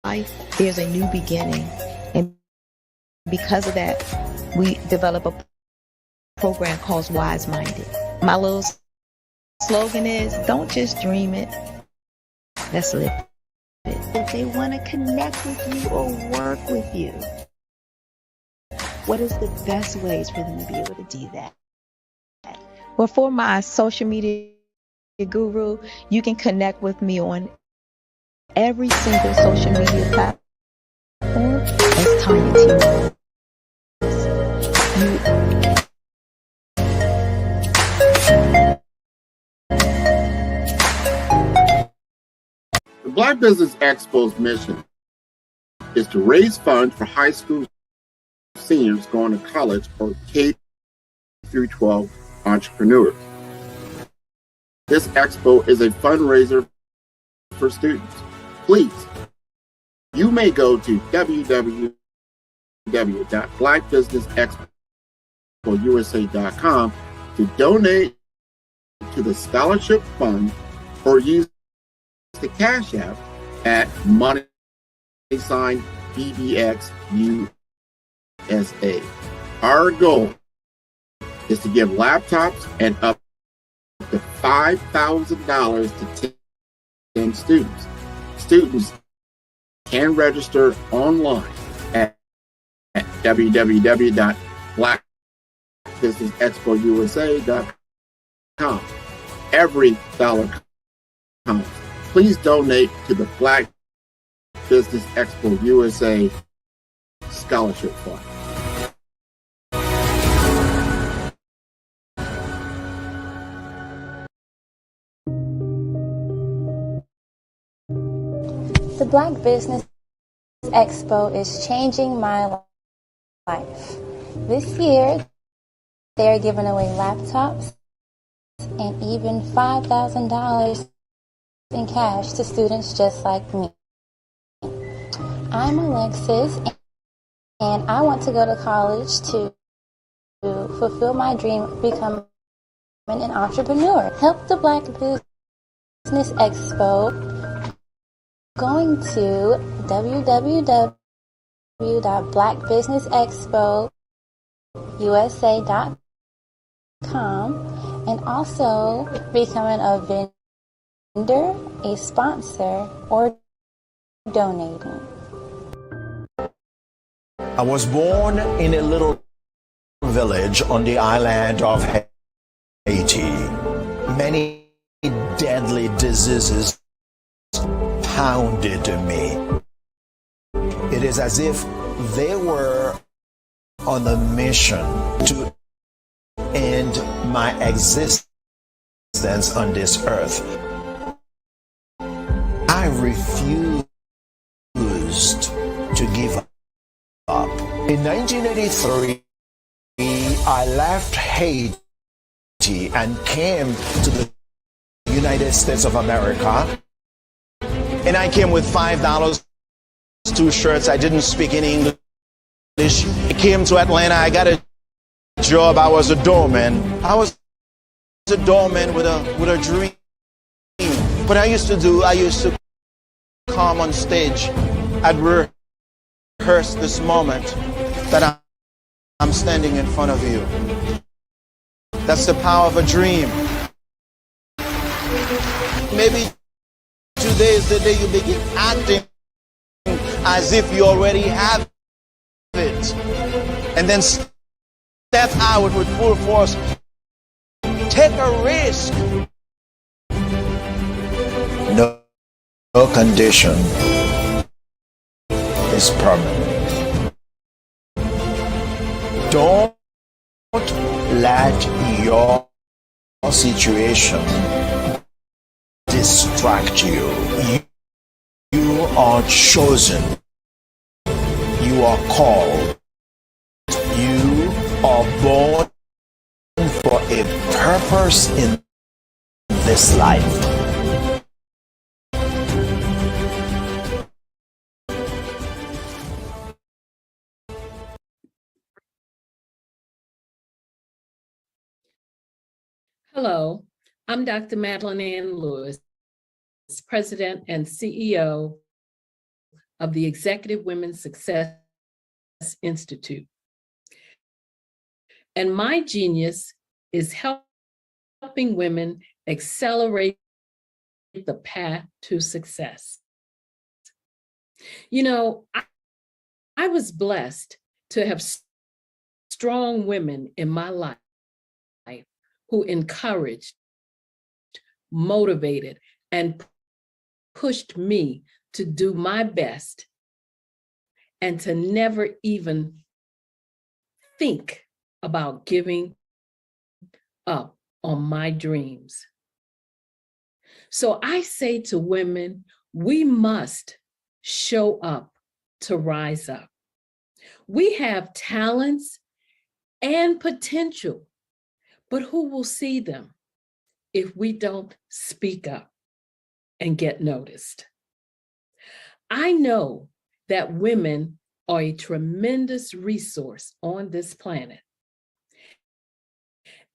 life, there's a new beginning. And because of that, we develop a program called Wise Minded. My little slogan is, don't just dream it, let's live it. If they want to connect with you or work with you, what is the best ways for them to be able to do that? Well, for my social media guru, you can connect with me on every single social media platform as Tanya T. The Black Business Expo's mission is to raise funds for high school seniors going to college or K through 12 entrepreneurs. This expo is a fundraiser for students. Please, you may go to www.blackbusinessexpousa.com to donate to the scholarship fund or use the Cash App at $BBXUSA. Our goal is to give laptops and up to $5,000 to 10 students. Students can register online at www.blackbusinessexpousa.com. Every dollar counts. Please donate to the Black Business Expo USA Scholarship Fund. The Black Business Expo is changing my life. This year, they are giving away laptops and even $5,000 in cash to students just like me. I'm Alexis, and I want to go to college to fulfill my dream of becoming an entrepreneur. Help the Black Business Expo going to www.blackbusinessexpousa.com and also becoming a vendor, a sponsor, or donating. I was born in a little village on the island of Haiti. Many deadly diseases pounded me. It is as if they were on a mission to end my existence on this earth. I refused to give up. In 1983, I left Haiti and came to the United States of America. And I came with $5, 2 shirts. I didn't speak any English. I came to Atlanta. I got a job. I was a doorman. I was a doorman with a dream. What I used to come on stage. I'd rehearse this moment that I'm standing in front of you. That's the power of a dream. Maybe today is the day you begin acting as if you already have it. And then step out with full force. Take a risk. No condition is permanent. Don't let your situation distract you. You are chosen. You are called. You are born for a purpose in this life. Hello, I'm Dr. Madeline Ann Lewis, President and CEO of the Executive Women's Success Institute. And my genius is helping women accelerate the path to success. You know, I was blessed to have strong women in my life who encouraged, motivated, and pushed me to do my best and to never even think about giving up on my dreams. So I say to women, we must show up to rise up. We have talents and potential, but who will see them if we don't speak up and get noticed? I know that women are a tremendous resource on this planet,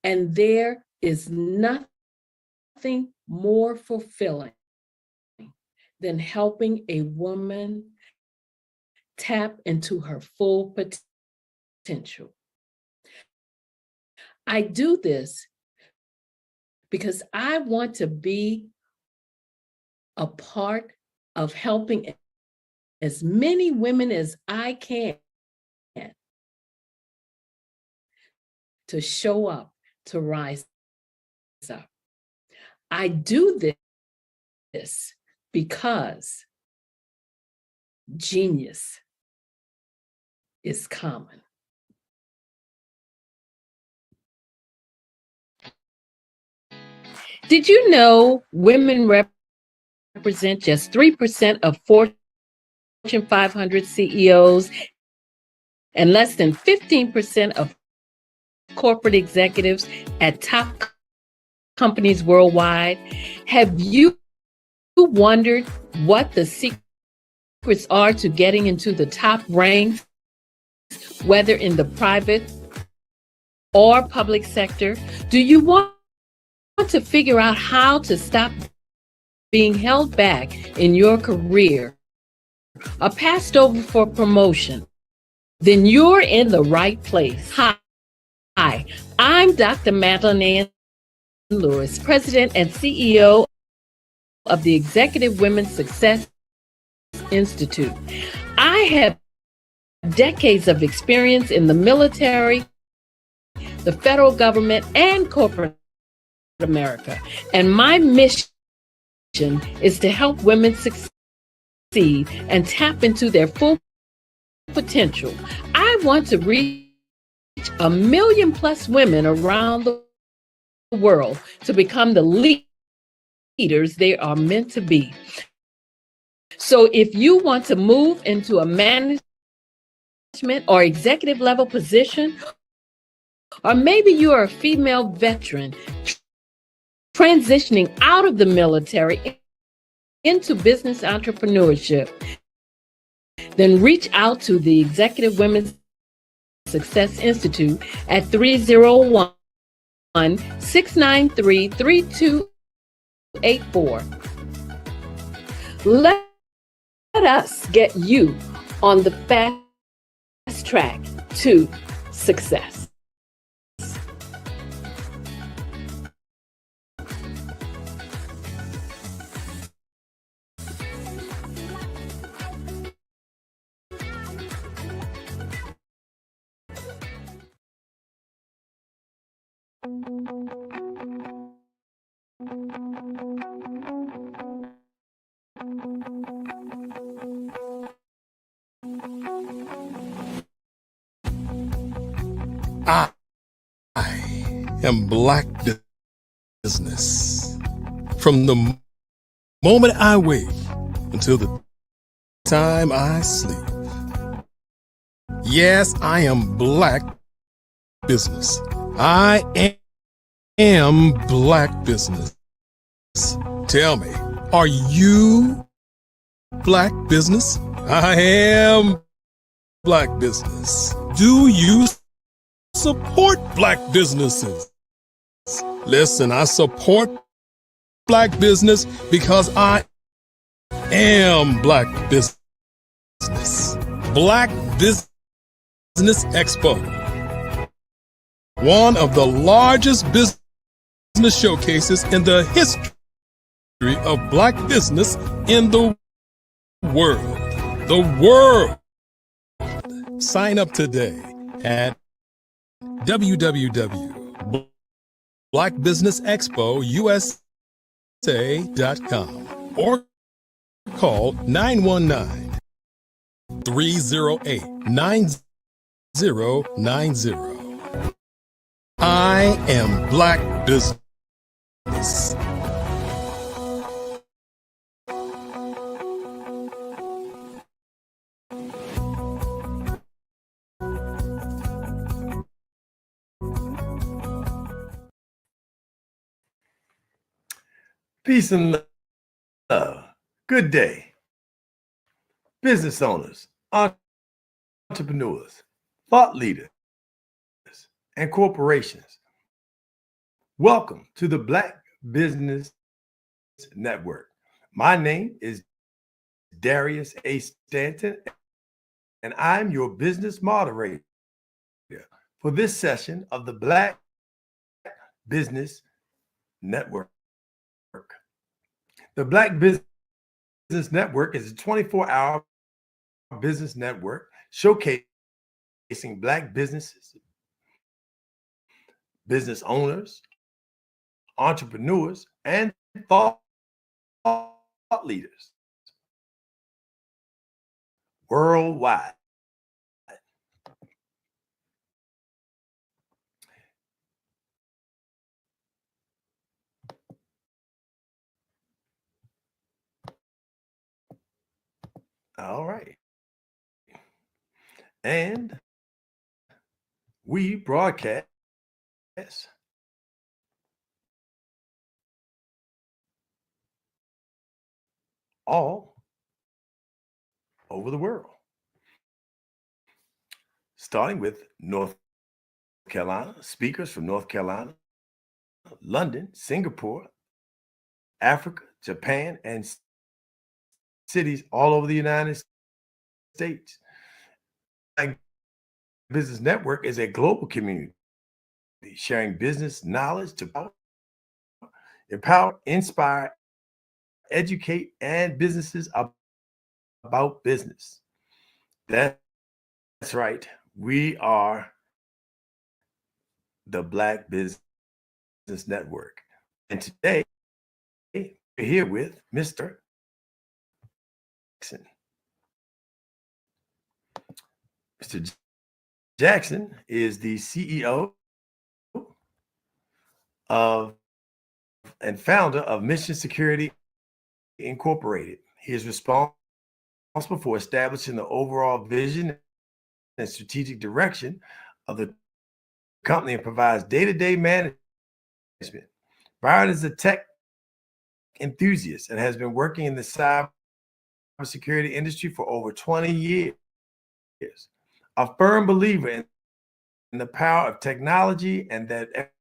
and there is nothing more fulfilling than helping a woman tap into her full potential. I do this because I want to be a part of helping as many women as I can to show up, to rise up. I do this because genius is common. Did you know women represent just 3% of Fortune 500 CEOs and less than 15% of corporate executives at top companies worldwide? Have you wondered what the secrets are to getting into the top ranks, whether in the private or public sector? Do you want to figure out how to stop being held back in your career or passed over for promotion? Then you're in the right place. Hi, I'm Dr. Madeline Ann Lewis, President and CEO of the Executive Women's Success Institute. I have decades of experience in the military, the federal government, and corporate America. And my mission is to help women succeed and tap into their full potential. I want to reach 1 million plus women around the world to become the leaders they are meant to be. So if you want to move into a management or executive level position, or maybe you are a female veteran transitioning out of the military into business entrepreneurship, then reach out to the Executive Women's Success Institute at 301-693-3284. Let us get you on the fast track to success. I am Black Business. From the moment I wake until the time I sleep. Yes, I am Black Business. I am Black Business. Tell me, are you Black Business? I am Black Business. Do you support Black businesses? Listen, I support Black business because I am Black business. Black Business Expo, one of the largest business showcases in the history of Black business in the world. The world. Sign up today at www.blackbusinessexpousa.com or call 919-308-9090. I am Black Business. Peace and love. Good day. Business owners, entrepreneurs, thought leaders, and corporations. Welcome to the Black Business Network. My name is Darius A. Stanton, and I'm your business moderator for this session of the Black Business Network. The Black Business Network is a 24-hour business network showcasing Black businesses, business owners, entrepreneurs, and thought leaders worldwide. All right. And we broadcast all over the world, starting with North Carolina, speakers from North Carolina, London, Singapore, Africa, Japan, and cities all over the United States. Black Business Network is a global community sharing business knowledge to empower, inspire, educate, and businesses about business. That's right. We are the Black Business Network. And today, we're here with Mr. Jackson. Mr. Jackson is the CEO of and founder of Mission Security Incorporated. He is responsible for establishing the overall vision and strategic direction of the company and provides day-to-day management. Byron is a tech enthusiast and has been working in the cybersecurity industry for over 20 years. A firm believer in the power of technology and that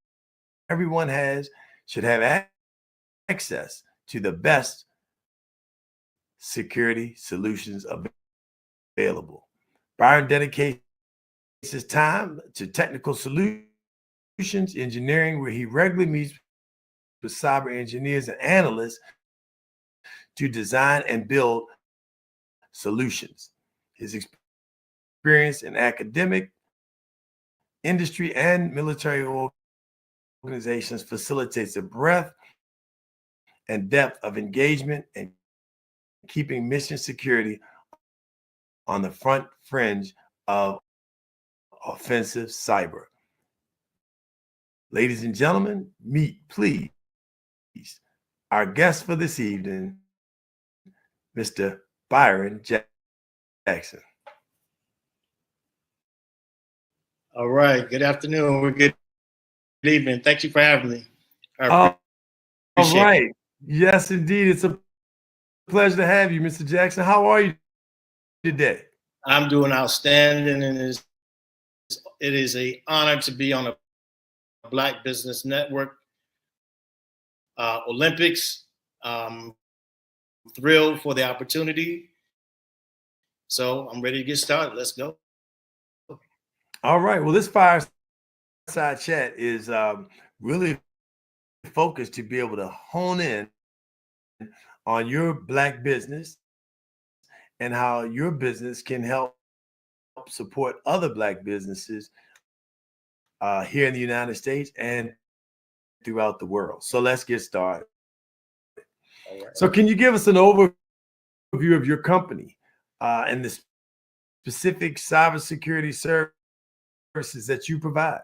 everyone should have access to the best security solutions available. Byron dedicates his time to technical solutions engineering, where he regularly meets with cyber engineers and analysts to design and build solutions. His experience in academic, industry, and military organizations facilitates a breadth and depth of engagement and keeping mission security on the front fringe of offensive cyber. Ladies and gentlemen, meet, please, our guest for this evening, Mr. Byron Jackson. All right. Good afternoon. We're good evening. Thank you for having me. All right. Yes, indeed. It's a pleasure to have you, Mr. Jackson. How are you today? I'm doing outstanding, and it is an honor to be on a Black Business Network Olympics. Thrilled for the opportunity. So I'm ready to get started. Let's go. All right. Well, this fireside chat is really focused to be able to hone in on your Black business and how your business can help support other Black businesses here in the United States and throughout the world. So let's get started. All right. So can you give us an overview of your company and the specific cybersecurity services that you provide?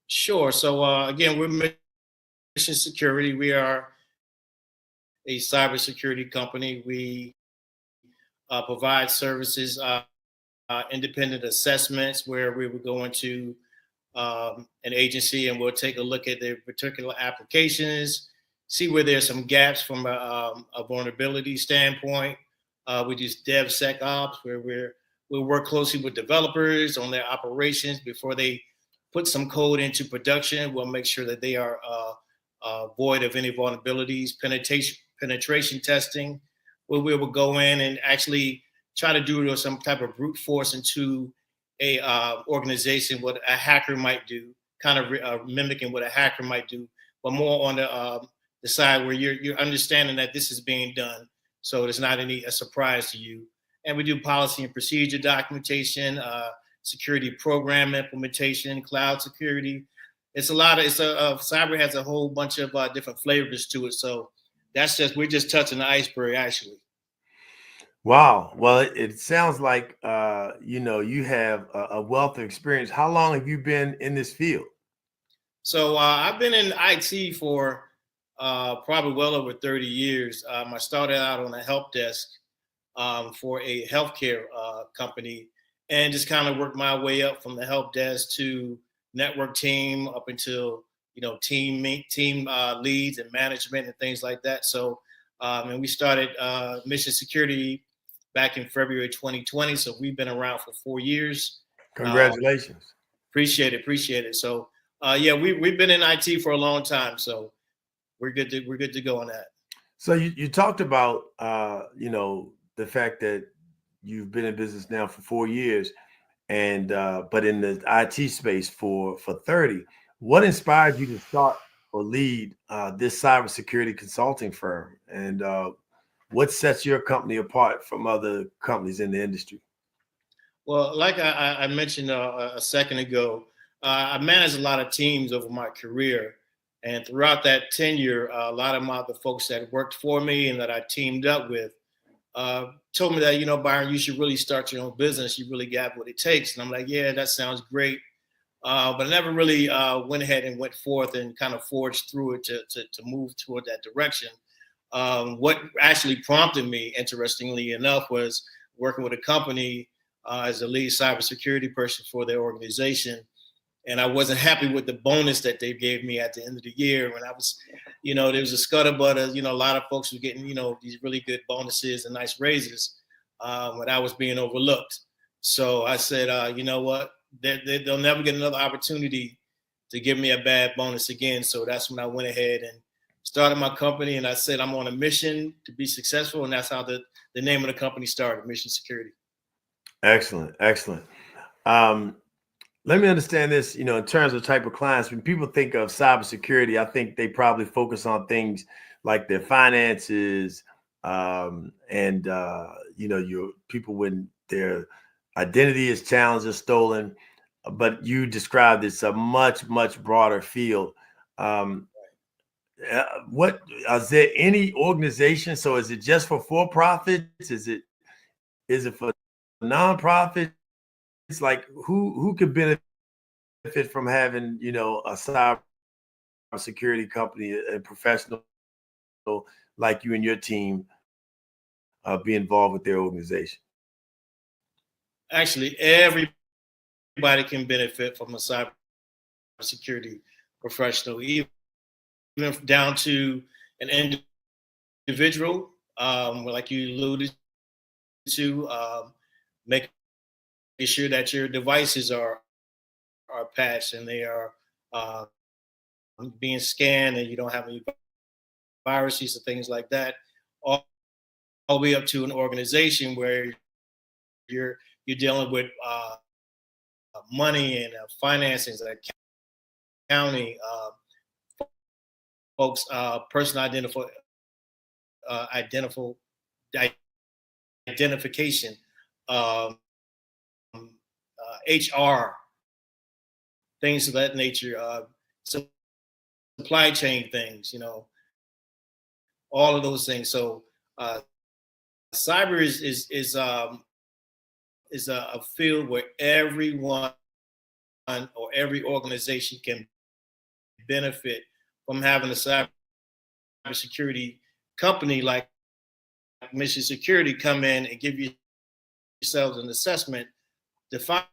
Sure. So again, we're Mission Security. We are a cybersecurity company. We provide services, independent assessments, where we would go into an agency and we'll take a look at their particular applications, see where there's some gaps from a vulnerability standpoint. We do DevSecOps, where we work closely with developers on their operations before they put some code into production. We'll make sure that they are void of any vulnerabilities. Penetration testing, where we will go in and actually try to do some type of brute force into a organization, what a hacker might do, kind of mimicking what a hacker might do, but more on the side where you're understanding that this is being done, so it's not a surprise to you. And we do policy and procedure documentation, security program implementation, cloud security. Cyber has a whole bunch of different flavors to it. So we're just touching the iceberg, actually. Wow. Well, it sounds like, you have a wealth of experience. How long have you been in this field? So I've been in IT for probably well over 30 years. I started out on a help desk for a healthcare company, and just kind of worked my way up from the help desk to network team up until team leads and management and things like that. So and we started Mission Security back in February 2020. So we've been around for 4 years. Congratulations. Appreciate it. So we've been in IT for a long time. So we're good to go on that. So you talked about the fact that you've been in business now for 4 years, and but in the IT space for 30. What inspired you to start or lead this cybersecurity consulting firm, and what sets your company apart from other companies in the industry? Well, like I mentioned a second ago, I managed a lot of teams over my career, and throughout that tenure, a lot of the folks that worked for me and that I teamed up with told me that, Byron, you should really start your own business. You really got what it takes. And I'm like, yeah, that sounds great. But I never really went ahead and went forth and kind of forged through it to move toward that direction. What actually prompted me, interestingly enough, was working with a company as a lead cybersecurity person for their organization. And I wasn't happy with the bonus that they gave me at the end of the year. When I was, there was a scuttlebutt of, a lot of folks were getting, these really good bonuses and nice raises, but I was being overlooked. So I said, you know what, they'll never get another opportunity to give me a bad bonus again. So that's when I went ahead and started my company. And I said, I'm on a mission to be successful. And that's how the name of the company started, Mission Security. Excellent. Let me understand this, in terms of type of clients. When people think of cybersecurity, I think they probably focus on things like their finances, and your people when their identity is challenged or stolen. But you described it's a much, much broader field. What is there any organization? So is it just for profits? Is it for nonprofits? It's like who could benefit from having, a cyber security company, a professional like you and your team be involved with their organization? Actually, everybody can benefit from a cyber security professional, even down to an individual, like you alluded to, making sure that your devices are are patched and they are being scanned, and you don't have any viruses or things like that, all the way up to an organization where you're dealing with money and finances, accounting, folks, personal identification, HR, things of that nature, supply chain things, all of those things. So cyber is a field where everyone or every organization can benefit from having a cybersecurity company like Mission Security come in and give yourselves an assessment to find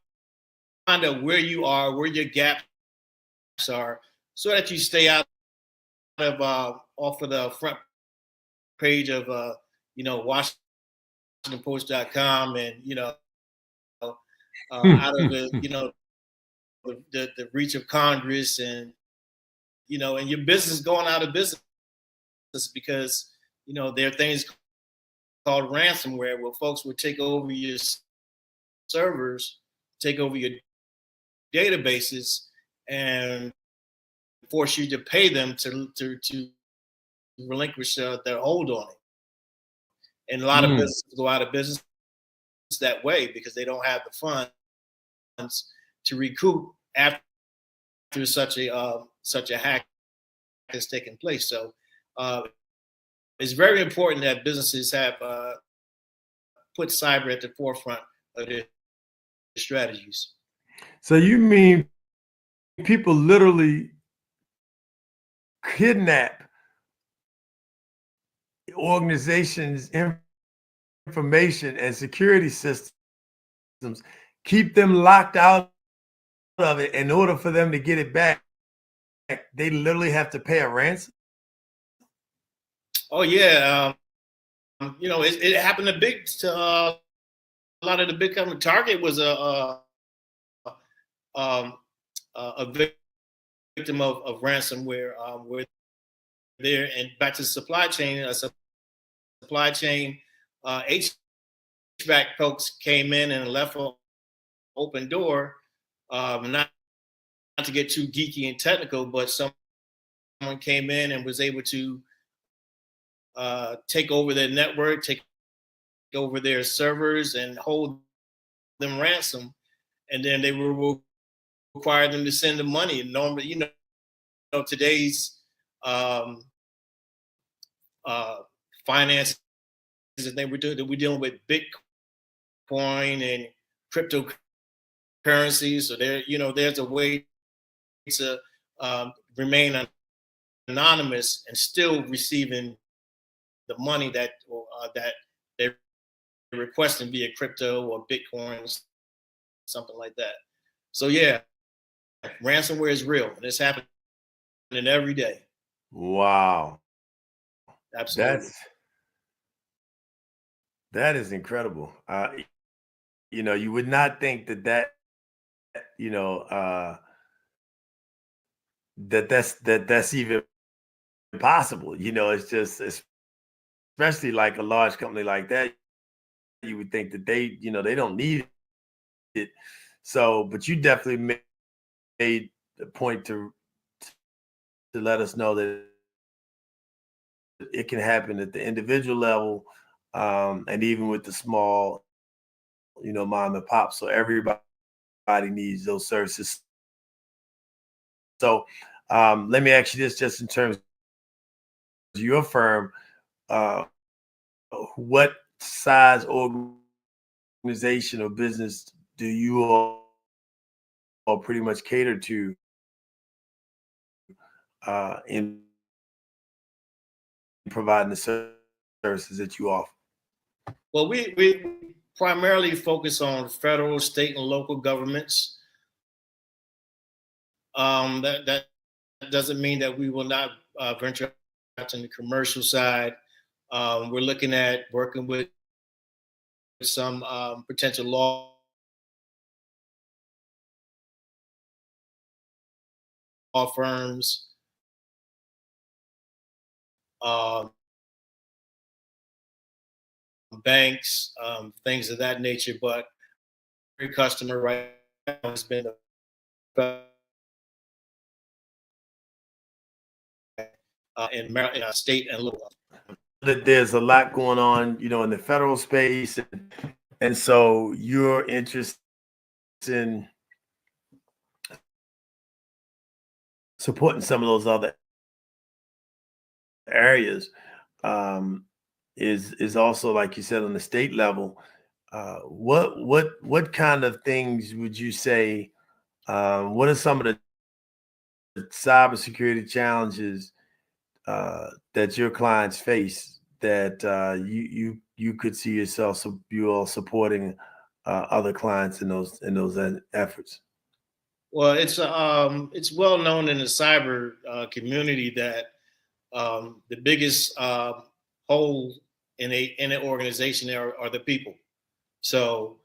out where you are, where your gaps are, so that you stay out of off of the front page of WashingtonPost.com, and out of the the reach of Congress, and and your business going out of business because there are things called ransomware where folks will take over your servers, take over your databases, and force you to pay them to relinquish their hold on it. And a lot of businesses go out of business that way because they don't have the funds to recoup after such a hack has taken place. So it's very important that businesses have put cyber at the forefront of their strategies. So you mean people literally kidnap organizations' information and security systems, keep them locked out of it in order for them to get it back? They literally have to pay a ransom? Oh yeah, it happened to a lot of the big companies. Target was a victim of ransomware. Where there, and back to supply chain, HVAC folks came in and left an open door. Not to get too geeky and technical, but someone came in and was able to take over their network, take over their servers, and hold them ransom. And then they will require them to send the money. Normally, today's finance that we're dealing with Bitcoin and cryptocurrencies. So there's a way to remain anonymous and still receiving the money that they're requesting via crypto or Bitcoin, something like that. So yeah, ransomware is real, and it's happening every day. Wow. Absolutely. That is incredible. You would not think that's even possible. It's just, especially like a large company like that, you would think that they don't need it. So, but you definitely made a point to let us know that it can happen at the individual level, and even with the small, mom and pop. So everybody needs those services. So let me ask you this, just in terms of your firm, what size organization or business do you all pretty much cater to in providing the services that you offer? Well, we primarily focus on federal, state, and local governments. That doesn't mean that we will not venture out in the commercial side. We're looking at working with some potential law firms, banks, things of that nature. But every customer right now has been in Maryland, state and local. That there's a lot going on, in the federal space, and so you're interested in supporting some of those other areas. Is also, like you said, on the state level. What kind of things would you say? What are some of the cybersecurity challenges that your clients face that you could see yourself, so you all supporting other clients in those efforts? Well, it's well known in the cyber community that the biggest hole in an organization are the people. So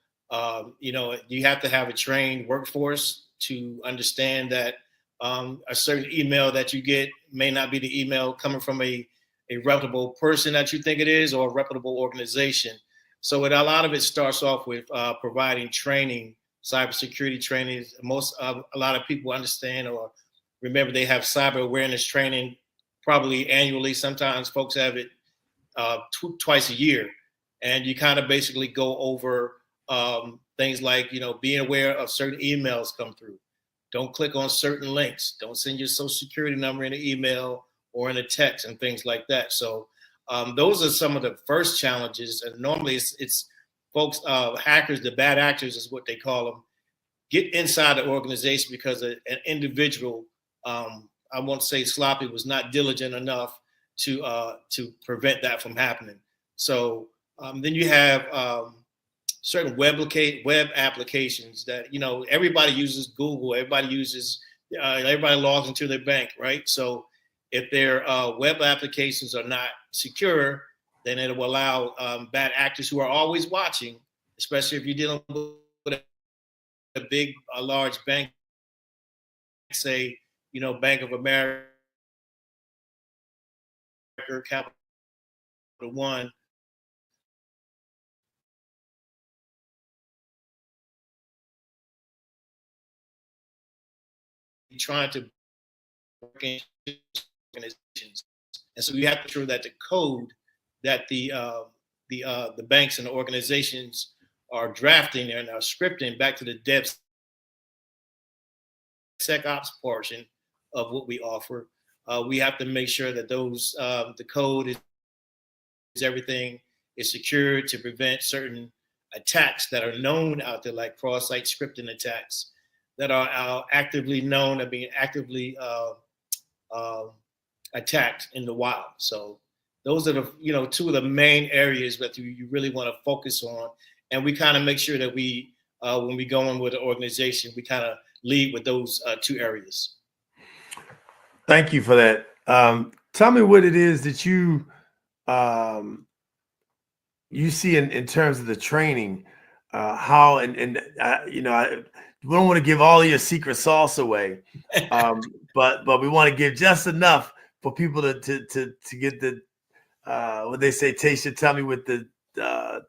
you have to have a trained workforce to understand that a certain email that you get may not be the email coming from a reputable person that you think it is, or a reputable organization. So a lot of it starts off with providing training, cybersecurity training. A lot of people understand or remember they have cyber awareness training probably annually. Sometimes folks have it twice a year, and you kind of basically go over things like being aware of certain emails come through. Don't click on certain links. Don't send your social security number in an email or in a text and things like that. So those are some of the first challenges. And normally it's folks, hackers, the bad actors is what they call them, get inside the organization because an individual, I won't say sloppy, was not diligent enough to prevent that from happening. So then you have certain web applications that everybody uses Google, everybody logs into their bank, right? So if their web applications are not secure, then it will allow bad actors who are always watching, especially if you're dealing with a large bank, say Bank of America, Capital One. Trying to work in organizations, and so you have to ensure that the code that the banks and the organizations are drafting and are scripting back to the DevSecOps portion of what we offer. We have to make sure that the code is everything is secured to prevent certain attacks that are known out there, like cross-site scripting attacks that are actively known and being actively attacked in the wild. So those are the two of the main areas that you really want to focus on. And we kind of make sure that we, when we go in with an organization, we kind of lead with those two areas. Thank you for that. Tell me what it is that you see in terms of the training, how we don't want to give all your secret sauce away, but we want to give just enough for people to get the what they say, taste your tummy with the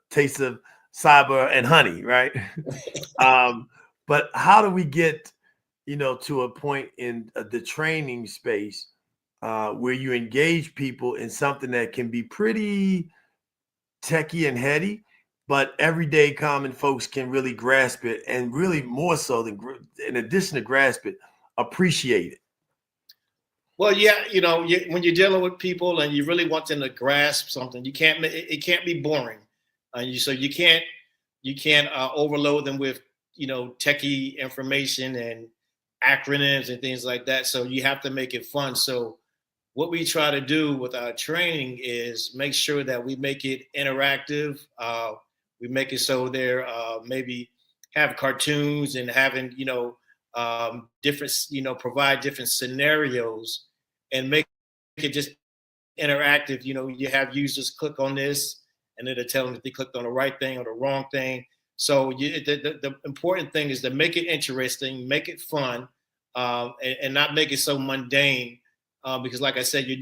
taste of cyber and honey, right? But how do we get to a point in the training space where you engage people in something that can be pretty techie and heady, but everyday common folks can really grasp it, and really more so than, in addition to grasp it, appreciate it? Well, yeah, when you're dealing with people and you really want them to grasp something, it can't be boring, so you can't overload them with techie information and acronyms and things like that. So you have to make it fun. So what we try to do with our training is make sure that we make it interactive. We make it so they're maybe have cartoons and having, different, provide different scenarios and make it just interactive. You have users click on this and it'll tell them if they clicked on the right thing or the wrong thing. So the important thing is to make it interesting, make it fun, and not make it so mundane. Because like I said, you're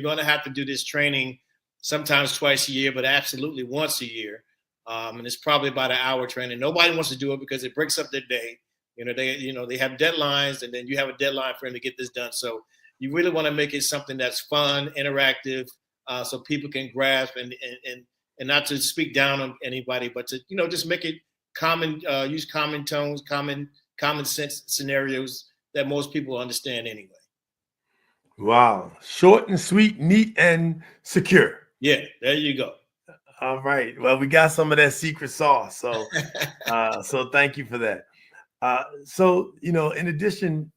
going to have to do this training sometimes twice a year, but absolutely once a year. And it's probably about an hour training. Nobody wants to do it because it breaks up their day. They have deadlines, and then you have a deadline for them to get this done. So you really want to make it something that's fun, interactive, so people can grasp and not to speak down on anybody, but to just make it common, use common tones, common sense scenarios that most people understand anyway. Wow. Short and sweet, neat and secure. Yeah, there you go. All right. Well, we got some of that secret sauce. So so thank you for that. So, in addition,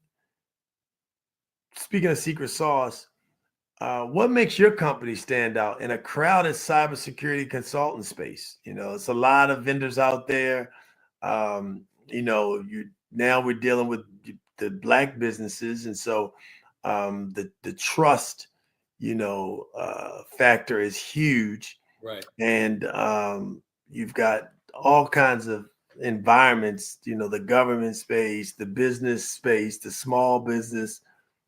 speaking of secret sauce, what makes your company stand out in a crowded cybersecurity consultant space? It's a lot of vendors out there. Now we're dealing with the Black businesses, and so the trust, factor is huge. Right. And you've got all kinds of environments, the government space, the business space, the small business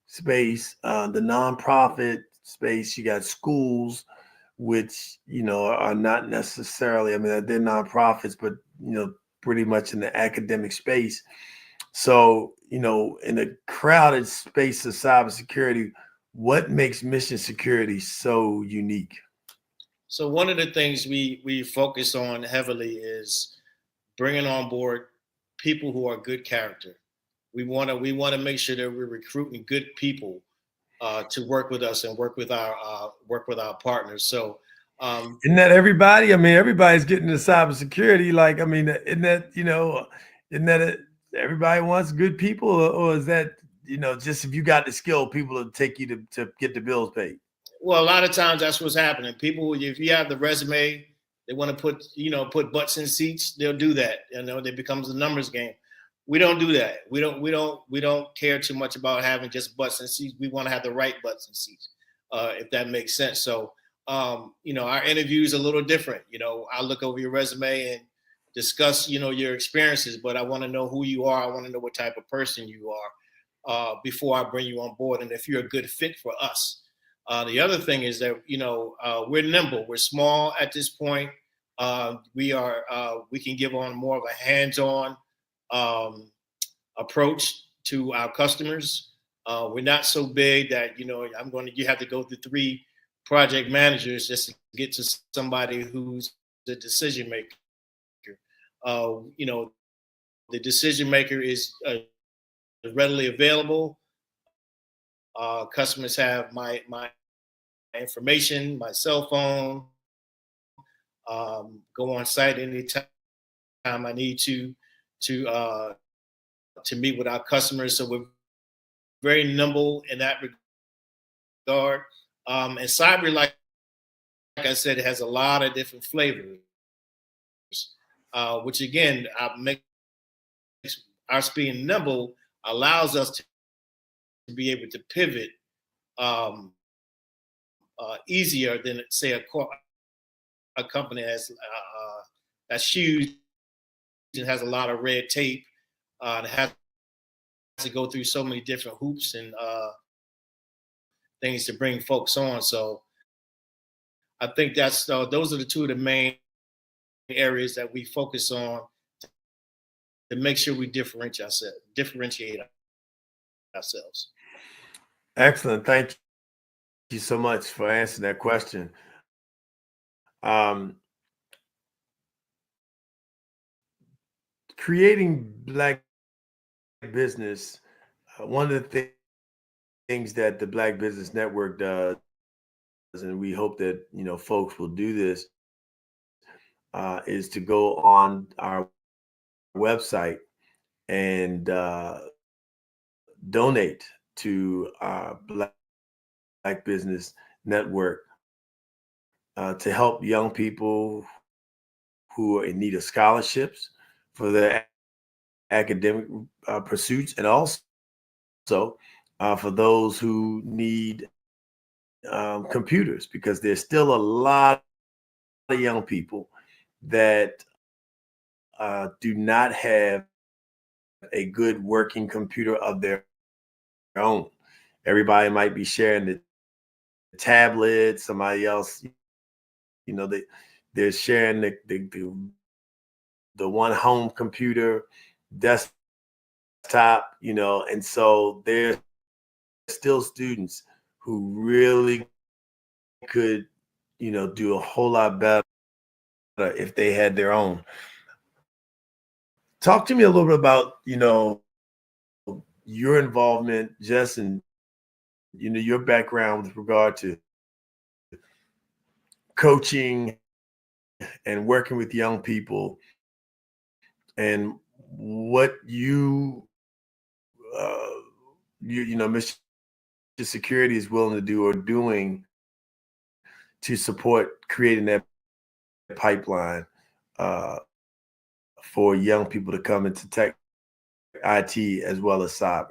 space, the nonprofit space. You got schools, which, are not necessarily, they're nonprofits, but, pretty much in the academic space. So, in a crowded space of cybersecurity, what makes mission security so unique? So one of the things we focus on heavily is bringing on board people who are good character. We want to make sure that we're recruiting good people to work with us and work with our partners. So isn't that everybody? Everybody's getting into cybersecurity. Isn't that everybody wants good people, or is that just if you got the skill, people will take you to get the bills paid? Well, a lot of times that's what's happening. People, if you have the resume, they want to put butts in seats. They'll do that. It becomes a numbers game. We don't do that. We don't care too much about having just butts in seats. We want to have the right butts in seats, if that makes sense. So, our interview is a little different. I look over your resume and discuss, your experiences, but I want to know who you are. I want to know what type of person you are before I bring you on board, and if you're a good fit for us. The other thing is that, we're nimble. We're small at this point. We can give on more of a hands-on approach to our customers. We're not so big that, you have to go through 3 project managers just to get to somebody who's the decision maker. The decision maker is readily available. Customers have my information, my cell phone, go on site anytime I need to meet with our customers. So we're very nimble in that regard. And cyber, like I said, it has a lot of different flavors, which again, makes us being nimble allows us to be able to pivot easier than, say, a company that's huge and has a lot of red tape and has to go through so many different hoops and things to bring folks on. So I think those are the 2 of the main areas that we focus on to make sure we differentiate ourselves. Excellent. Thank you so much for answering that question. Creating Black business, one of the things that the Black Business Network does, and we hope that folks will do this, is to go on our website and donate to our Black Business Network to help young people who are in need of scholarships for their academic pursuits, and also for those who need computers, because there's still a lot of young people that do not have a good working computer of their own. Everybody might be sharing the tablet. Somebody else, they're sharing the one home computer, desktop, and so there's still students who really could, do a whole lot better if they had their own. Talk to me a little bit about, your involvement, Jess, and your background with regard to coaching and working with young people, and what Mission Security is willing to do or doing to support creating that pipeline for young people to come into tech, IT, as well as cyber.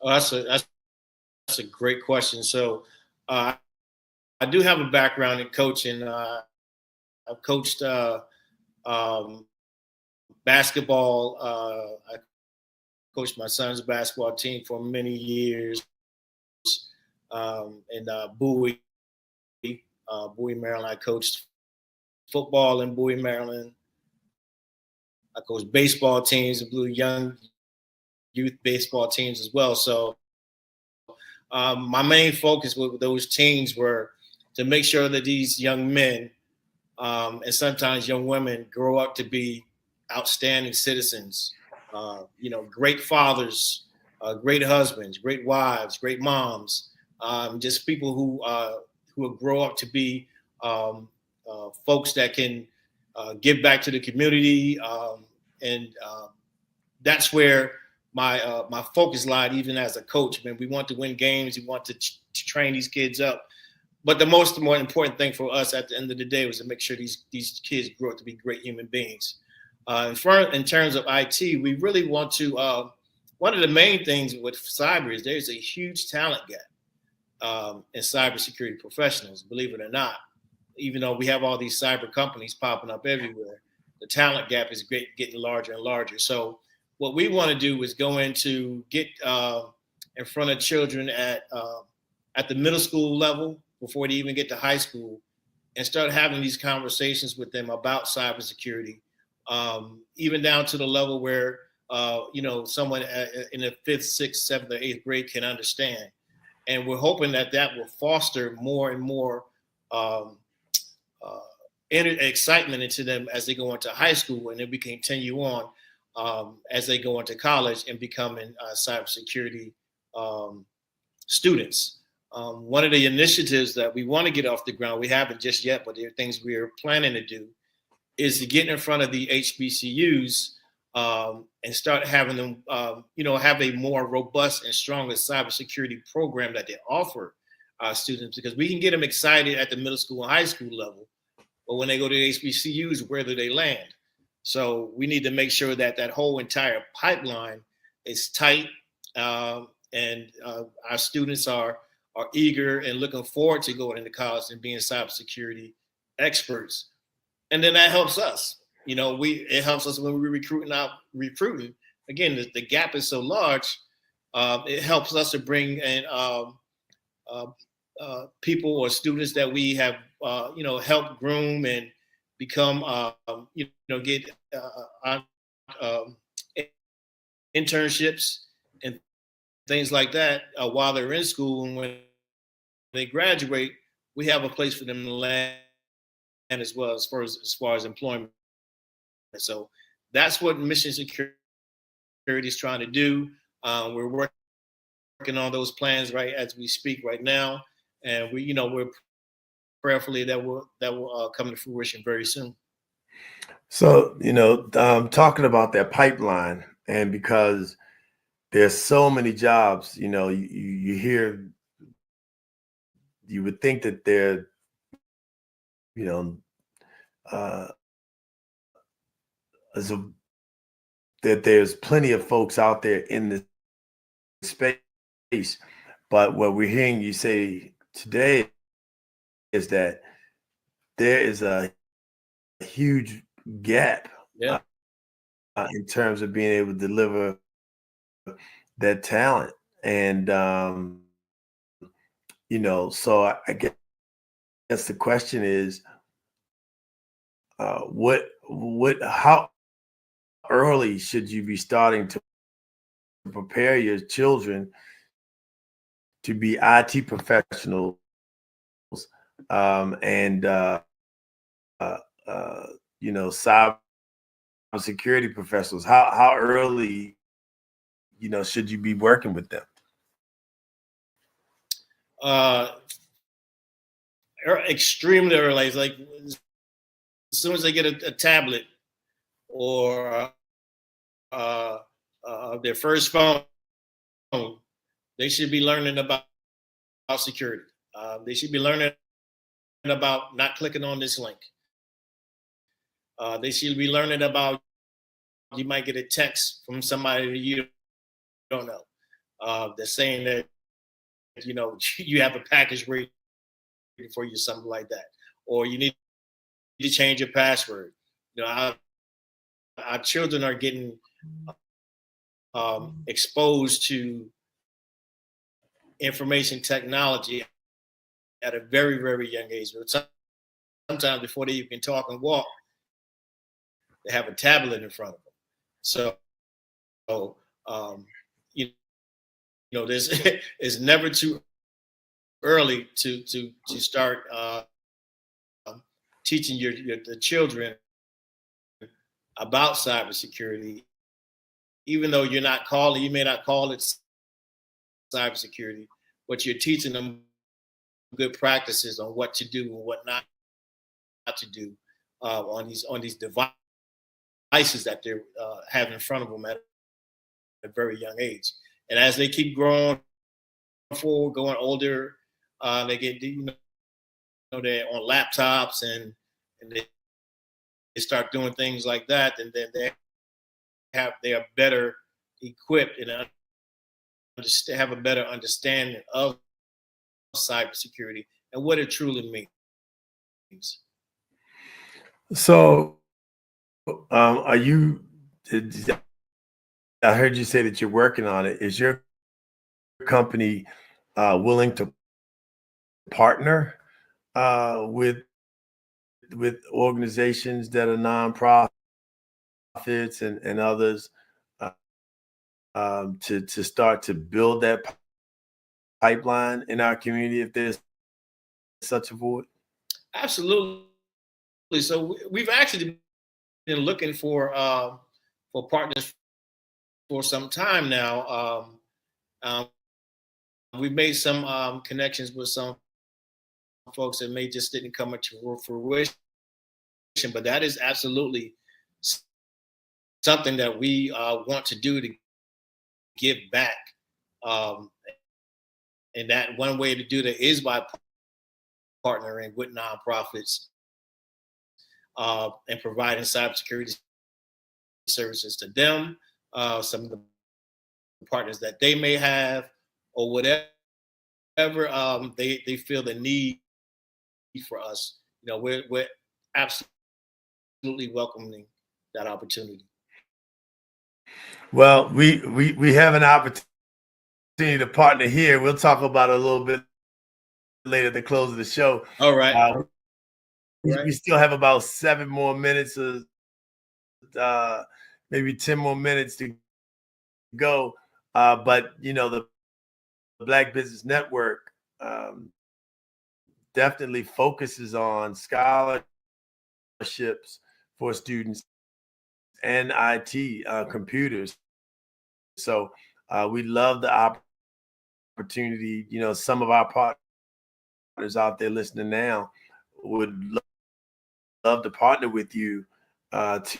Oh, that's a great question. So I do have a background in coaching. I've coached basketball. I coached my son's basketball team for many years in Bowie, Maryland. I coached football in Bowie, Maryland. I coached baseball teams, young youth baseball teams as well. So my main focus with those teams were to make sure that these young men and sometimes young women grow up to be outstanding citizens, great fathers, great husbands, great wives, great moms, just people who will grow up to be folks that can give back to the community, and that's where my focus lied. Even as a coach, man, we want to win games, we want to train these kids up. But the more important thing for us at the end of the day was to make sure these kids grow up to be great human beings. In terms of IT, we really want to. One of the main things with cyber is there's a huge talent gap in cybersecurity professionals. Believe it or not, even though we have all these cyber companies popping up everywhere, the talent gap is getting larger and larger. So what we want to do is go into get in front of children at the middle school level before they even get to high school, and start having these conversations with them about cybersecurity, even down to the level where someone in the 5th, 6th, 7th, or 8th grade can understand. And we're hoping that will foster more and more excitement into them as they go into high school, and then we continue on as they go into college and becoming cybersecurity students. One of the initiatives that we want to get off the ground, we haven't just yet, but there are things we are planning to do, is to get in front of the HBCUs and start having them, have a more robust and stronger cybersecurity program that they offer students, because we can get them excited at the middle school and high school level, but when they go to the HBCUs, where do they land? So we need to make sure that whole entire pipeline is tight, and our students are eager and looking forward to going into college and being cybersecurity experts. And then that helps us. It helps us when we're recruiting. Again, the gap is so large. It helps us to bring in people or students that we have, helped groom and become, get internships and things like that while they're in school. And when they graduate, we have a place for them to land as well, as far as employment. So that's what Mission Security is trying to do. We're working on those plans right as we speak right now, and we're prayerfully that will come to fruition very soon. So talking about that pipeline, and because there's so many jobs, you hear, you would think that there, that there's plenty of folks out there in this space, but what we're hearing you say today is that there is a huge gap in terms of being able to deliver that talent. And so I guess the question is, how early should you be starting to prepare your children to be IT professionals, and cyber security professionals? How early, should you be working with them? Extremely early. It's like as soon as they get a tablet or their first phone, they should be learning about security. They should be learning about not clicking on this link. They should be learning about, you might get a text from somebody that you don't know. They're saying that, you have a package waiting for you, something like that. Or you need to change your password. Our children are getting exposed to information technology at a very, very young age. Sometimes before they even can talk and walk, they have a tablet in front of them. So, there's it's never too early to start teaching the children about cybersecurity, even though you may not call it cybersecurity, but you're teaching them good practices on what to do and what not to do on these devices that they have in front of them at a very young age. And as they keep growing forward, going older, they get they're on laptops and they start doing things like that, and then they are better equipped and have a better understanding of cybersecurity and what it truly means. So, I heard you say that you're working on it. Is your company willing to partner with organizations that are nonprofits and others to start to build that pipeline in our community if there's such a void? Absolutely. So we've actually been looking for partners for some time now. We've made some connections with some folks that just didn't come into fruition, but that is absolutely something that we want to do to give back. And that one way to do that is by partnering with nonprofits and providing cybersecurity services to them, some of the partners that they may have, or whatever they feel the need for us. We're absolutely welcoming that opportunity. Well, we have an opportunity to partner here. We'll talk about it a little bit later at the close of the show. All right. We still have about 7 more minutes, maybe 10 more minutes to go. But the Black Business Network definitely focuses on scholarships for students and IT computers. So we love the opportunity. Some of our partners out there listening now would love to partner with you to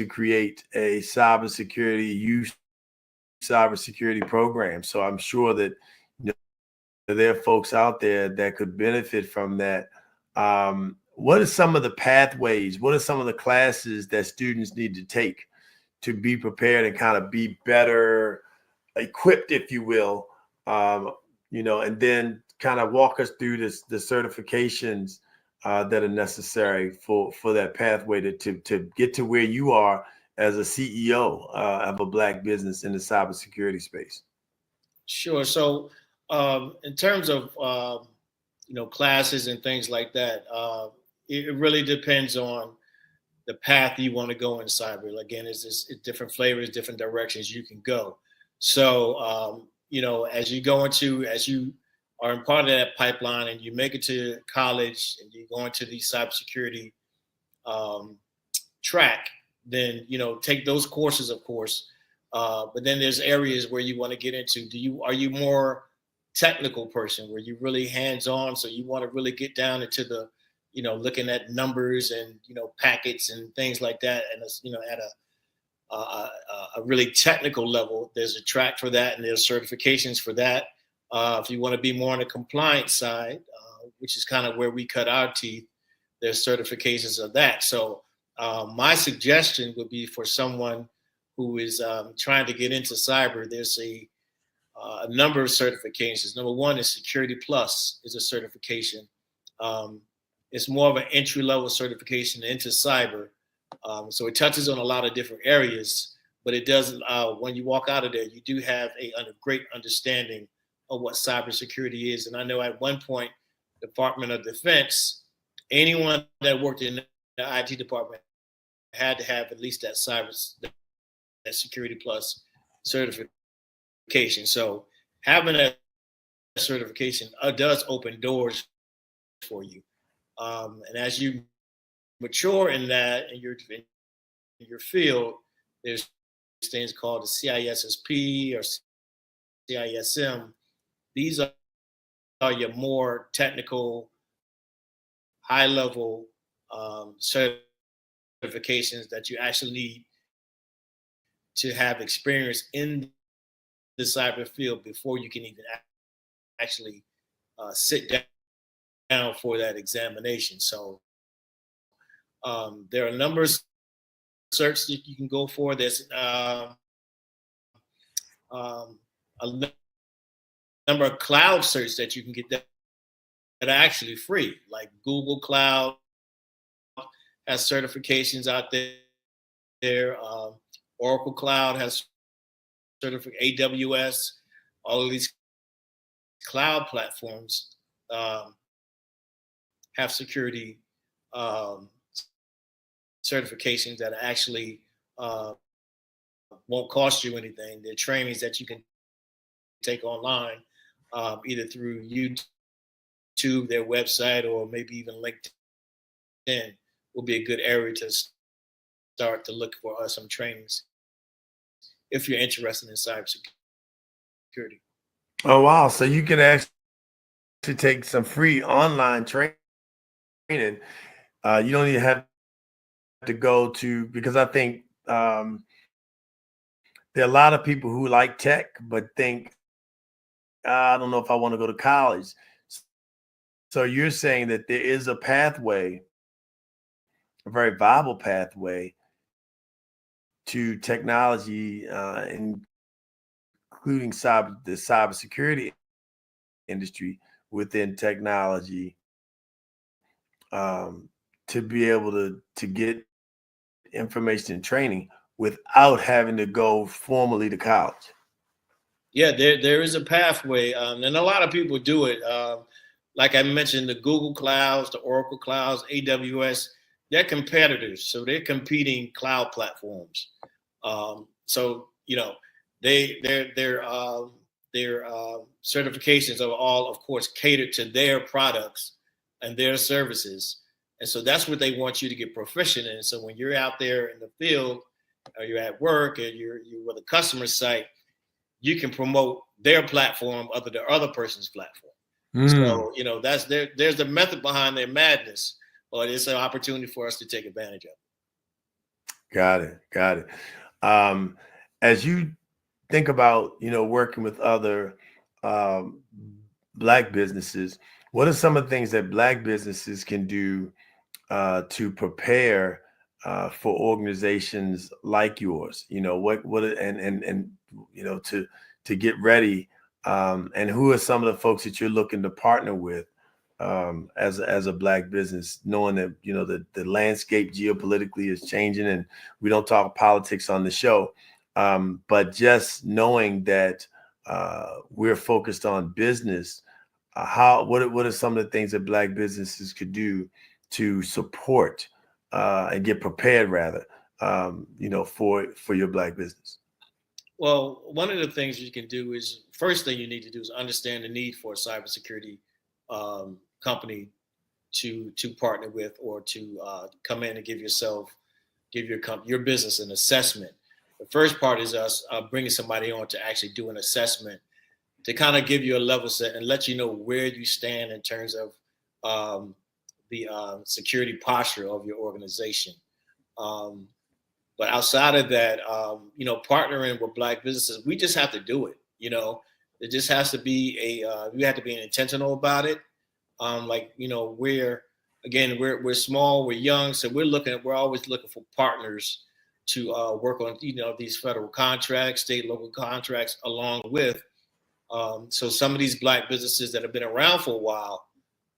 create a cybersecurity program. So I'm sure that there are folks out there that could benefit from that. What are some of the pathways? What are some of the classes that students need to take to be prepared and kind of be better equipped, if you will, and then kind of walk us through the certifications that are necessary for that pathway to get to where you are as a CEO of a Black business in the cybersecurity space? Sure. So in terms of classes and things like that, it really depends on the path you want to go in cyber. Again, it's different flavors, different directions you can go. So as you are in part of that pipeline and you make it to college and you go into the cybersecurity track, then take those courses, of course. But then there's areas where you want to get into. Are you more technical person where you really hands-on? So you want to really get down into the, looking at numbers and, packets and things like that. And it's, at a really technical level, there's a track for that and there's certifications for that. If you want to be more on the compliance side, which is kind of where we cut our teeth, there's certifications of that. So my suggestion would be for someone who is trying to get into cyber, there's a number of certifications. Number one is Security Plus is a certification. It's more of an entry-level certification into cyber. So it touches on a lot of different areas, but it does, when you walk out of there, you do have a great understanding of what cybersecurity is. And I know at one point, Department of Defense, anyone that worked in the IT department had to have at least that Security Plus certification. So having that certification does open doors for you. And as you mature in that, in your field, there's things called the CISSP or CISM. These are your more technical, high-level certifications that you actually need to have experience in the cyber field before you can even actually sit down for that examination. So there are a number of certs that you can go for. There's a number of cloud certs that you can get that are actually free, like Google Cloud has certifications out there. Oracle Cloud has certification. AWS, all of these cloud platforms have security certifications that actually won't cost you anything. They're trainings that you can take online, either through YouTube, their website, or maybe even LinkedIn will be a good area to start to look for some trainings if you're interested in cybersecurity. Oh, wow. So you can actually take some free online training. You don't even have to go to, because I think there are a lot of people who like tech, but think, I don't know if I want to go to college. So you're saying that there is a pathway, a very viable pathway to technology, including the cybersecurity industry within technology, to be able to get information and training without having to go formally to college. Yeah, there is a pathway, and a lot of people do it. Like I mentioned, the Google Clouds, the Oracle Clouds, AWS, they're competitors, so they're competing cloud platforms. So their certifications are all, of course, catered to their products and their services, and so that's what they want you to get proficient in. So when you're out there in the field, or you're at work, or you're with a customer site, you can promote their platform other than other person's platform. So, that's there's the method behind their madness, but it's an opportunity for us to take advantage of it. Got it. As you think about, working with other Black businesses, what are some of the things that Black businesses can do to prepare for organizations like yours? To get ready, and who are some of the folks that you're looking to partner with as a Black business, knowing that, you know, the landscape geopolitically is changing, and we don't talk politics on the show, but just knowing that we're focused on business. What are some of the things that Black businesses could do to support and get prepared, rather, you know, for your Black business? Well, one of the things you can do is, first thing you need to do is understand the need for a cybersecurity company to partner with, or to come in and give your business an assessment. The first part is us bringing somebody on to actually do an assessment, to kind of give you a level set and let you know where you stand in terms of the security posture of your organization. But outside of that, you know, partnering with Black businesses, we just have to do it. You know, it just has to be we have to be intentional about it. Like, you know, we're small, we're young, so we're always looking for partners to work on, you know, these federal contracts, state, local contracts, along with. So some of these Black businesses that have been around for a while,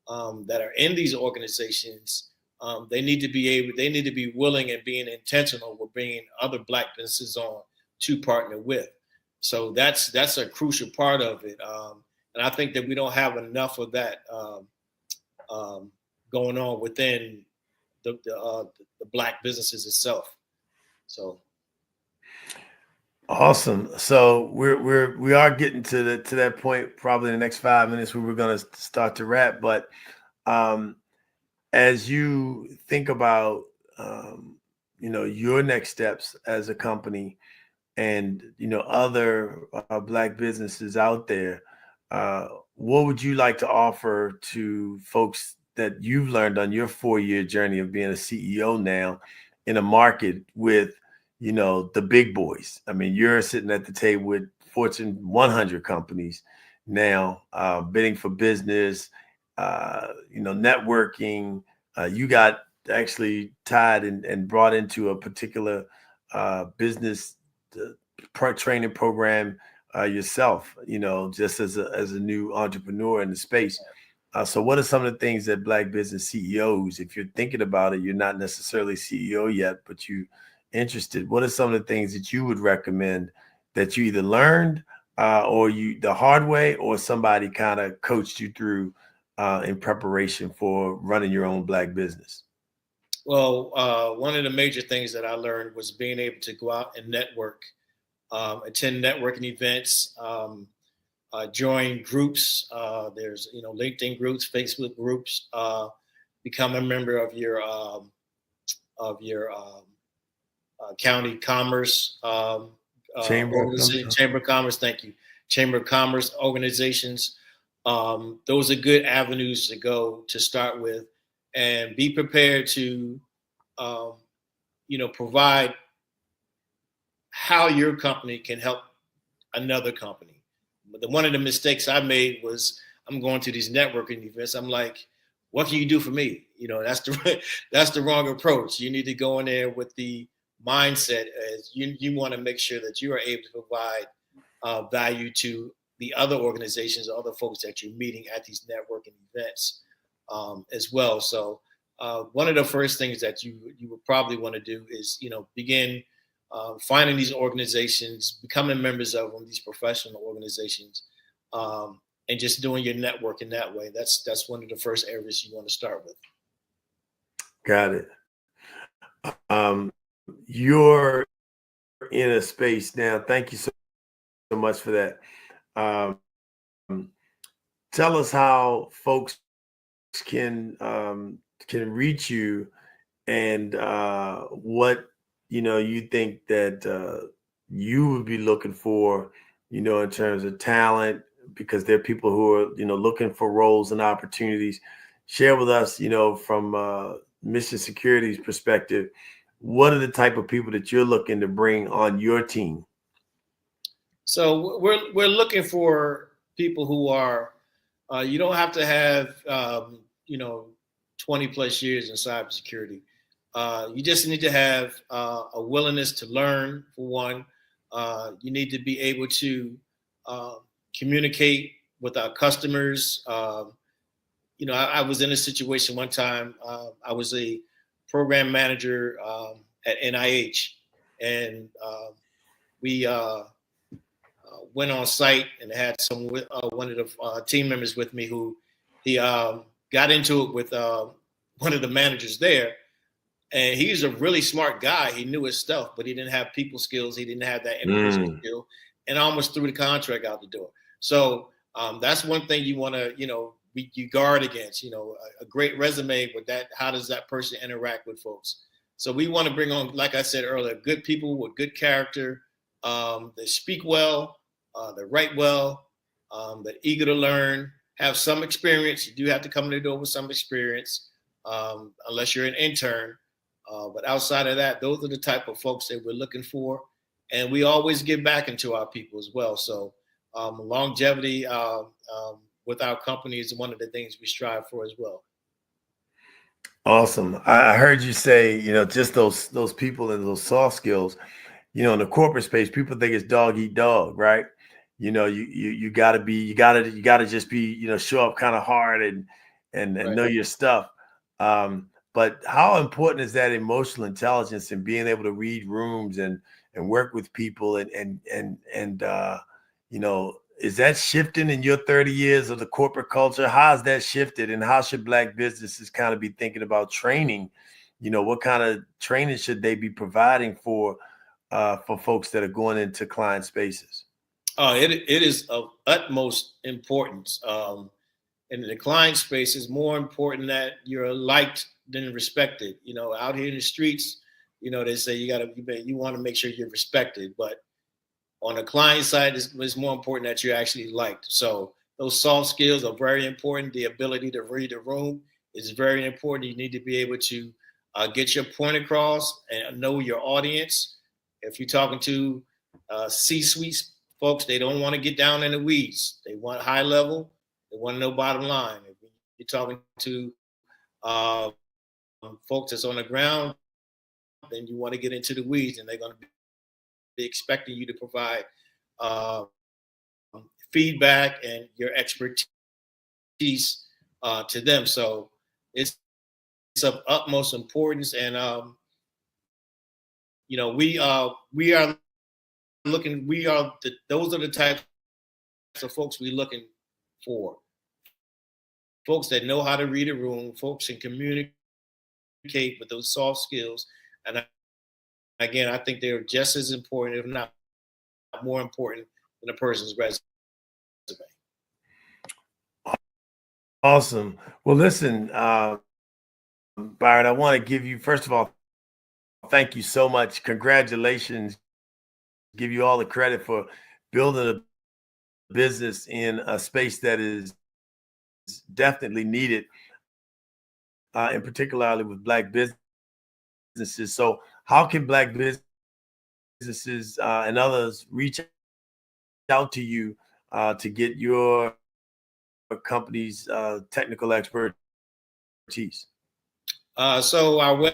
that are in these organizations, they need to be willing and being intentional with bringing other Black businesses on to partner with. So that's a crucial part of it. And I think that we don't have enough of that going on within the Black businesses itself. So. Awesome. So we are getting to that point probably in the next 5 minutes where we're going to start to wrap. But as you think about you know, your next steps as a company, and, you know, other Black businesses out there, what would you like to offer to folks that you've learned on your 4-year journey of being a CEO now in a market with, you know, the big boys? I mean, you're sitting at the table with Fortune 100 companies now, bidding for business, you know, networking. You got actually tied and brought into a particular business training program yourself, you know, just as a new entrepreneur in the space. So what are some of the things that Black business CEOs, if you're thinking about it, you're not necessarily CEO yet, but you interested, what are some of the things that you would recommend that you either learned or you the hard way, or somebody kind of coached you through in preparation for running your own Black business? Well, one of the major things that I learned was being able to go out and network, attend networking events, join groups. There's, you know, LinkedIn groups, Facebook groups. Become a member of your county commerce Chamber of Commerce. Thank you. Chamber of Commerce organizations. Those are good avenues to go to start with, and be prepared to, you know, provide how your company can help another company. But one of the mistakes I made was, I'm going to these networking events. I'm like, what can you do for me? You know, that's the wrong approach. You need to go in there with the mindset as you want to make sure that you are able to provide value to the other organizations or other folks that you're meeting at these networking events as well. So one of the first things that you would probably want to do is, you know, begin finding these organizations, becoming members of them, these professional organizations, and just doing your networking that way. That's one of the first areas you want to start with. Got it. You're in a space now. Thank you so much for that. Tell us how folks can reach you, and what, you know, you think that you would be looking for, you know, in terms of talent, because there are people who are, you know, looking for roles and opportunities. Share with us, you know, from Mission Security's perspective, what are the type of people that you're looking to bring on your team? So we're looking for people who are, you don't have to have, you know, 20 plus years in cybersecurity. You just need to have a willingness to learn, for one. You need to be able to communicate with our customers, I was in a situation one time. I was a program manager at NIH, and we went on site and had one of the team members with me who he got into it with one of the managers there. And he's a really smart guy. He knew his stuff, but he didn't have people skills. He didn't have that interpersonal skill, and almost threw the contract out the door. So that's one thing you want to, you guard against. A great resume, but how does that person interact with folks? So we want to bring on, like I said earlier, good people with good character. They speak well, they write well, they're eager to learn, have some experience. You do have to come to the door with some experience, unless you're an intern. But outside of that, those are the type of folks that we're looking for. And we always give back into our people as well. So longevity with our company is one of the things we strive for as well. Awesome. I heard you say, just those people and those soft skills, in the corporate space, people think it's dog eat dog, right? You gotta just be, show up kind of hard and right. Know your stuff. But how important is that emotional intelligence and being able to read rooms and work with people and is that shifting in your 30 years of the corporate culture? How has that shifted, and how should Black businesses kind of be thinking about training? What kind of training should they be providing for folks that are going into client spaces? It is of utmost importance. In the client space, it's more important that you're liked than respected. Out here in the streets, they say you want to make sure you're respected, but on the client side, it's more important that you're actually liked. So those soft skills are very important. The ability to read the room is very important. You need to be able to get your point across and know your audience. If you're talking to C-suite folks, they don't want to get down in the weeds. They want high level. They want to know bottom line. If you're talking to folks that's on the ground, then you want to get into the weeds, and they're going to be expecting you to provide feedback and your expertise to them. So it's of utmost importance, and we are looking. Those are the types of folks we're looking for. Folks that know how to read a room, folks can communicate with those soft skills, and again, I think they're just as important, if not more important, than a person's resume. Awesome. Well, listen, Byron, I want to give you, first of all, thank you so much. Congratulations. Give you all the credit for building a business in a space that is definitely needed, and particularly with Black businesses. So how can Black businesses and others reach out to you to get your company's technical expertise? So our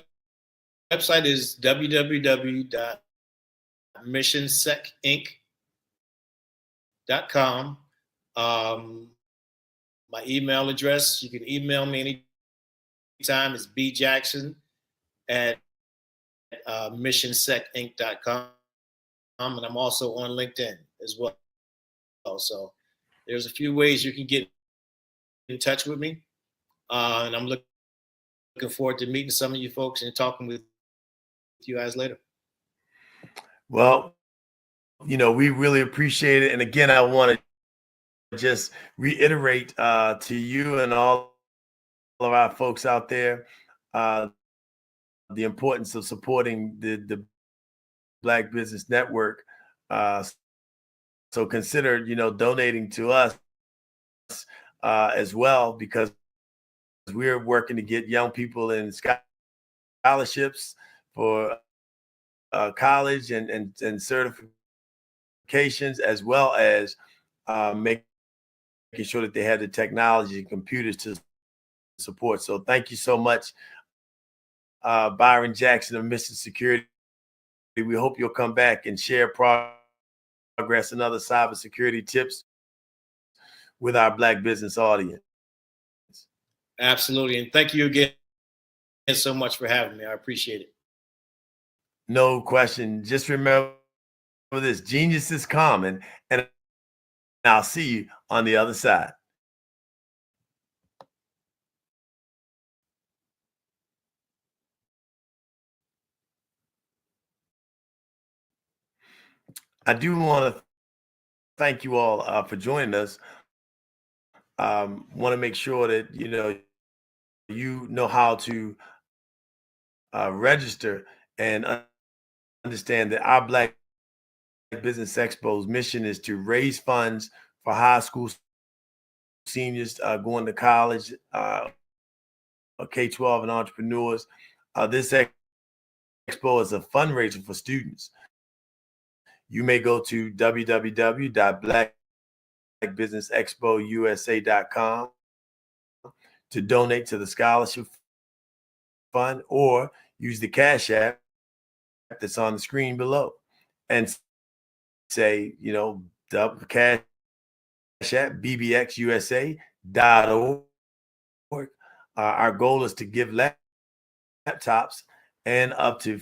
website is www.missionsecinc.com. My email address, you can email me anytime, is bjackson@missionsecinc.com. And I'm also on LinkedIn as well. So there's a few ways you can get in touch with me. And I'm looking forward to meeting some of you folks and talking with you guys later. Well, we really appreciate it. And again, I want to just reiterate to you and all of our folks out there the importance of supporting the Black Business Network. So consider, donating to us as well, because we're working to get young people in scholarships for college and certifications, as well as making sure that they have the technology and computers to support. So thank you so much, Byron Jackson of Mission Security. We hope you'll come back and share progress and other cybersecurity tips with our Black business audience. Absolutely. And thank you again so much for having me. I appreciate it. No question. Just remember this: genius is common, and I'll see you on the other side. I do want to thank you all for joining us. Want to make sure that you know how to register and understand that our Black Business Expo's mission is to raise funds for high school seniors going to college, K-12 and entrepreneurs. This expo is a fundraiser for students. You may go to www.blackbusinessexpousa.com to donate to the scholarship fund, or use the Cash App that's on the screen below and say, the Cash App, bbxusa.org. Our goal is to give laptops and up to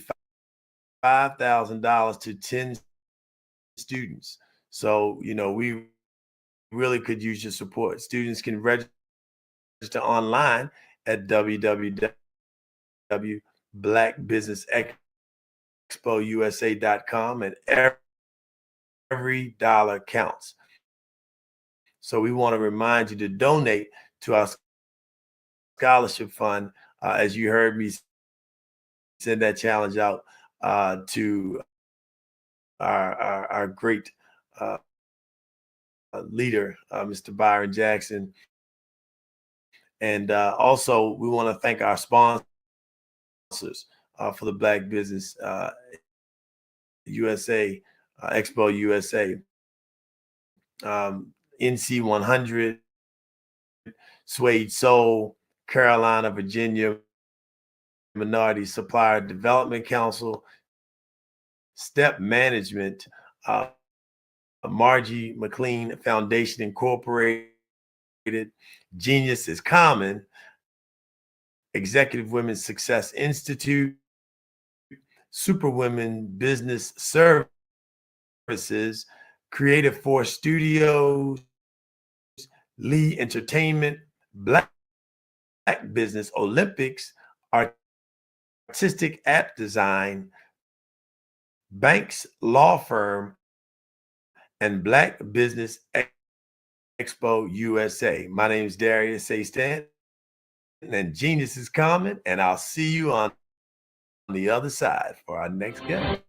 $5,000 to 10 students. So, we really could use your support. Students can register online at www.blackbusinessexpousa.com, and every dollar counts. So we want to remind you to donate to our scholarship fund. As you heard me send that challenge out to our great leader, Mr. Byron Jackson. And also, we want to thank our sponsors for the Black Business USA, Expo USA, NC 100, Suede Soul, Carolina, Virginia, Minority Supplier Development Council, Step Management, Margie McLean Foundation Incorporated, Genius is Common, Executive Women's Success Institute, Superwomen Business Services, Creative Force Studios, Lee Entertainment, Black Business Olympics, Artistic App Design, Banks Law Firm, and Black Business Expo USA. My name is Darius A. Stanton, and Genius is Common, and I'll see you on the other side for our next guest.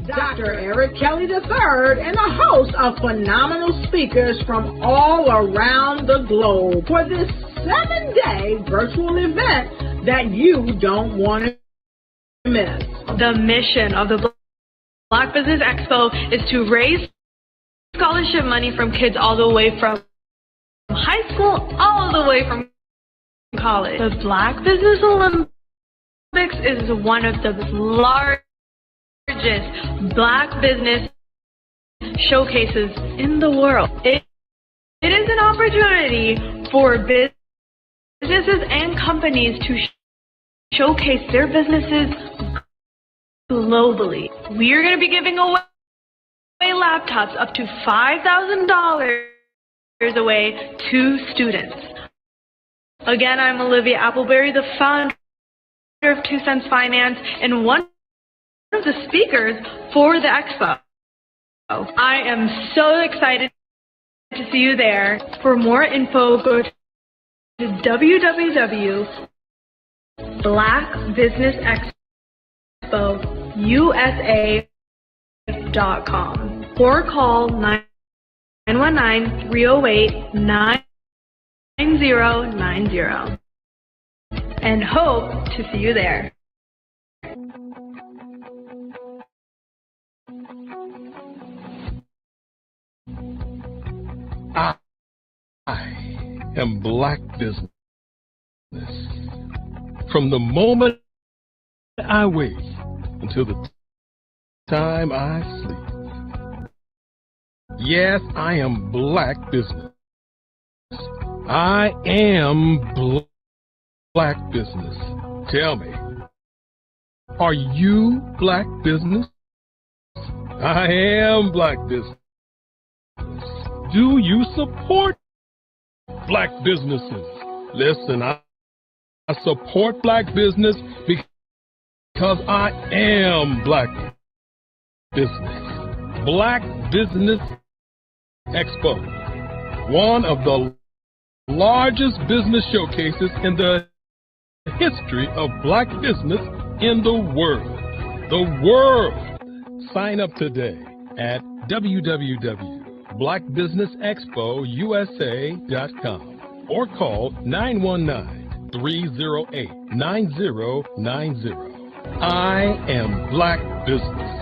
Dr. Eric Kelly III and a host of phenomenal speakers from all around the globe for this 7-day virtual event that you don't want to miss. The mission of the Black Business Expo is to raise scholarship money from kids all the way from high school all the way from college. The Black Business Olympics is one of the largest Black business showcases in the world. It is an opportunity for businesses and companies to showcase their businesses globally. We are going to be giving away laptops up to $5,000 away to students. Again, I'm Olivia Appleberry, the founder of 2 Cents Finance and one of the speakers for the expo. I am so excited to see you there. For more info, go to www.blackbusinessexpousa.com or call 919-308-9090 and hope to see you there. I am Black Business. From the moment I wake until the time I sleep. Yes, I am Black Business. I am Black Business. Tell me, are you Black Business? I am Black Business. Do you support Black businesses? Listen, I support Black business because I am Black Business. Black Business Expo, one of the largest business showcases in the history of Black business in the world. The world! Sign up today at www.blackbusinessexpousa.com or call 919-308-9090. I am Black Business.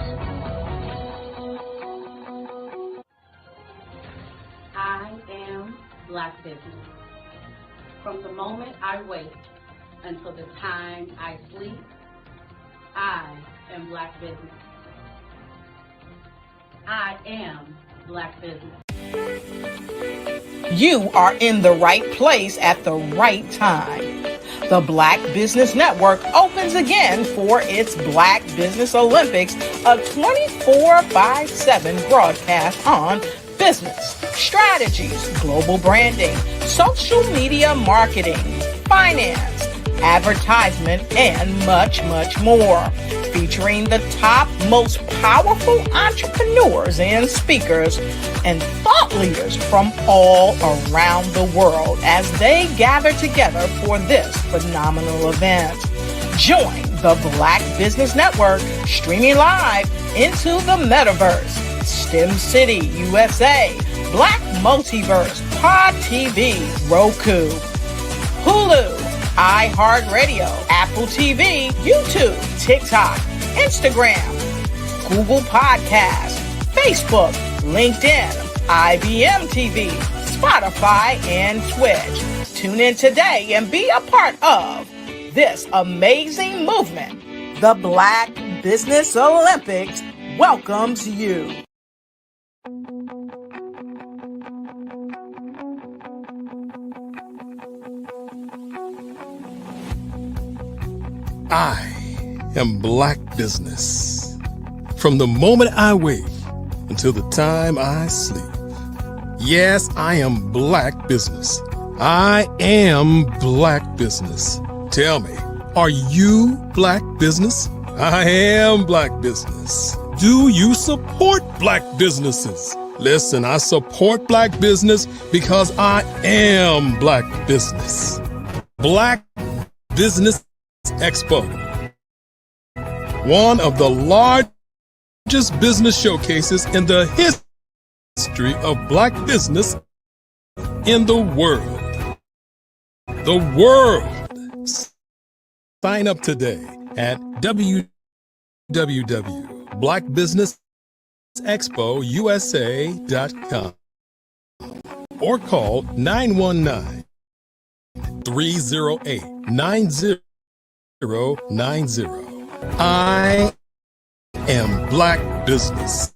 I am Black Business. From the moment I wake until the time I sleep, I am Black Business. I am Black Business. You are in the right place at the right time. The Black Business Network opens again for its Black Business Olympics, a 24/7 broadcast on business, strategies, global branding, social media marketing, finance, advertisement, and much, much more. Featuring the top, most powerful entrepreneurs and speakers and thought leaders from all around the world as they gather together for this phenomenal event. Join the Black Business Network streaming live into the metaverse, STEM City, USA, Black Multiverse, Pod TV, Roku, Hulu, iHeartRadio, Apple TV, YouTube, TikTok, Instagram, Google Podcasts, Facebook, LinkedIn, IBM TV, Spotify, and Twitch. Tune in today and be a part of this amazing movement. The Black Business Olympics welcomes you. I am Black Business. From the moment I wake until the time I sleep. Yes, I am Black Business. I am Black Business. Tell me, are you Black Business? I am Black Business. Do you support Black businesses? Listen, I support Black business because I am Black Business. Black Business Expo, one of the largest business showcases in the history of Black business in the world. The world! Sign up today at www.blackbusinessexpousa.com or call 919-308-9090. I am Black Business.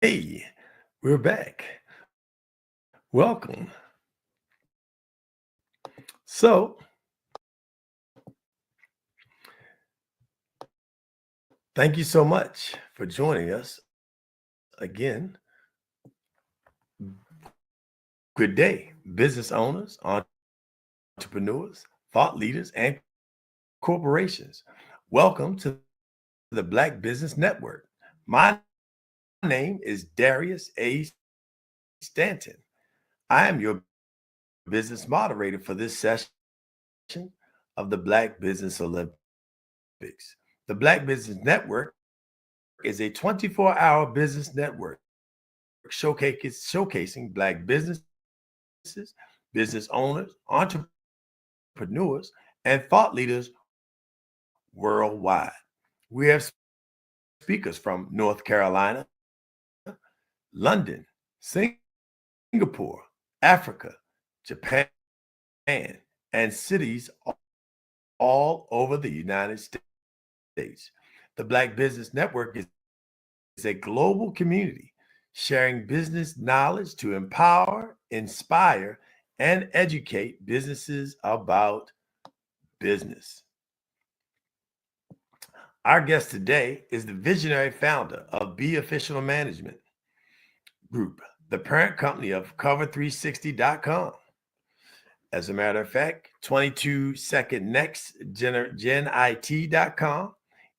Hey, we're back. Welcome. So, Thank you so much for joining us again. Good day, business owners, entrepreneurs, thought leaders, and corporations. Welcome to the Black Business Network. My name is Darius A. Stanton. I am your business moderator for this session of the Black Business Olympics. The Black Business Network is a 24-hour business network showcasing Black businesses, business owners, entrepreneurs, and thought leaders worldwide. We have speakers from North Carolina, London, Singapore, Africa, Japan, and cities all over the United States. The Black Business Network is a global community sharing business knowledge to empower, inspire, and educate businesses about business. Our guest today is the visionary founder of Be Official Management Group, the parent company of Cover360.com. As a matter of fact, 22 Second Next, GenIT.com,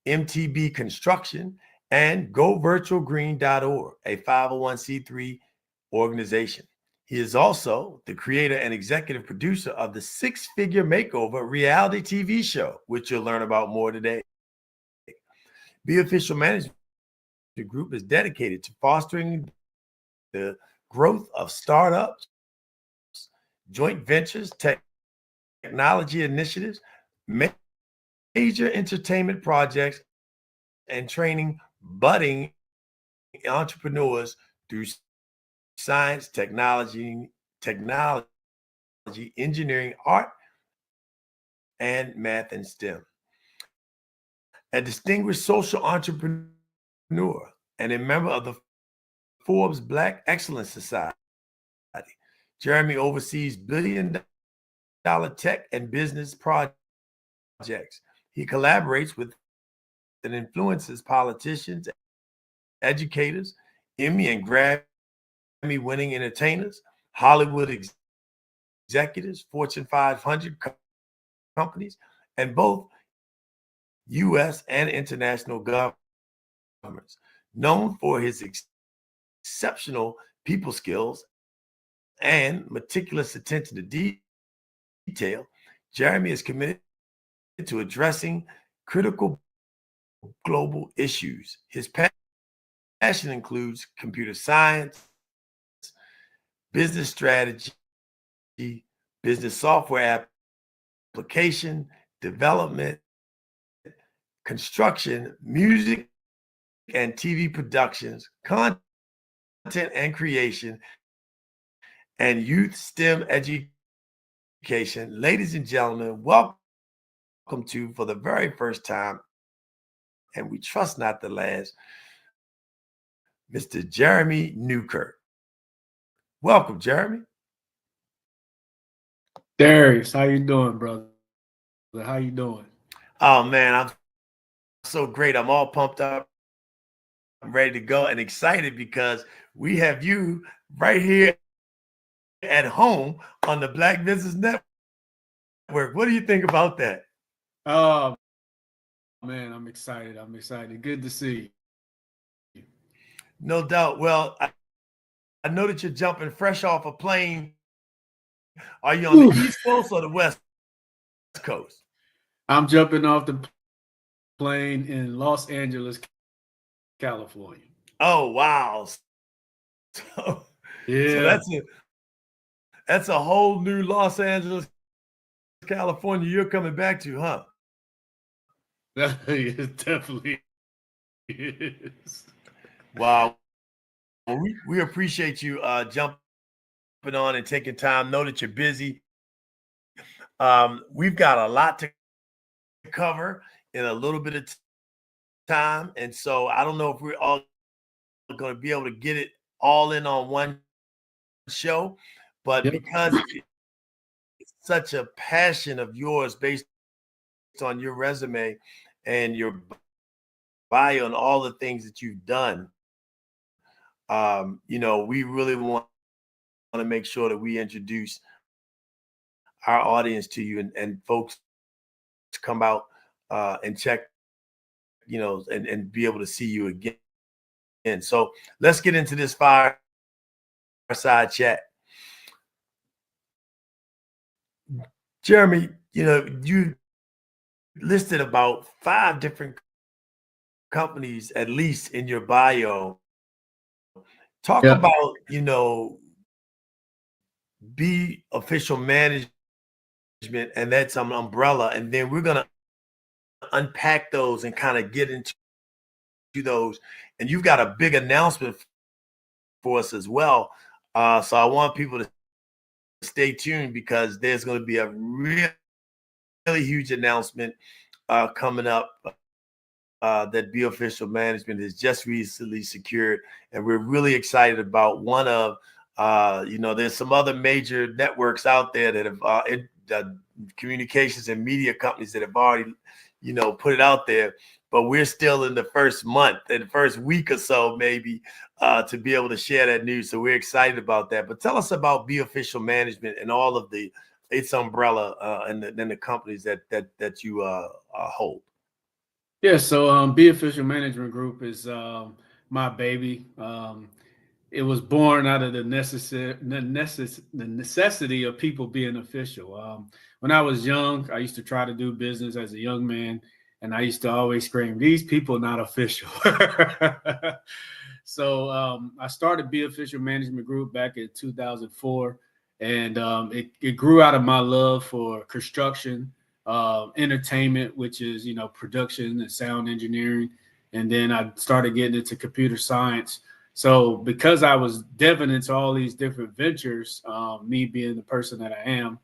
MTB Construction, and GoVirtualGreen.org, a 501c3 organization. He is also the creator and executive producer of the Six Figure Makeover reality TV show, which you'll learn about more today. Be Official Management Group is dedicated to fostering the growth of startups, joint ventures, technology initiatives, major entertainment projects, and training budding entrepreneurs through science, technology, engineering, art, and math and STEM. A distinguished social entrepreneur and a member of the Forbes Black Excellence Society, Jeremy oversees billion-dollar tech and business projects. He collaborates with and influences politicians, educators, Emmy and Grammy-winning entertainers, Hollywood executives, Fortune 500 companies, and both U.S. and international governments. Known for his exceptional people skills and meticulous attention to detail, Jeremy is committed to addressing critical global issues. His passion includes computer science, business strategy, business software application, development, construction, music and TV productions, content and creation, and youth STEM education. Ladies and gentlemen, welcome to, for the very first time, and we trust not the last, Mr. Jeremy Newkirk. Welcome, Jeremy. Darius, how you doing, brother? How you doing? Oh, man, I'm so great. I'm all pumped up. I'm ready to go and excited because we have you right here at home on the Black Business Network. What do you think about that? Oh, man, I'm excited. I'm excited. Good to see you. No doubt. Well, I know that you're jumping fresh off a plane. Are you on the East Coast or the West Coast? I'm jumping off the plane in Los Angeles, California. Oh, wow. So, yeah. So that's a whole new Los Angeles, California you're coming back to, huh? It definitely is. Wow. Well, we appreciate you jumping on and taking time. Know that you're busy. We've got a lot to cover in a little bit of time. And so I don't know if we're all going to be able to get it all in on one show, but because it's such a passion of yours based on your resume and your bio and all the things that you've done, we really want to make sure that we introduce our audience to you, and folks to come out and check, and be able to see you again. And so let's get into this fireside chat. Jeremy, you listed about 5 different companies, at least in your bio. Talk about, Be Official Management, and that's an umbrella. And then we're going to unpack those and kind of get into those. And you've got a big announcement for us as well. So I want people to stay tuned, because there's going to be a really huge announcement coming up that Be Official Management has just recently secured. And we're really excited about one of, there's some other major networks out there that have communications and media companies that have already, put it out there. But we're still in the first month, in the first week or so, maybe, to be able to share that news. So we're excited about that. But tell us about Be Official Management and all of its umbrella and the companies that you hold. Yeah, so Be Official Management Group is my baby. It was born out of the necessity of people being official. When I was young, I used to try to do business as a young man, and I used to always scream, "These people not official." So I started Be Official Management Group back in 2004, and it grew out of my love for construction, entertainment, which is, production and sound engineering. And then I started getting into computer science. So because I was diving into all these different ventures, me being the person that I am,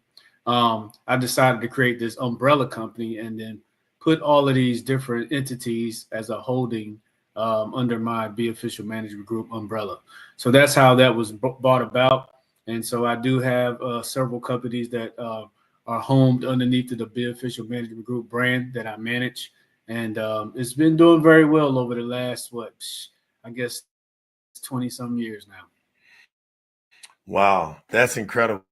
I decided to create this umbrella company and then put all of these different entities as a holding under my Be Official Management Group umbrella. So that's how that was brought about. And so I do have several companies that are homed underneath the Be Official Management Group brand that I manage. And it's been doing very well over the last, 20 some years now. Wow, that's incredible.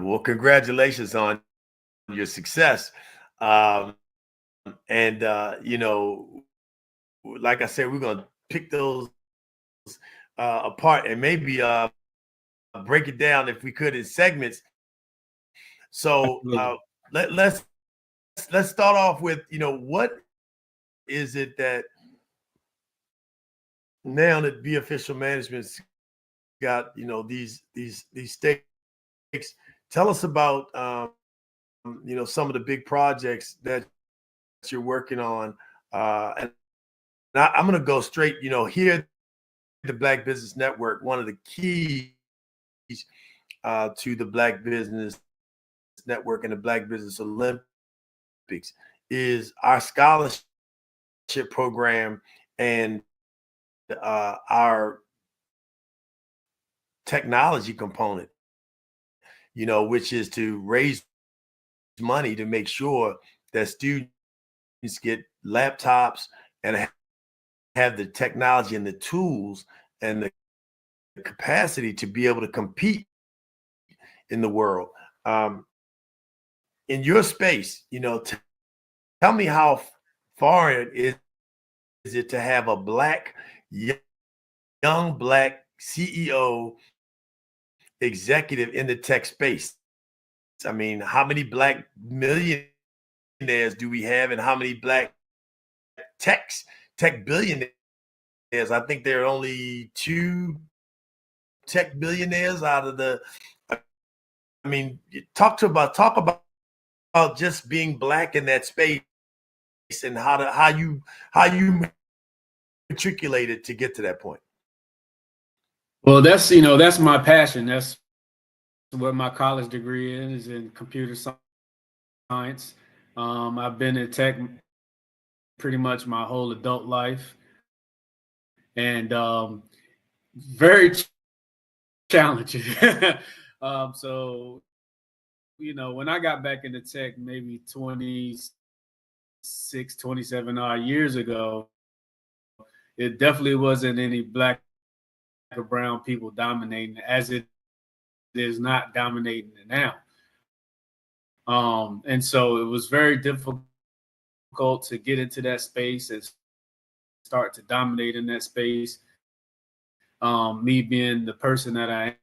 Well, congratulations on your success. And like I said, we're going to pick those apart and maybe break it down, if we could, in segments. So let's start off with, what is it that now that Be Official Management's got, these stakes? Tell us about some of the big projects that you're working on, and I'm going to go straight. Here at the Black Business Network, one of the keys to the Black Business Network and the Black Business Olympics is our scholarship program and our technology component, which is to raise money to make sure that students get laptops and have the technology and the tools and the capacity to be able to compete in the world. In your space, tell me how far is it to have a young Black CEO executive in the tech space? I mean, how many Black millionaires do we have, and how many Black tech billionaires? I think there are only 2 tech billionaires out of the. I mean, talk about just being Black in that space and how you matriculated to get to that point. Well, that's my passion. That's what my college degree is in computer science. I've been in tech pretty much my whole adult life, and very challenging. So, when I got back into tech, maybe 26, 27 odd years ago, it definitely wasn't any black or brown people dominating as it is not dominating it now. And so it was very difficult to get into that space and start to dominate in that space. Me being the person that I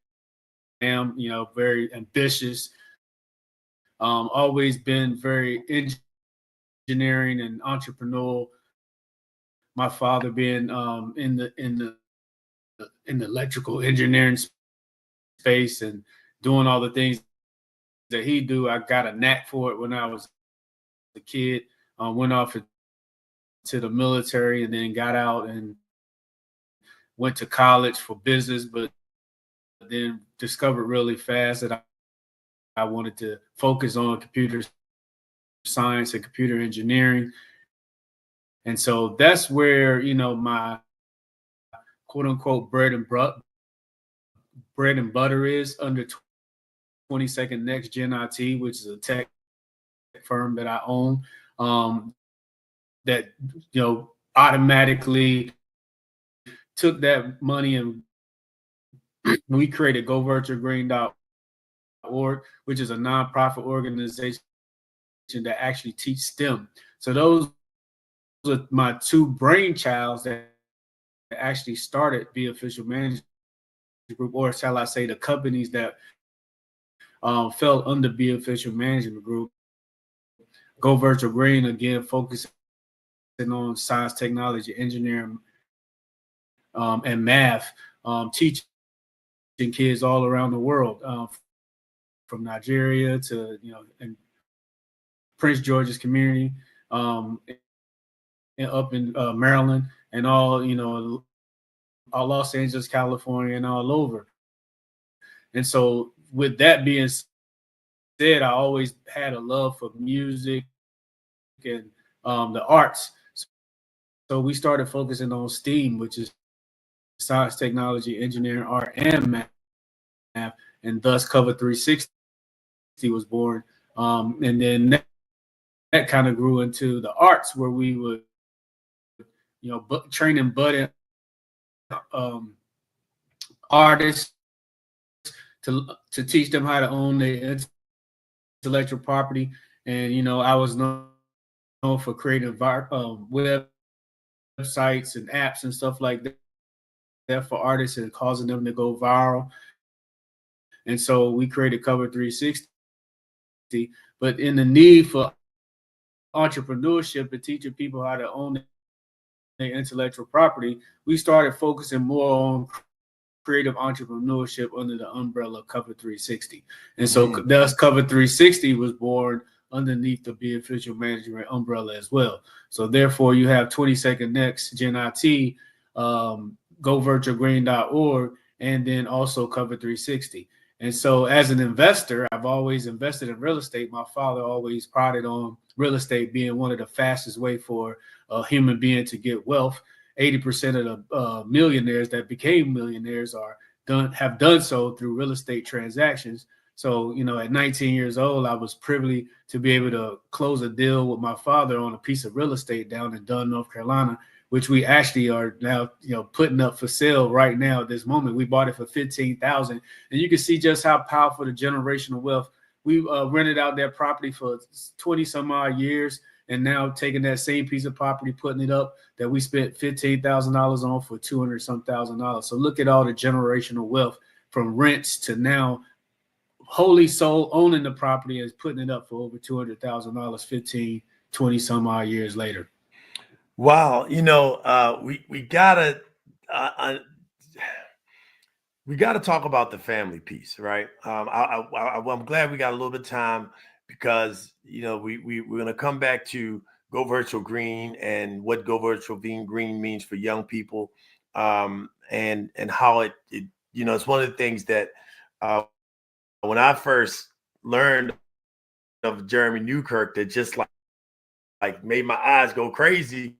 am, very ambitious, always been very engineering and entrepreneurial. My father being in the electrical engineering space and doing all the things that he do. I got a knack for it when I was a kid. Went off to the military and then got out and went to college for business, but then discovered really fast that I wanted to focus on computer science and computer engineering. And so that's where, my quote unquote bread and butter is under 22nd Next Gen IT, which is a tech firm that I own, that, automatically took that money and we created GoVirtualGreen.org, which is a nonprofit organization that actually teach STEM. So those are my two brainchilds that actually started Be Official Management Group, or shall I say the companies that fell under Be Official Management Group. Go Virtual Green, again, focusing on science, technology, engineering, and math, teaching kids all around the world, from Nigeria to, in Prince George's community, and up in Maryland, and all, Los Angeles, California, and all over. And so with that being said, I always had a love for music and the arts. So we started focusing on STEAM, which is science, technology, engineering, art, and math, and thus Cover 360 was born. And then that kind of grew into the arts, where we would, training budding artists to teach them how to own their intellectual property. And, I was known for creating websites and apps and stuff like that for artists and causing them to go viral. And so we created Cover 360. But in the need for entrepreneurship and teaching people how to own their intellectual property, we started focusing more on creative entrepreneurship under the umbrella of Cover 360. And so thus Cover 360 was born underneath the Be Official Management umbrella as well. So therefore you have 22nd Next Gen IT, GoVirtualGreen.org, and then also Cover 360. And so as an investor, I've always invested in real estate. My father always prided on real estate being one of the fastest way for a human being to get wealth. 80% of the millionaires that became millionaires have done so through real estate transactions. So, at 19 years old, I was privileged to be able to close a deal with my father on a piece of real estate down in Dunn, North Carolina, which we actually are now, putting up for sale right now at this moment. We bought it for $15,000, and you can see just how powerful the generational wealth. We rented out that property for 20 some odd years, and now taking that same piece of property, putting it up that we spent $15,000 on for 200 some $1,000. So look at all the generational wealth from rents to now wholly sold, owning the property and putting it up for over $200,000, 15, 20 some odd years later. Wow. We gotta talk about the family piece, right? I'm glad we got a little bit of time, because we're gonna come back to Go Virtual Green and what Go Virtual Green means for young people, and how it it's one of the things that when I first learned of Jeremy Newkirk, that just like made my eyes go crazy,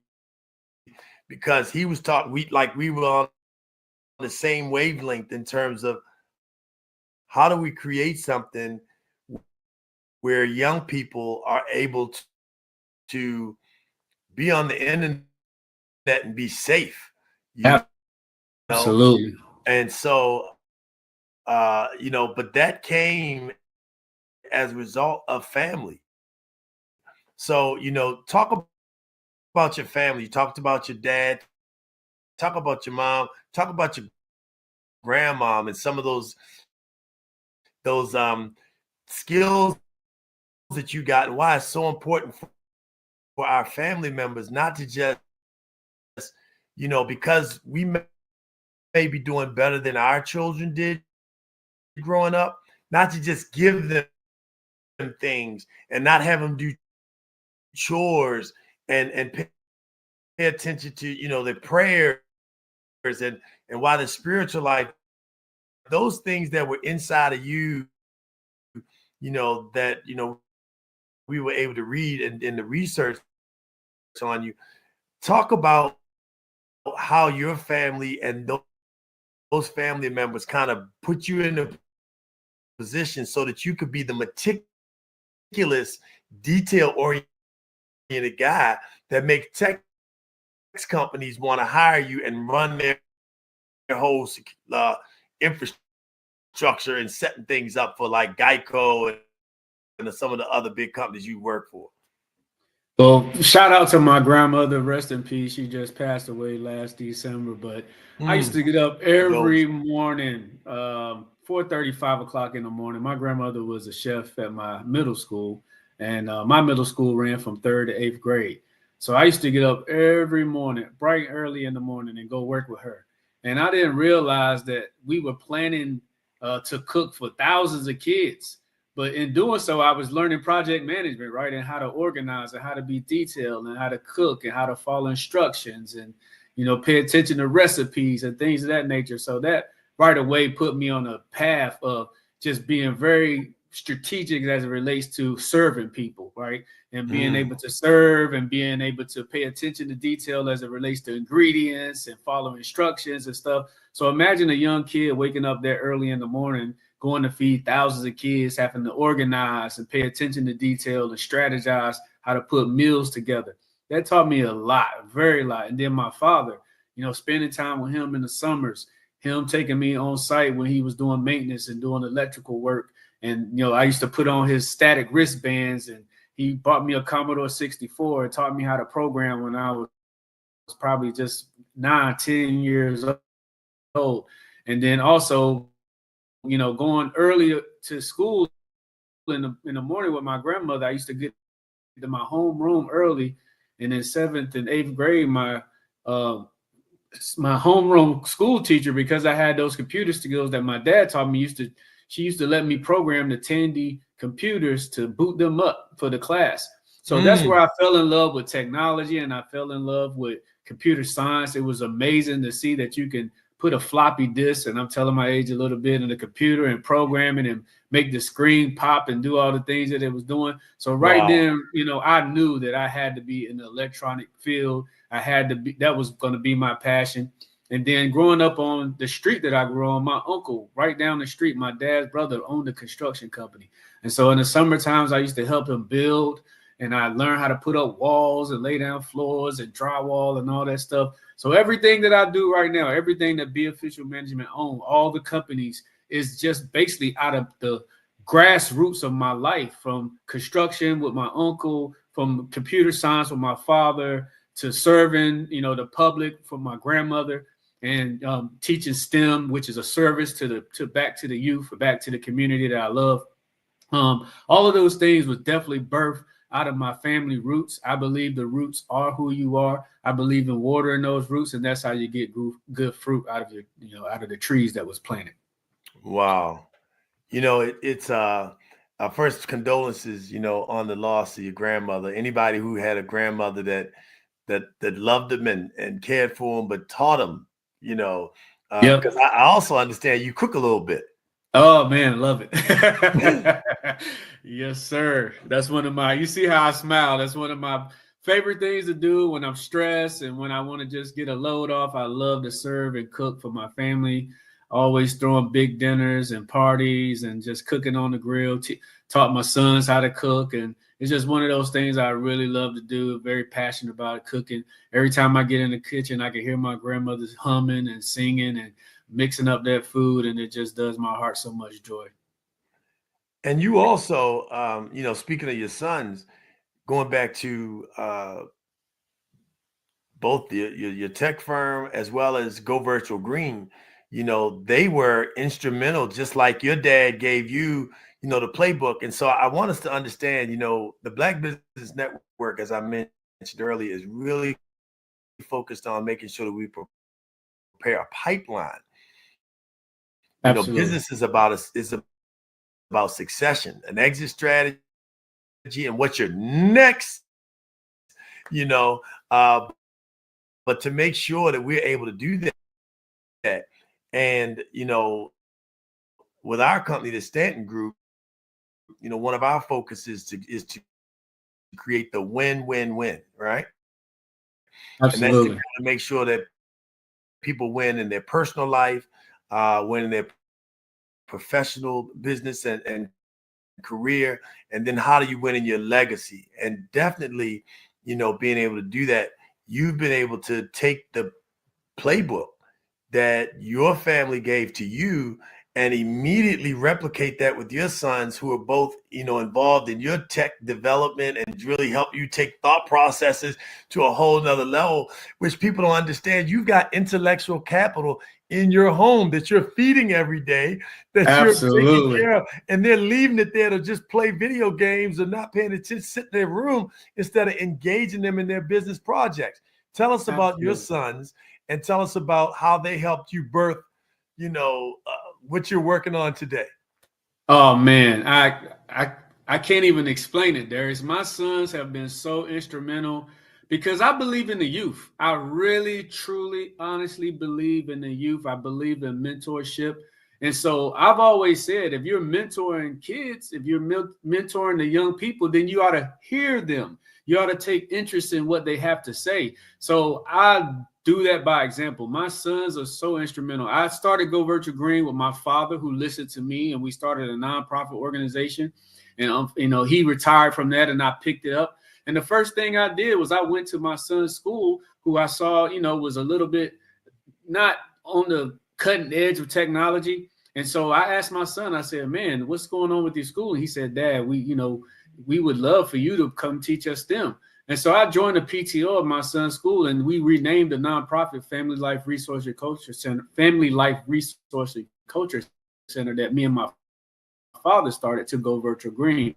because he was taught we were on the same wavelength in terms of how do we create something where young people are able to be on the internet and be safe. Absolutely. And so, but that came as a result of family. So, talk about your family. You talked about your dad, talk about your mom, talk about your grandmom and some of those skills that you got and why it's so important for our family members not to just, because we may be doing better than our children did growing up, not to just give them things and not have them do chores and pay attention to, their prayers and why the spiritual life, those things that were inside of you, that, we were able to read in the research on you. Talk about how your family and those family members kind of put you in a position so that you could be the meticulous, detail-oriented guy that makes tech companies want to hire you and run their whole infrastructure and setting things up for like Geico and some of the other big companies you work for. Well, shout out to my grandmother, rest in peace. She just passed away last December, but I used to get up every morning, 4:30, 5 o'clock in the morning. My grandmother was a chef at my middle school, and my middle school ran from 3rd to 8th grade. So I used to get up every morning, bright and early in the morning, and go work with her. And I didn't realize that we were planning to cook for thousands of kids. But in doing so, I was learning project management, right? And how to organize and how to be detailed and how to cook and how to follow instructions and, pay attention to recipes and things of that nature. So that right away put me on a path of just being very strategic as it relates to serving people, right? And being able to serve and being able to pay attention to detail as it relates to ingredients and follow instructions and stuff. So imagine a young kid waking up there early in the morning, going to feed thousands of kids, having to organize and pay attention to detail and strategize how to put meals together. That taught me a lot, very lot. And then my father, spending time with him in the summers, him taking me on site when he was doing maintenance and doing electrical work. And, I used to put on his static wristbands, and he bought me a Commodore 64 and taught me how to program when I was probably just 9, 10 years old. And then also, going early to school in the morning with my grandmother, I used to get to my homeroom early. And in 7th and 8th grade, my homeroom school teacher, because I had those computer skills that my dad taught me, she used to let me program the Tandy computers to boot them up for the class. So that's where I fell in love with technology, and I fell in love with computer science. It was amazing to see that you can put a floppy disk, and I'm telling my age a little bit, in the computer and program it and make the screen pop and do all the things that it was doing. So then, I knew that I had to be in the electronic field. That was going to be my passion. And then growing up on the street that I grew on, my uncle right down the street, my dad's brother, owned a construction company. And so in the summer times, I used to help him build, and I learned how to put up walls and lay down floors and drywall and all that stuff. So everything that I do right now, everything that Be Official Management owns, all the companies, is just basically out of the grassroots of my life, from construction with my uncle, from computer science with my father, to serving, the public from my grandmother, and teaching STEM, which is a service to back to the youth, or back to the community that I love. All of those things was definitely birthed out of my family roots. I believe the roots are who you are. I believe in watering those roots, and that's how you get good fruit out of out of the trees that was planted. Wow. It's first condolences, on the loss of your grandmother. Anybody who had a grandmother that loved them and cared for them, but taught them, because I also understand you cook a little bit. Oh man, love it. Yes, sir. That's one of my, you see how I smile. That's one of my favorite things to do when I'm stressed and when I want to just get a load off. I love to serve and cook for my family. always throwing big dinners and parties and just cooking on the grill. Taught my sons how to cook, and it's just one of those things I really love to do. Very passionate about cooking. Every time I get in the kitchen, I can hear my grandmother's humming and singing and mixing up that food, and it just does my heart so much joy. And you also, speaking of your sons, going back to both your tech firm as well as Go Virtual Green, they were instrumental, just like your dad gave you, the playbook. And so I want us to understand, the Black Business Network, as I mentioned earlier, is really focused on making sure that we prepare a pipeline. Absolutely. Business is about succession, an exit strategy, and what's your next, but to make sure that we're able to do that. And, with our company, the Stanton Group, one of our focuses is to create the win-win-win, right? Absolutely. And that's to make sure that people win in their personal life, win in their professional business and career, and then how do you win in your legacy? And definitely, being able to do that, you've been able to take the playbook that your family gave to you and immediately replicate that with your sons, who are both, involved in your tech development, and really help you take thought processes to a whole nother level, which people don't understand. You've got intellectual capital in your home that you're feeding every day, that Absolutely. you're taking care of, and they're leaving it there to just play video games or not paying attention, sit in their room instead of engaging them in their business projects. Tell us about your sons, and tell us about how they helped you birth, what you're working on today. Oh man, I can't even explain it, Darius. My sons have been so instrumental because I believe in the youth. I really, truly, honestly believe in the youth. I believe in mentorship. And so I've always said, if you're mentoring kids, if you're mentoring the young people, then you ought to hear them. You ought to take interest in what they have to say. So I do that by example. My sons are so instrumental. I started Go Virtual Green with my father, who listened to me, and we started a nonprofit organization. And he retired from that, and I picked it up. And the first thing I did was I went to my son's school, who I saw, was a little bit not on the cutting edge of technology. And so I asked my son, I said, man, what's going on with your school? And he said, Dad, we would love for you to come teach us STEM. And so I joined the PTO of my son's school, and we renamed the nonprofit Family Life Resource and Culture Center, Family Life Resource and Culture Center, that me and my father started, to Go Virtual Green.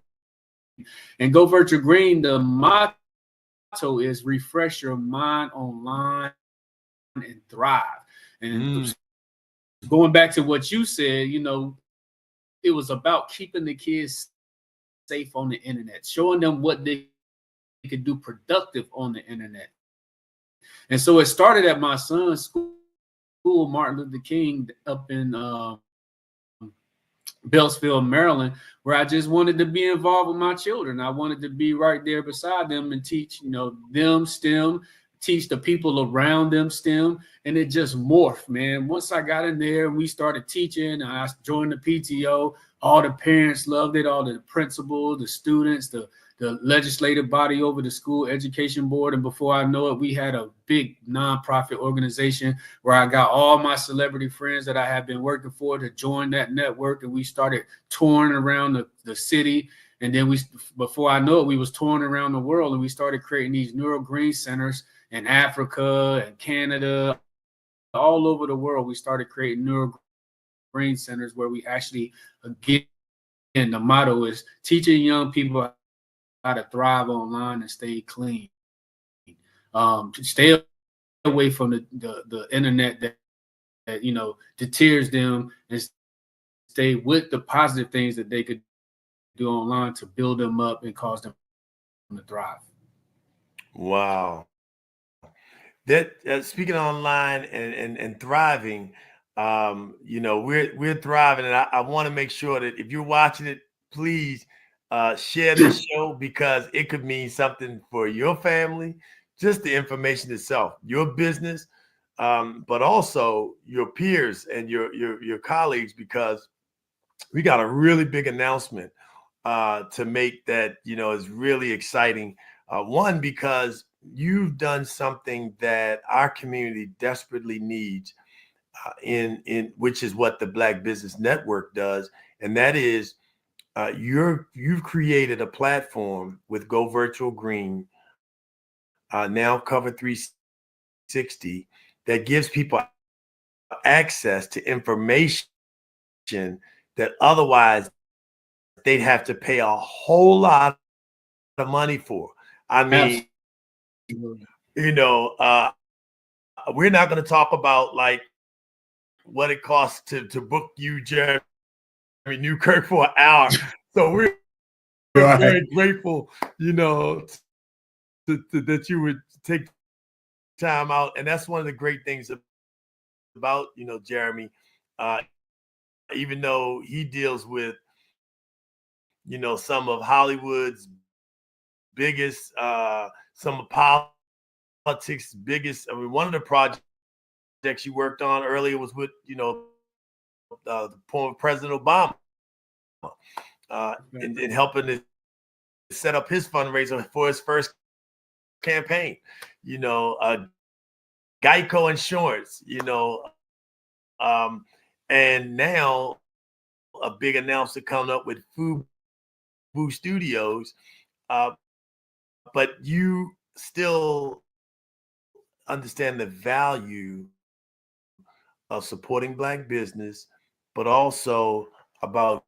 And Go Virtual Green, the motto is refresh your mind online and thrive. And going back to what you said, it was about keeping the kids safe on the internet, showing them what they could do productive on the internet. And so it started at my son's school, Martin Luther King, up in Beltsville, Maryland, where I just wanted to be involved with my children. I wanted to be right there beside them and teach, them STEM, teach the people around them STEM. And it just morphed, man. Once I got in there and we started teaching, I joined the PTO. All the parents loved it, all the principals, the students, the legislative body over the school education board. And before I know it, we had a big nonprofit organization where I got all my celebrity friends that I had been working for to join that network. And we started touring around the city. And then before I know it, we was touring around the world, and we started creating these neural green centers in Africa and Canada, all over the world. We started creating neural green centers where we actually, again, the motto is teaching young people how to thrive online and stay clean. To stay away from the internet that deters them, and stay with the positive things that they could do online to build them up and cause them to thrive. Wow. That speaking online and thriving, we're thriving, and I want to make sure that if you're watching it, please share this show, because it could mean something for your family, just the information itself, your business, but also your peers and your colleagues, because we got a really big announcement to make that, is really exciting. One, because you've done something that our community desperately needs, in which is what the Black Business Network does, and that is you've created a platform with Go Virtual Green, now Cover 360, that gives people access to information that otherwise they'd have to pay a whole lot of money for. I mean, Absolutely. We're not going to talk about like what it costs to book you, Jeremy Newkirk, for an hour. So we're very grateful, that you would take time out. And that's one of the great things about, Jeremy, even though he deals with, some of Hollywood's biggest, some of politics' biggest. I mean, one of the projects you worked on earlier was with, the former President Obama, in helping to set up his fundraiser for his first campaign. Geico Insurance, and now a big announcement coming up with Fubu Studios. But you still understand the value of supporting Black business, but also about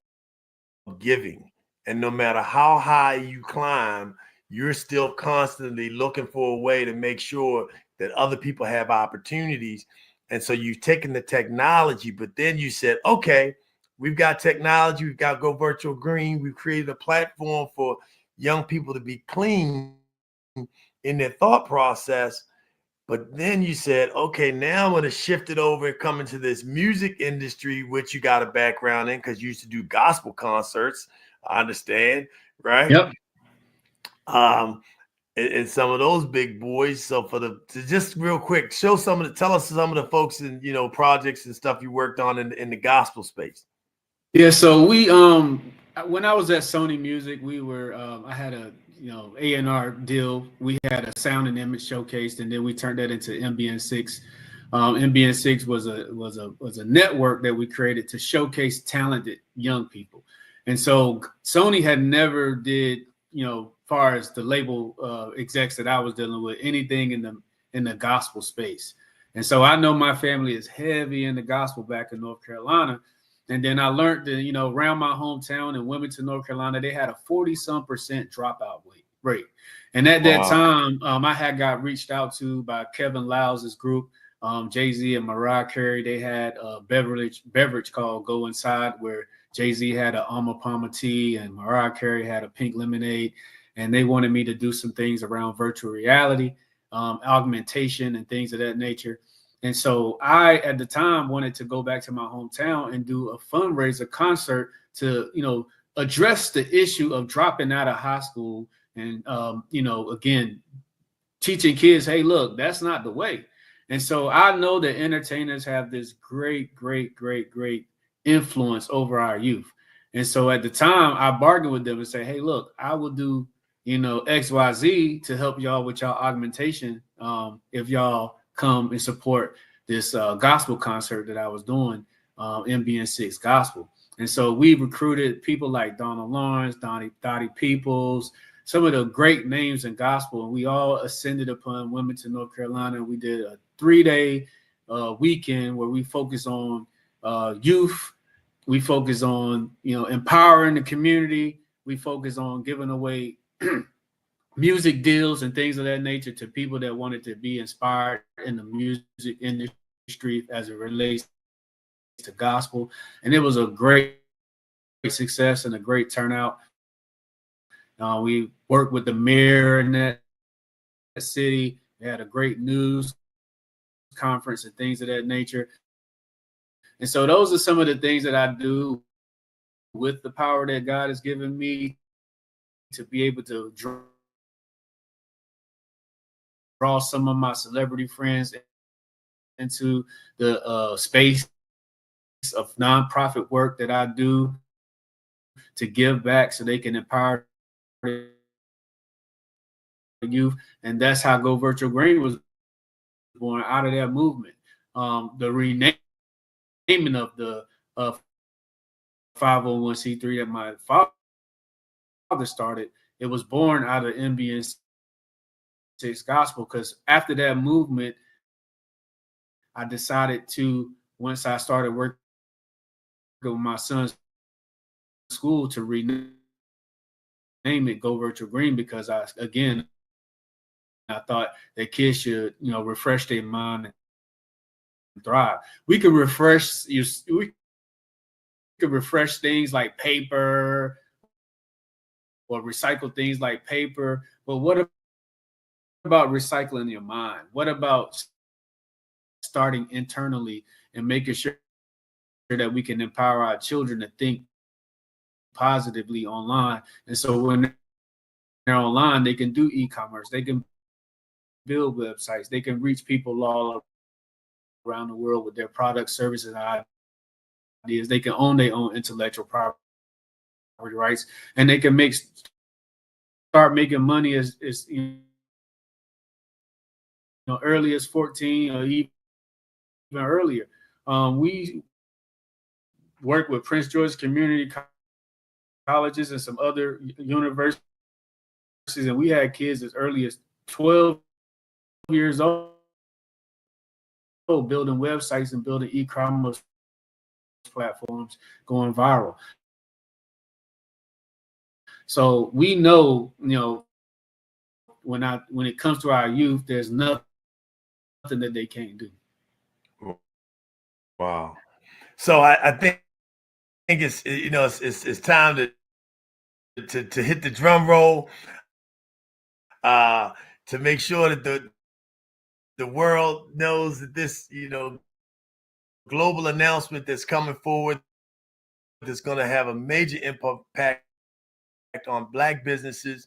giving. And no matter how high you climb, you're still constantly looking for a way to make sure that other people have opportunities. And so you've taken the technology, but then you said, okay, we've got technology, we've got Go Virtual Green, we've created a platform for young people to be clean in their thought process. But then you said, okay, now I'm going to shift it over and come into this music industry, which you got a background in because you used to do gospel concerts. I understand, right? Yep. And some of those big boys. So to just real quick, tell us some of the folks and projects and stuff you worked on in the gospel space. Yeah, so we when I was at Sony Music, we were I had a A&R deal. We had a sound and image showcased, and then we turned that into MBN6. MBN6 was a network that we created to showcase talented young people. And so Sony had never did, far as the label execs that I was dealing with, anything in the gospel space. And so I know my family is heavy in the gospel back in North Carolina. And then I learned that, around my hometown in Wilmington, North Carolina, they had a 40-some% dropout rate. And at that time, I had got reached out to by Kevin Lyles' group, Jay-Z and Mariah Carey. They had a beverage called Go Inside, where Jay-Z had a Alma Palmer tea and Mariah Carey had a pink lemonade. And they wanted me to do some things around virtual reality, augmentation, and things of that nature. And so I, at the time, wanted to go back to my hometown and do a fundraiser concert to, address the issue of dropping out of high school and, again, teaching kids, hey, look, that's not the way. And so I know that entertainers have this great influence over our youth. And so at the time, I bargained with them and say, hey, look, I will do, XYZ to help y'all with y'all augmentation if y'all come and support this gospel concert that I was doing, MBN6 Gospel. And so we recruited people like Donald Lawrence, Dottie Peoples, some of the great names in gospel. And we all ascended upon Wilmington, North Carolina. We did a 3-day weekend where we focus on youth. We focus on, empowering the community. We focus on giving away music deals and things of that nature to people that wanted to be inspired in the music industry as it relates to gospel. And it was a great success and a great turnout. We worked with the mayor in that city. We had a great news conference and things of that nature. And so those are some of the things that I do with the power that God has given me to be able to draw some of my celebrity friends into the space of nonprofit work that I do to give back so they can empower the youth. And that's how Go Virtual Green was born, out of that movement. The renaming of the 501c3 that my father started, it was born out of MBN6 Gospel, because after that movement, I decided to, once I started working with my son's school, to rename it Go Virtual Green, because I thought that kids should, refresh their mind and thrive. We could refresh things like paper, or recycle things like paper, but what about recycling your mind? What about starting internally and making sure that we can empower our children to think positively online? And so when they're online, they can do e-commerce, they can build websites, they can reach people all around the world with their products, services, and ideas. They can own their own intellectual property rights, and they can start making money as early as 14 or even earlier. We work with Prince George Community Colleges and some other universities, and we had kids as early as 12 years old building websites and building e-commerce platforms, going viral. So we know, when it comes to our youth, there's nothing that they can't do. Wow. So I think it's time to hit the drum roll, to make sure that the world knows that this, global announcement that's coming forward, that's going to have a major impact on Black businesses,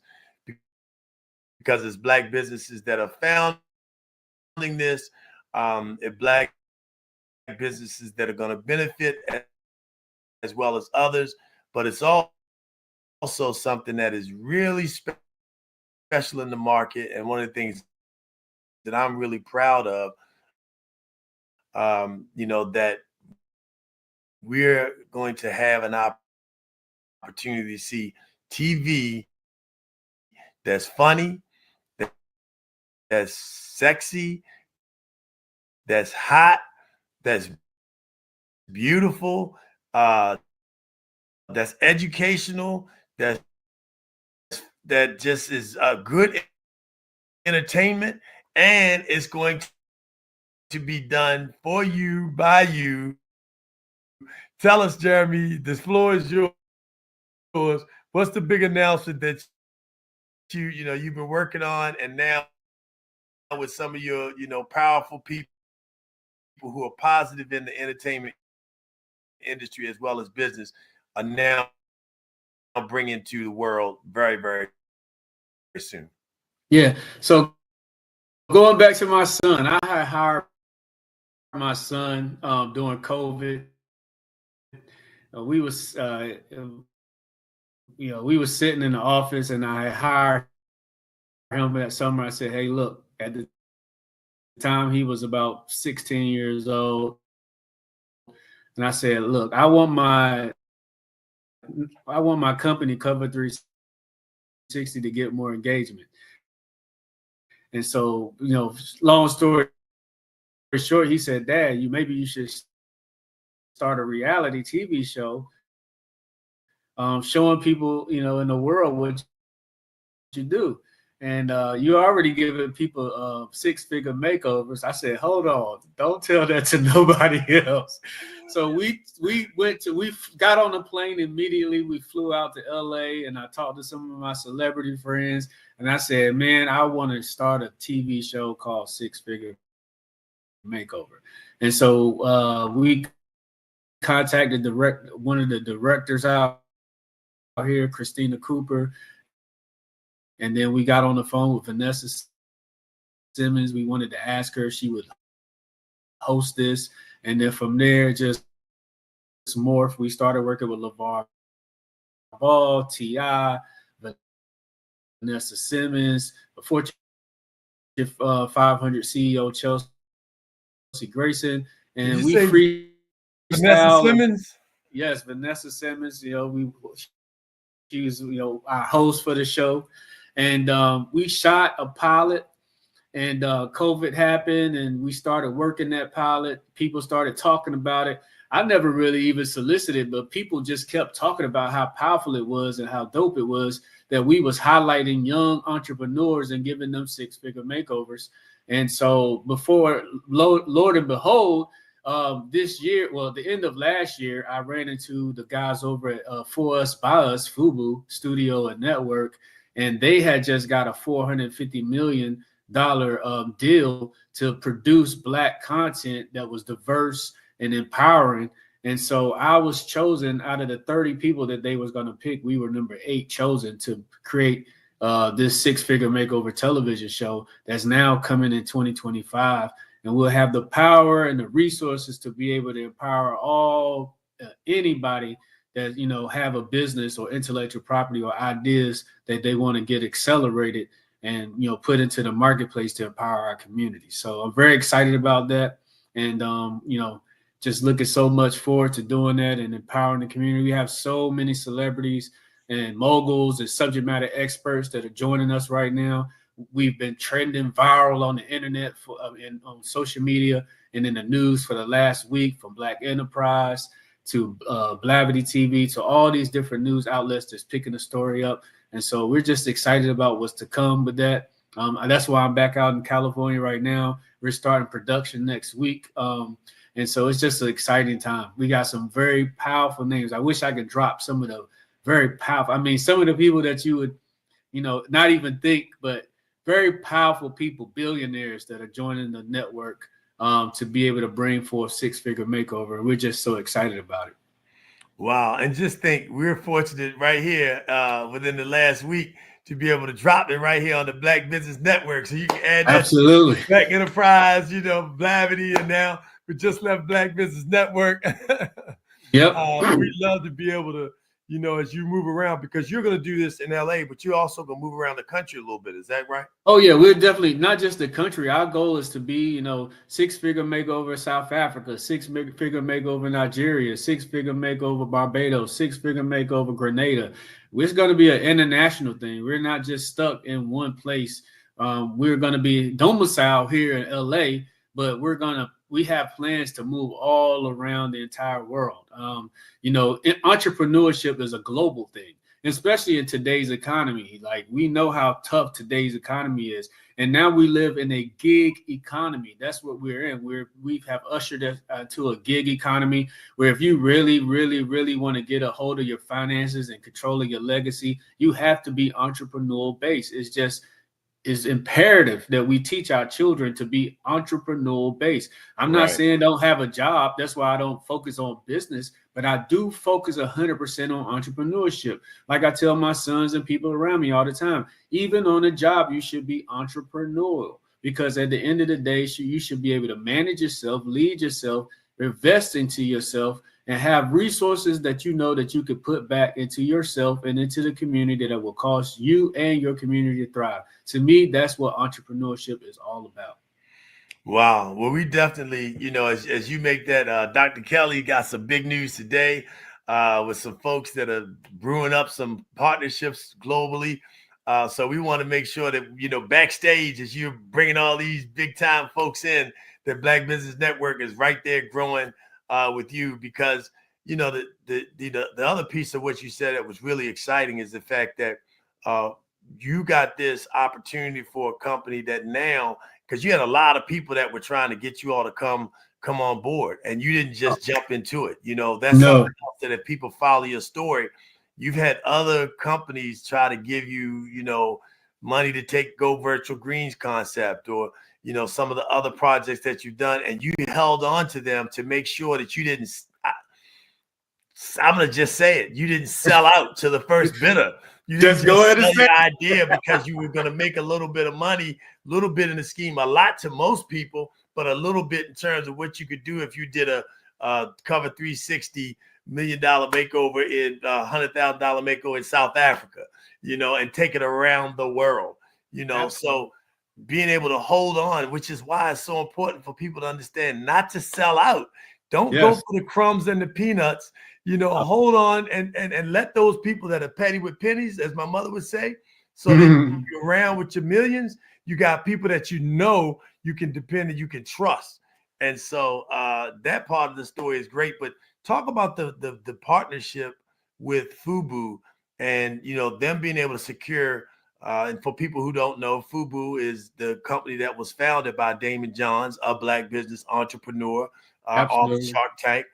because it's Black businesses that are founding this, Black businesses that are going to benefit as well as others. But it's also something that is really special in the market, and one of the things that I'm really proud of, that we're going to have an opportunity to see TV that's funny, that's sexy, that's hot, that's beautiful, that's educational, that just is good entertainment, and it's going to be done for you, by you. Tell us, Jeremy, this floor is yours. What's the big announcement that you've been working on, and now with some of your powerful people who are positive in the entertainment industry as well as business, are now bringing to the world very, very, very soon? Yeah. So going back to my son, I had hired my son during COVID. We was sitting in the office, and I hired him that summer. I said, hey, look, at the time he was about 16 years old, and I said, look, I want my company, Cover 360, to get more engagement. And so, long story short, he said, Dad, maybe you should start a reality TV show, showing people, in the world what you do. And you're already giving people six-figure makeovers. I said, hold on, don't tell that to nobody else. So we got on a plane immediately. We flew out to LA, and I talked to some of my celebrity friends, and I said, man, I want to start a TV show called Six Figure Makeover. And so we contacted one of the directors out here, Christina Cooper. And then we got on the phone with Vanessa Simmons. We wanted to ask her if she would host this. And then from there, just morph. We started working with LeVar Ball, T.I., Vanessa Simmons, the Fortune 500 CEO, Chelsea Grayson. And we freestyle. Vanessa Simmons? Yes, Vanessa Simmons. She was, our host for the show. And we shot a pilot, and COVID happened, and we started working that pilot. People started talking about it. I never really even solicited, but people just kept talking about how powerful it was and how dope it was that we was highlighting young entrepreneurs and giving them six-figure makeovers. And so before, Lord and behold, this year, well, the end of last year, I ran into the guys over at For Us By Us, FUBU Studio and Network, and they had just got a $450 million deal to produce Black content that was diverse and empowering. And so I was chosen out of the 30 people that they was going to pick. We were number 8 chosen to create this six-figure makeover television show that's now coming in 2025. And we'll have the power and the resources to be able to empower all anybody that, have a business or intellectual property or ideas that they want to get accelerated and, put into the marketplace to empower our community. So I'm very excited about that. And, just looking so much forward to doing that and empowering the community. We have so many celebrities and moguls and subject matter experts that are joining us right now. We've been trending viral on the internet and on social media and in the news for the last week, from Black Enterprise to Blavity TV to all these different news outlets that's picking the story up. And so we're just excited about what's to come with that. That's why I'm back out in California right now. We're starting production next week. And so it's just an exciting time. We got some very powerful names. I wish I could drop some of the very powerful, some of the people that you would, not even think, but very powerful people, billionaires that are joining the network to be able to bring forth six-figure makeover. We're just so excited about it. Wow. And just think, we're fortunate right here within the last week to be able to drop it right here on the Black Business Network. So you can add that absolutely Black Enterprise, Blavity, and now we just left Black Business Network. Yep. We'd love to be able to, as you move around, because you're going to do this in LA, but you're also going to move around the country a little bit. Is that right? Oh, yeah. We're definitely not just the country. Our goal is to be, six-figure makeover South Africa, six-figure makeover Nigeria, six-figure makeover Barbados, six-figure makeover Grenada. It's going to be an international thing. We're not just stuck in one place. We're going to be domiciled here in LA, but we have plans to move all around the entire world. Entrepreneurship is a global thing, especially in today's economy. Like, we know how tough today's economy is. And now we live in a gig economy. That's what we're in. We have ushered us to a gig economy where if you really, really, really want to get a hold of your finances and control of your legacy, you have to be entrepreneurial based. It's imperative that we teach our children to be entrepreneurial based. I'm not saying don't have a job. That's why I don't focus on business, but I do focus 100% on entrepreneurship. Like I tell my sons and people around me all the time, even on a job, you should be entrepreneurial, because at the end of the day, you should be able to manage yourself, lead yourself, invest into yourself, and have resources that that you could put back into yourself and into the community that will cause you and your community to thrive. To me, that's what entrepreneurship is all about. Wow. Well, we definitely, as you make that, Dr. Kelly got some big news today with some folks that are brewing up some partnerships globally. So we want to make sure that, backstage, as you're bringing all these big time folks in, that Black Business Network is right there growing with you, because the other piece of what you said that was really exciting is the fact that you got this opportunity for a company that now, because you had a lot of people that were trying to get you all to come on board, and you didn't just jump into it. That's something else that if people follow your story, you've had other companies try to give you, money to go virtual greens concept, or some of the other projects that you've done, and you held on to them to make sure that you didn't, I'm going to just say it, you didn't sell out to the first bidder. You didn't just go ahead and sell the idea because you were going to make a little bit of money, a little bit in the scheme, a lot to most people, but a little bit in terms of what you could do if you did a cover 360 $1 million makeover in $100,000 makeover in South Africa, and take it around the world, Absolutely. So being able to hold on, which is why it's so important for people to understand not to sell out. Don't go for the crumbs and the peanuts, hold on and let those people that are petty with pennies, as my mother would say, so that you're around with your millions, you got people that you can depend and you can trust. And so that part of the story is great. But talk about the partnership with FUBU and, them being able to secure, and for people who don't know, FUBU is the company that was founded by Damon Johns, a Black business entrepreneur, off Shark Tank.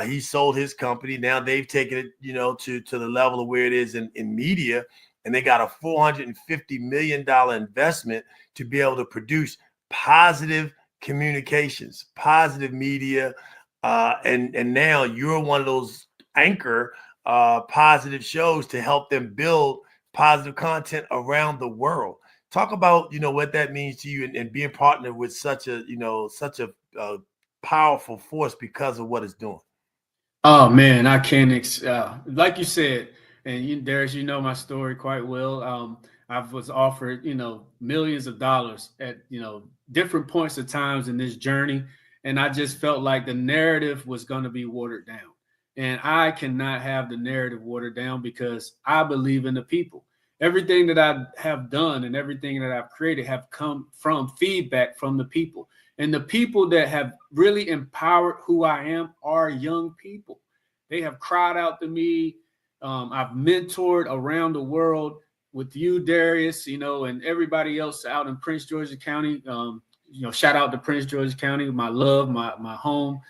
He sold his company. Now they've taken it, to the level of where it is in media, and they got a $450 million investment to be able to produce positive communications, positive media, and now you're one of those anchor positive shows to help them build positive content around the world. Talk about what that means to you and being partnered with such a powerful force because of what it's doing. Oh man, I can't like you said, and Darius, my story quite well. I was offered millions of dollars at different points of times in this journey, and I just felt like the narrative was going to be watered down, and I cannot have the narrative watered down because I believe in the people. Everything that I have done and everything that I've created have come from feedback from the people. And the people that have really empowered who I am are young people. They have cried out to me. I've mentored around the world with you, Darius, and everybody else out in Prince George's County. Shout out to Prince George's County, my love, my home,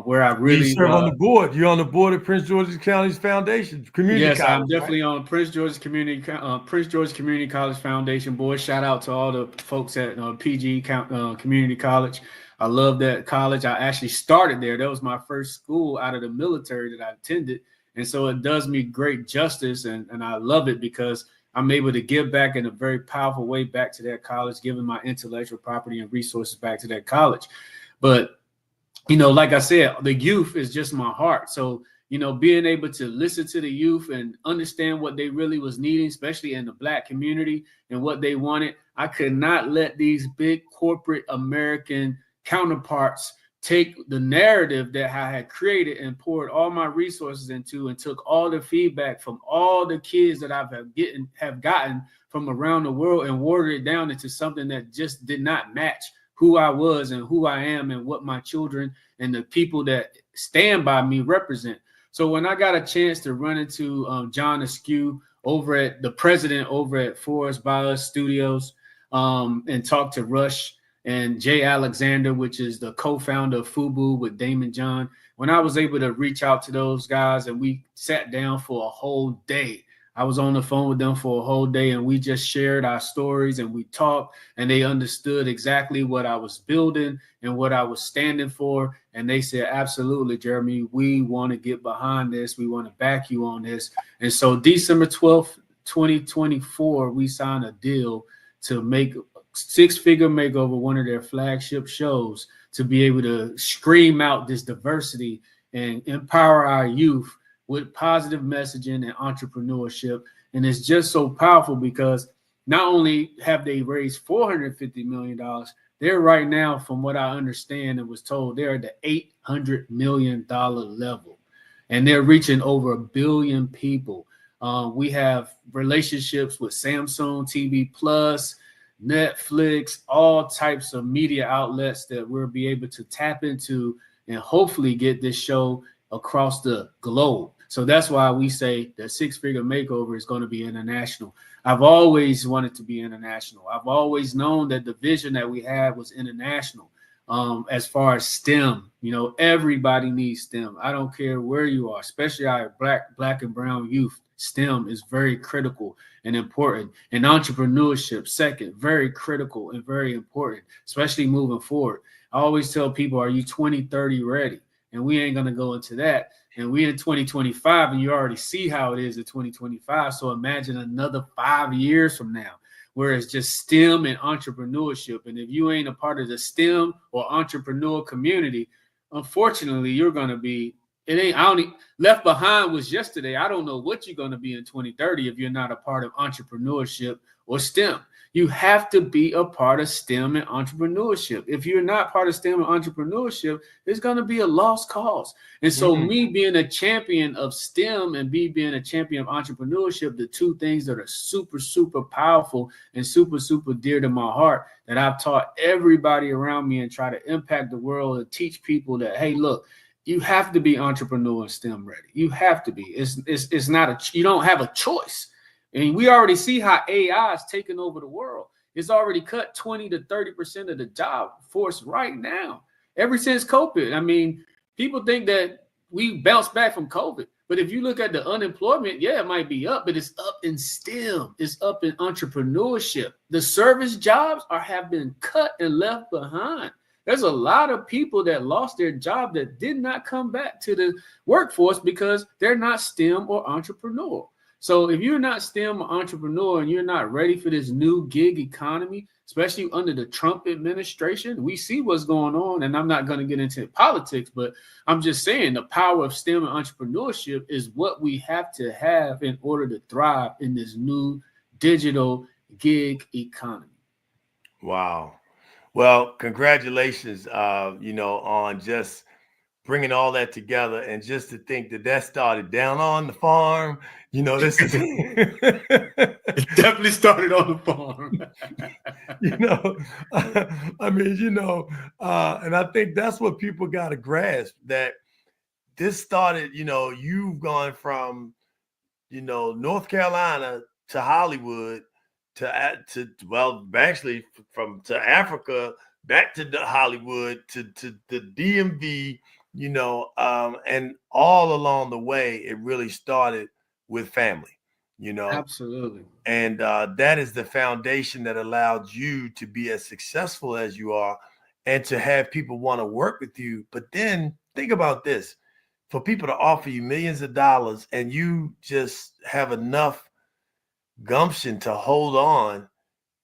where I really you serve on the board. You're on the board of Prince George's County's Foundation Community College. Yes, I'm definitely right? on Prince George's Community College Foundation board. Shout out to all the folks at PG Community College. I love that college. I actually started there. That was my first school out of the military that I attended. And so it does me great justice. And I love it because I'm able to give back in a very powerful way back to that college, giving my intellectual property and resources back to that college. But, like I said, the youth is just my heart. So, being able to listen to the youth and understand what they really was needing, especially in the Black community and what they wanted, I could not let these big corporate American counterparts take the narrative that I had created and poured all my resources into and took all the feedback from all the kids that have gotten from around the world and watered it down into something that just did not match who I was and who I am and what my children and the people that stand by me represent. So when I got a chance to run into John Askew over at the president over at Forest by Us Studios and talk to Rush and Jay Alexander, which is the co-founder of FUBU with Damon John, when I was able to reach out to those guys and we sat down for a whole day. I was on the phone with them for a whole day and we just shared our stories and we talked and they understood exactly what I was building and what I was standing for. And they said, absolutely, Jeremy, we want to get behind this. We want to back you on this. And so December 12th, 2024, we signed a deal to make six-figure makeover, one of their flagship shows, to be able to scream out this diversity and empower our youth with positive messaging and entrepreneurship. And it's just so powerful because not only have they raised $450 million, they're right now, from what I understand and was told, they're at the $800 million level. And they're reaching over 1 billion people. We have relationships with Samsung TV Plus, Netflix, all types of media outlets that we'll be able to tap into and hopefully get this show across the globe. So that's why we say the six-figure makeover is going to be international. I've always wanted to be international. I've always known that the vision that we had was international. As far as STEM, everybody needs STEM. I don't care where you are, especially our black and brown youth. STEM is very critical and important. And entrepreneurship, second, very critical and very important, especially moving forward. I always tell people, are you 2030 ready? And we ain't going to go into that. And we're in 2025, and you already see how it is in 2025. So imagine another 5 years from now. where it's just STEM and entrepreneurship. And if you ain't a part of the STEM or entrepreneur community, unfortunately, you're going to be, left behind was yesterday. I don't know what you're going to be in 2030 if you're not a part of entrepreneurship or STEM. You have to be a part of STEM and entrepreneurship. If you're not part of STEM and entrepreneurship, it's going to be a lost cause. And so me being a champion of STEM and being a champion of entrepreneurship, the two things that are super, super powerful and super, super dear to my heart that I've taught everybody around me and try to impact the world and teach people that, hey, look, you have to be entrepreneur and STEM ready. You have to be. It's not you don't have a choice. And we already see how AI is taking over the world. It's already cut 20 to 30% of the job force right now, ever since COVID. I mean, people think that we bounced back from COVID. But if you look at the unemployment, yeah, it might be up, but it's up in STEM. It's up in entrepreneurship. The service jobs have been cut and left behind. There's a lot of people that lost their job that did not come back to the workforce because they're not STEM or entrepreneur. So if you're not STEM or entrepreneur and you're not ready for this new gig economy, especially under the Trump administration, we see what's going on. And I'm not going to get into politics, but I'm just saying the power of STEM and entrepreneurship is what we have to have in order to thrive in this new digital gig economy. Wow. Well, congratulations, on just bringing all that together, and just to think that started down on the farm. This is it definitely started on the farm. And I think that's what people got to grasp, that this started, you've gone from, North Carolina to Hollywood to actually to Africa, back to Hollywood, to the DMV, and all along the way, it really started with family, Absolutely. And that is the foundation that allowed you to be as successful as you are and to have people want to work with you. But then think about this, for people to offer you millions of dollars and you just have enough gumption to hold on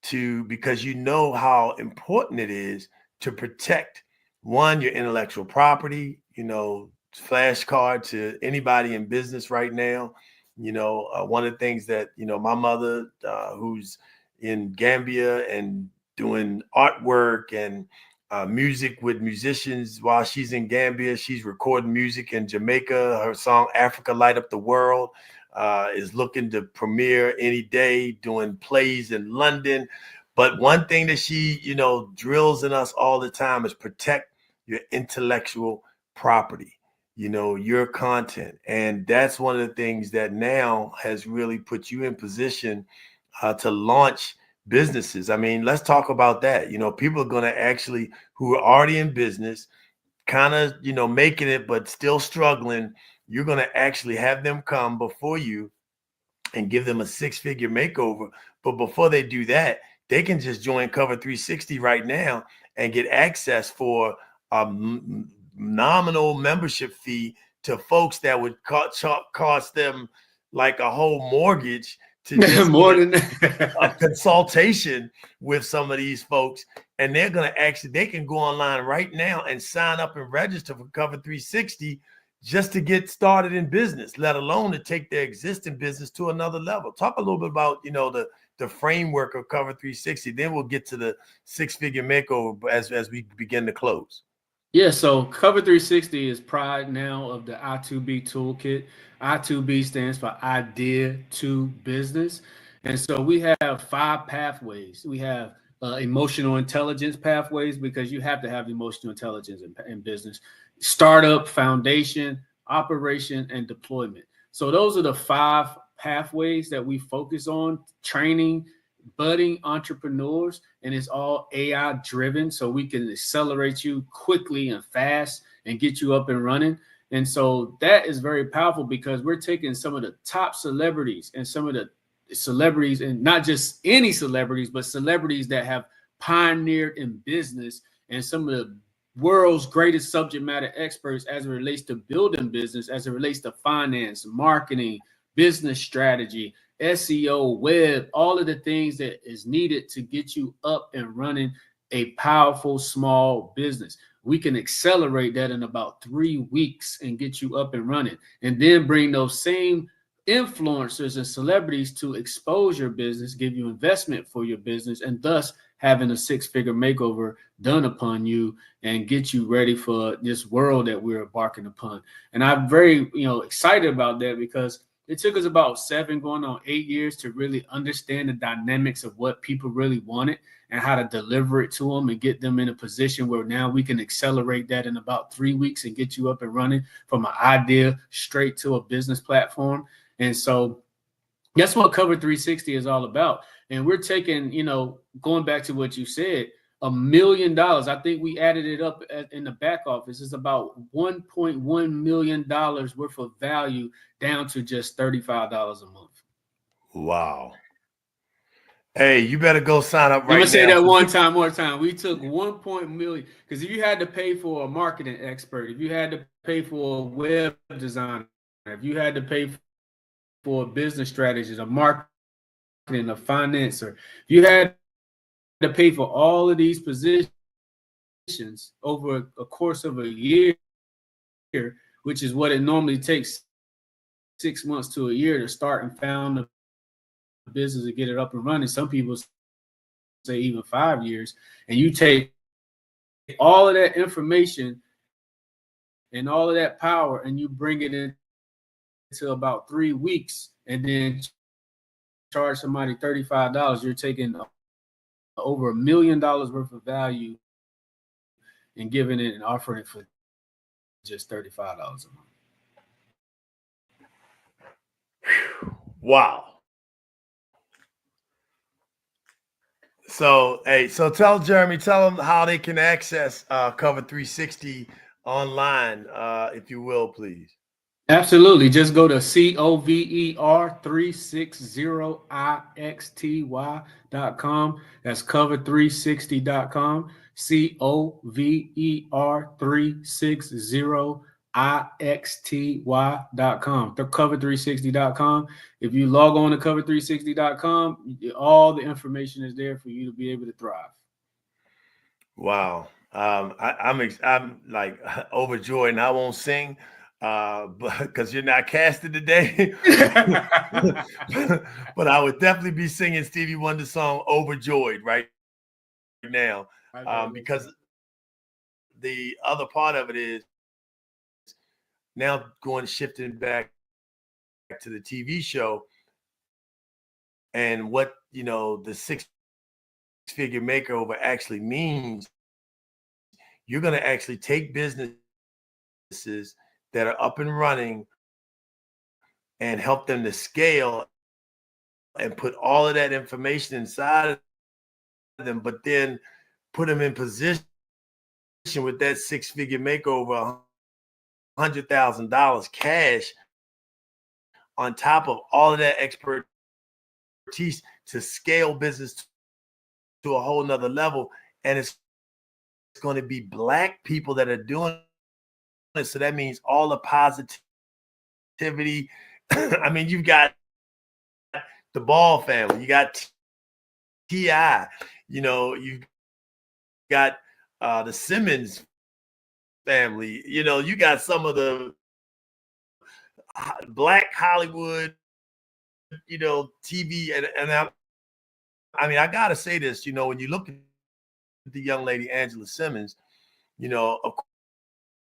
to, because you know how important it is to protect, one, your intellectual property, flashcard to anybody in business right now. One of the things that, my mother, who's in Gambia and doing artwork and music with musicians while she's in Gambia, she's recording music in Jamaica. Her song Africa Light Up the World is looking to premiere any day, doing plays in London. But one thing that she, drills in us all the time is protect your intellectual property, your content. And that's one of the things that now has really put you in position to launch businesses. I mean, let's talk about that. People are going to actually, who are already in business, kind of, making it, but still struggling. You're going to actually have them come before you and give them a 6-figure makeover. But before they do that, they can just join Cover 360 right now and get access for a nominal membership fee to folks that would cost them like a whole mortgage to just more than a consultation with some of these folks. And they're going to they can go online right now and sign up and register for Cover 360 just to get started in business, let alone to take their existing business to another level. Talk a little bit about, the framework of Cover 360. Then we'll get to the 6-figure makeover as we begin to close. Yeah, so Cover 360 is pride now of the I2B toolkit. I2B stands for Idea to Business. And so we have 5 pathways. We have emotional intelligence pathways, because you have to have emotional intelligence in business. Startup, foundation, operation, and deployment. So those are the 5 pathways that we focus on, training budding entrepreneurs, and it's all AI driven, so we can accelerate you quickly and fast and get you up and running. And so that is very powerful, because we're taking some of the top celebrities and some of the celebrities, and not just any celebrities, but celebrities that have pioneered in business, and some of the world's greatest subject matter experts as it relates to building business, as it relates to finance, marketing, business strategy, SEO, web, all of the things that is needed to get you up and running a powerful small business. We can accelerate that in about 3 weeks and get you up and running, and then bring those same influencers and celebrities to expose your business, give you investment for your business, and thus having a 6-figure makeover done upon you and get you ready for this world that we're embarking upon. And I'm very, excited about that, because it took us about 7 going on 8 years to really understand the dynamics of what people really wanted and how to deliver it to them and get them in a position where now we can accelerate that in about 3 weeks and get you up and running from an idea straight to a business platform. And so that's what Cover 360 is all about. And we're taking, going back to what you said, $1 million. I think we added it up in the back office. It's about $1.1 million worth of value down to just $35 a month. Wow. Hey, you better go sign up right now. I'm gonna say that more time. We took 1 million, because if you had to pay for a marketing expert, if you had to pay for a web designer, if you had to pay for a business strategist, a marketing, a financer, if you had to pay for all of these positions over a course of a year, which is what it normally takes 6 months to a year to start and found a business and get it up and running. Some people say even 5 years. And you take all of that information and all of that power and you bring it into about 3 weeks and then charge somebody $35. You're taking over $1 million worth of value and giving it and offering it for just $35 a month. Wow. So, so tell them how they can access Cover 360 online, if you will, please. Absolutely. Just go to cover360ixty.com. That's cover360.com. cover360ixty.com. Cover360.com. If you log on to cover360.com, all the information is there for you to be able to thrive. Wow. I'm like overjoyed, and I won't sing but because you're not casted today. But I would definitely be singing Stevie Wonder's song Overjoyed right now, because the other part of it is now shifting back to the TV show and what the 6-figure makeover actually means. You're going to actually take businesses that are up and running and help them to scale and put all of that information inside of them, but then put them in position with that 6-figure makeover, $100,000 cash on top of all of that expertise to scale business to a whole nother level. And it's going to be Black people that are doing it. So that means all the positivity. I mean, you've got the Ball family, you got T.I., you've got the Simmons family, you got some of the Black Hollywood, TV. And I mean, I got to say this, when you look at the young lady, Angela Simmons, of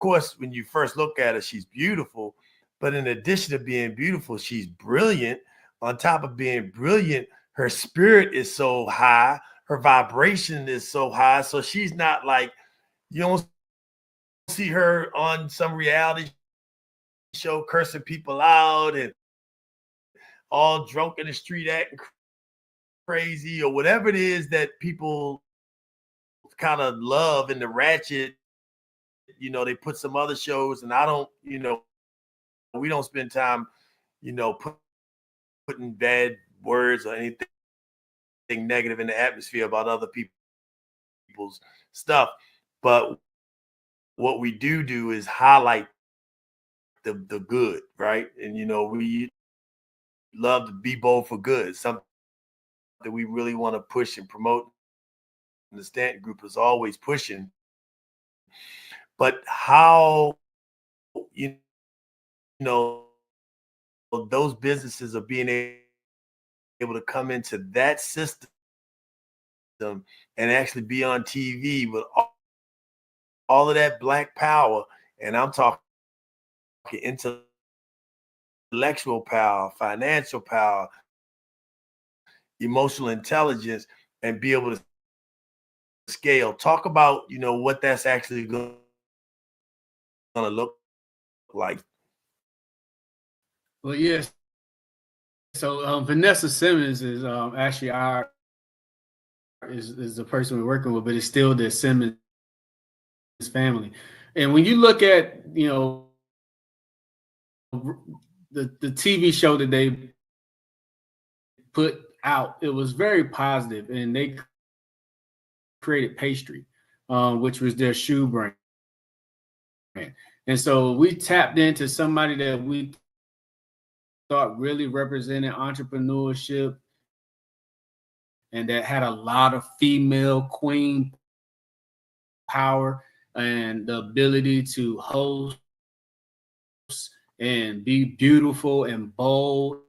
course, when you first look at her, she's beautiful. But in addition to being beautiful, she's brilliant. On top of being brilliant, her spirit is so high. Her vibration is so high. So she's not like, you don't see her on some reality show cursing people out and all drunk in the street acting crazy or whatever it is that people kind of love in the ratchet. They put some other shows, and I don't, we don't spend time, putting bad words or anything negative in the atmosphere about other people's stuff. But what we do is highlight the good, right? And we love to be bold for good, something that we really want to push and promote. And the Stanton Group is always pushing. But how, you know, those businesses are being able to come into that system and actually be on TV with all of that Black power, and I'm talking intellectual power, financial power, emotional intelligence, and be able to scale. Talk about, what that's actually going to look like. Well, yes. So Vanessa Simmons is actually is the person we're working with, but it's still the Simmons family. And when you look at, the TV show that they put out, it was very positive, and they created pastry, which was their shoe brand. And so we tapped into somebody that we thought really represented entrepreneurship and that had a lot of female queen power and the ability to host and be beautiful and bold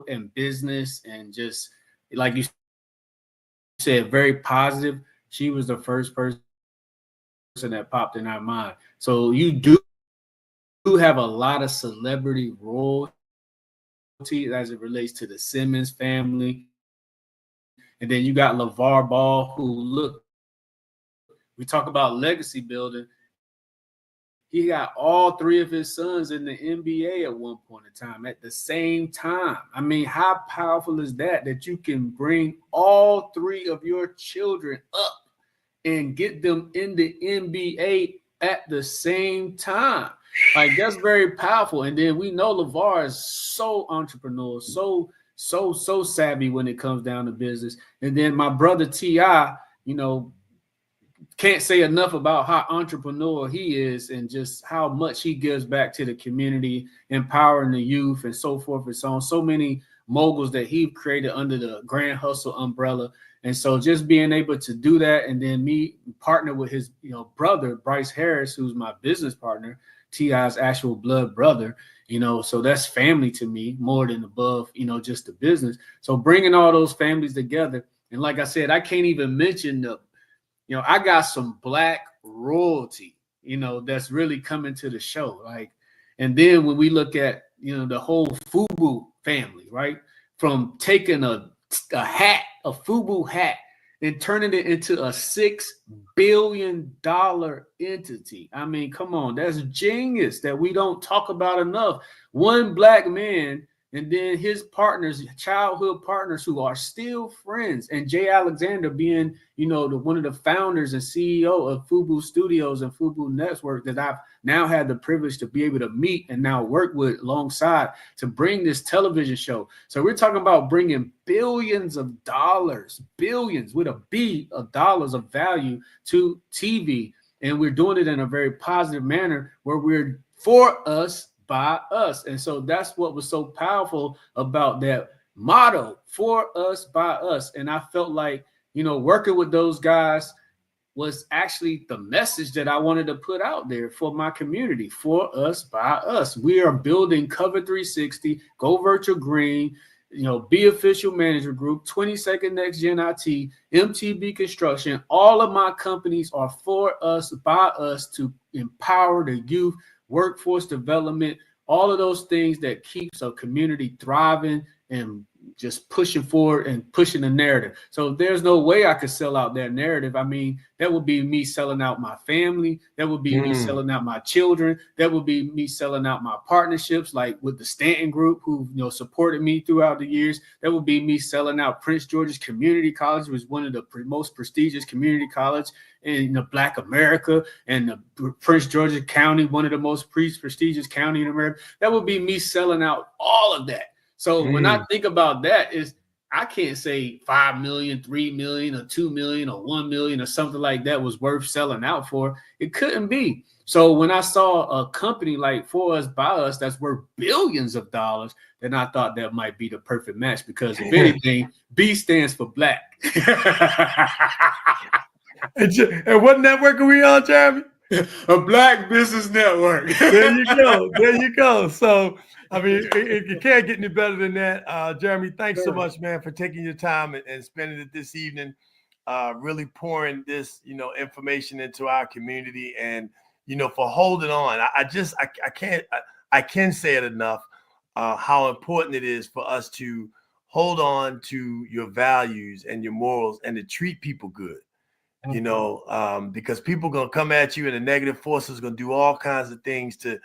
and business, and just like you said, very positive. She was the first person that popped in our mind. So you do have a lot of celebrity royalty as it relates to the Simmons family. And then you got LeVar Ball, who, we talk about legacy building. He got all three of his sons in the NBA at one point in time, at the same time. I mean, how powerful is that you can bring all three of your children up and get them in the NBA at the same time? Like, that's very powerful. And then we know LeVar is so entrepreneurial, so savvy when it comes down to business. And then my brother T.I., can't say enough about how entrepreneurial he is and just how much he gives back to the community, empowering the youth and so forth and so on. So many moguls that he created under the Grand Hustle umbrella. And so just being able to do that, and then me partner with his brother, Bryce Harris, who's my business partner, T.I.'s actual blood brother, so that's family to me more than above, just the business. So bringing all those families together. And like I said, I can't even mention I got some Black royalty, that's really coming to the show. And then when we look at, the whole FUBU family, right? From taking a FUBU hat, and turning it into a $6 billion entity. I mean, come on, that's genius that we don't talk about enough. One Black man, and then his partners, childhood partners who are still friends, and Jay Alexander being, one of the founders and CEO of FUBU Studios and FUBU Network that I've now had the privilege to be able to meet and now work with alongside to bring this television show. So we're talking about bringing billions of dollars, billions with a B of dollars of value to TV. And we're doing it in a very positive manner where we're for us, by us. And so that's what was so powerful about that motto, for us, by us. And I felt like, working with those guys was actually the message that I wanted to put out there for my community, for us, by us. We are building Cover 360, Go Virtual Green, Be Official Manager Group, 22nd Next Gen IT, MTB Construction. All of my companies are for us, by us, to empower the youth, workforce development, all of those things that keeps a community thriving and just pushing forward and pushing the narrative. So there's no way I could sell out that narrative. I mean, that would be me selling out my family. That would be me selling out my children. That would be me selling out my partnerships, like with the Stanton Group, who supported me throughout the years. That would be me selling out Prince George's Community College, which was one of the most prestigious community college in Black America, and the Prince George's County, one of the most prestigious county in America. That would be me selling out all of that. So when I think about that, is I can't say 5 million, 3 million, or 2 million, or 1 million, or something like that was worth selling out for. It couldn't be. So when I saw a company like For Us By Us that's worth billions of dollars, then I thought that might be the perfect match, because if anything, B stands for Black. And what network are we on, Jeremy? A Black Business Network. There you go. There you go. So, I mean, it can't get any better than that. Jeremy, thanks so much, man, for taking your time and spending it this evening, really pouring this, information into our community, and, for holding on. I can say it enough, how important it is for us to hold on to your values and your morals and to treat people good. Because people are going to come at you, and the negative forces are going to do all kinds of things to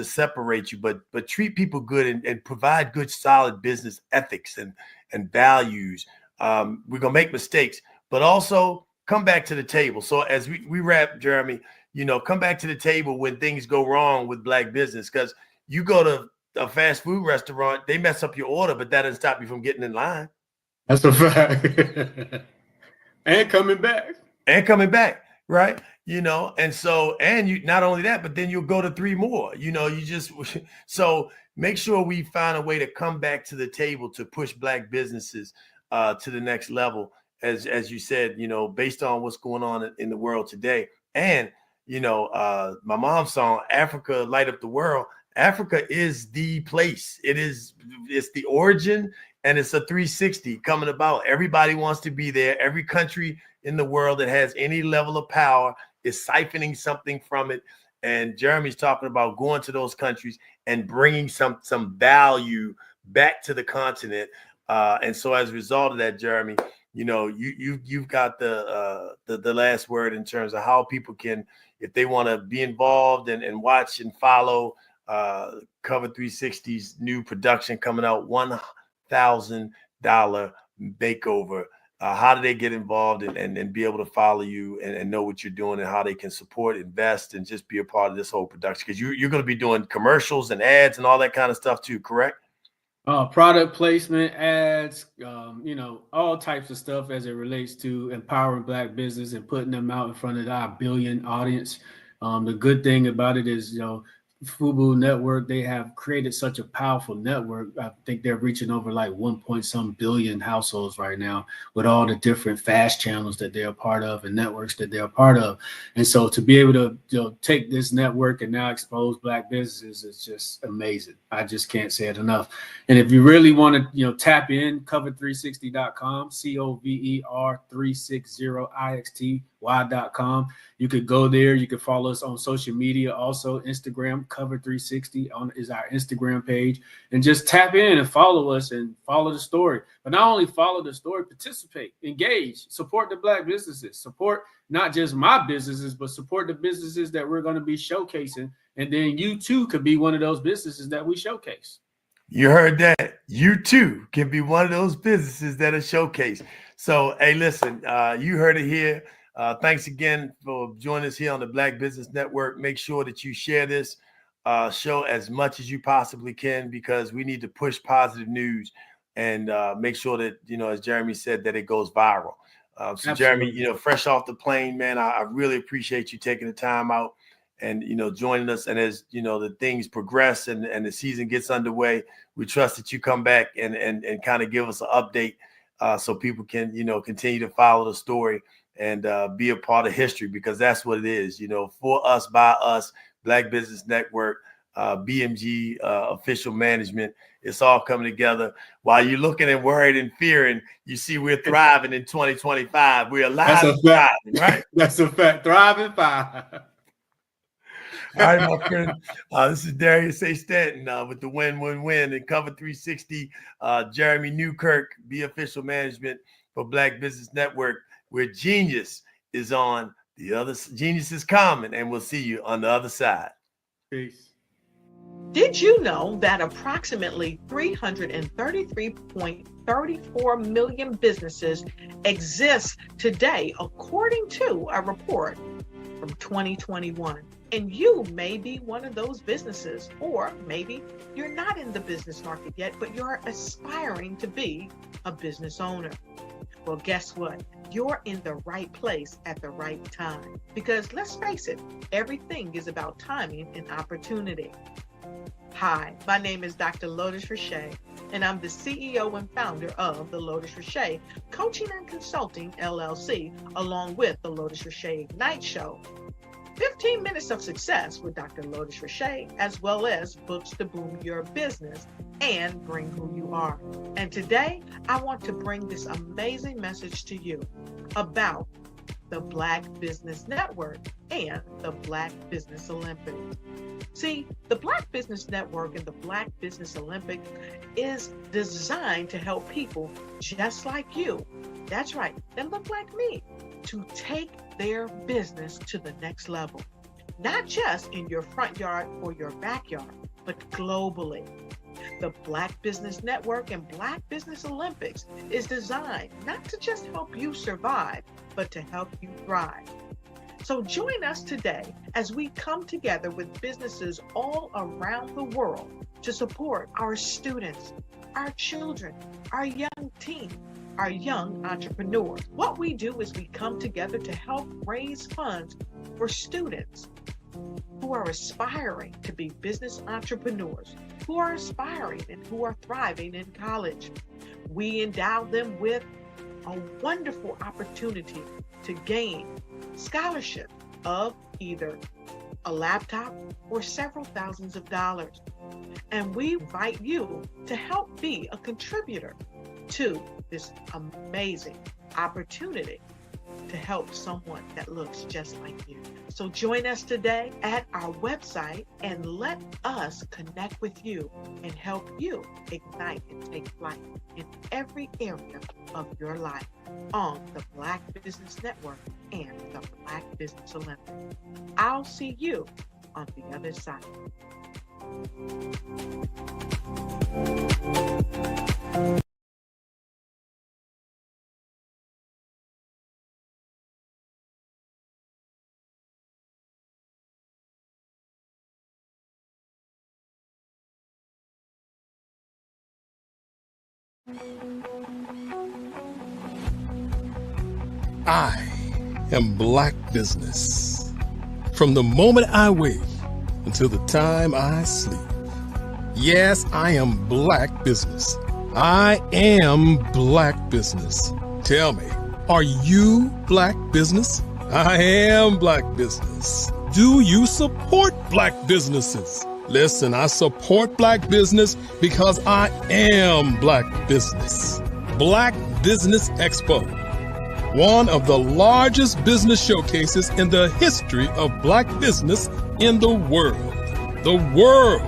separate you, but treat people good and provide good, solid business ethics and values. We're going to make mistakes, but also come back to the table. So as we wrap, Jeremy, come back to the table when things go wrong with Black business, because you go to a fast food restaurant, they mess up your order, but that doesn't stop you from getting in line. That's a fact. And coming back, right? And so, and you not only that, but then you'll go to 3 more. So make sure we find a way to come back to the table to push Black businesses to the next level, as you said, based on what's going on in the world today. And my mom's song, Africa Light Up the World. Africa is the place. It's the origin, and it's a 360 coming about. Everybody wants to be there. Every country in the world that has any level of power is siphoning something from it. And Jeremy's talking about going to those countries and bringing some value back to the continent. And so as a result of that, Jeremy, you've got the last word in terms of how people can, if they want to be involved and watch and follow Cover 360's new production coming out, $1,000 makeover. How do they get involved and be able to follow you and know what you're doing, and how they can support, invest, and just be a part of this whole production? Because you're going to be doing commercials and ads and all that kind of stuff too, correct? Product placement, ads, all types of stuff as it relates to empowering Black business and putting them out in front of our billion audience. The good thing about it is, FUBU network, they have created such a powerful network. I think they're reaching over like 1 billion households right now, with all the different fast channels that they're a part of and networks that they're a part of. And so to be able to take this network and now expose Black businesses is just amazing. I just can't say it enough. And if you really want to tap in, cover360.com, cover360ixty.com. You could go there. You could follow us on social media. Also, Instagram, Cover360 is our Instagram page. And just tap in and follow us and follow the story. But not only follow the story, participate, engage, support the Black businesses, support not just my businesses, but support the businesses that we're going to be showcasing. And then you too could be one of those businesses that we showcase. You heard that. You too can be one of those businesses that are showcased. So, hey, listen, you heard it here. Thanks again for joining us here on the Black Business Network. Make sure that you share this show as much as you possibly can, because we need to push positive news and make sure that, as Jeremy said, that it goes viral. So Jeremy, fresh off the plane, man, I really appreciate you taking the time out and, joining us. And as, the things progress and the season gets underway, we trust that you come back and kind of give us an update so people can, continue to follow the story and be a part of history, because that's what it is, for us, by us, Black Business Network, BMG, official management. It's all coming together. While you're looking and worried and fearing, you see we're thriving in 2025. We're alive. That's a fact, right? That's a fact. Thriving fine. All right, my friend. This is Darius A. Stanton with the Win-Win-Win and Cover 360. Jeremy Newkirk, Be Official Management for Black Business Network, where genius is on the other. Genius is common, and we'll see you on the other side. Peace. Did you know that approximately 333.34 million businesses exist today, according to a report from 2021? And you may be one of those businesses, or maybe you're not in the business market yet, but you're aspiring to be a business owner. Well, guess what? You're in the right place at the right time. Because let's face it, everything is about timing and opportunity. Hi, my name is Dr. Lotus Richey, and I'm the CEO and founder of the Lotus Richey Coaching and Consulting LLC, along with the Lotus Richey Ignite Show. 15 minutes of success with Dr. Lotus Richey, as well as books to boom your business and bring who you are. And today, I want to bring this amazing message to you about the Black Business Network and the Black Business Olympics. See, the Black Business Network and the Black Business Olympic is designed to help people just like you, that's right, that look like me, to take their business to the next level. Not just in your front yard or your backyard, but globally. The Black Business Network and Black Business Olympics is designed not to just help you survive, but to help you thrive. So join us today as we come together with businesses all around the world to support our students, our children, our young teens, our young entrepreneurs. What we do is we come together to help raise funds for students who are aspiring to be business entrepreneurs, who are aspiring and who are thriving in college. We endow them with a wonderful opportunity to gain scholarship of either a laptop or several thousands of dollars. And we invite you to help be a contributor to this amazing opportunity to help someone that looks just like you. So join us today at our website and let us connect with you and help you ignite and take flight in every area of your life on the Black Business Network and the Black Business Olympics. I'll see you on the other side. I am Black Business. From the moment I wake until the time I sleep. Yes, I am Black Business. I am Black Business. Tell me, are you Black Business? I am Black Business. Do you support Black businesses? Listen, I support Black business because I am Black Business. Black Business Expo, one of the largest business showcases in the history of Black business in the world. The world!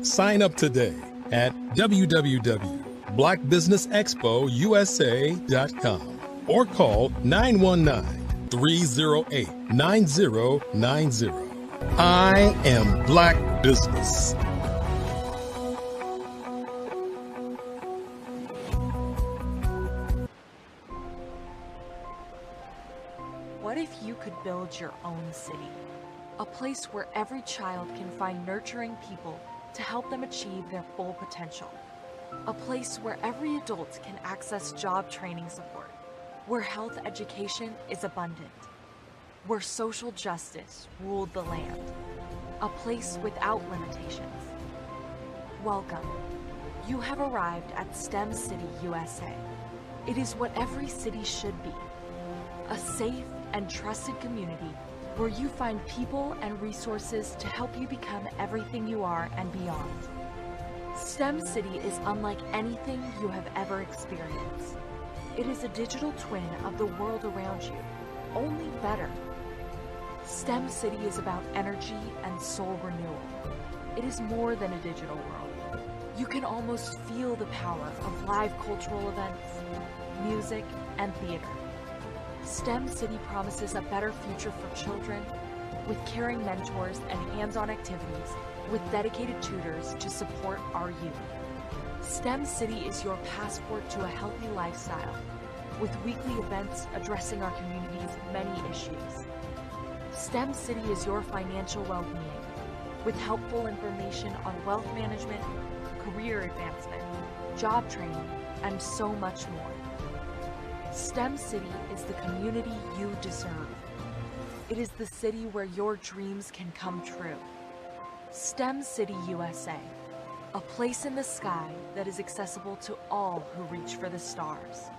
Sign up today at www.blackbusinessexpousa.com or call 919-308-9090. I am Black Business. What if you could build your own city? A place where every child can find nurturing people to help them achieve their full potential. A place where every adult can access job training support, where health education is abundant, where social justice ruled the land. A place without limitations. Welcome. You have arrived at STEM City USA. It is what every city should be. A safe and trusted community where you find people and resources to help you become everything you are and beyond. STEM City is unlike anything you have ever experienced. It is a digital twin of the world around you, only better. STEM City is about energy and soul renewal. It is more than a digital world. You can almost feel the power of live cultural events, music, and theater. STEM City promises a better future for children, with caring mentors and hands-on activities, with dedicated tutors to support our youth. STEM City is your passport to a healthy lifestyle, with weekly events addressing our community's many issues. STEM City is your financial well-being, with helpful information on wealth management, career advancement, job training, and so much more. STEM City is the community you deserve. It is the city where your dreams can come true. STEM City USA, a place in the sky that is accessible to all who reach for the stars.